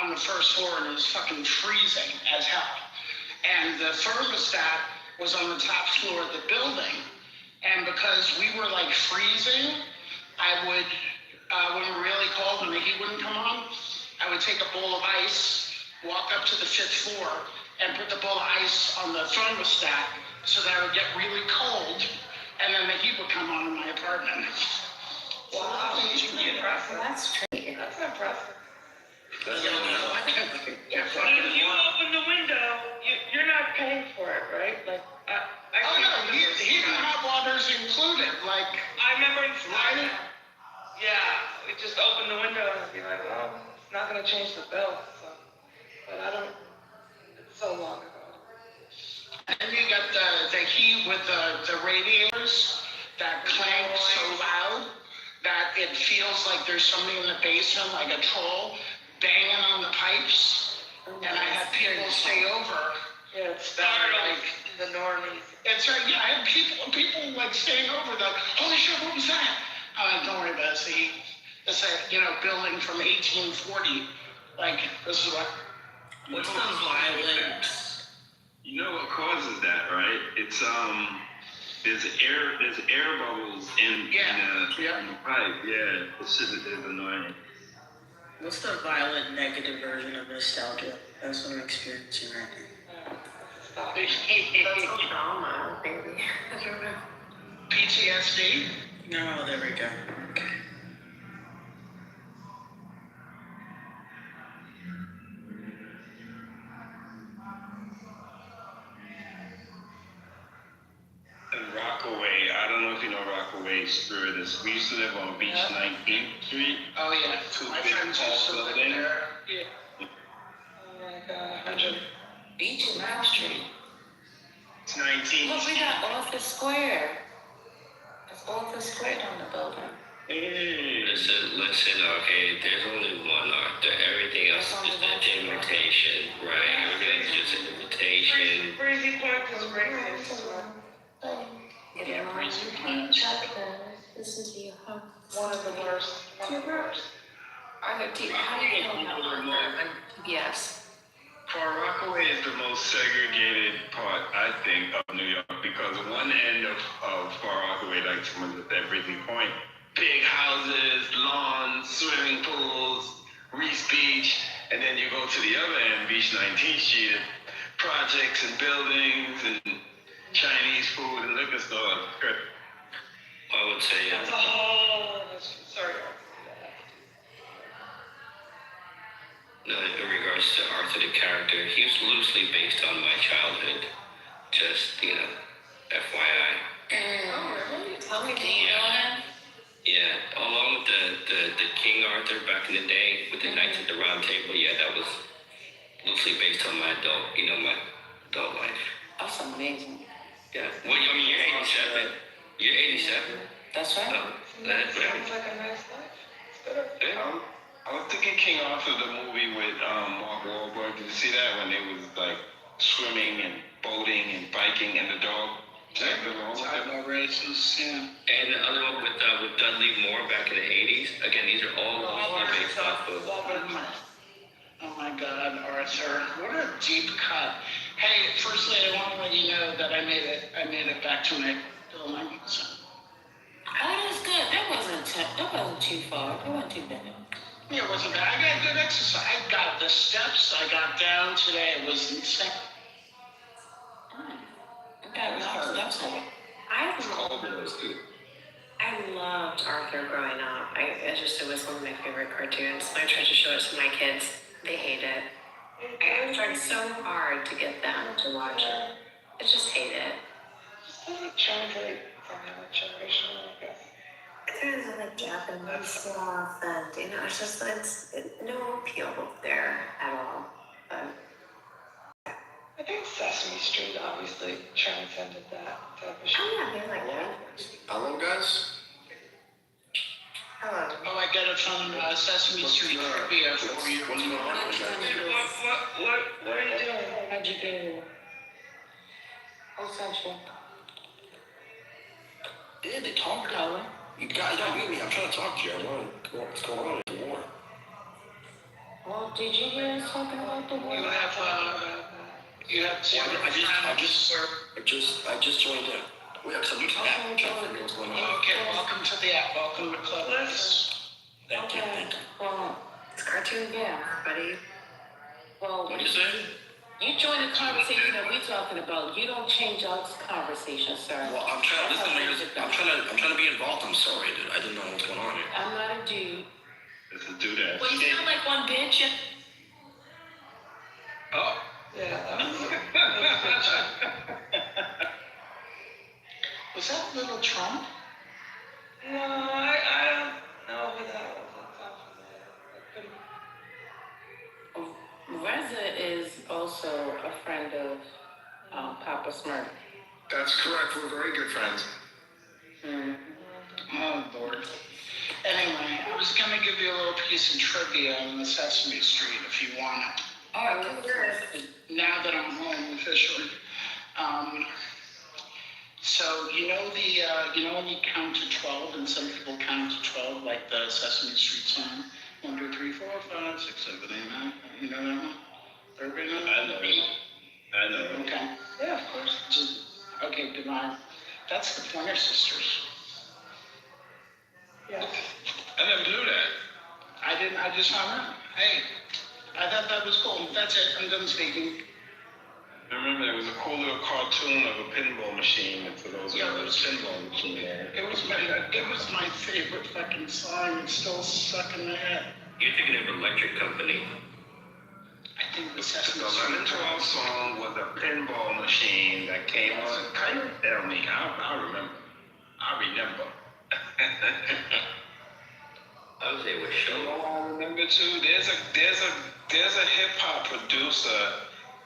on the first floor and it was fucking freezing as hell. And the thermostat was on the top floor of the building. And because we were like freezing, I would, when we were really cold and the heat wouldn't come on, I would take a bowl of ice, walk up to the 5th floor, and put the bowl of ice on the thermostat so that I would get really cold, and then the heat would come on in my apartment. Wow, Things you get. that's tricky. That's impressive. If you open the window, you're not paying for it, right? Like, oh no, heat and hot water's included. Like, I remember in right? Yeah, we just open the window and be like, well, it's not gonna change the bill. So, but I don't. It's so long ago. And then you got the heat with the radiators that clank so loud that it feels like there's somebody in the basement, like a troll, banging on the pipes. And I had people stay over. Yeah, it's that are like the normies. It's right. Yeah, I had people like staying over. Like, holy shit, what was that? Don't worry about it. It's a building from 1840. Like, this is what. What's the violence? You know what causes that, right? It's there's air bubbles in the pipe. Yeah, this shit is annoying. What's the violent negative version of nostalgia? That's what I'm experiencing right now. That's trauma, baby. I don't know. PTSD? No, there we go. Okay. And Rockaway, I don't know if you know Rockaway Spirit. We used to live on Beach 19th Street. Oh yeah, two my big friends tall used to live buildings. there. Yeah. Oh my God. 100 Beach and Mount Street. It's 19th Look, we got Office Square. It's Office Square on the building. Hey. Listen, okay, there's only one Arthur. Everything else is just an invitation, right? Everything's just an invitation. Breezy Point is racist. Yeah, Breezy Point. Listen to you, huh? One of the worst. How do you know about PBS? Far Rockaway is the most segregated part, I think, of New York because one end of Far Rockaway, like someone at that Breezy Point, big houses, lawns, swimming pools, Reese Beach, and then you go to the other end, Beach 19th Street, projects and buildings and Chinese food and liquor stores. I would say, That's a whole. Sorry. in regards to Arthur the character, he was loosely based on my childhood. Just, FYI. Oh, really? Tell me, Yeah, along with the King Arthur back in the day with the Knights at the Round Table, yeah, that was loosely based on my adult life. That's amazing. Yeah. Well, I mean, you're 87. You're 87. That's right. Sounds like a nice life. I was thinking King Arthur, the movie with Mark Wahlberg. Did you see that when they was like swimming and boating and biking and the dog? About races, yeah. And the other one with Dudley Moore back in the 80s. Again, these are all loosely based off of. Oh my God, Arthur, what a deep cut. Hey, First Lady, I want to let you know that I made it back to my building. So. Oh, that's good. That wasn't too far. That wasn't too bad. Yeah, it wasn't bad. I got good exercise. I got the steps. I got down today. It was insane. Got steps on it. I loved Arthur growing up. It was one of my favorite cartoons. I tried to show it to my kids. They hate it. I tried so hard to get them to watch it. I just hate it. Just doesn't translate from our generation, I guess. There's like Japanese stuff, and it's no appeal there at all. But I think Sesame Street obviously transcended that type of show. oh yeah, they like that. Hello, guys. Hello. Oh, I got it from Sesame Street trivia for you. What's going on? What are you doing? How'd you do? Oh, Central. Yeah, they talk. You gotta meet me. I'm trying to talk to you. I want to know what's going on in the war. Well, did you hear us talking about the war? You have two. I just joined in. Wait, because I'm new to that. I'm trying to figure out what's going on. Okay, welcome to the app. Welcome to Clubhouse. Thank you. Well, It's cartoon, yeah. buddy. Well, What do you say? you join the conversation that we're talking about. You don't change our conversation, sir. Well, I'm trying to be involved. I'm sorry, dude. I didn't know what's going on here. I'm not a dude. Let's do that. Well, you sound like one bitch. Oh. Yeah, that was Was that Little Trump? No, I don't know who that was. Reza is also a friend of Papa Smurf. That's correct. We're very good friends. Oh, Lord. Anyway, I was going to give you a little piece of trivia on the Sesame Street if you want it. All right, let's hear it. Now that I'm home officially. So you know when you count to 12, and some people count to 12, like the Sesame Street song, 1, 2, 3, 4, 5, 6, 7, 8, 9. You know that one? Everybody know that? I know. Okay. Yeah, of course. Okay, Divine. That's the Pointer Sisters. Yeah. I never knew that. I just found out. Hey, I thought that was cool. That's it. I'm done speaking. I remember there was a cool little cartoon of a pinball machine, and for those who know, pinball machine. It was my favorite fucking song. It's still stuck in my head. You're thinking of Electric Company. I think the The Sesame 11-12 song was a pinball machine that came on. Can you tell me? I remember. I would say it was show. I remember too. There's a hip hop producer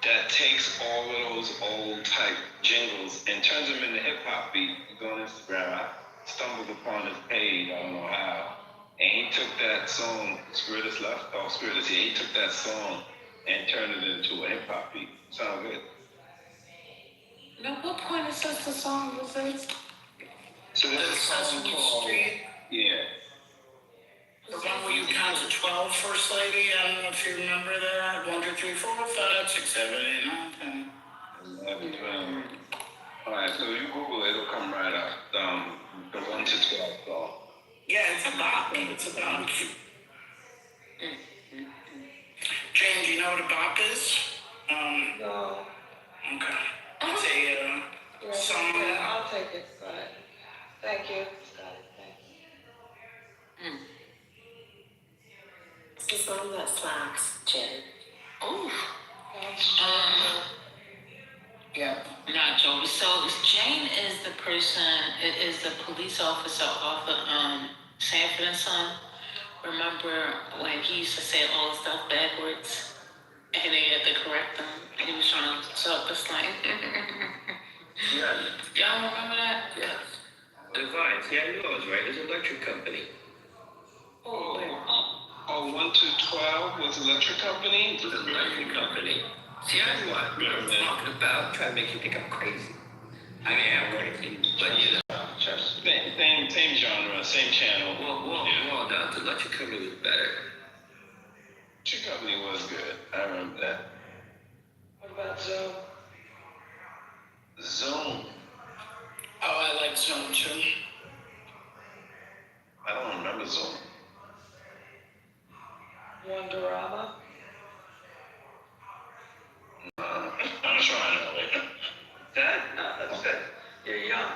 that takes all of those old type jingles and turns them into hip hop beat. You go on Instagram. I stumbled upon his page. I don't know how. And he took that song, Spirit is Left. Oh, Spirit is Here. He took that song and turned it into a hip hop beat. Sound good? Now, what Pointer Sister song was this? So there's a song called, yeah. The one where you count to 12, First Lady. I don't know if you remember that. 1, 2, 3, 4, 5, 6, 7, 8, 9, 10. 11, 12. All right, so you Google it, it'll come right up. The 1 to 12 song. Yeah, it's a bop. It's a bop. Jane, do you know what a bop is? No. Okay. It's a song. Yeah, I'll take it, Scott. Thank you, Scott. Thank you. It's the song that slaps, Jen. Oh. Yeah, not Joe. So Jane is the person, is the police officer off of Sanford and Son. Remember when he used to say all the stuff backwards and they had to correct him? He was trying to talk the slang. Yeah. Y'all remember that? Yes. Divine. Yeah, I know it's right. It's Electric Company. Oh, 1 to 12 was Electric Company? It was Electric Company. See, I know what I'm talking about. Trying to make you think I'm crazy. I am crazy, but you know. Same genre, same channel. Well, the Electric Company was better. Electric Company was good. Wonderama. I'm trying to wait. Good? No, that's good. You're young.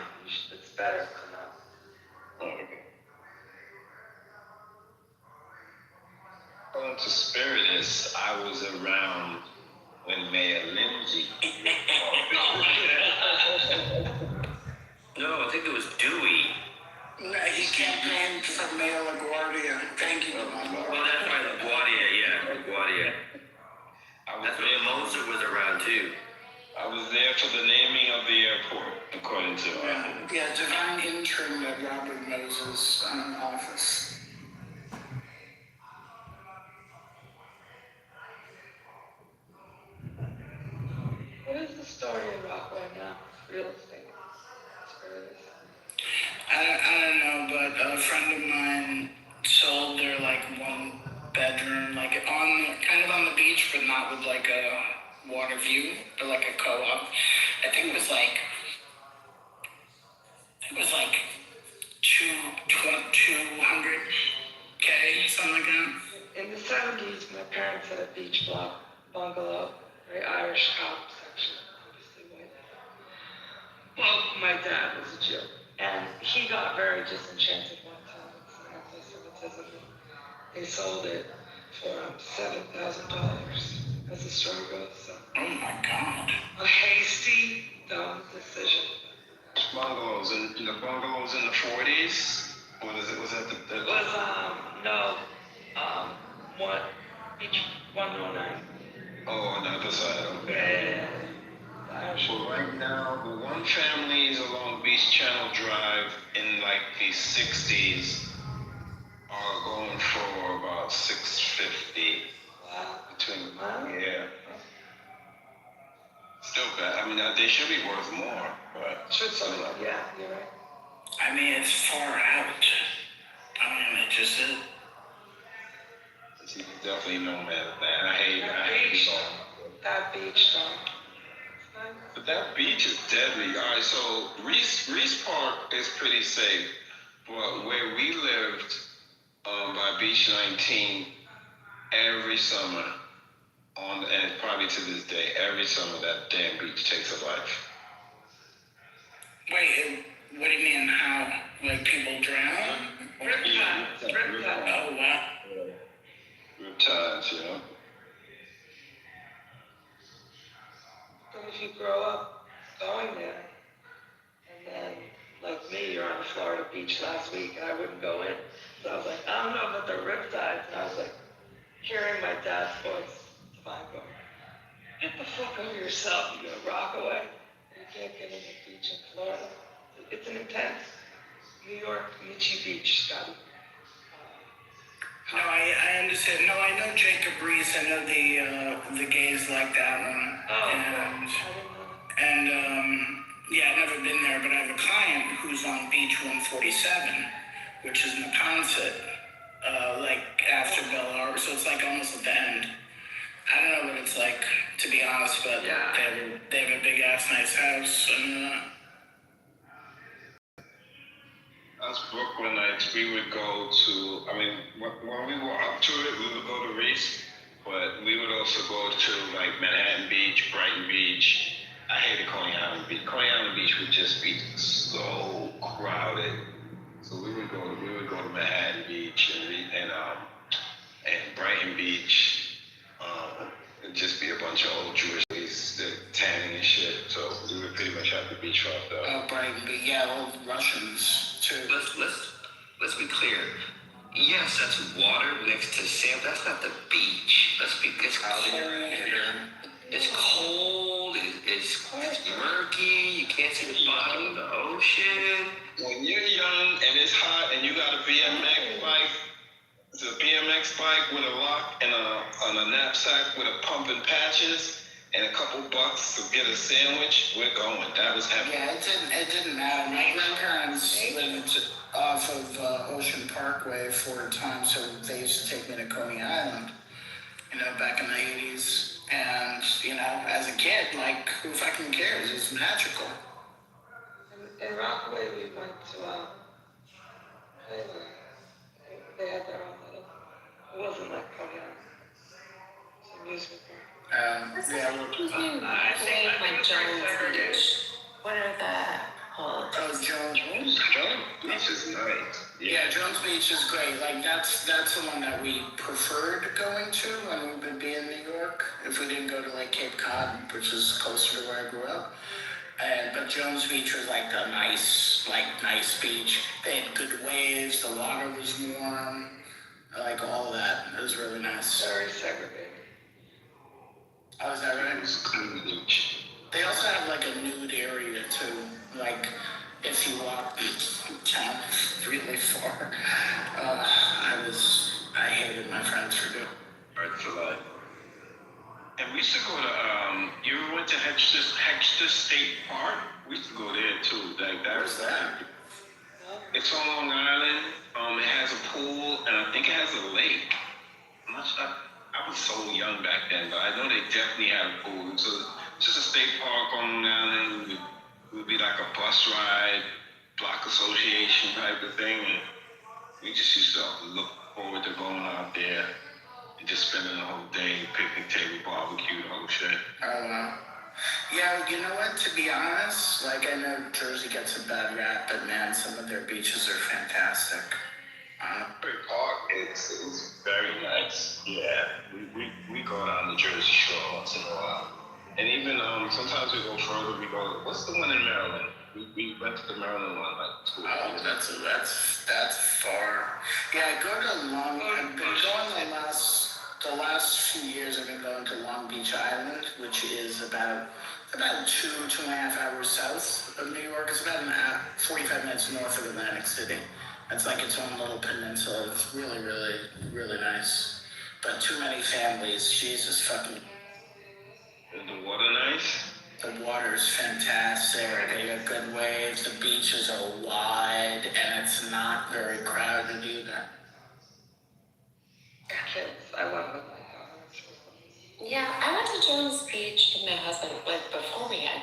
It's better to know. Okay. Going to Spiritus, I was around when Mayor Lindsay. No, I think it was Dewey. No, he campaigned for Mayor LaGuardia. Thank you, my lord. Well, that's right, LaGuardia, yeah, LaGuardia. That's when Moses was around too. I was there for the naming of the airport, according to Yeah, divine interim at Robert Moses' office. What is the story in Rockaway now? Real estate. I don't know, but a friend of mine sold their like one bedroom, like kind of on the beach, but not with like a water view, but like a co-op. I think it was like 200K, something like that. In the 70s, my parents had a beach block bungalow, very Irish cop section, obviously white. Well, my dad was a Jew, and he got very disenchanted one time with some anti-Semitism. They sold it for $7,000, as the story goes. So. Oh my God. A hasty, dumb decision. bungalows in the bungalows in the 40s. What is it? Was that the? It was each 109. Oh, on the other side. Okay. Yeah. So right now, the one families along Beach Channel Drive in like the 60s are going for about $650. Wow. Between, wow. Yeah. Still bad. I mean, they should be worth more, but. Should something like yeah, you're right. I mean, it's far out. I mean, it just is. He's definitely no man at that. I hate that beach, though. But that beach is deadly. All right, so Reese Park is pretty safe, but where we lived by Beach 19, every summer, and probably to this day, every summer that damn beach takes a life. Wait, what do you mean? How? Like people drown? Riptide. Oh wow. Riptides, yeah. But if you grow up going there, and then, like me, you're on a Florida beach last week, and I wouldn't go in. So I was like, I don't know about the riptides. And I was like, hearing my dad's voice, Divine going, get the fuck over yourself, you go Rockaway. You can't get in the beach in Florida. It's an intense New York, Michi Beach, Scotty. No, I understand. No, I know Jacob Reese. I know the gays like that one. Oh, and yeah, I've never been there, but I have a client who's on Beach 147, which is Neponset, like after Bel Arbor, so it's like almost at the end. I don't know what it's like, to be honest, but yeah. they have a big ass nice house, and Us Brooklynites, we would go to, I mean, when we were up to it, we would go to Reese, but we would also go to like Manhattan Beach, Brighton Beach. I hated Coney Island Beach. Coney Island Beach would just be so crowded. So we would go to Manhattan Beach and Brighton Beach. It'd just be a bunch of old Jewish ladies tanning and shit. So we would pretty much have the beach roughed up. oh, Brighton Beach, yeah, old Russians too. Let's be clear. Yes, that's water next to sand. That's not the beach. It's cold. It's cold. It's murky. You can't see the bottom of the ocean. When you're young and it's hot and you got a BMX bike, it's a BMX bike with a lock and a knapsack with a pump and patches and a couple bucks to get a sandwich, we're going. That was happening. Yeah, it didn't matter. My grandparents lived off of Ocean Parkway for a time, so they used to take me to Coney Island, back in the 80s. And, as a kid, like, who fucking cares? It's magical. In Rockaway, we went to, they had their own little, it wasn't like Coney Island. Yeah. I think like Jones Beach. What are the whole? Oh, Jones Beach is nice. Yeah, Jones Beach is great. Like that's the one that we preferred going to when we would be in New York. If we didn't go to like Cape Cod, which is closer to where I grew up. But Jones Beach was like a nice beach. They had good waves. The water was warm. Like all of that. It was really nice. Very segregated. Oh, is that right? It was a clean beach. They also have like a nude area too. Like if you walk down really far. I hated my friends for doing. Art for life. And we used to go to, you ever went to Hexter State Park? We used to go there too. Where's that? It's on Long Island. It has a pool, and I think it has a lake. I'm not sure. I was so young back then, but I know they definitely had a pool. So it's just a state park on Long Island. It would be like a bus ride, block association type of thing. And we just used to look forward to going out there and just spending the whole day, picnic table, barbecue, the whole shit. Oh, wow. Yeah, you know what, to be honest, like I know Jersey gets a bad rap, but man, some of their beaches are fantastic. Park is very nice. Yeah, we go down the Jersey Shore once in a while. And even sometimes we go further, we go, what's the one in Maryland? We went to the Maryland one like 2 years. Oh, that's far. Yeah, I've been going the last few years I've been going to Long Beach Island, which is about 2.5 hours south of New York. It's about 45 minutes north of Atlantic City. It's like its own little peninsula. It's really, really, really nice. But too many families, Jesus fucking. Is the water nice? The water's fantastic. They got good waves. The beaches are wide, and it's not very crowded either. Kids, I love them. Yeah, I went to Jones Beach with my husband before we had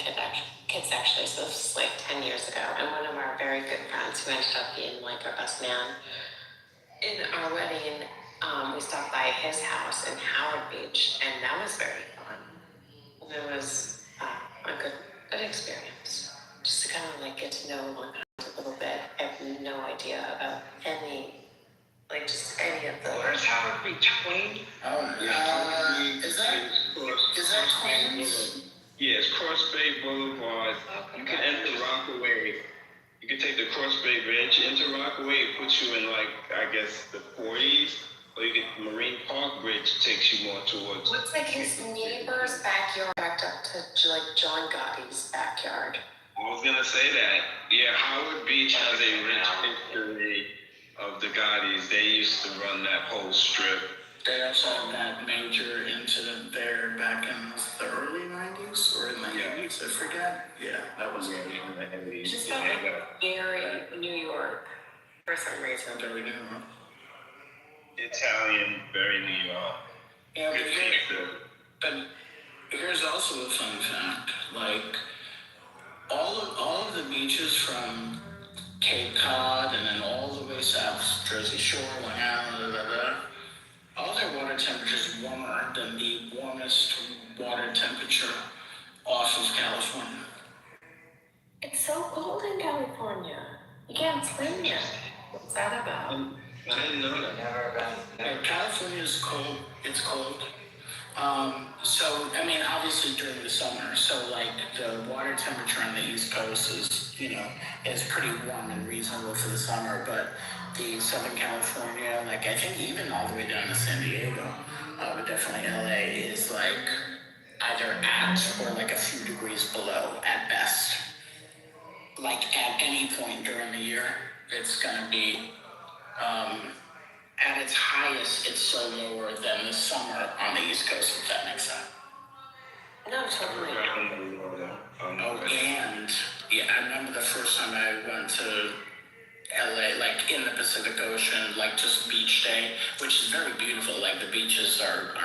kids actually, so this was like 10 years ago. And one of our very good friends who ended up being like our best man in our wedding, we stopped by his house in Howard Beach, and that was very fun. And it was a good experience, just to kind of like get to know one another a little bit. I have no idea about any of the. Where's Howard Beach, Queen? Oh, yeah. Is that Queens? Yeah, it's Cross Bay Boulevard. You can enter Rockaway. You can take the Cross Bay Bridge into Rockaway. It puts you in like, I guess, the 40s. Or you get Marine Park Bridge, takes you more towards. Looks like his neighbor's backyard backed up to like John Gotti's backyard. I was gonna say that. Yeah, Howard Beach has a rich history of the Gottis. They used to run that whole strip. They also had that major incident there back in the early 90s or in the 80s, I forget. Yeah, that was in the 80s. Just felt like very New York for some reason. Very New York. Italian, very New York. Yeah, but here's also a fun fact. Like, all of the beaches from Cape Cod and then all the way south, Jersey Shore, Long Island, all their water temperature is warmer than the warmest water temperature off of California. It's so cold in California. You can't swim yet. What's that about? I didn't know that. Never been. Yeah, California is cold. It's cold. So, I mean, obviously during the summer, so like the water temperature on the East Coast is, is pretty warm and reasonable for the summer, but the Southern California, like I think even all the way down to San Diego, but definitely LA is like either at or like a few degrees below at best. Like at any point during the year, it's gonna be, at its highest, it's so lower than the summer on the East Coast, if that makes sense. No, totally. And yeah, I remember the first time I went to LA, like in the Pacific Ocean, like just beach day, which is very beautiful. Like the beaches are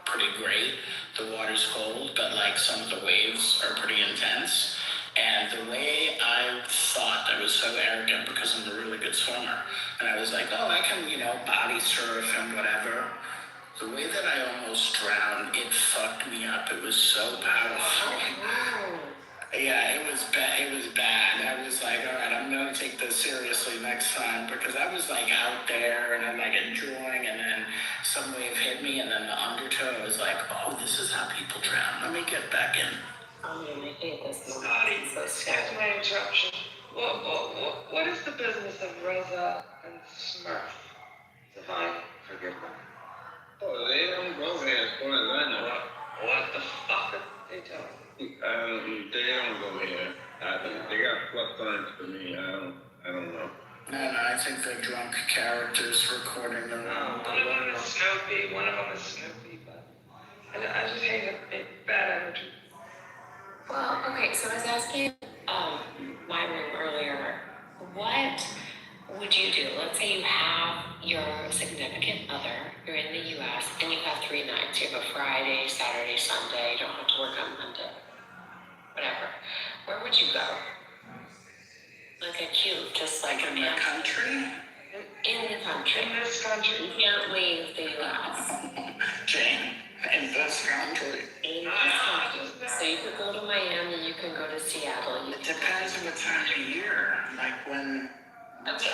pretty great. The water's cold, but like some of the waves are pretty intense. And the way I thought I was so arrogant because I'm a really good swimmer, and I was like, oh, I can, body surf and whatever. The way that I almost drowned. It fucked me up. It was so powerful. Yeah, it was bad. It was bad. I was like, all right, I'm gonna take this seriously next time, because I was like out there and I'm like enjoying, and then some wave hit me, and then the undertow was like, oh, this is how people drown. Let me get back in. I hate this. Scotty, excuse my interruption. What is the business of Rosa and Smurf? Divine, forgive me. Oh, they don't go here as far as I know. What the fuck are they doing? They don't go here. They got plus signs for me. I don't know. No, I think they're drunk characters recording them. One of them is Snoopy, but I just hate bad energy. Well, okay, so I was asking my room earlier, what would you do? Let's say you have your significant other, you're in the US, and you have 3 nights. You have a Friday, Saturday, Sunday, you don't have to work on Monday. Whatever. Where would you go? Like a cute, just like in the country? In the country. In this country. You can't leave the US. Jane, in this country. In this country. So you could go to Miami, you can go to Seattle. It depends on the time of year. Like when... Okay,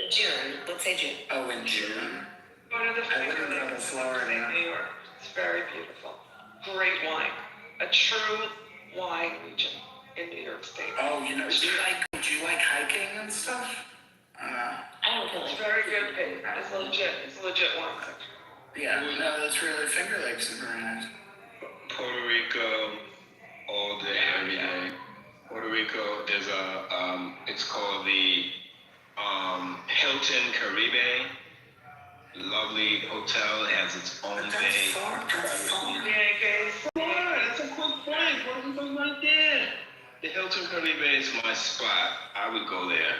June. Let's say June. Oh, in June? Go to the I wouldn't go to Florida. New York. It's very beautiful. Great wine. A true wine region in New York State. Oh, do you like hiking and stuff? I don't feel like it's very good. It's a legit wine country. Yeah, no, that's really Finger Lakes is very nice. Puerto Rico, all day, every day. Puerto Rico, there's it's called the Hilton Caribe. Lovely hotel. It has its own bay. That's a quick point. Puerto Rico's right there. The Hilton Caribe is my spot. I would go there.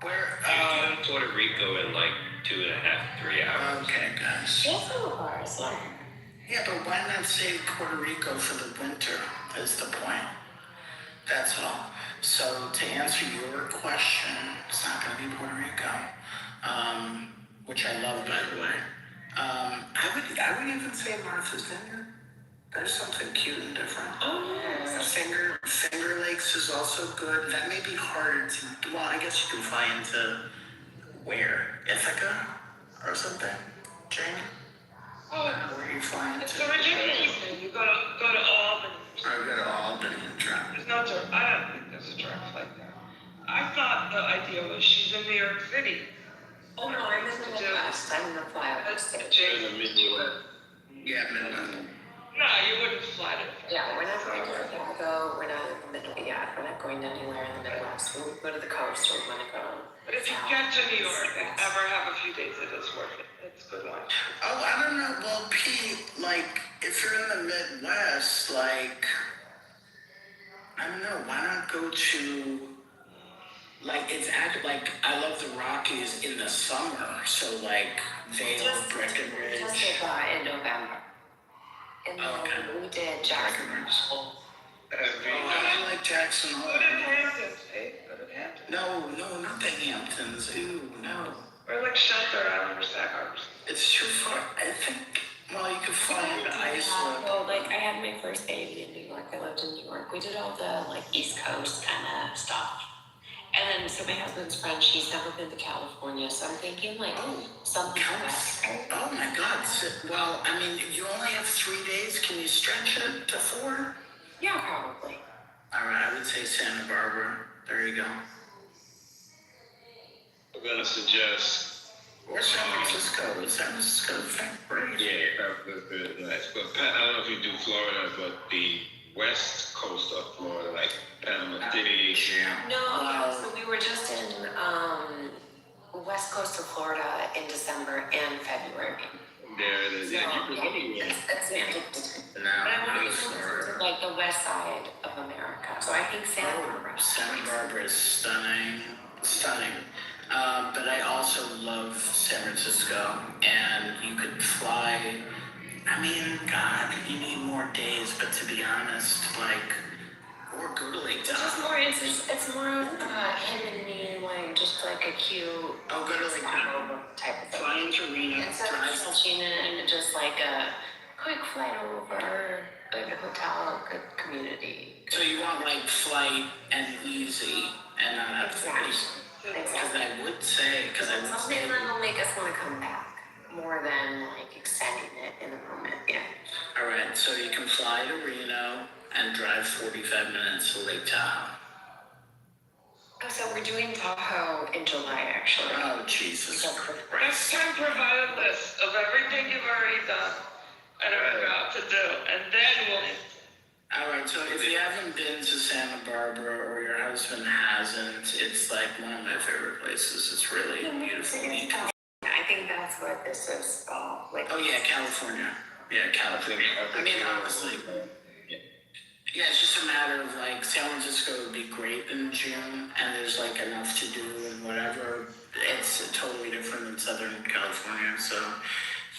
Where? Puerto Rico in like 2.5, 3 hours. Okay, guys. That's a little far, so. Yeah, but why not save Puerto Rico for the winter, is the point. That's all. So, to answer your question, it's not going to be Puerto Rico, which I love, by the way. I would even say Martha's Vineyard. There's something cute and different. Oh, yes. Finger Lakes is also good. That may be harder to... Well, I guess you can fly into... Where? Ithaca? Or something? Jamie? Where are you flying to? It's originally. You go to Albany. I go to Albany and try. There's no direct. I don't think there's a direct flight there. I thought the idea was she's in New York City. Oh no, I'm in the Midwest. I'm in the flyover state. In the Midwest. Yeah, Midwest. No, you wouldn't fly to. Yeah, we're not going to Chicago. We're not in the middle. Yeah, we're not going anywhere in the Midwest. We'll go to the coast. We're going to go. But if you get to New York and ever have a few days, it is worth it. It's good wine. Oh, I don't know. Well, Pete, like, if you're in the Midwest, like, I don't know. Why not go to, like, it's like, I love the Rockies in the summer. So, like, Vail, Breckenridge. Just in November. And then we did Jackson Hole. I like Jackson Hole. Go to Hamptons, eh? Go to Hamptons. No, not the Hamptons. Ooh, no. Or like Shelter Island or Sag Harbor. It's too far. I think, well, you could fly into Iceland. Well, like, I had my first baby in New York. I lived in New York. We did all the, like, East Coast kind of stuff. And then, so my husband's friend, she's never been to California, so I'm thinking, like, something West Coast. Oh my God. Well, I mean, you only have 3 days. Can you stretch it to 4? Yeah, probably. All right, I would say Santa Barbara. There you go. I'm gonna suggest. Or San Francisco. San Francisco, great. Yeah, that's good, nice. But I don't know if you do Florida, but the west coast of Florida, like Panama City. No, so we were just in west coast of Florida in December and February. There it is. So, Yeah, you can go. it's fantastic. No, But I want no, to Florida. go to, like, the west side of America. So I think Santa Barbara. Santa Barbara is stunning. But I also love San Francisco, and you could fly. I mean, God, you need more days, but to be honest, like, Or go to Lake It's just Tahoe. more, it's more of him and me, like, just like a cute. Oh, go to Lake Tahoe. Type of thing. Fly into Reno, Instead of drive. touching it, just like a quick flight over, good hotel, good community. So you want like flight and easy and not have to pay. Because I would say, Something that will make us want to come back more than like extending it in the moment. Yeah. All right, so you can fly to Reno and drive 45 minutes to Lake Tahoe. Oh, so we're doing Tahoe in July, actually. Oh, Jesus Christ. Next time, provide a list of everything you've already done and are about to do, and then we'll. All right, so if you haven't been to Santa Barbara or your husband hasn't, it's like one of my favorite places. It's really beautiful. I think that's what this is about. Like, oh yeah, California. Yeah, California. I mean, honestly, yeah, it's just a matter of like San Francisco would be great in June, and there's like enough to do and whatever. It's totally different in Southern California, so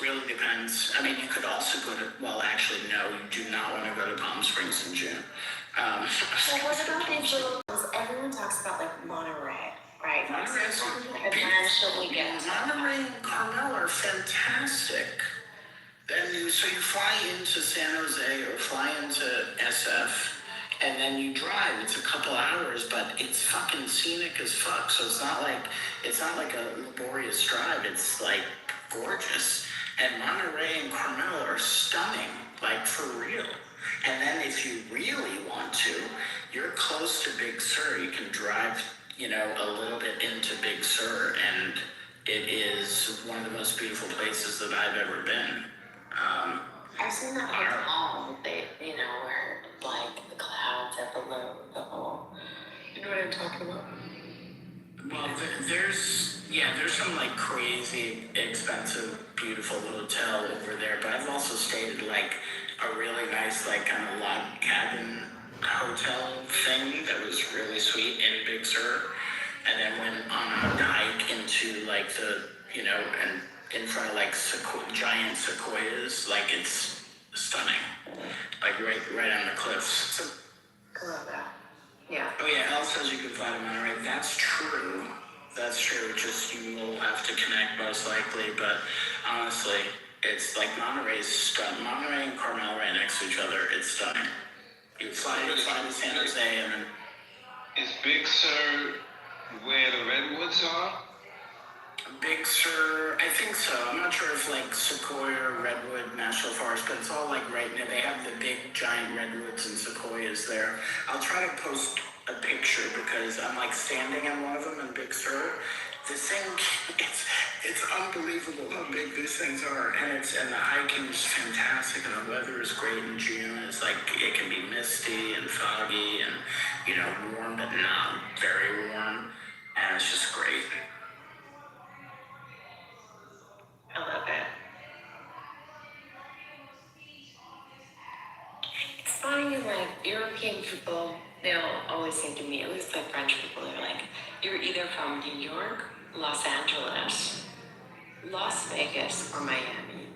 really depends. I mean, you could also go to, well, actually, no, you do not want to go to Palm Springs in June. So what about these little, everyone talks about like Monterey, right? Monterey's adventure weekend. Monterey and Carmel are fantastic. Then so you fly into San Jose or fly into SF, and then you drive. It's a couple hours, but it's fucking scenic as fuck. So it's not like a laborious drive. It's like gorgeous. And Monterey and Carmel are stunning, like for real. And then if you really want to, you're close to Big Sur. You can drive, a little bit into Big Sur, and it is one of the most beautiful places that I've ever been. I've seen that hotel, where like the clouds are below the whole. You know what I'm talking about? Well, there's some like crazy expensive, beautiful hotel over there, but I've also stayed at like a really nice like kind of log cabin hotel thing that was really sweet in Big Sur, and then went on a hike into like the, and in front of like giant sequoias, like it's stunning, like right on the cliffs. So, I love that. Yeah. Oh yeah, Elle says you can fly to Monterey. That's true. Just you will have to connect most likely, but honestly, it's like Monterey's stunning. Monterey and Carmel right next to each other. It's stunning. You fly to San Jose and then. Is Big Sur where the redwoods are? Big Sur, I think so. I'm not sure if like Sequoia or Redwood National Forest, but it's all like right now. They have the big giant redwoods and sequoias there. I'll try to post a picture because I'm like standing in one of them in Big Sur. This thing, it's unbelievable how big these things are, and the hiking is fantastic, and the weather is great in June. It's like it can be misty and foggy and warm, but not very warm, and it's just great. I love it. It's funny, like European people, they'll always say to me, at least like French people, they're like, you're either from New York, Los Angeles, Las Vegas, or Miami.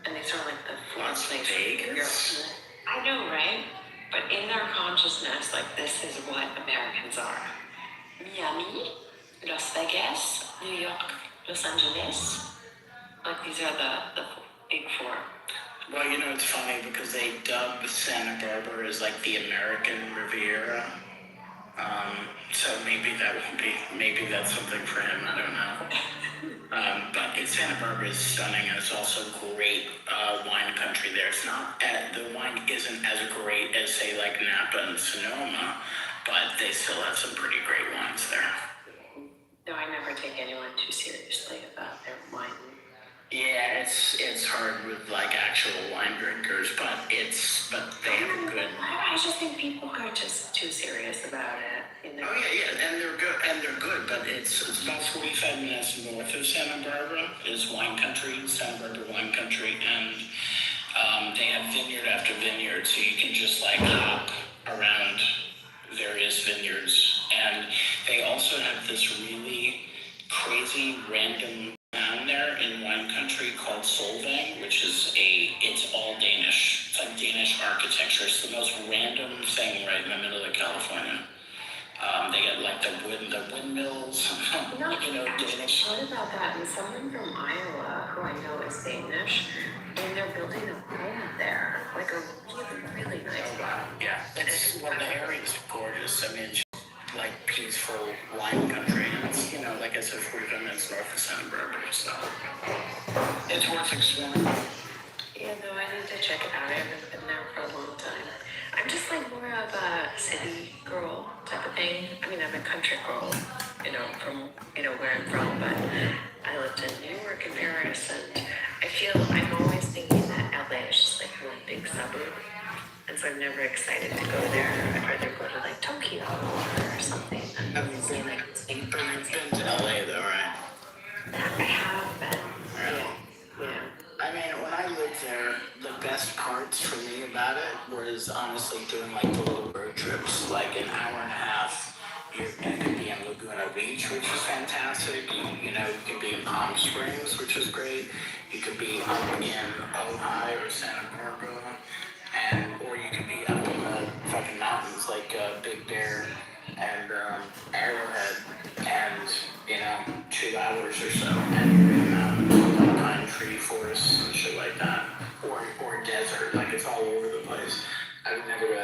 And these are like the four places. I know, right? But in their consciousness, like this is what Americans are. Miami, Las Vegas, New York, Los Angeles. Like these are the big four. Well, it's funny because they dub Santa Barbara as like the American Riviera. So maybe that's something for him. I don't know. But Santa Barbara is stunning, and it's also great wine country there. It's not the wine isn't as great as say like Napa and Sonoma, but they still have some pretty great wines there. No, I never take anyone too seriously about their wine. Yeah, it's hard with like actual wine drinkers, but they have a good. I just think people are just too serious about it. Oh yeah, and they're good, but it's about 45 minutes north of Santa Barbara is wine country, Santa Barbara wine country, and they have vineyard after vineyard, so you can just like hop around various vineyards, and they also have this really crazy random town there in wine country called Solvang, which is it's all Danish. It's like Danish architecture. It's the most random thing right in the middle of California. They get like the windmills, No, Danish. what about that? And someone from Iowa who I know is Danish, and they're building a home there, like a really nice one. Yeah, the area is gorgeous. I mean, it's like peaceful wine country. And it's, like I said, 45 minutes north of Santa Barbara, so it's worth exploring. Yeah, no, I need to check it out. I haven't been there for a long time. I'm just like more of a city girl type of thing. I mean, I'm a country girl, from, where I'm from, but I lived in New York and Paris, and I feel I'm always thinking that LA is just like one big suburb. And so I'm never excited to go there. I'd rather go to like Tokyo or something. Have you been to LA though, right? I have been. Yeah. I mean, when I lived there, the best parts for me about it was honestly doing like the little road trips, like an hour and a half. You could be in Laguna Beach, which is fantastic. You could be in Palm Springs, which is great. You could be up in Ojai or Santa Barbara, or you could be up in the fucking mountains like Big Bear and Arrowhead, and 2 hours or so, and you're in the mountains, like pine tree forests and shit like that, or desert, like it's all over the place. I would never go